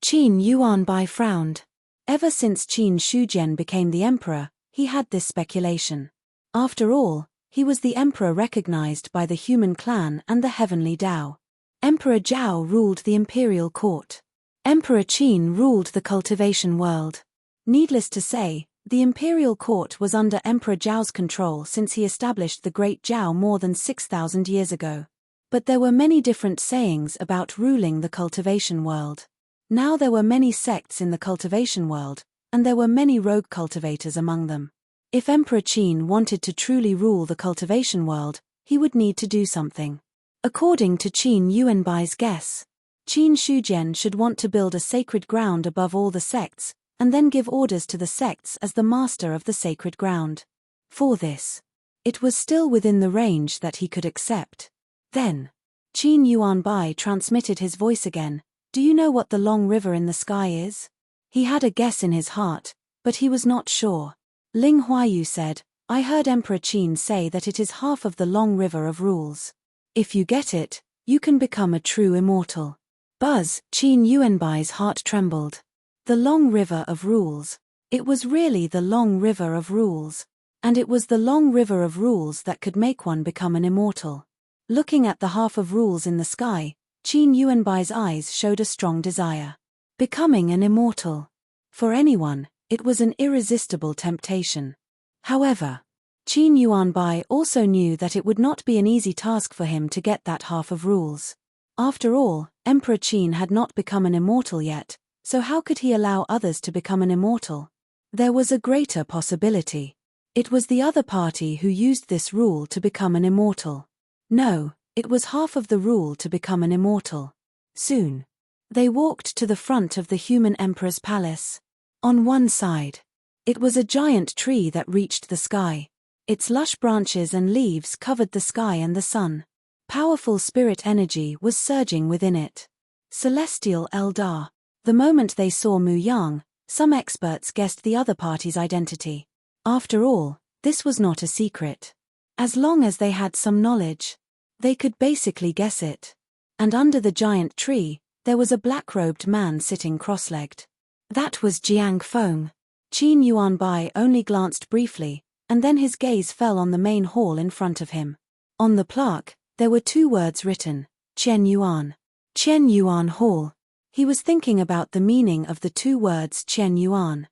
Qin Yuanbai frowned. Ever since Qin Shujian became the emperor, he had this speculation. After all, he was the emperor recognized by the human clan and the heavenly Tao. Emperor Zhao ruled the imperial court. Emperor Qin ruled the cultivation world. Needless to say, the imperial court was under Emperor Zhao's control since he established the Great Zhao more than 6,000 years ago. But there were many different sayings about ruling the cultivation world. Now there were many sects in the cultivation world, and there were many rogue cultivators among them. If Emperor Qin wanted to truly rule the cultivation world, he would need to do something. According to Qin Yuanbai's guess, Qin Shujian should want to build a sacred ground above all the sects, and then give orders to the sects as the master of the sacred ground. For this, it was still within the range that he could accept. Then, Qin Yuanbai transmitted his voice again. Do you know what the long river in the sky is? He had a guess in his heart, but he was not sure. Ling Huayu said, I heard Emperor Qin say that it is half of the long river of rules. If you get it, you can become a true immortal. Buzz, Qin Yuanbai's heart trembled. The long river of rules. It was really the long river of rules. And it was the long river of rules that could make one become an immortal. Looking at the half of rules in the sky, Qin Yuanbai's eyes showed a strong desire. Becoming an immortal. For anyone, it was an irresistible temptation. However, Qin Yuanbai also knew that it would not be an easy task for him to get that half of rules. After all, Emperor Qin had not become an immortal yet, so how could he allow others to become an immortal? There was a greater possibility. It was the other party who used this rule to become an immortal. No, it was half of the rule to become an immortal. Soon, they walked to the front of the human emperor's palace. On one side, it was a giant tree that reached the sky. Its lush branches and leaves covered the sky and the sun. Powerful spirit energy was surging within it. Celestial Eldar. The moment they saw Mu Yang, some experts guessed the other party's identity. After all, this was not a secret. As long as they had some knowledge, they could basically guess it. And under the giant tree, there was a black-robed man sitting cross-legged. That was Jiang Feng. Qin Yuanbai only glanced briefly, and then his gaze fell on the main hall in front of him. On the plaque, there were two words written, Qian Yuan. Qian Yuan Hall. He was thinking about the meaning of the two words Qian Yuan.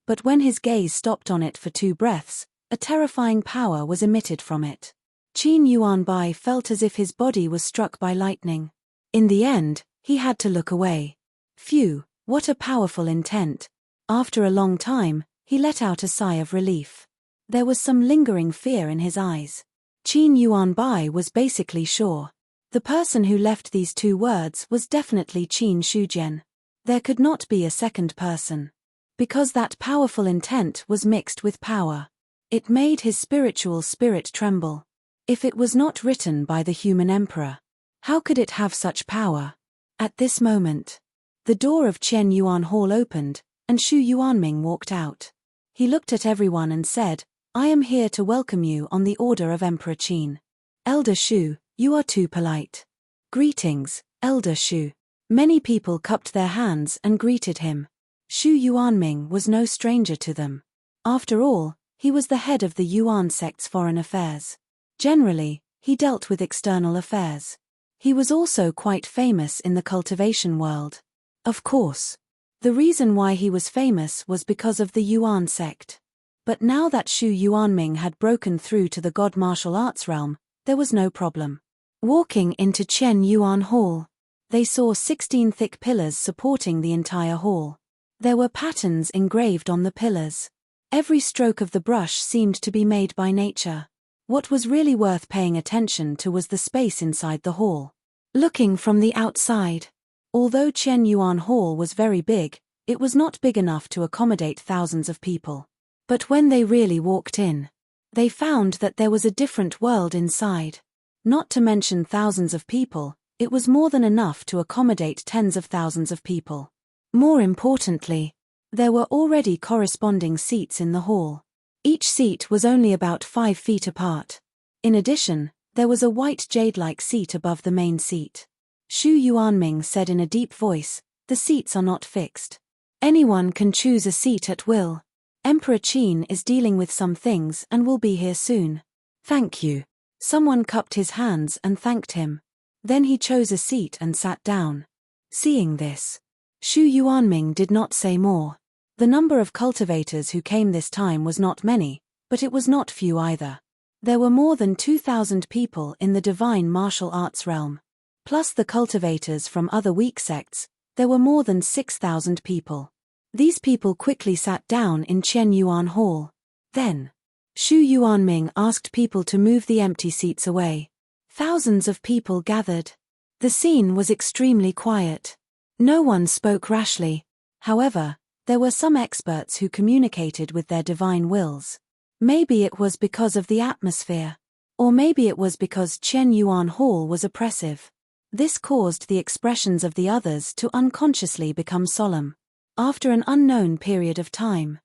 But when his gaze stopped on it for 2 breaths, a terrifying power was emitted from it. Qin Yuanbai felt as if his body was struck by lightning. In the end, he had to look away. Phew, what a powerful intent. After a long time, he let out a sigh of relief. There was some lingering fear in his eyes. Qin Yuanbai was basically sure. The person who left these 2 words was definitely Qin Shujian. There could not be a second person. Because that powerful intent was mixed with power. It made his spiritual spirit tremble. If it was not written by the human emperor, how could it have such power? At this moment, the door of Qian Yuan Hall opened, and Shu Yuanming walked out. He looked at everyone and said, I am here to welcome you on the order of Emperor Qin. Elder Shu, you are too polite. Greetings, Elder Shu. Many people cupped their hands and greeted him. Shu Yuanming was no stranger to them. After all, he was the head of the Yuan sect's foreign affairs. Generally, he dealt with external affairs. He was also quite famous in the cultivation world. Of course, the reason why he was famous was because of the Yuan sect. But now that Shu Yuanming had broken through to the God martial arts realm, there was no problem. Walking into Qian Yuan Hall, they saw 16 thick pillars supporting the entire hall. There were patterns engraved on the pillars. Every stroke of the brush seemed to be made by nature. What was really worth paying attention to was the space inside the hall. Looking from the outside, although Qian Yuan Hall was very big, it was not big enough to accommodate thousands of people. But when they really walked in, they found that there was a different world inside. Not to mention thousands of people, it was more than enough to accommodate tens of thousands of people. More importantly, there were already corresponding seats in the hall. Each seat was only about 5 feet apart. In addition, there was a white jade-like seat above the main seat. Xu Yuanming said in a deep voice, "The seats are not fixed. Anyone can choose a seat at will. Emperor Qin is dealing with some things and will be here soon." "Thank you." Someone cupped his hands and thanked him. Then he chose a seat and sat down. Seeing this, Xu Yuanming did not say more. The number of cultivators who came this time was not many, but it was not few either. There were more than 2,000 people in the divine martial arts realm. Plus the cultivators from other weak sects, there were more than 6,000 people. These people quickly sat down in Qian Yuan Hall. Then, Xu Yuanming asked people to move the empty seats away. Thousands of people gathered. The scene was extremely quiet. No one spoke rashly. However, there were some experts who communicated with their divine wills. Maybe it was because of the atmosphere. Or maybe it was because Qian Yuan Hall was oppressive. This caused the expressions of the others to unconsciously become solemn. After an unknown period of time,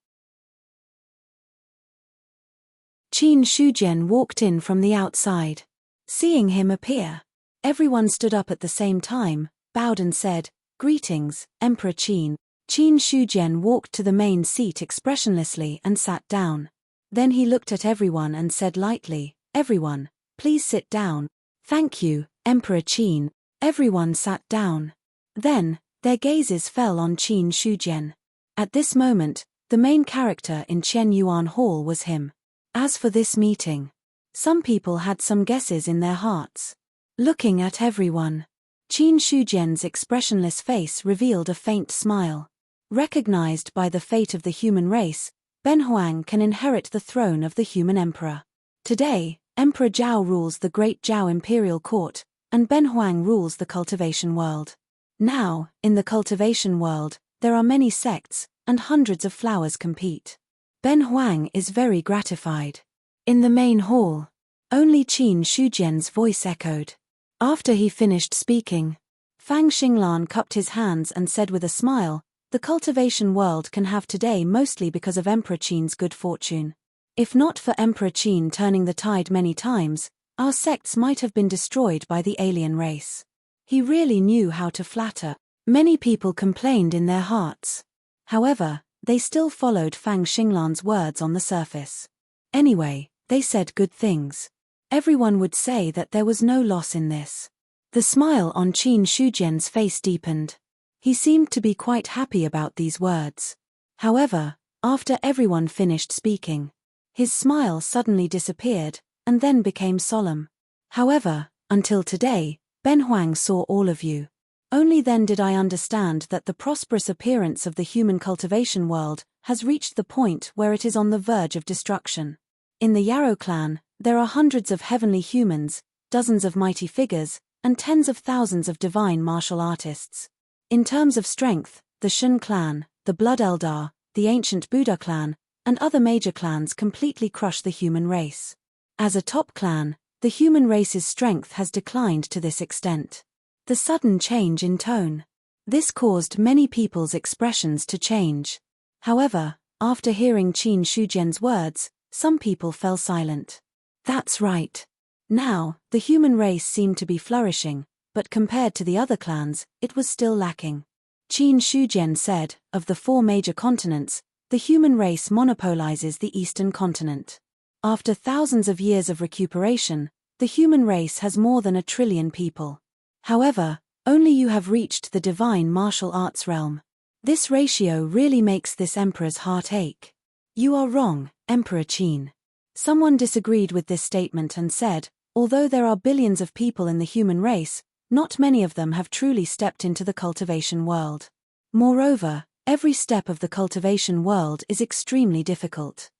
Qin Shujian walked in from the outside. Seeing him appear, everyone stood up at the same time, bowed and said, "Greetings, Emperor Qin." Qin Shujian walked to the main seat expressionlessly and sat down. Then he looked at everyone and said lightly, "Everyone, please sit down." "Thank you, Emperor Qin." Everyone sat down. Then, their gazes fell on Qin Shujian. At this moment, the main character in Qian Yuan Hall was him. As for this meeting, some people had some guesses in their hearts. Looking at everyone, Qin Shujian's expressionless face revealed a faint smile. Recognized by the fate of the human race, Ben Huang can inherit the throne of the human emperor. Today, Emperor Zhao rules the Great Zhao Imperial Court, and Ben Huang rules the cultivation world. Now, in the cultivation world, there are many sects, and hundreds of flowers compete. Ben Huang is very gratified. In the main hall, only Qin Shujian's voice echoed. After he finished speaking, Fang Xinglan cupped his hands and said with a smile, "The cultivation world can have today mostly because of Emperor Qin's good fortune. If not for Emperor Qin turning the tide many times, our sects might have been destroyed by the alien race. He really knew how to flatter." Many people complained in their hearts. However, they still followed Fang Xinglan's words on the surface. Anyway, they said good things. Everyone would say that there was no loss in this. The smile on Qin Shujian's face deepened. He seemed to be quite happy about these words. However, after everyone finished speaking, his smile suddenly disappeared, and then became solemn. "However, until today, Ben Huang saw all of you. Only then did I understand that the prosperous appearance of the human cultivation world has reached the point where it is on the verge of destruction. In the Yarrow clan, there are hundreds of heavenly humans, dozens of mighty figures, and tens of thousands of divine martial artists. In terms of strength, the Shen clan, the Blood Eldar, the ancient Buddha clan, and other major clans completely crush the human race. As a top clan, the human race's strength has declined to this extent." The sudden change in tone. This caused many people's expressions to change. However, after hearing Qin Shujian's words, some people fell silent. That's right. Now, the human race seemed to be flourishing, but compared to the other clans, it was still lacking. Qin Shujian said, "Of the 4 major continents, the human race monopolizes the eastern continent. After thousands of years of recuperation, the human race has more than 1 trillion people. However, only you have reached the divine martial arts realm. This ratio really makes this emperor's heart ache." "You are wrong, Emperor Qin." Someone disagreed with this statement and said, "Although there are billions of people in the human race, not many of them have truly stepped into the cultivation world. Moreover, every step of the cultivation world is extremely difficult.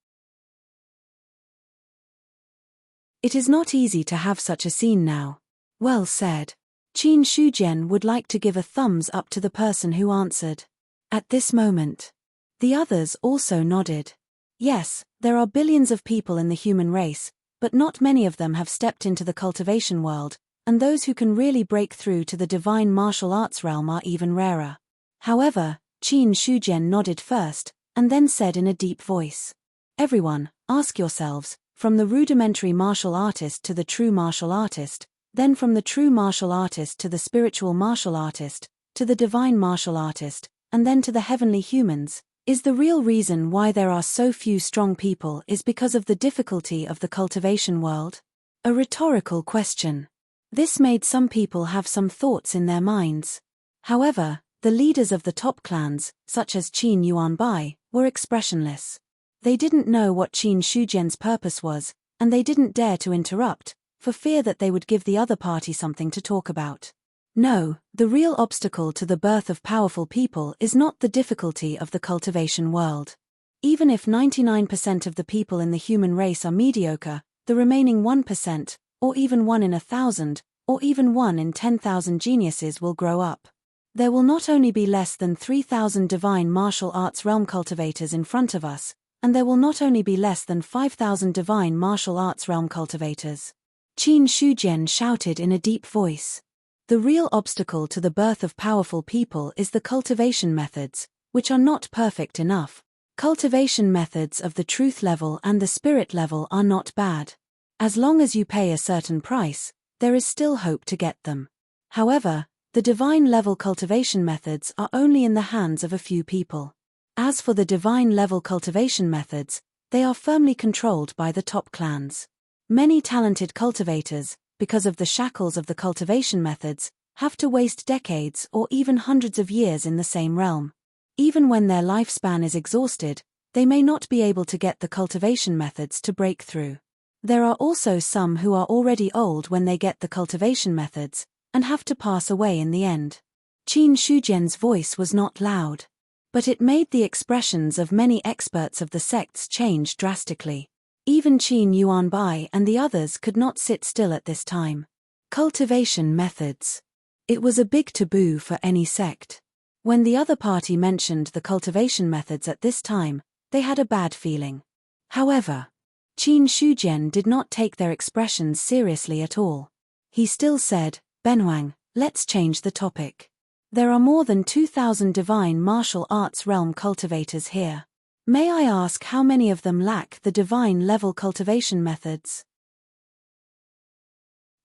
It is not easy to have such a scene now. Well said. Qin Shujian would like to give a thumbs up to the person who answered. At this moment, the others also nodded. Yes, there are billions of people in the human race, but not many of them have stepped into the cultivation world, and those who can really break through to the divine martial arts realm are even rarer. However, Qin Shujian nodded first, and then said in a deep voice. Everyone, ask yourselves, from the rudimentary martial artist to the true martial artist, then from the true martial artist to the spiritual martial artist, to the divine martial artist, and then to the heavenly humans, is the real reason why there are so few strong people is because of the difficulty of the cultivation world? A rhetorical question. This made some people have some thoughts in their minds. However, the leaders of the top clans, such as Qin Yuanbai, were expressionless. They didn't know what Qin Shujian's purpose was, and they didn't dare to interrupt, for fear that they would give the other party something to talk about. No, the real obstacle to the birth of powerful people is not the difficulty of the cultivation world. Even if 99% of the people in the human race are mediocre, the remaining 1%, or even 1 in 1,000, or even 1 in 10,000 geniuses will grow up. There will not only be less than 3,000 divine martial arts realm cultivators in front of us, and there will not only be less than 5,000 divine martial arts realm cultivators. Qin Shujian shouted in a deep voice. The real obstacle to the birth of powerful people is the cultivation methods, which are not perfect enough. Cultivation methods of the truth level and the spirit level are not bad. As long as you pay a certain price, there is still hope to get them. However, the divine level cultivation methods are only in the hands of a few people. As for the divine level cultivation methods, they are firmly controlled by the top clans. Many talented cultivators, because of the shackles of the cultivation methods, have to waste decades or even hundreds of years in the same realm. Even when their lifespan is exhausted, they may not be able to get the cultivation methods to break through. There are also some who are already old when they get the cultivation methods, and have to pass away in the end. Qin Shujian's voice was not loud, but it made the expressions of many experts of the sects change drastically. Even Qin Yuanbai and the others could not sit still at this time. Cultivation methods. It was a big taboo for any sect. When the other party mentioned the cultivation methods at this time, they had a bad feeling. However, Qin Shujian did not take their expressions seriously at all. He still said, Benhuang, let's change the topic. There are more than 2,000 divine martial arts realm cultivators here. May I ask how many of them lack the divine level cultivation methods?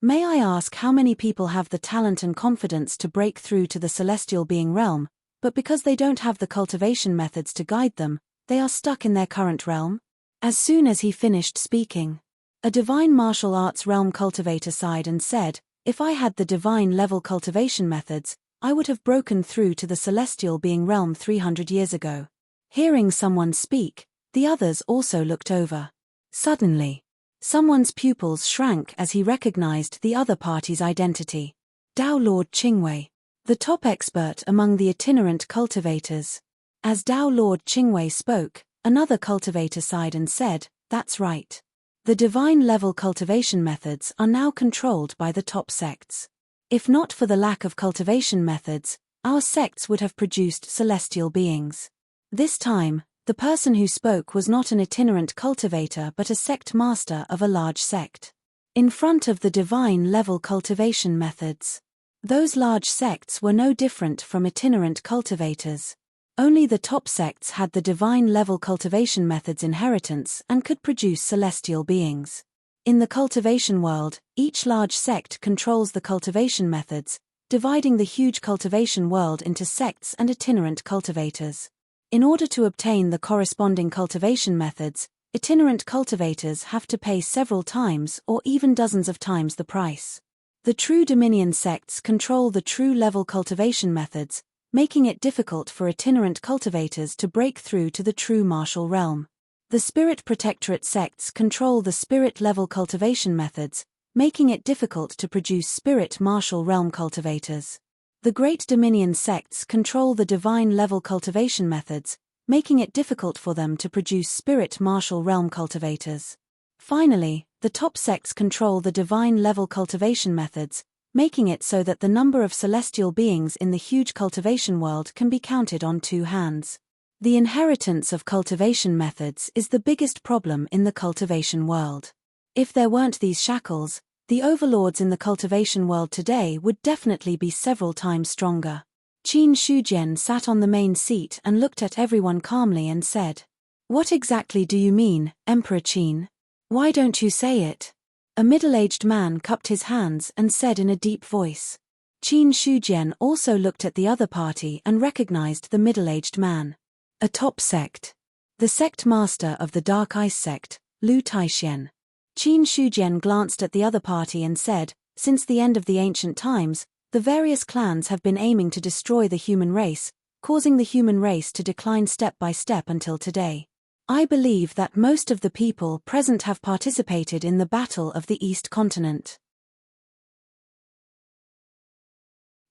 May I ask how many people have the talent and confidence to break through to the celestial being realm, but because they don't have the cultivation methods to guide them, they are stuck in their current realm? As soon as he finished speaking, a divine martial arts realm cultivator sighed and said, if I had the divine level cultivation methods, I would have broken through to the celestial being realm 300 years ago. Hearing someone speak, the others also looked over. Suddenly, someone's pupils shrank as he recognized the other party's identity. Dao Lord Qingwei, the top expert among the itinerant cultivators. As Dao Lord Qingwei spoke, another cultivator sighed and said, that's right. The divine level cultivation methods are now controlled by the top sects. If not for the lack of cultivation methods, our sects would have produced celestial beings. This time, the person who spoke was not an itinerant cultivator but a sect master of a large sect. In front of the divine level cultivation methods, those large sects were no different from itinerant cultivators. Only the top sects had the divine level cultivation methods inheritance and could produce celestial beings. In the cultivation world, each large sect controls the cultivation methods, dividing the huge cultivation world into sects and itinerant cultivators. In order to obtain the corresponding cultivation methods, itinerant cultivators have to pay several times or even dozens of times the price. The true Dominion sects control the true level cultivation methods, making it difficult for itinerant cultivators to break through to the true martial realm. The Spirit Protectorate sects control the spirit level cultivation methods, making it difficult to produce spirit martial realm cultivators. The Great Dominion sects control the divine level cultivation methods, making it difficult for them to produce spirit martial realm cultivators. Finally, the top sects control the divine-level cultivation methods, making it so that the number of celestial beings in the huge cultivation world can be counted on 2 hands. The inheritance of cultivation methods is the biggest problem in the cultivation world. If there weren't these shackles, the overlords in the cultivation world today would definitely be several times stronger. Qin Shujian sat on the main seat and looked at everyone calmly and said, "What exactly do you mean, Emperor Qin? Why don't you say it?" A middle-aged man cupped his hands and said in a deep voice. Qin Shujian also looked at the other party and recognized the middle-aged man. A top sect. The sect master of the Dark Ice sect, Lu Taixian. Qin Shujian glanced at the other party and said, "Since the end of the ancient times, the various clans have been aiming to destroy the human race, causing the human race to decline step by step until today. I believe that most of the people present have participated in the Battle of the East Continent.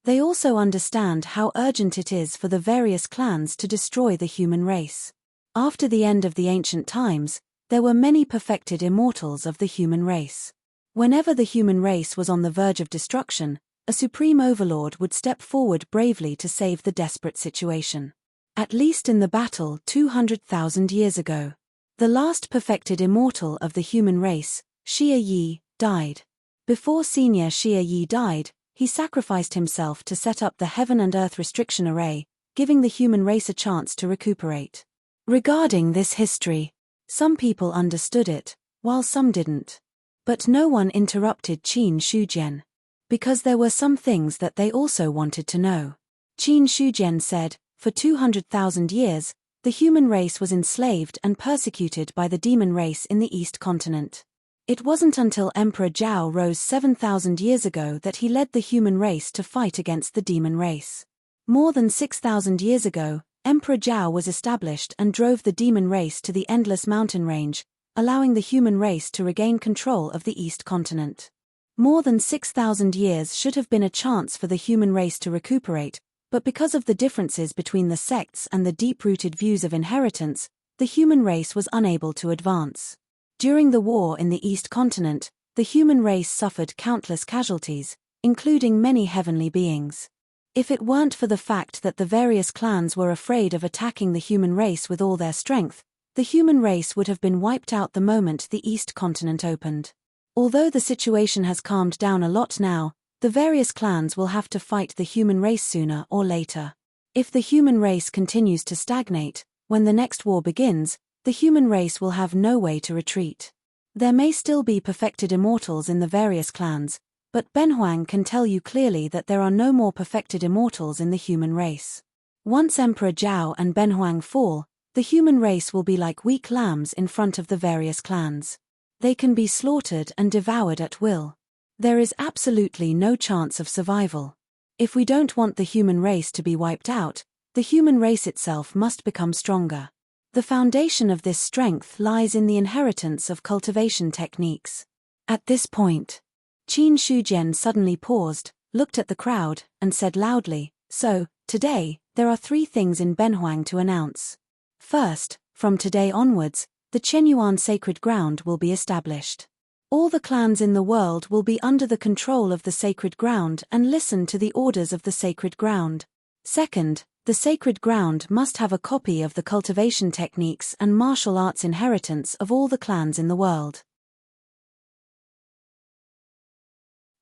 They also understand how urgent it is for the various clans to destroy the human race. After the end of the ancient times, there were many perfected immortals of the human race. Whenever the human race was on the verge of destruction, a supreme overlord would step forward bravely to save the desperate situation. At least in the battle 200,000 years ago. The last perfected immortal of the human race, Xia Yi, died. Before Senior Xia Yi died, he sacrificed himself to set up the Heaven and Earth Restriction Array, giving the human race a chance to recuperate. Regarding this history, some people understood it, while some didn't. But no one interrupted Qin Shujian. Because there were some things that they also wanted to know. Qin Shujian said, "For 200,000 years, the human race was enslaved and persecuted by the demon race in the East Continent. It wasn't until Emperor Zhao rose 7,000 years ago that he led the human race to fight against the demon race. More than 6,000 years ago, Emperor Zhao was established and drove the demon race to the endless mountain range, allowing the human race to regain control of the East Continent. More than 6,000 years should have been a chance for the human race to recuperate, but because of the differences between the sects and the deep-rooted views of inheritance, the human race was unable to advance. During the war in the East Continent, the human race suffered countless casualties, including many heavenly beings. If it weren't for the fact that the various clans were afraid of attacking the human race with all their strength, the human race would have been wiped out the moment the East Continent opened. Although the situation has calmed down a lot now, the various clans will have to fight the human race sooner or later. If the human race continues to stagnate, when the next war begins, the human race will have no way to retreat. There may still be perfected immortals in the various clans, but Benhuang can tell you clearly that there are no more perfected immortals in the human race. Once Emperor Zhao and Benhuang fall, the human race will be like weak lambs in front of the various clans. They can be slaughtered and devoured at will. There is absolutely no chance of survival. If we don't want the human race to be wiped out, the human race itself must become stronger. The foundation of this strength lies in the inheritance of cultivation techniques. At this point, Qin Shujian suddenly paused, looked at the crowd, and said loudly, "So, today, there are 3 things in Benhuang to announce. First, from today onwards, the Chenyuan sacred ground will be established. All the clans in the world will be under the control of the sacred ground and listen to the orders of the sacred ground. Second, the sacred ground must have a copy of the cultivation techniques and martial arts inheritance of all the clans in the world.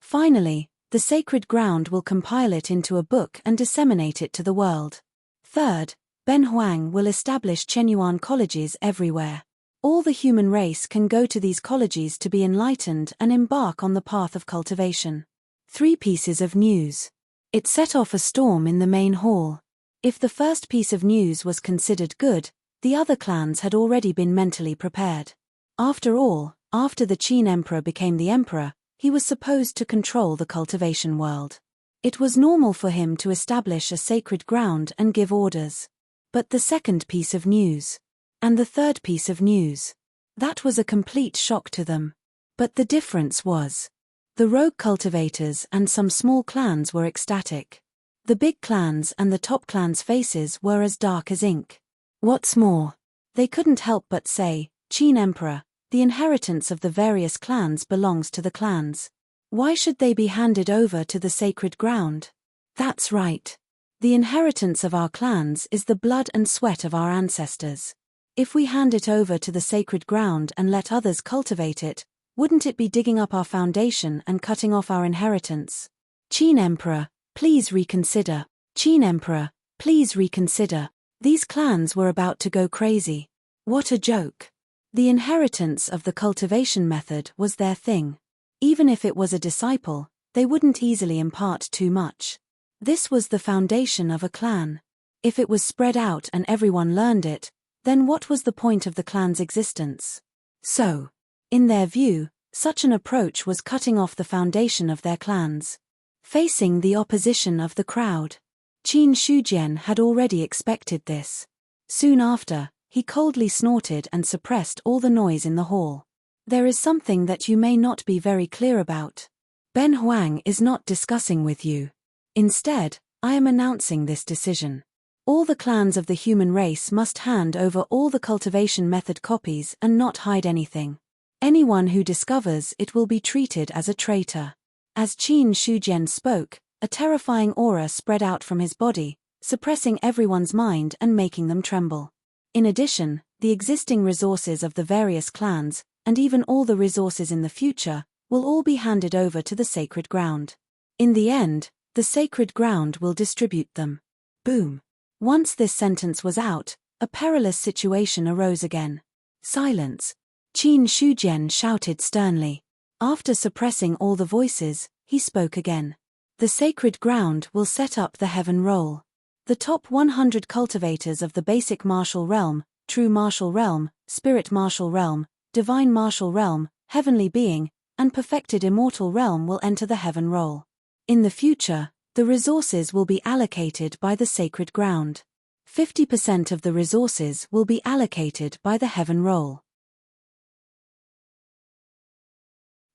Finally, the sacred ground will compile it into a book and disseminate it to the world. Third, Benhuang will establish Chenyuan colleges everywhere. All the human race can go to these colleges to be enlightened and embark on the path of cultivation." 3 pieces of news. It set off a storm in the main hall. If the first piece of news was considered good, the other clans had already been mentally prepared. After all, after the Qin Emperor became the emperor, he was supposed to control the cultivation world. It was normal for him to establish a sacred ground and give orders. But the second piece of news. And the third piece of news. That was a complete shock to them. But the difference was, the rogue cultivators and some small clans were ecstatic. The big clans and the top clans' faces were as dark as ink. What's more, they couldn't help but say, "Qin Emperor, The inheritance of the various clans belongs to the clans. Why should they be handed over to the sacred ground? That's right. The inheritance of our clans is the blood and sweat of our ancestors. If we hand it over to the sacred ground and let others cultivate it, wouldn't it be digging up our foundation and cutting off our inheritance? Qin Emperor, please reconsider. Qin Emperor, please reconsider. These clans were about to go crazy. What a joke. The inheritance of the cultivation method was their thing. Even if it was a disciple, they wouldn't easily impart too much. This was the foundation of a clan. If it was spread out and everyone learned it, then what was the point of the clan's existence? So, in their view, such an approach was cutting off the foundation of their clans. Facing the opposition of the crowd, Qin Shujian had already expected this. Soon after, he coldly snorted and suppressed all the noise in the hall. There is something that you may not be very clear about. Ben Huang is not discussing with you. Instead, I am announcing this decision. All the clans of the human race must hand over all the cultivation method copies and not hide anything. Anyone who discovers it will be treated as a traitor. As Qin Shujian spoke, a terrifying aura spread out from his body, suppressing everyone's mind and making them tremble. In addition, the existing resources of the various clans, and even all the resources in the future, will all be handed over to the sacred ground. In the end, the sacred ground will distribute them. Boom. Once this sentence was out, a perilous situation arose again. Silence. Qin Shujian shouted sternly. After suppressing all the voices, he spoke again. The sacred ground will set up the heaven roll. The top 100 cultivators of the basic martial realm, true martial realm, spirit martial realm, divine martial realm, heavenly being, and perfected immortal realm will enter the heaven roll. In the future, the resources will be allocated by the sacred ground. 50% of the resources will be allocated by the heaven roll.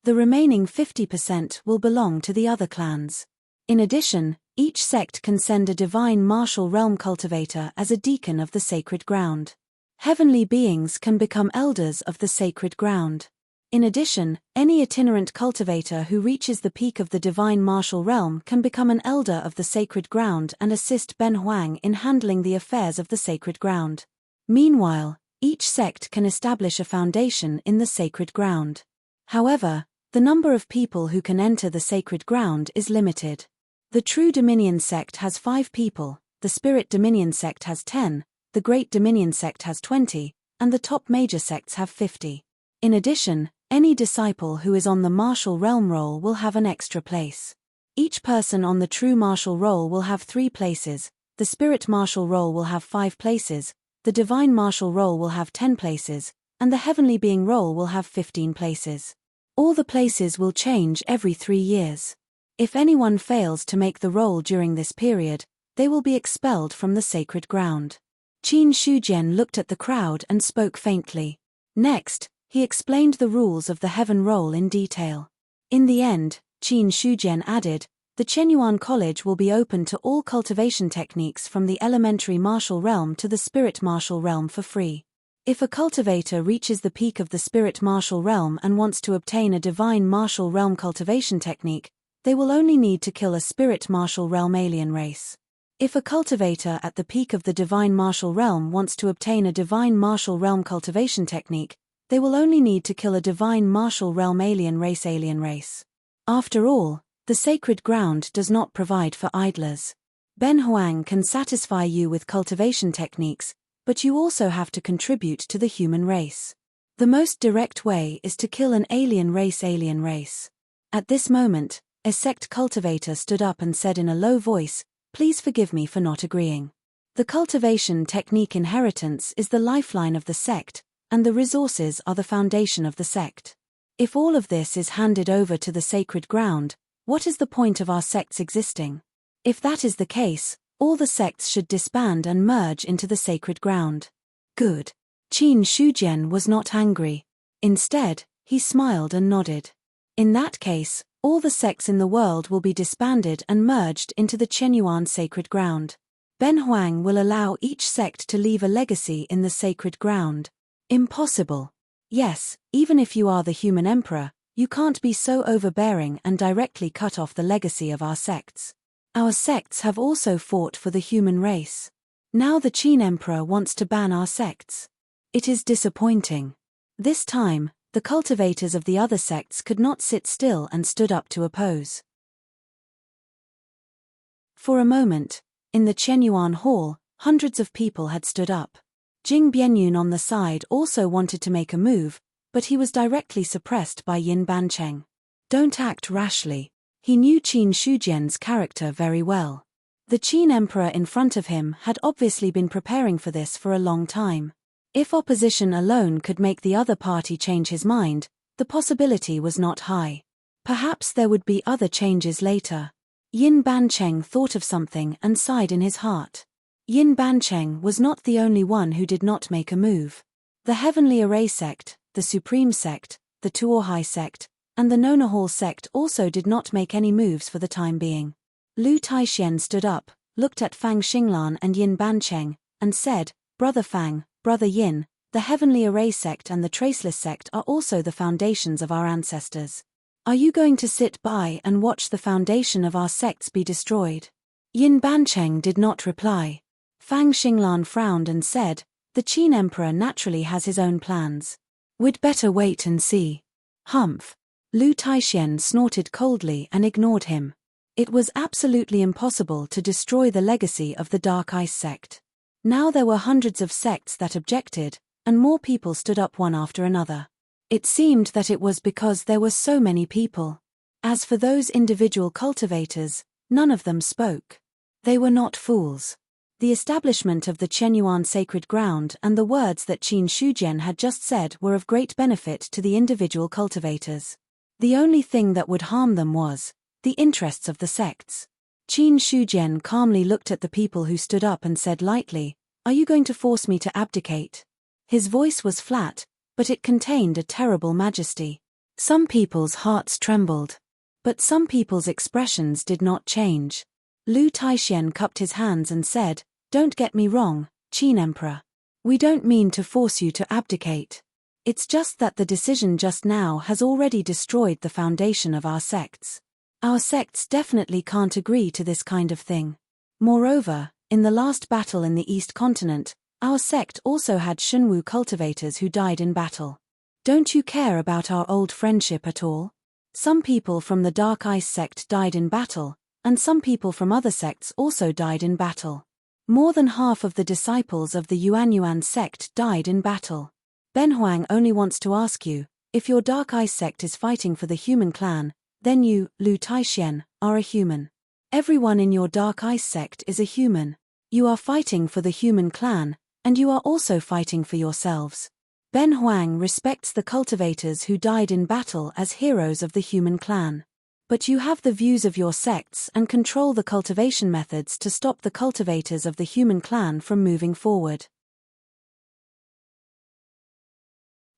The remaining 50% will belong to the other clans. In addition, each sect can send a divine martial realm cultivator as a deacon of the sacred ground. Heavenly beings can become elders of the sacred ground. In addition, any itinerant cultivator who reaches the peak of the divine martial realm can become an elder of the sacred ground and assist Ben Huang in handling the affairs of the sacred ground. Meanwhile, each sect can establish a foundation in the sacred ground. However, the number of people who can enter the sacred ground is limited. The True Dominion sect has 5 people, the Spirit Dominion sect has 10, the Great Dominion sect has 20, and the top major sects have 50. In addition, any disciple who is on the martial realm roll will have an extra place. Each person on the true martial roll will have 3 places, the Spirit martial roll will have 5 places, the Divine martial roll will have 10 places, and the Heavenly Being roll will have 15 places. All the places will change every 3 years. If anyone fails to make the roll during this period, they will be expelled from the sacred ground. Qin Shujian looked at the crowd and spoke faintly. Next, he explained the rules of the heaven roll in detail. In the end, Qin Shujian added, the Chenyuan College will be open to all cultivation techniques from the elementary martial realm to the spirit martial realm for free. If a cultivator reaches the peak of the spirit martial realm and wants to obtain a divine martial realm cultivation technique, they will only need to kill a spirit martial realm alien race. If a cultivator at the peak of the divine martial realm wants to obtain a divine martial realm cultivation technique, they will only need to kill a divine martial realm alien race. After all, the sacred ground does not provide for idlers. Ben Huang can satisfy you with cultivation techniques, but you also have to contribute to the human race. The most direct way is to kill an alien race. At this moment, a sect cultivator stood up and said in a low voice, "Please forgive me for not agreeing. The cultivation technique inheritance is the lifeline of the sect, and the resources are the foundation of the sect. If all of this is handed over to the sacred ground, what is the point of our sects existing? If that is the case, all the sects should disband and merge into the sacred ground." Good. Qin Shujian was not angry. Instead, he smiled and nodded. In that case, all the sects in the world will be disbanded and merged into the Chenyuan sacred ground. Ben Huang will allow each sect to leave a legacy in the sacred ground. Impossible. Yes, even if you are the human emperor, you can't be so overbearing and directly cut off the legacy of our sects. Our sects have also fought for the human race. Now the Qin emperor wants to ban our sects. It is disappointing. This time, the cultivators of the other sects could not sit still and stood up to oppose. For a moment, in the Qianyuan Hall, hundreds of people had stood up. Jing Bianyun on the side also wanted to make a move, but he was directly suppressed by Yin Bancheng. Don't act rashly. He knew Qin Shujian's character very well. The Qin emperor in front of him had obviously been preparing for this for a long time. If opposition alone could make the other party change his mind, the possibility was not high. Perhaps there would be other changes later. Yin Bancheng thought of something and sighed in his heart. Yin Bancheng was not the only one who did not make a move. The Heavenly Array sect, the Supreme sect, the Tuohai sect, and the Nonahal sect also did not make any moves for the time being. Lu Taixian stood up, looked at Fang Xinglan and Yin Bancheng, and said, "Brother Fang, Brother Yin, the Heavenly Array sect and the Traceless sect are also the foundations of our ancestors. Are you going to sit by and watch the foundation of our sects be destroyed?" Yin Bancheng did not reply. Fang Xinglan frowned and said, "The Qin emperor naturally has his own plans. We'd better wait and see." Humph. Lu Taixian snorted coldly and ignored him. It was absolutely impossible to destroy the legacy of the Dark Ice sect. Now there were hundreds of sects that objected, and more people stood up one after another. It seemed that it was because there were so many people. As for those individual cultivators, none of them spoke. They were not fools. The establishment of the Qianyuan sacred ground and the words that Qin Shujian had just said were of great benefit to the individual cultivators. The only thing that would harm them was the interests of the sects. Qin Shujian calmly looked at the people who stood up and said lightly, "Are you going to force me to abdicate?" His voice was flat, but it contained a terrible majesty. Some people's hearts trembled. But some people's expressions did not change. Lu Taixian cupped his hands and said, "Don't get me wrong, Qin Emperor. We don't mean to force you to abdicate. It's just that the decision just now has already destroyed the foundation of our sects. Our sects definitely can't agree to this kind of thing. Moreover, in the last battle in the East Continent, our sect also had Shunwu cultivators who died in battle. Don't you care about our old friendship at all? Some people from the Dark Ice sect died in battle, and some people from other sects also died in battle. More than half of the disciples of the Yuanyuan sect died in battle. Ben Huang only wants to ask you, if your Dark Ice sect is fighting for the human clan, then you, Lu Taixian, are a human. Everyone in your Dark Ice sect is a human. You are fighting for the human clan, and you are also fighting for yourselves. Ben Huang respects the cultivators who died in battle as heroes of the human clan. But you have the views of your sects and control the cultivation methods to stop the cultivators of the human clan from moving forward.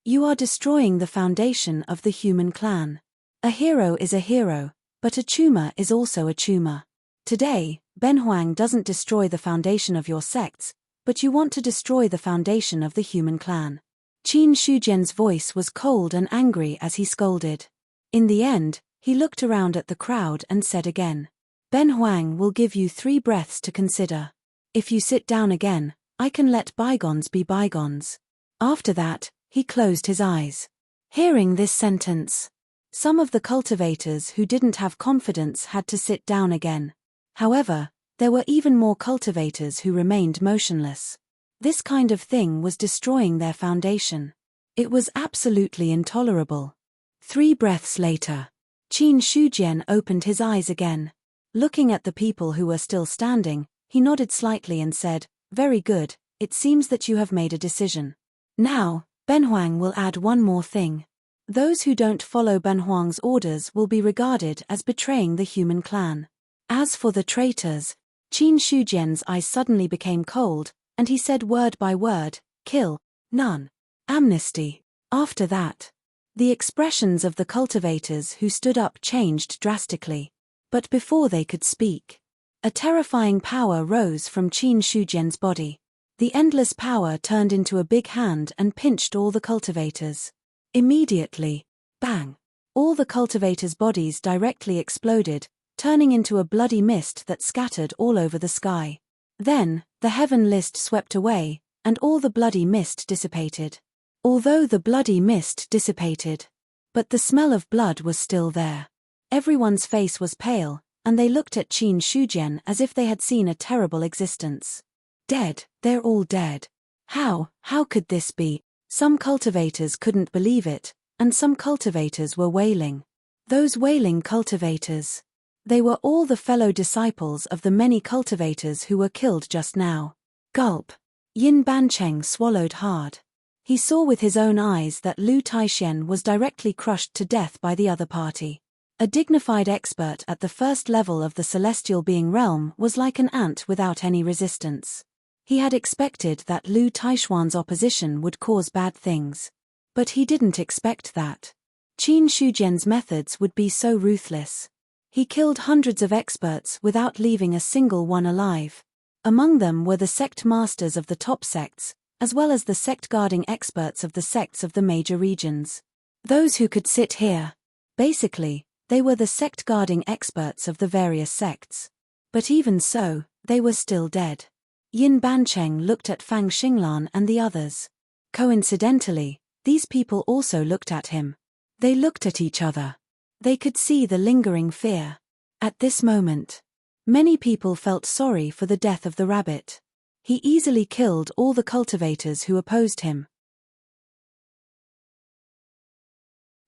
You are destroying the foundation of the human clan. A hero is a hero, but a tumor is also a tumor. Today, Ben Huang doesn't destroy the foundation of your sects, but you want to destroy the foundation of the human clan. Qin Shujian's voice was cold and angry as he scolded. In the end, he looked around at the crowd and said again, "Ben Huang will give you 3 breaths to consider. If you sit down again, I can let bygones be bygones." After that, he closed his eyes. Hearing this sentence, some of the cultivators who didn't have confidence had to sit down again. However, there were even more cultivators who remained motionless. This kind of thing was destroying their foundation. It was absolutely intolerable. 3 breaths later, Qin Shujian opened his eyes again. Looking at the people who were still standing, he nodded slightly and said, "Very good, it seems that you have made a decision. Now, Ben Huang will add one more thing. Those who don't follow Ben Huang's orders will be regarded as betraying the human clan. As for the traitors," Qin Shujian's eyes suddenly became cold, and he said word by word, "Kill, none, amnesty." After that, the expressions of the cultivators who stood up changed drastically. But before they could speak, a terrifying power rose from Qin Shujian's body. The endless power turned into a big hand and pinched all the cultivators. Immediately, bang! All the cultivators' bodies directly exploded, turning into a bloody mist that scattered all over the sky. Then, the heaven list swept away, and all the bloody mist dissipated. Although the bloody mist dissipated, but the smell of blood was still there. Everyone's face was pale, and they looked at Qin Shujian as if they had seen a terrible existence. Dead, they're all dead. How could this be? Some cultivators couldn't believe it, and some cultivators were wailing. Those wailing cultivators. They were all the fellow disciples of the many cultivators who were killed just now. Gulp. Yin Bancheng swallowed hard. He saw with his own eyes that Lu Taixian was directly crushed to death by the other party. A dignified expert at the first level of the celestial being realm was like an ant without any resistance. He had expected that Lu Taishuan's opposition would cause bad things. But he didn't expect that Qin Shujian's methods would be so ruthless. He killed hundreds of experts without leaving a single one alive. Among them were the sect masters of the top sects, as well as the sect-guarding experts of the sects of the major regions. Those who could sit here. Basically, they were the sect-guarding experts of the various sects. But even so, they were still dead. Yin Bancheng looked at Fang Xinglan and the others. Coincidentally, these people also looked at him. They looked at each other. They could see the lingering fear. At this moment, many people felt sorry for the death of the rabbit. He easily killed all the cultivators who opposed him.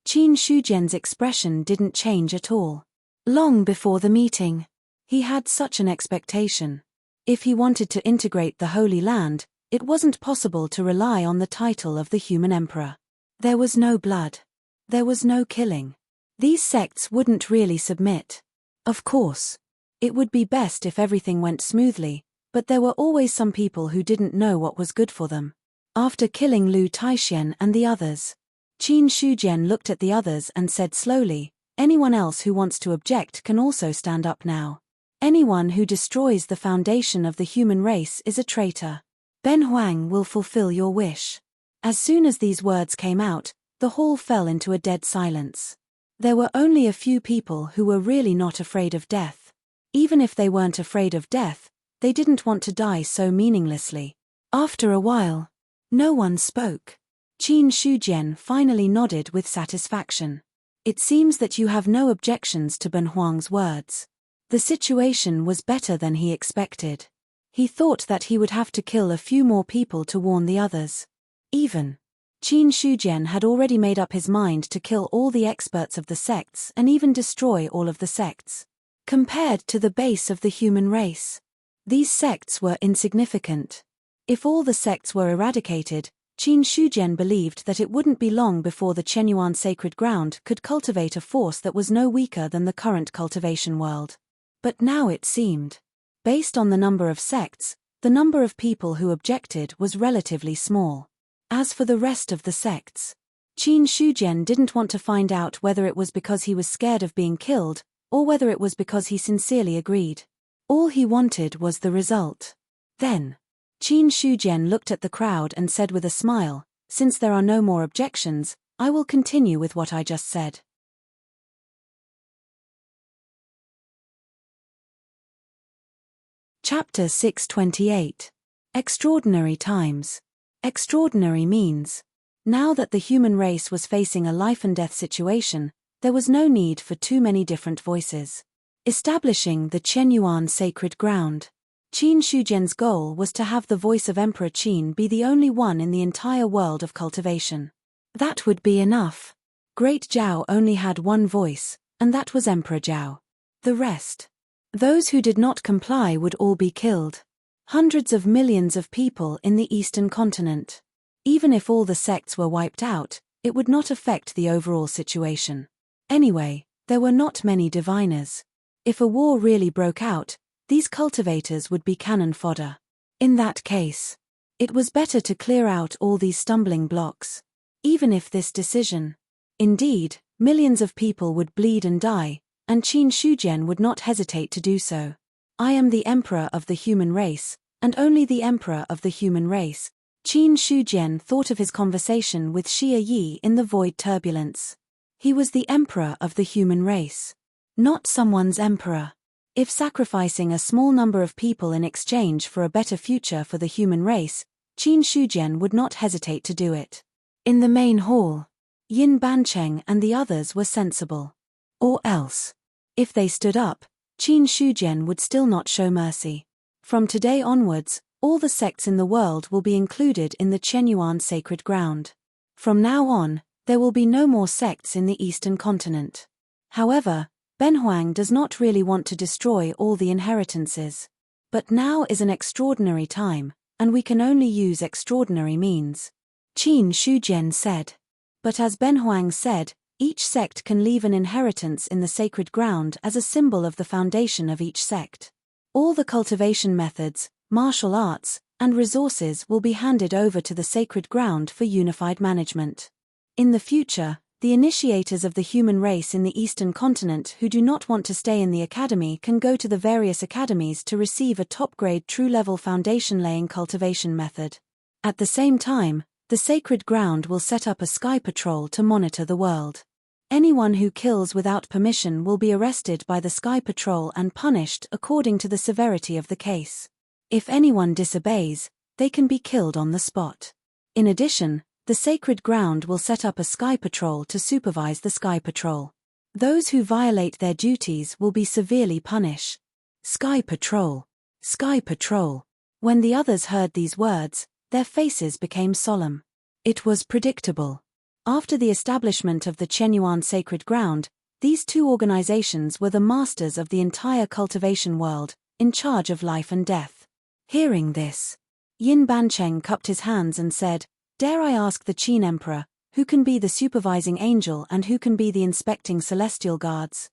Qin Shujian's expression didn't change at all. Long before the meeting, he had such an expectation. If he wanted to integrate the Holy Land, it wasn't possible to rely on the title of the human emperor. There was no blood. There was no killing. These sects wouldn't really submit. Of course, it would be best if everything went smoothly, but there were always some people who didn't know what was good for them. After killing Lu Taixian and the others, Qin Shujian looked at the others and said slowly, "Anyone else who wants to object can also stand up now. Anyone who destroys the foundation of the human race is a traitor. Ben Huang will fulfill your wish." As soon as these words came out, the hall fell into a dead silence. There were only a few people who were really not afraid of death. Even if they weren't afraid of death, they didn't want to die so meaninglessly. After a while, no one spoke. Qin Shujian finally nodded with satisfaction. "It seems that you have no objections to Ben Huang's words." The situation was better than he expected. He thought that he would have to kill a few more people to warn the others. Qin Shujian had already made up his mind to kill all the experts of the sects and even destroy all of the sects. Compared to the base of the human race, these sects were insignificant. If all the sects were eradicated, Qin Shujian believed that it wouldn't be long before the Chenyuan sacred ground could cultivate a force that was no weaker than the current cultivation world. But now it seemed, based on the number of sects, the number of people who objected was relatively small. As for the rest of the sects, Qin Shujian didn't want to find out whether it was because he was scared of being killed, or whether it was because he sincerely agreed. All he wanted was the result. Then, Qin Shujian looked at the crowd and said with a smile, "Since there are no more objections, I will continue with what I just said." Chapter 628. Extraordinary Times. Extraordinary means, now that the human race was facing a life-and-death situation, there was no need for too many different voices. Establishing the Chenyuan sacred ground. Qin Shujian's goal was to have the voice of Emperor Qin be the only one in the entire world of cultivation. That would be enough. Great Zhao only had one voice, and that was Emperor Zhao. The rest, those who did not comply, would all be killed. Hundreds of millions of people in the eastern continent. Even if all the sects were wiped out, it would not affect the overall situation. Anyway, there were not many diviners. If a war really broke out, these cultivators would be cannon fodder. In that case, it was better to clear out all these stumbling blocks. Even if this decision, indeed, millions of people would bleed and die, and Qin Shujian would not hesitate to do so. "I am the emperor of the human race, and only the emperor of the human race," Qin Shujian thought of his conversation with Xia Yi in the void turbulence. He was the emperor of the human race. Not someone's emperor. If sacrificing a small number of people in exchange for a better future for the human race, Qin Shujian would not hesitate to do it. In the main hall, Yin Bancheng and the others were sensible. Or else, if they stood up, Qin Shujian would still not show mercy. From today onwards, all the sects in the world will be included in the Chenyuan sacred ground. From now on, there will be no more sects in the eastern continent. However, Benhuang does not really want to destroy all the inheritances. But now is an extraordinary time, and we can only use extraordinary means. Qin Shujian said. But as Benhuang said, each sect can leave an inheritance in the sacred ground as a symbol of the foundation of each sect. All the cultivation methods, martial arts, and resources will be handed over to the sacred ground for unified management. In the future, the initiators of the human race in the eastern continent who do not want to stay in the academy can go to the various academies to receive a top-grade true-level foundation-laying cultivation method. At the same time, the sacred ground will set up a sky patrol to monitor the world. Anyone who kills without permission will be arrested by the sky patrol and punished according to the severity of the case. If anyone disobeys, they can be killed on the spot. In addition, the sacred ground will set up a sky patrol to supervise the sky patrol. Those who violate their duties will be severely punished. Sky patrol. Sky patrol. When the others heard these words, their faces became solemn. It was predictable. After the establishment of the Chenyuan sacred ground, these two organizations were the masters of the entire cultivation world, in charge of life and death. Hearing this, Yin Bancheng cupped his hands and said, "Dare I ask the Qin Emperor, who can be the supervising angel and who can be the inspecting celestial guards?"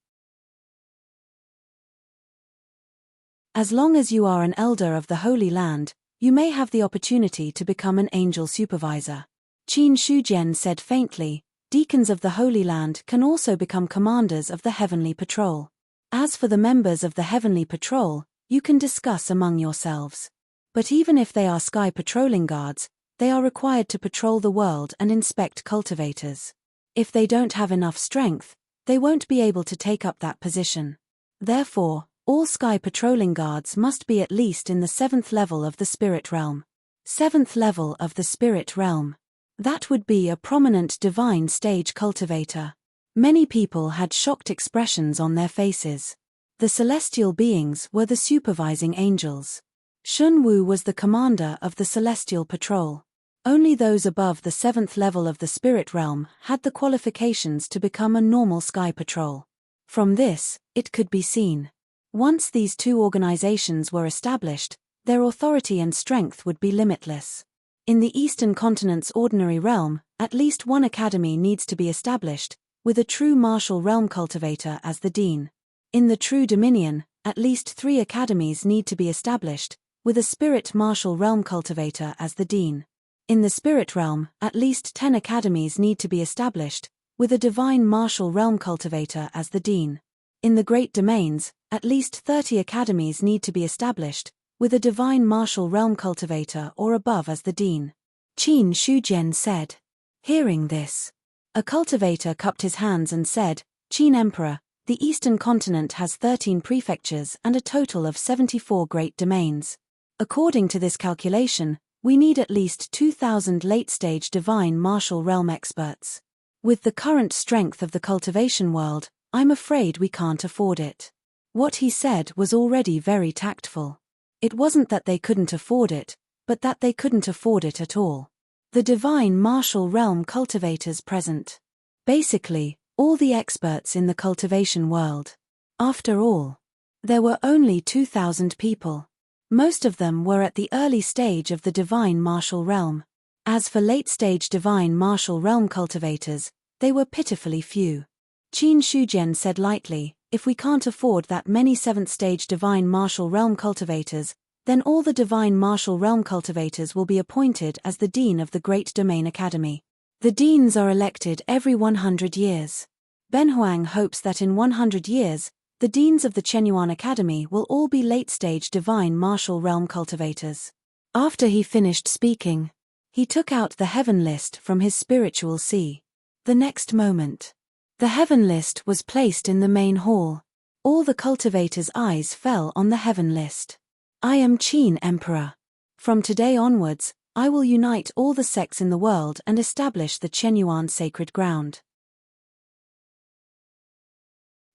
As long as you are an elder of the Holy Land, you may have the opportunity to become an angel supervisor. Qin Shujian said faintly, "Deacons of the Holy Land can also become commanders of the Heavenly Patrol. As for the members of the Heavenly Patrol, you can discuss among yourselves. But even if they are sky patrolling guards, they are required to patrol the world and inspect cultivators. If they don't have enough strength, they won't be able to take up that position. Therefore, all sky patrolling guards must be at least in the 7th level of the spirit realm. 7th level of the spirit realm. That would be a prominent divine stage cultivator." Many people had shocked expressions on their faces. The celestial beings were the supervising angels. Shun Wu was the commander of the celestial patrol. Only those above the 7th level of the spirit realm had the qualifications to become a normal sky patrol. From this, it could be seen. Once these two organizations were established, their authority and strength would be limitless. In the Eastern Continent's ordinary realm, at least one academy needs to be established, with a true martial realm cultivator as the dean. In the True Dominion, at least 3 academies need to be established, with a spirit martial realm cultivator as the dean. In the spirit realm, at least 10 academies need to be established, with a divine martial realm cultivator as the dean. In the Great Domains, at least 30 academies need to be established, with a divine martial realm cultivator or above as the dean. Qin Shujian said. Hearing this, a cultivator cupped his hands and said, "Qin Emperor, the Eastern Continent has 13 prefectures and a total of 74 great domains. According to this calculation, we need at least 2,000 late-stage divine martial realm experts. With the current strength of the cultivation world, I'm afraid we can't afford it." What he said was already very tactful. It wasn't that they couldn't afford it, but that they couldn't afford it at all. The divine martial realm cultivators present. Basically, all the experts in the cultivation world. After all, there were only 2,000 people. Most of them were at the early stage of the divine martial realm. As for late-stage divine martial realm cultivators, they were pitifully few. Qin Shujian said lightly, "If we can't afford that many 7th-stage divine martial realm cultivators, then all the divine martial realm cultivators will be appointed as the dean of the Great Domain Academy. The deans are elected every 100 years. Benhuang hopes that in 100 years, the deans of the Chenyuan Academy will all be late-stage divine martial realm cultivators." After he finished speaking, He took out the heaven list from his spiritual sea. The next moment, the heaven list was placed in the main hall. All the cultivators' eyes fell on the heaven list. I am Qin Emperor. From today onwards, I will unite all the sects in the world and establish the Qianyuan sacred ground.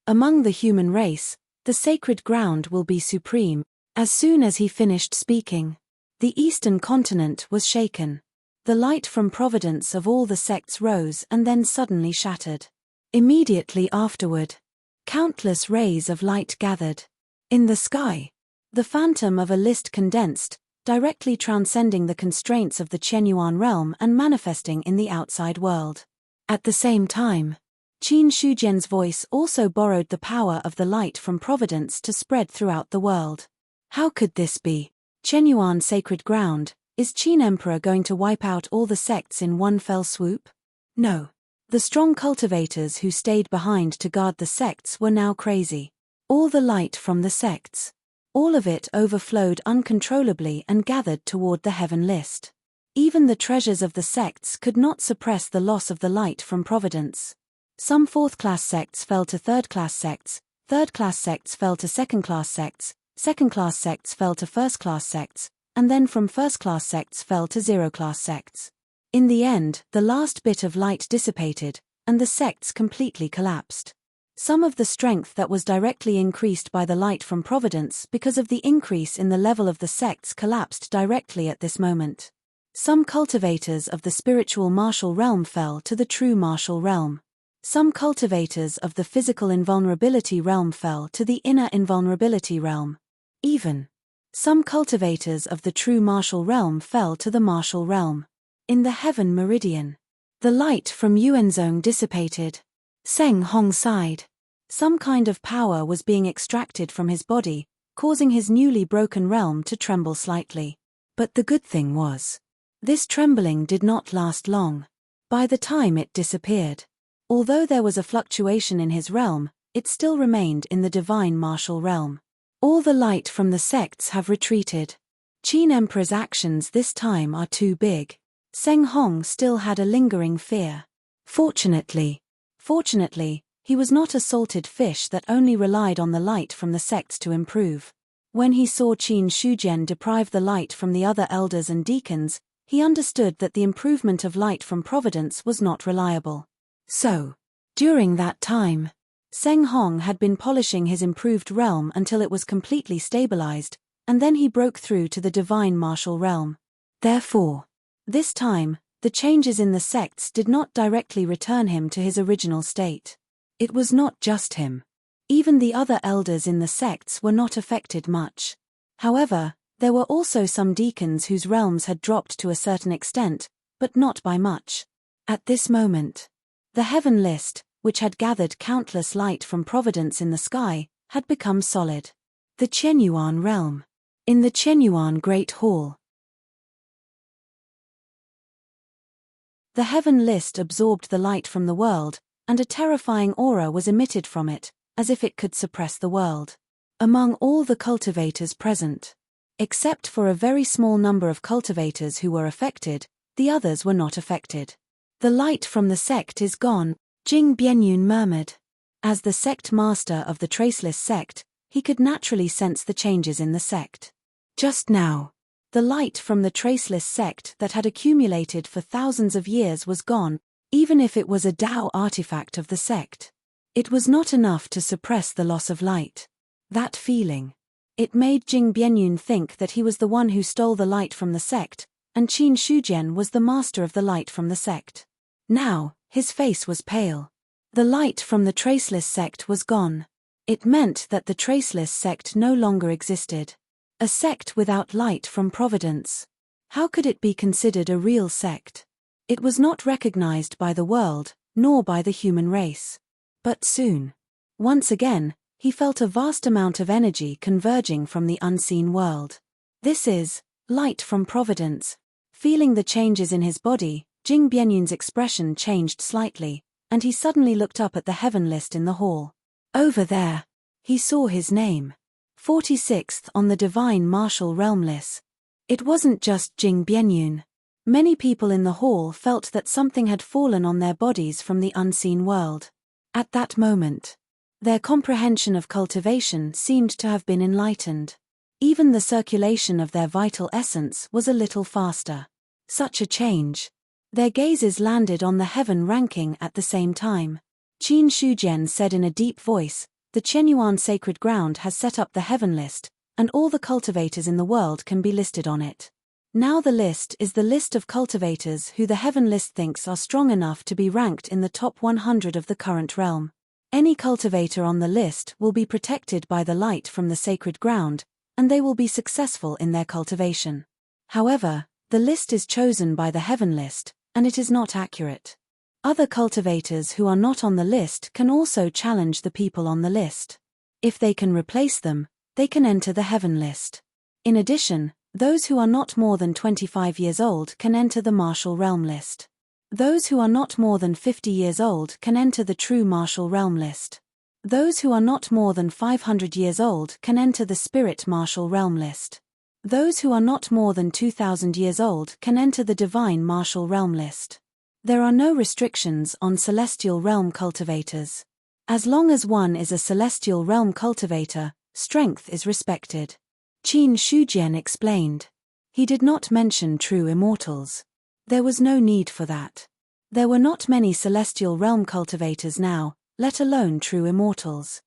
Among the human race, the sacred ground will be supreme. As soon as he finished speaking, the eastern continent was shaken. The light from providence of all the sects rose and then suddenly shattered. Immediately afterward, countless rays of light gathered. In the sky, the phantom of a list condensed, directly transcending the constraints of the Qianyuan realm and manifesting in the outside world. At the same time, Qin Shujian's voice also borrowed the power of the light from providence to spread throughout the world. How could this be? Qianyuan sacred ground, is Qin Emperor going to wipe out all the sects in one fell swoop? No. The strong cultivators who stayed behind to guard the sects were now crazy. All the light from the sects, all of it overflowed uncontrollably and gathered toward the heaven list. Even the treasures of the sects could not suppress the loss of the light from providence. Some fourth-class sects fell to third-class sects, third-class sects fell to second-class sects, second-class sects fell to first-class sects, and then from first-class sects fell to zero-class sects. In the end, the last bit of light dissipated, and the sects completely collapsed. Some of the strength that was directly increased by the light from providence because of the increase in the level of the sects collapsed directly at this moment. Some cultivators of the spiritual martial realm fell to the true martial realm. Some cultivators of the physical invulnerability realm fell to the inner invulnerability realm. Even some cultivators of the true martial realm fell to the martial realm. In the heaven meridian, the light from Yuanzong dissipated. Zheng Hong sighed. Some kind of power was being extracted from his body, causing his newly broken realm to tremble slightly. But the good thing was, this trembling did not last long. By the time it disappeared, although there was a fluctuation in his realm, it still remained in the divine martial realm. All the light from the sects have retreated. Qin Emperor's actions this time are too big. Zheng Hong still had a lingering fear. Fortunately, he was not a salted fish that only relied on the light from the sects to improve. When he saw Qin Shujian deprive the light from the other elders and deacons, he understood that the improvement of light from providence was not reliable. So, during that time, Zheng Hong had been polishing his improved realm until it was completely stabilized, and then he broke through to the divine martial realm. Therefore, this time, the changes in the sects did not directly return him to his original state. It was not just him. Even the other elders in the sects were not affected much. However, there were also some deacons whose realms had dropped to a certain extent, but not by much. At this moment, the heaven list, which had gathered countless light from providence in the sky, had become solid. The Qianyuan realm. In the Qianyuan Great Hall, the heaven list absorbed the light from the world, and a terrifying aura was emitted from it, as if it could suppress the world. Among all the cultivators present, except for a very small number of cultivators who were affected, the others were not affected. The light from the sect is gone, Jing Bianyun murmured. As the sect master of the Traceless sect, he could naturally sense the changes in the sect. Just now, the light from the Traceless sect that had accumulated for thousands of years was gone, even if it was a Tao artifact of the sect. It was not enough to suppress the loss of light. That feeling. It made Jing Bianyun think that he was the one who stole the light from the sect, and Qin Shujian was the master of the light from the sect. Now, his face was pale. The light from the Traceless sect was gone. It meant that the Traceless sect no longer existed. A sect without light from providence. How could it be considered a real sect? It was not recognized by the world, nor by the human race. But soon, once again, he felt a vast amount of energy converging from the unseen world. This is light from providence. Feeling the changes in his body, Jing Bianyun's expression changed slightly, and he suddenly looked up at the heaven list in the hall. Over there, he saw his name. 46th on the divine martial realm list. It wasn't just Jing Bianyun. Many people in the hall felt that something had fallen on their bodies from the unseen world. At that moment, their comprehension of cultivation seemed to have been enlightened. Even the circulation of their vital essence was a little faster. Such a change. Their gazes landed on the heaven ranking at the same time. Qin Shujian said in a deep voice, "The Chenyuan sacred ground has set up the heaven list, and all the cultivators in the world can be listed on it. Now the list is the list of cultivators who the heaven list thinks are strong enough to be ranked in the top 100 of the current realm. Any cultivator on the list will be protected by the light from the sacred ground, and they will be successful in their cultivation. However, the list is chosen by the heaven list, and it is not accurate. Other cultivators who are not on the list can also challenge the people on the list. If they can replace them, they can enter the heaven list. In addition, those who are not more than 25 years old can enter the martial realm list. Those who are not more than 50 years old can enter the true martial realm list. Those who are not more than 500 years old can enter the spirit martial realm list. Those who are not more than 2,000 years old can enter the divine martial realm list. There are no restrictions on celestial realm cultivators. As long as one is a celestial realm cultivator, strength is respected. Qin Shujian explained. He did not mention true immortals. There was no need for that. There were not many celestial realm cultivators now, let alone true immortals.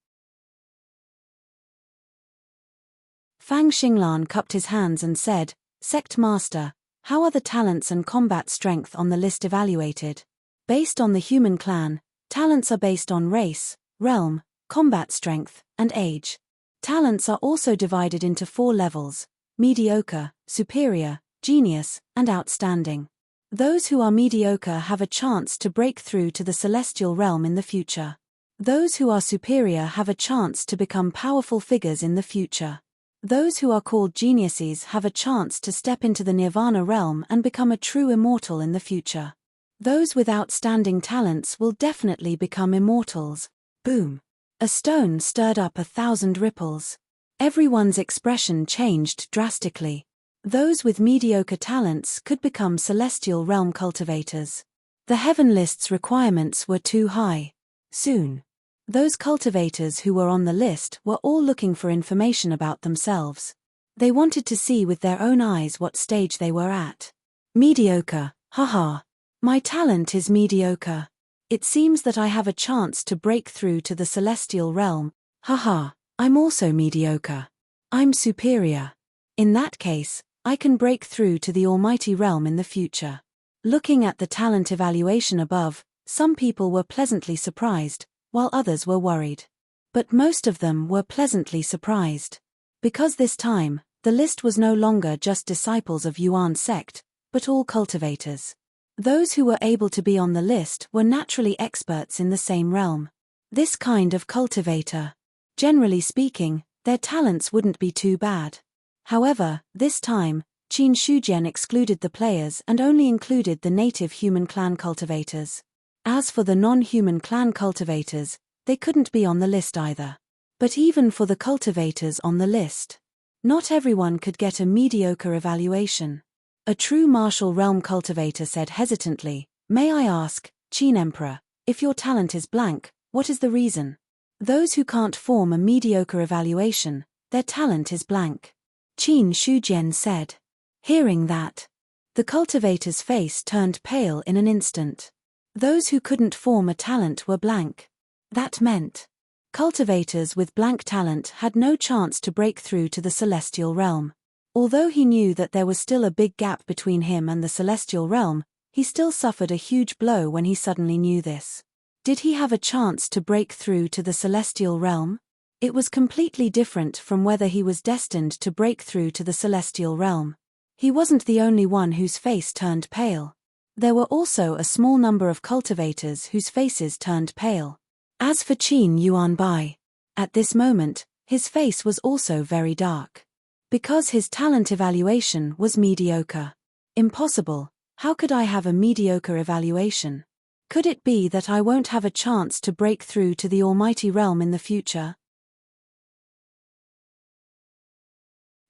Fang Xinglan cupped his hands and said, "Sect Master, how are the talents and combat strength on the list evaluated? Based on the human clan, talents are based on race, realm, combat strength, and age. Talents are also divided into 4 levels: mediocre, superior, genius, and outstanding. Those who are mediocre have a chance to break through to the celestial realm in the future. Those who are superior have a chance to become powerful figures in the future. Those who are called geniuses have a chance to step into the nirvana realm and become a true immortal in the future. Those with outstanding talents will definitely become immortals." Boom! A stone stirred up 1,000 ripples. Everyone's expression changed drastically. Those with mediocre talents could become celestial realm cultivators. The heaven list's requirements were too high. Soon, those cultivators who were on the list were all looking for information about themselves. They wanted to see with their own eyes what stage they were at. Mediocre, haha. My talent is mediocre. It seems that I have a chance to break through to the celestial realm. Haha, I'm also mediocre. I'm superior. In that case, I can break through to the almighty realm in the future. Looking at the talent evaluation above, some people were pleasantly surprised, while others were worried. But most of them were pleasantly surprised. Because this time, the list was no longer just disciples of Yuan sect, but all cultivators. Those who were able to be on the list were naturally experts in the same realm. This kind of cultivator. Generally speaking, their talents wouldn't be too bad. However, this time, Qin Shujian excluded the players and only included the native human clan cultivators. As for the non-human clan cultivators, they couldn't be on the list either. But even for the cultivators on the list, not everyone could get a mediocre evaluation. A true martial realm cultivator said hesitantly, "May I ask, Qin Emperor, if your talent is blank, what is the reason?" Those who can't form a mediocre evaluation, their talent is blank. Qin Shujian said. Hearing that, the cultivator's face turned pale in an instant. Those who couldn't form a talent were blank. That meant cultivators with blank talent had no chance to break through to the celestial realm. Although he knew that there was still a big gap between him and the celestial realm, he still suffered a huge blow when he suddenly knew this. Did he have a chance to break through to the celestial realm? It was completely different from whether he was destined to break through to the celestial realm. He wasn't the only one whose face turned pale. There were also a small number of cultivators whose faces turned pale. As for Qin Yuanbai, at this moment, his face was also very dark. Because his talent evaluation was mediocre. Impossible, how could I have a mediocre evaluation? Could it be that I won't have a chance to break through to the almighty realm in the future?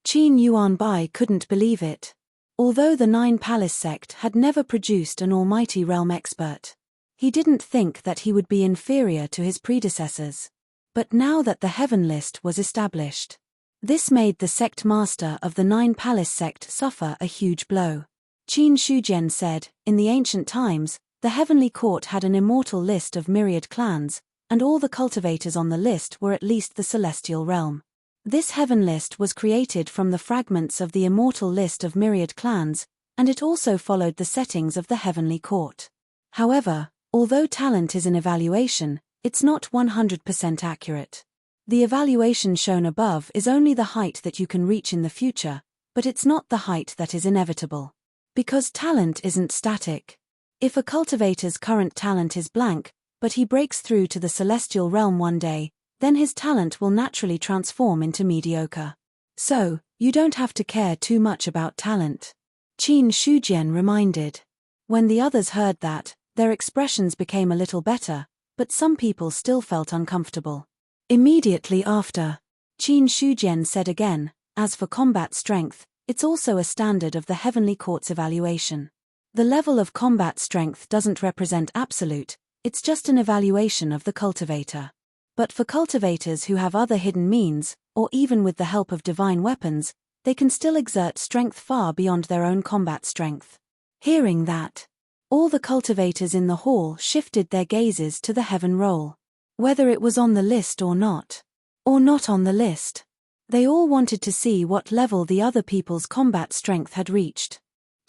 Qin Yuanbai couldn't believe it. Although the Nine Palace sect had never produced an almighty realm expert, he didn't think that he would be inferior to his predecessors. But now that the Heaven List was established, this made the sect master of the Nine Palace sect suffer a huge blow. Qin Shujian said, in the ancient times, the Heavenly Court had an immortal list of myriad clans, and all the cultivators on the list were at least the celestial realm. This Heaven List was created from the fragments of the immortal list of myriad clans, and it also followed the settings of the Heavenly Court. However, although talent is an evaluation, it's not 100% accurate. The evaluation shown above is only the height that you can reach in the future, but it's not the height that is inevitable. Because talent isn't static. If a cultivator's current talent is blank, but he breaks through to the celestial realm one day, then his talent will naturally transform into mediocre. So, you don't have to care too much about talent. Qin Shujian reminded. When the others heard that, their expressions became a little better, but some people still felt uncomfortable. Immediately after, Qin Shujian said again, as for combat strength, it's also a standard of the Heavenly Court's evaluation. The level of combat strength doesn't represent absolute, it's just an evaluation of the cultivator. But for cultivators who have other hidden means, or even with the help of divine weapons, they can still exert strength far beyond their own combat strength. Hearing that, all the cultivators in the hall shifted their gazes to the heaven roll. Whether it was on the list or not on the list, they all wanted to see what level the other people's combat strength had reached.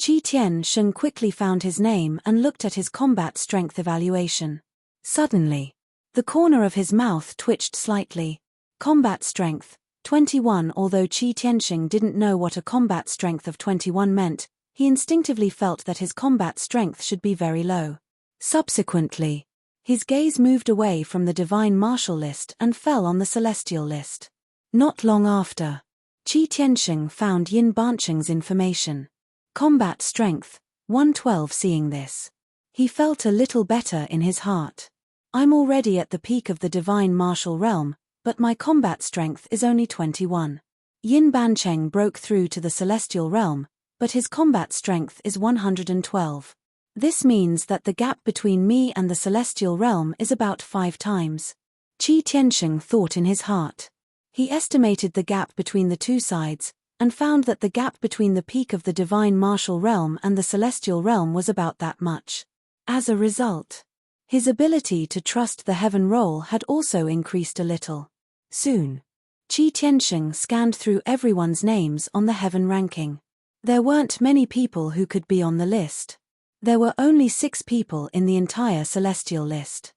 Qi Tiansheng quickly found his name and looked at his combat strength evaluation. Suddenly, the corner of his mouth twitched slightly. Combat strength, 21. Although Qi Tiansheng didn't know what a combat strength of 21 meant, he instinctively felt that his combat strength should be very low. Subsequently, his gaze moved away from the divine martial list and fell on the celestial list. Not long after, Qi Tiansheng found Yin Bancheng's information. Combat strength, 112. Seeing this, he felt a little better in his heart. I'm already at the peak of the divine martial realm, but my combat strength is only 21. Yin Bancheng broke through to the celestial realm, but his combat strength is 112. This means that the gap between me and the celestial realm is about 5 times. Qi Tiansheng thought in his heart. He estimated the gap between the two sides, and found that the gap between the peak of the divine martial realm and the celestial realm was about that much. As a result, his ability to trust the heaven roll had also increased a little. Soon, Qi Tiansheng scanned through everyone's names on the heaven ranking. There weren't many people who could be on the list. There were only 6 people in the entire celestial list.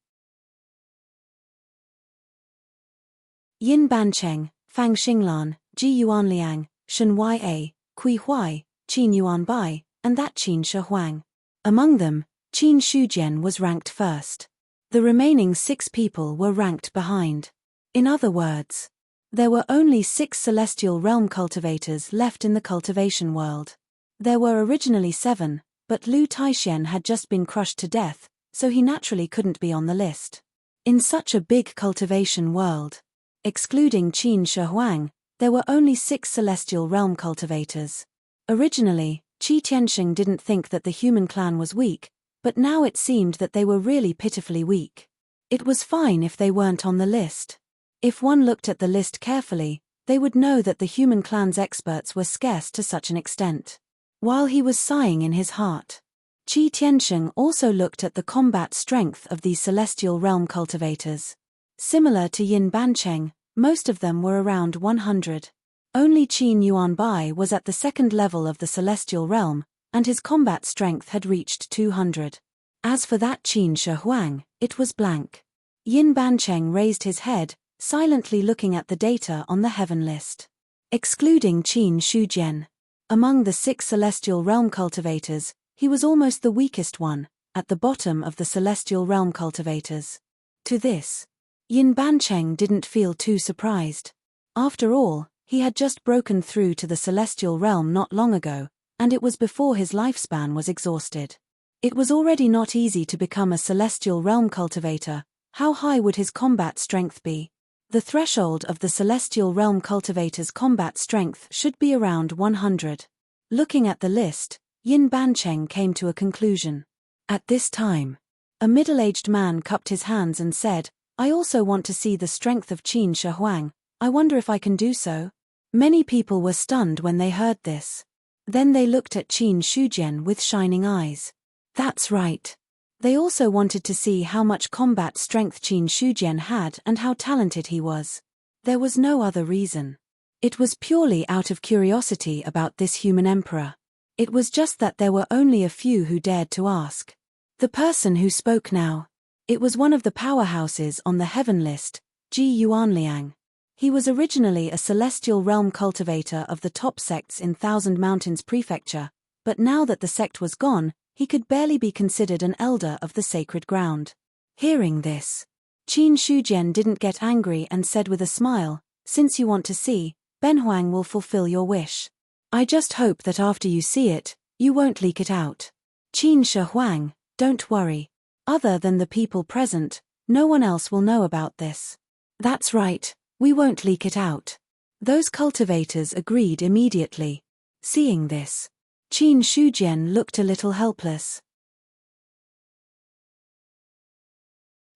Yin Bancheng, Fang Xinglan, Ji Yuanliang, Shen Ya, Kui Huai, Qin Yuanbai, and that Qin Shi Huang. Among them, Qin Shujian was ranked first. The remaining 6 people were ranked behind. In other words, there were only 6 celestial realm cultivators left in the cultivation world. There were originally 7, but Lu Taixian had just been crushed to death, so he naturally couldn't be on the list. In such a big cultivation world, excluding Qin Shi Huang, there were only 6 celestial realm cultivators. Originally, Qi Tiansheng didn't think that the human clan was weak, but now it seemed that they were really pitifully weak. It was fine if they weren't on the list. If one looked at the list carefully, they would know that the human clan's experts were scarce to such an extent. While he was sighing in his heart, Qi Tiansheng also looked at the combat strength of these celestial realm cultivators. Similar to Yin Bancheng, most of them were around 100. Only Qin Yuanbai was at the 2nd level of the celestial realm, and his combat strength had reached 200. As for that Qin Shi Huang, it was blank. Yin Bancheng raised his head, silently looking at the data on the heaven list. Excluding Qin Shujian, among the 6 celestial realm cultivators, he was almost the weakest one, at the bottom of the celestial realm cultivators. To this, Yin Bancheng didn't feel too surprised. After all, he had just broken through to the celestial realm not long ago, and it was before his lifespan was exhausted. It was already not easy to become a celestial realm cultivator. How high would his combat strength be? The threshold of the celestial realm cultivator's combat strength should be around 100. Looking at the list, Yin Bancheng came to a conclusion. At this time, a middle-aged man cupped his hands and said, "I also want to see the strength of Qin Shi Huang. I wonder if I can do so." Many people were stunned when they heard this. Then they looked at Qin Shujian with shining eyes. That's right. They also wanted to see how much combat strength Qin Shujian had and how talented he was. There was no other reason. It was purely out of curiosity about this human emperor. It was just that there were only a few who dared to ask. The person who spoke now. It was one of the powerhouses on the heaven list, Ji Yuanliang. He was originally a celestial realm cultivator of the top sects in Thousand Mountains Prefecture, but now that the sect was gone, he could barely be considered an elder of the sacred ground. Hearing this, Qin Shujian didn't get angry and said with a smile, "Since you want to see, Benhuang will fulfill your wish. I just hope that after you see it, you won't leak it out. Qin Shi Huang, don't worry. Other than the people present, no one else will know about this." That's right, we won't leak it out. Those cultivators agreed immediately. Seeing this, Qin Shujian looked a little helpless.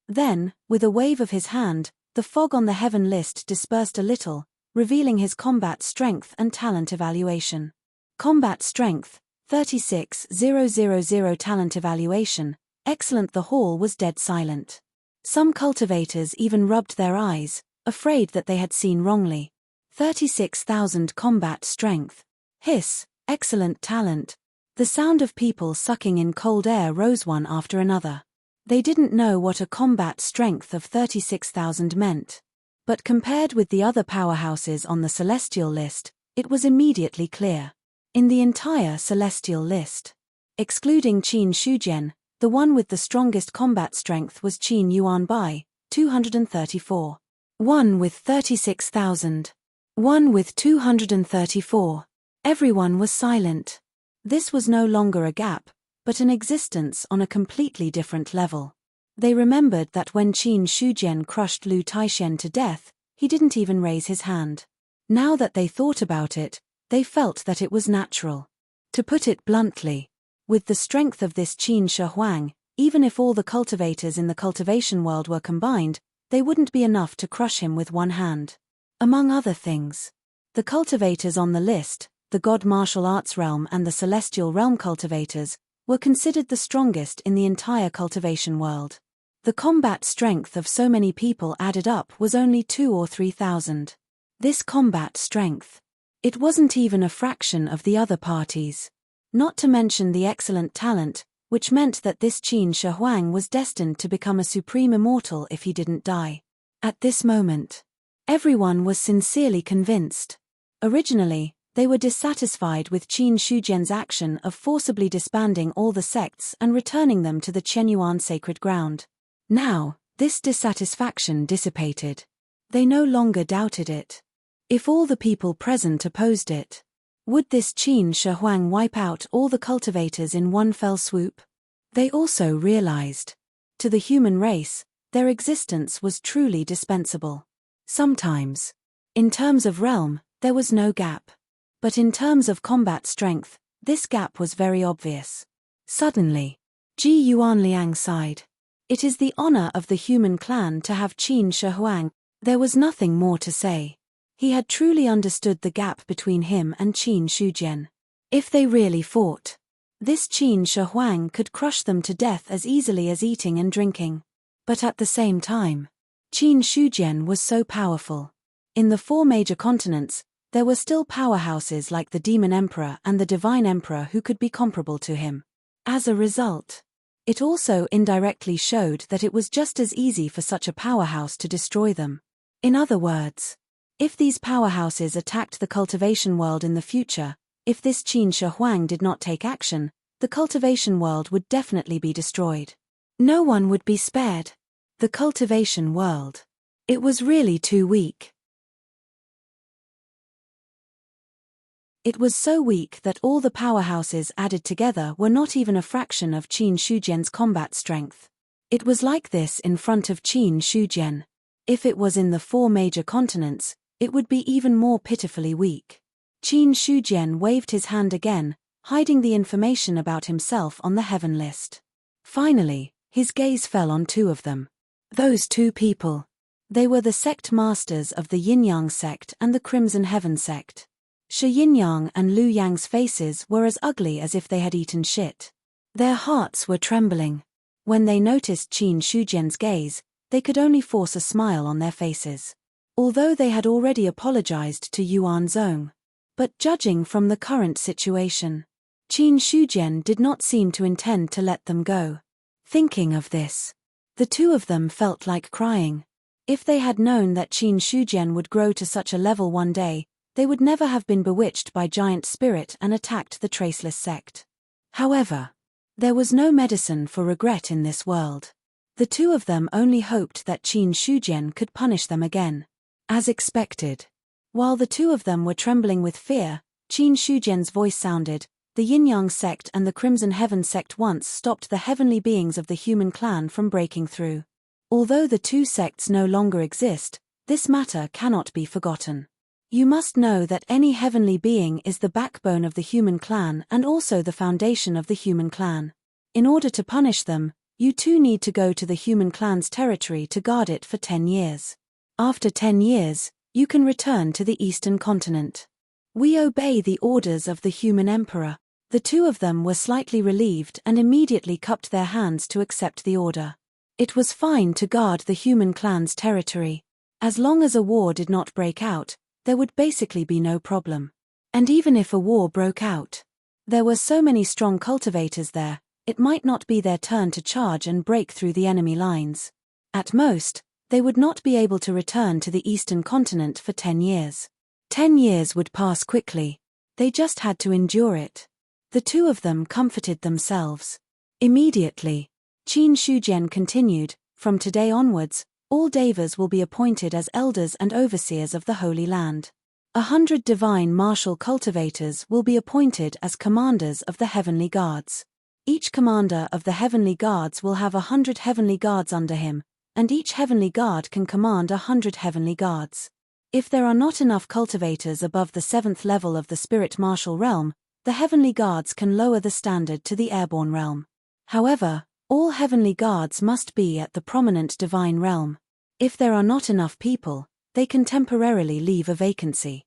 Then, with a wave of his hand, the fog on the heaven list dispersed a little, revealing his combat strength and talent evaluation. Combat strength, 36,000 talent evaluation, excellent. The hall was dead silent. Some cultivators even rubbed their eyes, afraid that they had seen wrongly. 36,000 combat strength. Hiss, excellent talent. The sound of people sucking in cold air rose one after another. They didn't know what a combat strength of 36,000 meant. But compared with the other powerhouses on the celestial list, it was immediately clear. In the entire celestial list, excluding Qin Shujian, the one with the strongest combat strength was Qin Yuanbai, 234. One with 36,000. One with 234. Everyone was silent. This was no longer a gap, but an existence on a completely different level. They remembered that when Qin Shujian crushed Lu Taishen to death, he didn't even raise his hand. Now that they thought about it, they felt that it was natural. To put it bluntly, with the strength of this Qin Shi Huang, even if all the cultivators in the cultivation world were combined, they wouldn't be enough to crush him with one hand. Among other things, the cultivators on the list, the God Martial Arts realm and the Celestial realm cultivators, were considered the strongest in the entire cultivation world. The combat strength of so many people added up was only 2,000 or 3,000. This combat strength. It wasn't even a fraction of the other parties. Not to mention the excellent talent, which meant that this Qin Shi Huang was destined to become a supreme immortal if he didn't die. At this moment, everyone was sincerely convinced. Originally, they were dissatisfied with Qin Shujian's action of forcibly disbanding all the sects and returning them to the Qianyuan sacred ground. Now, this dissatisfaction dissipated. They no longer doubted it. If all the people present opposed it, would this Qin Shi Huang wipe out all the cultivators in one fell swoop? They also realized, to the human race, their existence was truly dispensable. Sometimes, in terms of realm, there was no gap. But in terms of combat strength, this gap was very obvious. Suddenly, Ji Yuanliang sighed. It is the honor of the human clan to have Qin Shi Huang. There was nothing more to say. He had truly understood the gap between him and Qin Shujian. If they really fought, this Qin Shi Huang could crush them to death as easily as eating and drinking. But at the same time, Qin Shujian was so powerful. In the 4 major continents, there were still powerhouses like the Demon Emperor and the Divine Emperor who could be comparable to him. As a result, it also indirectly showed that it was just as easy for such a powerhouse to destroy them. In other words, if these powerhouses attacked the cultivation world in the future, if this Qin Shi Huang did not take action, the cultivation world would definitely be destroyed. No one would be spared. The cultivation world. It was really too weak. It was so weak that all the powerhouses added together were not even a fraction of Qin Shujian's combat strength. It was like this in front of Qin Shujian. If it was in the 4 major continents, it would be even more pitifully weak. Qin Shujian waved his hand again, hiding the information about himself on the heaven list. Finally, his gaze fell on two of them. Those two people. They were the sect masters of the Yin-Yang sect and the Crimson Heaven sect. Shi Yin-Yang and Lu Yang's faces were as ugly as if they had eaten shit. Their hearts were trembling. When they noticed Qin Shujian's gaze, they could only force a smile on their faces. Although they had already apologized to Yuan Zong. But judging from the current situation, Qin Shujian did not seem to intend to let them go. Thinking of this, the two of them felt like crying. If they had known that Qin Shujian would grow to such a level one day, they would never have been bewitched by giant spirit and attacked the Traceless sect. However, there was no medicine for regret in this world. The two of them only hoped that Qin Shujian could punish them again. As expected. While the two of them were trembling with fear, Qin Shujian's voice sounded, "The Yin-Yang sect and the Crimson Heaven sect once stopped the heavenly beings of the human clan from breaking through. Although the two sects no longer exist, this matter cannot be forgotten. You must know that any heavenly being is the backbone of the human clan and also the foundation of the human clan. In order to punish them, you two need to go to the human clan's territory to guard it for 10 years. After 10 years, you can return to the Eastern continent. We obey the orders of the human emperor." The two of them were slightly relieved and immediately cupped their hands to accept the order. It was fine to guard the human clan's territory. As long as a war did not break out, there would basically be no problem. And even if a war broke out, there were so many strong cultivators there, it might not be their turn to charge and break through the enemy lines. At most, they would not be able to return to the Eastern continent for 10 years. 10 years would pass quickly. They just had to endure it. The two of them comforted themselves. Immediately, Qin Shujian continued, "From today onwards, all devas will be appointed as elders and overseers of the Holy Land. 100 divine martial cultivators will be appointed as commanders of the heavenly guards. Each commander of the heavenly guards will have 100 heavenly guards under him, and each heavenly guard can command 100 heavenly guards. If there are not enough cultivators above the 7th level of the spirit martial realm, the heavenly guards can lower the standard to the airborne realm. However, all heavenly guards must be at the prominent divine realm. If there are not enough people, they can temporarily leave a vacancy."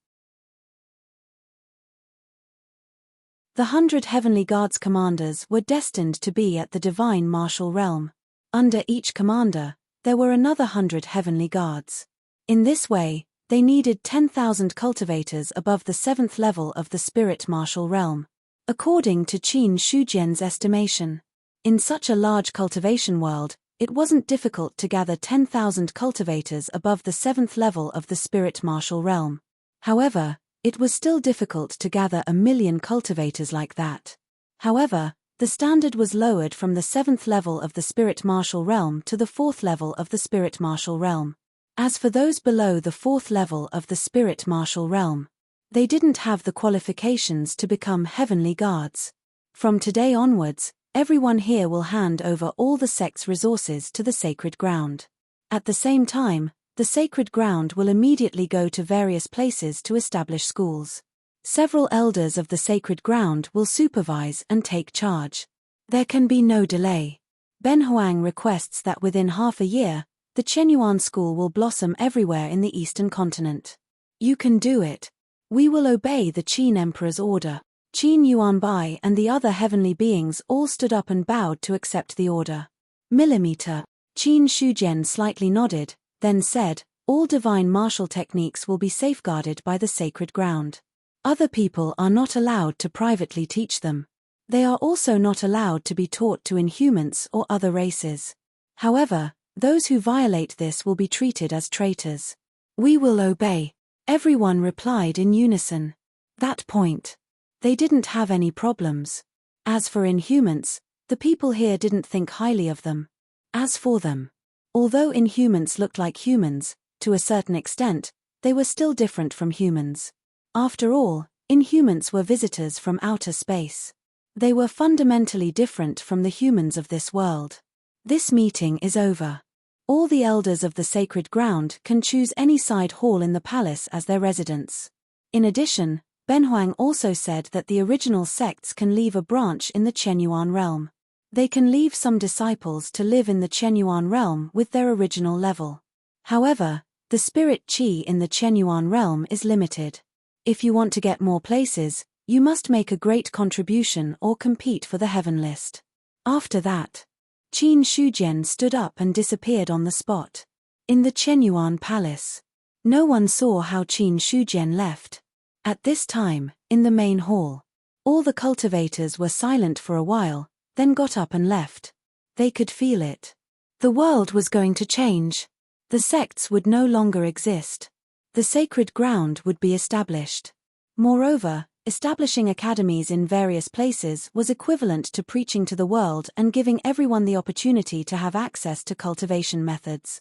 The 100 heavenly guards commanders were destined to be at the divine martial realm. Under each commander, there were another 100 heavenly guards. In this way, they needed 10,000 cultivators above the 7th level of the spirit martial realm. According to Qin Shujian's estimation, in such a large cultivation world, it wasn't difficult to gather 10,000 cultivators above the 7th level of the spirit martial realm. However, it was still difficult to gather 1,000,000 cultivators like that. However, the standard was lowered from the 7th level of the spirit martial realm to the 4th level of the spirit martial realm. As for those below the 4th level of the spirit martial realm, they didn't have the qualifications to become heavenly guards. From today onwards, everyone here will hand over all the sect's resources to the sacred ground. At the same time, the sacred ground will immediately go to various places to establish schools. Several elders of the sacred ground will supervise and take charge. There can be no delay. Ben Huang requests that within half a year, the Chenyuan school will blossom everywhere in the Eastern continent. You can do it. We will obey the Qin Emperor's order. Qin Yuanbai and the other heavenly beings all stood up and bowed to accept the order. Millimeter. Qin Shujian slightly nodded, then said, "All divine martial techniques will be safeguarded by the sacred ground. Other people are not allowed to privately teach them. They are also not allowed to be taught to Inhumans or other races. However, those who violate this will be treated as traitors." "We will obey," everyone replied in unison. That point, they didn't have any problems. As for Inhumans, the people here didn't think highly of them. As for them, although Inhumans looked like humans, to a certain extent, they were still different from humans. After all, Inhumans were visitors from outer space. They were fundamentally different from the humans of this world. This meeting is over. All the elders of the sacred ground can choose any side hall in the palace as their residence. In addition, Benhuang also said that the original sects can leave a branch in the Chenyuan realm. They can leave some disciples to live in the Chenyuan realm with their original level. However, the spirit qi in the Chenyuan realm is limited. If you want to get more places, you must make a great contribution or compete for the heaven list. After that, Qin Shujian stood up and disappeared on the spot. In the Chenyuan palace, no one saw how Qin Shujian left. At this time, in the main hall, all the cultivators were silent for a while, then got up and left. They could feel it. The world was going to change. The sects would no longer exist. The sacred ground would be established. Moreover, establishing academies in various places was equivalent to preaching to the world and giving everyone the opportunity to have access to cultivation methods.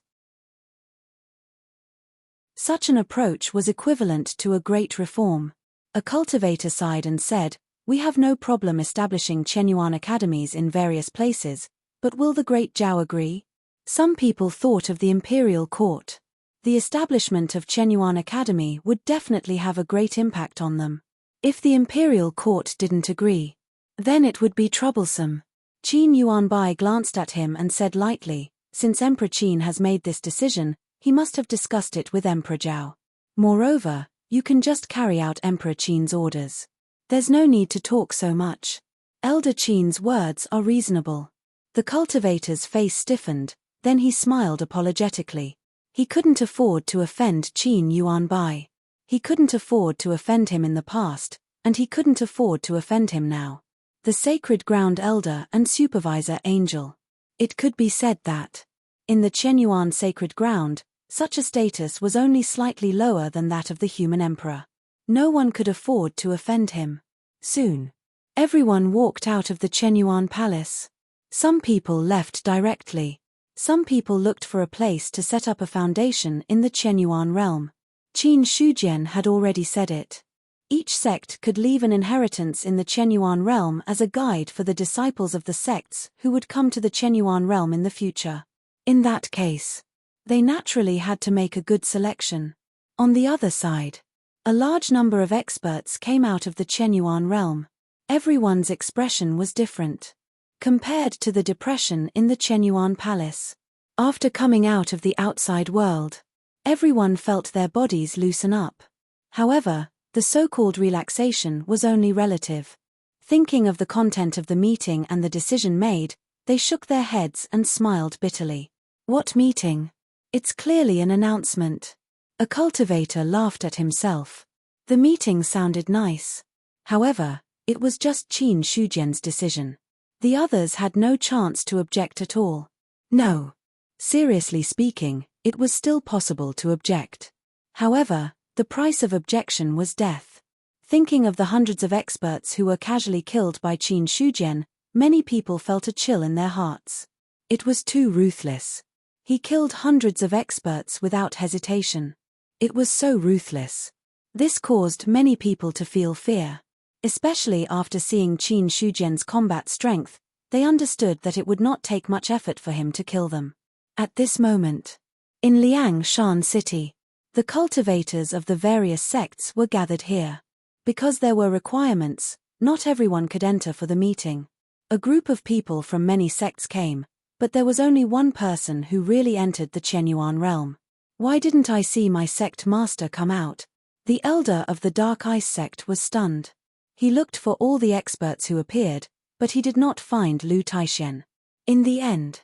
Such an approach was equivalent to a great reform. A cultivator sighed and said, "We have no problem establishing Chenyuan academies in various places, but will the great Zhao agree?" Some people thought of the imperial court. The establishment of Chenyuan Academy would definitely have a great impact on them. If the imperial court didn't agree, then it would be troublesome. Qin Yuanbai glanced at him and said lightly, "Since Emperor Qin has made this decision, he must have discussed it with Emperor Zhao. Moreover, you can just carry out Emperor Qin's orders. There's no need to talk so much. Elder Qin's words are reasonable." The cultivator's face stiffened, then he smiled apologetically. He couldn't afford to offend Qin Yuanbai. He couldn't afford to offend him in the past, and he couldn't afford to offend him now. The sacred ground elder and supervisor angel. It could be said that, in the Chenyuan sacred ground, such a status was only slightly lower than that of the human emperor. No one could afford to offend him. Soon, everyone walked out of the Chenyuan palace. Some people left directly. Some people looked for a place to set up a foundation in the Chenyuan realm. Qin Shujian had already said it. Each sect could leave an inheritance in the Chenyuan realm as a guide for the disciples of the sects who would come to the Chenyuan realm in the future. In that case, they naturally had to make a good selection. On the other side, a large number of experts came out of the Chenyuan realm. Everyone's expression was different, compared to the depression in the Chenyuan palace. After coming out of the outside world, everyone felt their bodies loosen up. However, the so-called relaxation was only relative. Thinking of the content of the meeting and the decision made, they shook their heads and smiled bitterly. What meeting? It's clearly an announcement. A cultivator laughed at himself. The meeting sounded nice. However, it was just Qin Shujian's decision. The others had no chance to object at all. No. Seriously speaking, it was still possible to object. However, the price of objection was death. Thinking of the hundreds of experts who were casually killed by Qin Shujian, many people felt a chill in their hearts. It was too ruthless. He killed hundreds of experts without hesitation. It was so ruthless. This caused many people to feel fear. Especially after seeing Qin Shujian's combat strength, they understood that it would not take much effort for him to kill them. At this moment, in Liangshan City, the cultivators of the various sects were gathered here. Because there were requirements, not everyone could enter for the meeting. A group of people from many sects came, but there was only one person who really entered the Chenyuan realm. Why didn't I see my sect master come out? The elder of the Dark Ice sect was stunned. He looked for all the experts who appeared, but he did not find Lu Taixian. In the end,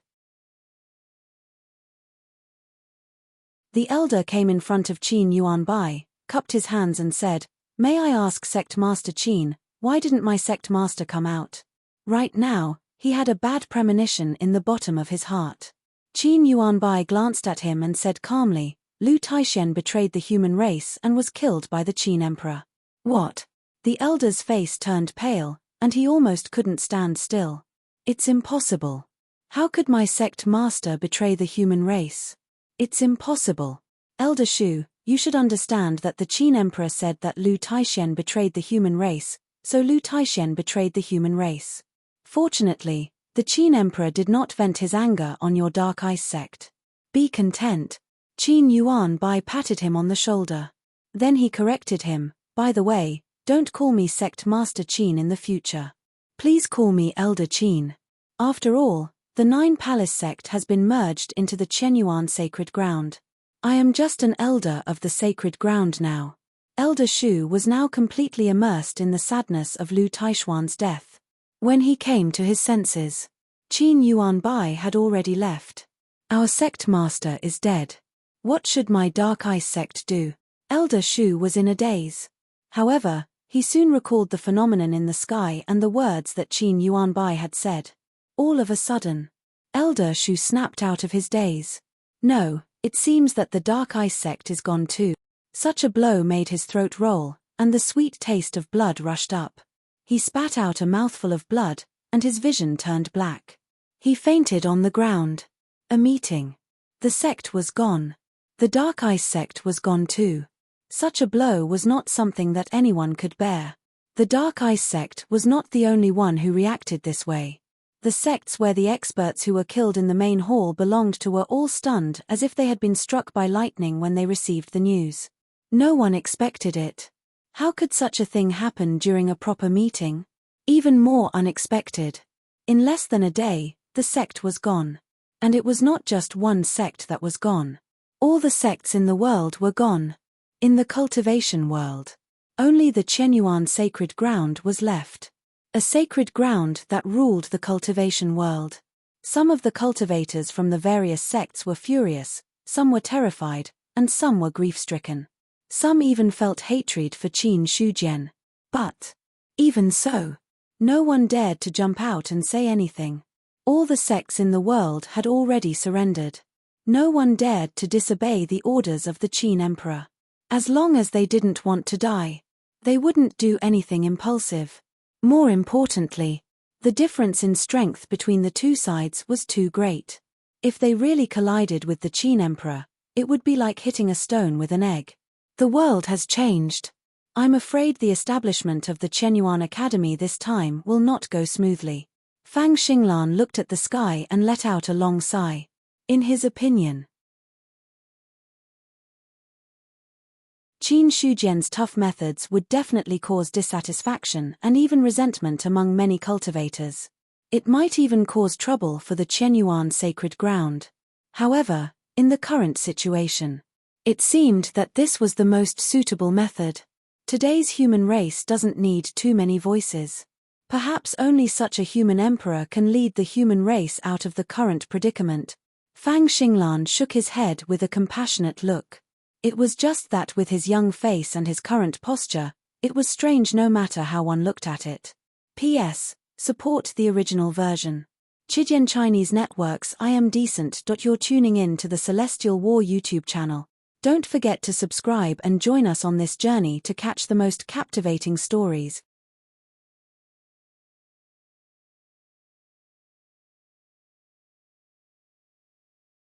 the elder came in front of Qin Yuanbai, cupped his hands and said, "May I ask Sect Master Qin, why didn't my sect master come out?" Right now, he had a bad premonition in the bottom of his heart. Qin Yuanbai glanced at him and said calmly, "Lu Taixian betrayed the human race and was killed by the Qin Emperor." What? The elder's face turned pale, and he almost couldn't stand still. It's impossible. How could my sect master betray the human race? It's impossible. Elder Shu, you should understand that the Qin Emperor said that Lu Taixian betrayed the human race, so Lu Taixian betrayed the human race. Fortunately, the Qin Emperor did not vent his anger on your Dark Ice sect. Be content. Qin Yuanbai patted him on the shoulder. Then he corrected him, "By the way, Don't call me Sect Master Qin in the future. Please call me Elder Qin. After all, the Nine Palace sect has been merged into the Qianyuan sacred ground. I am just an elder of the sacred ground now. Elder Shu was now completely immersed in the sadness of Lu Taishuan's death. When he came to his senses, Qin Yuanbai had already left. Our sect master is dead. What should my Dark Ice sect do? Elder Shu was in a daze. However, he soon recalled the phenomenon in the sky and the words that Qin Yuanbai had said. All of a sudden, Elder Shu snapped out of his daze. No, it seems that the Dark Ice sect is gone too. Such a blow made his throat roll, and the sweet taste of blood rushed up. He spat out a mouthful of blood, and his vision turned black. He fainted on the ground. A meeting. The sect was gone. The Dark Ice sect was gone too. Such a blow was not something that anyone could bear. The Dark Ice sect was not the only one who reacted this way. The sects where the experts who were killed in the main hall belonged to were all stunned as if they had been struck by lightning when they received the news. No one expected it. How could such a thing happen during a proper meeting? Even more unexpected. In less than a day, the sect was gone. And it was not just one sect that was gone. All the sects in the world were gone. In the cultivation world, only the Qianyuan sacred ground was left. A sacred ground that ruled the cultivation world. Some of the cultivators from the various sects were furious, some were terrified, and some were grief-stricken. Some even felt hatred for Qin Shujian. But, even so, no one dared to jump out and say anything. All the sects in the world had already surrendered. No one dared to disobey the orders of the Qin Emperor. As long as they didn't want to die, they wouldn't do anything impulsive. More importantly, the difference in strength between the two sides was too great. If they really collided with the Qin Emperor, it would be like hitting a stone with an egg. The world has changed. I'm afraid the establishment of the Qianyuan Academy this time will not go smoothly. Fang Xinglan looked at the sky and let out a long sigh. In his opinion, Qin Shujian's tough methods would definitely cause dissatisfaction and even resentment among many cultivators. It might even cause trouble for the Qianyuan sacred ground. However, in the current situation, it seemed that this was the most suitable method. Today's human race doesn't need too many voices. Perhaps only such a human emperor can lead the human race out of the current predicament. Fang Xinglan shook his head with a compassionate look. It was just that with his young face and his current posture, it was strange no matter how one looked at it. P.S. Support the original version. Chidian Chinese Networks. I am decent. You're tuning in to the Celestial War YouTube channel. Don't forget to subscribe and join us on this journey to catch the most captivating stories.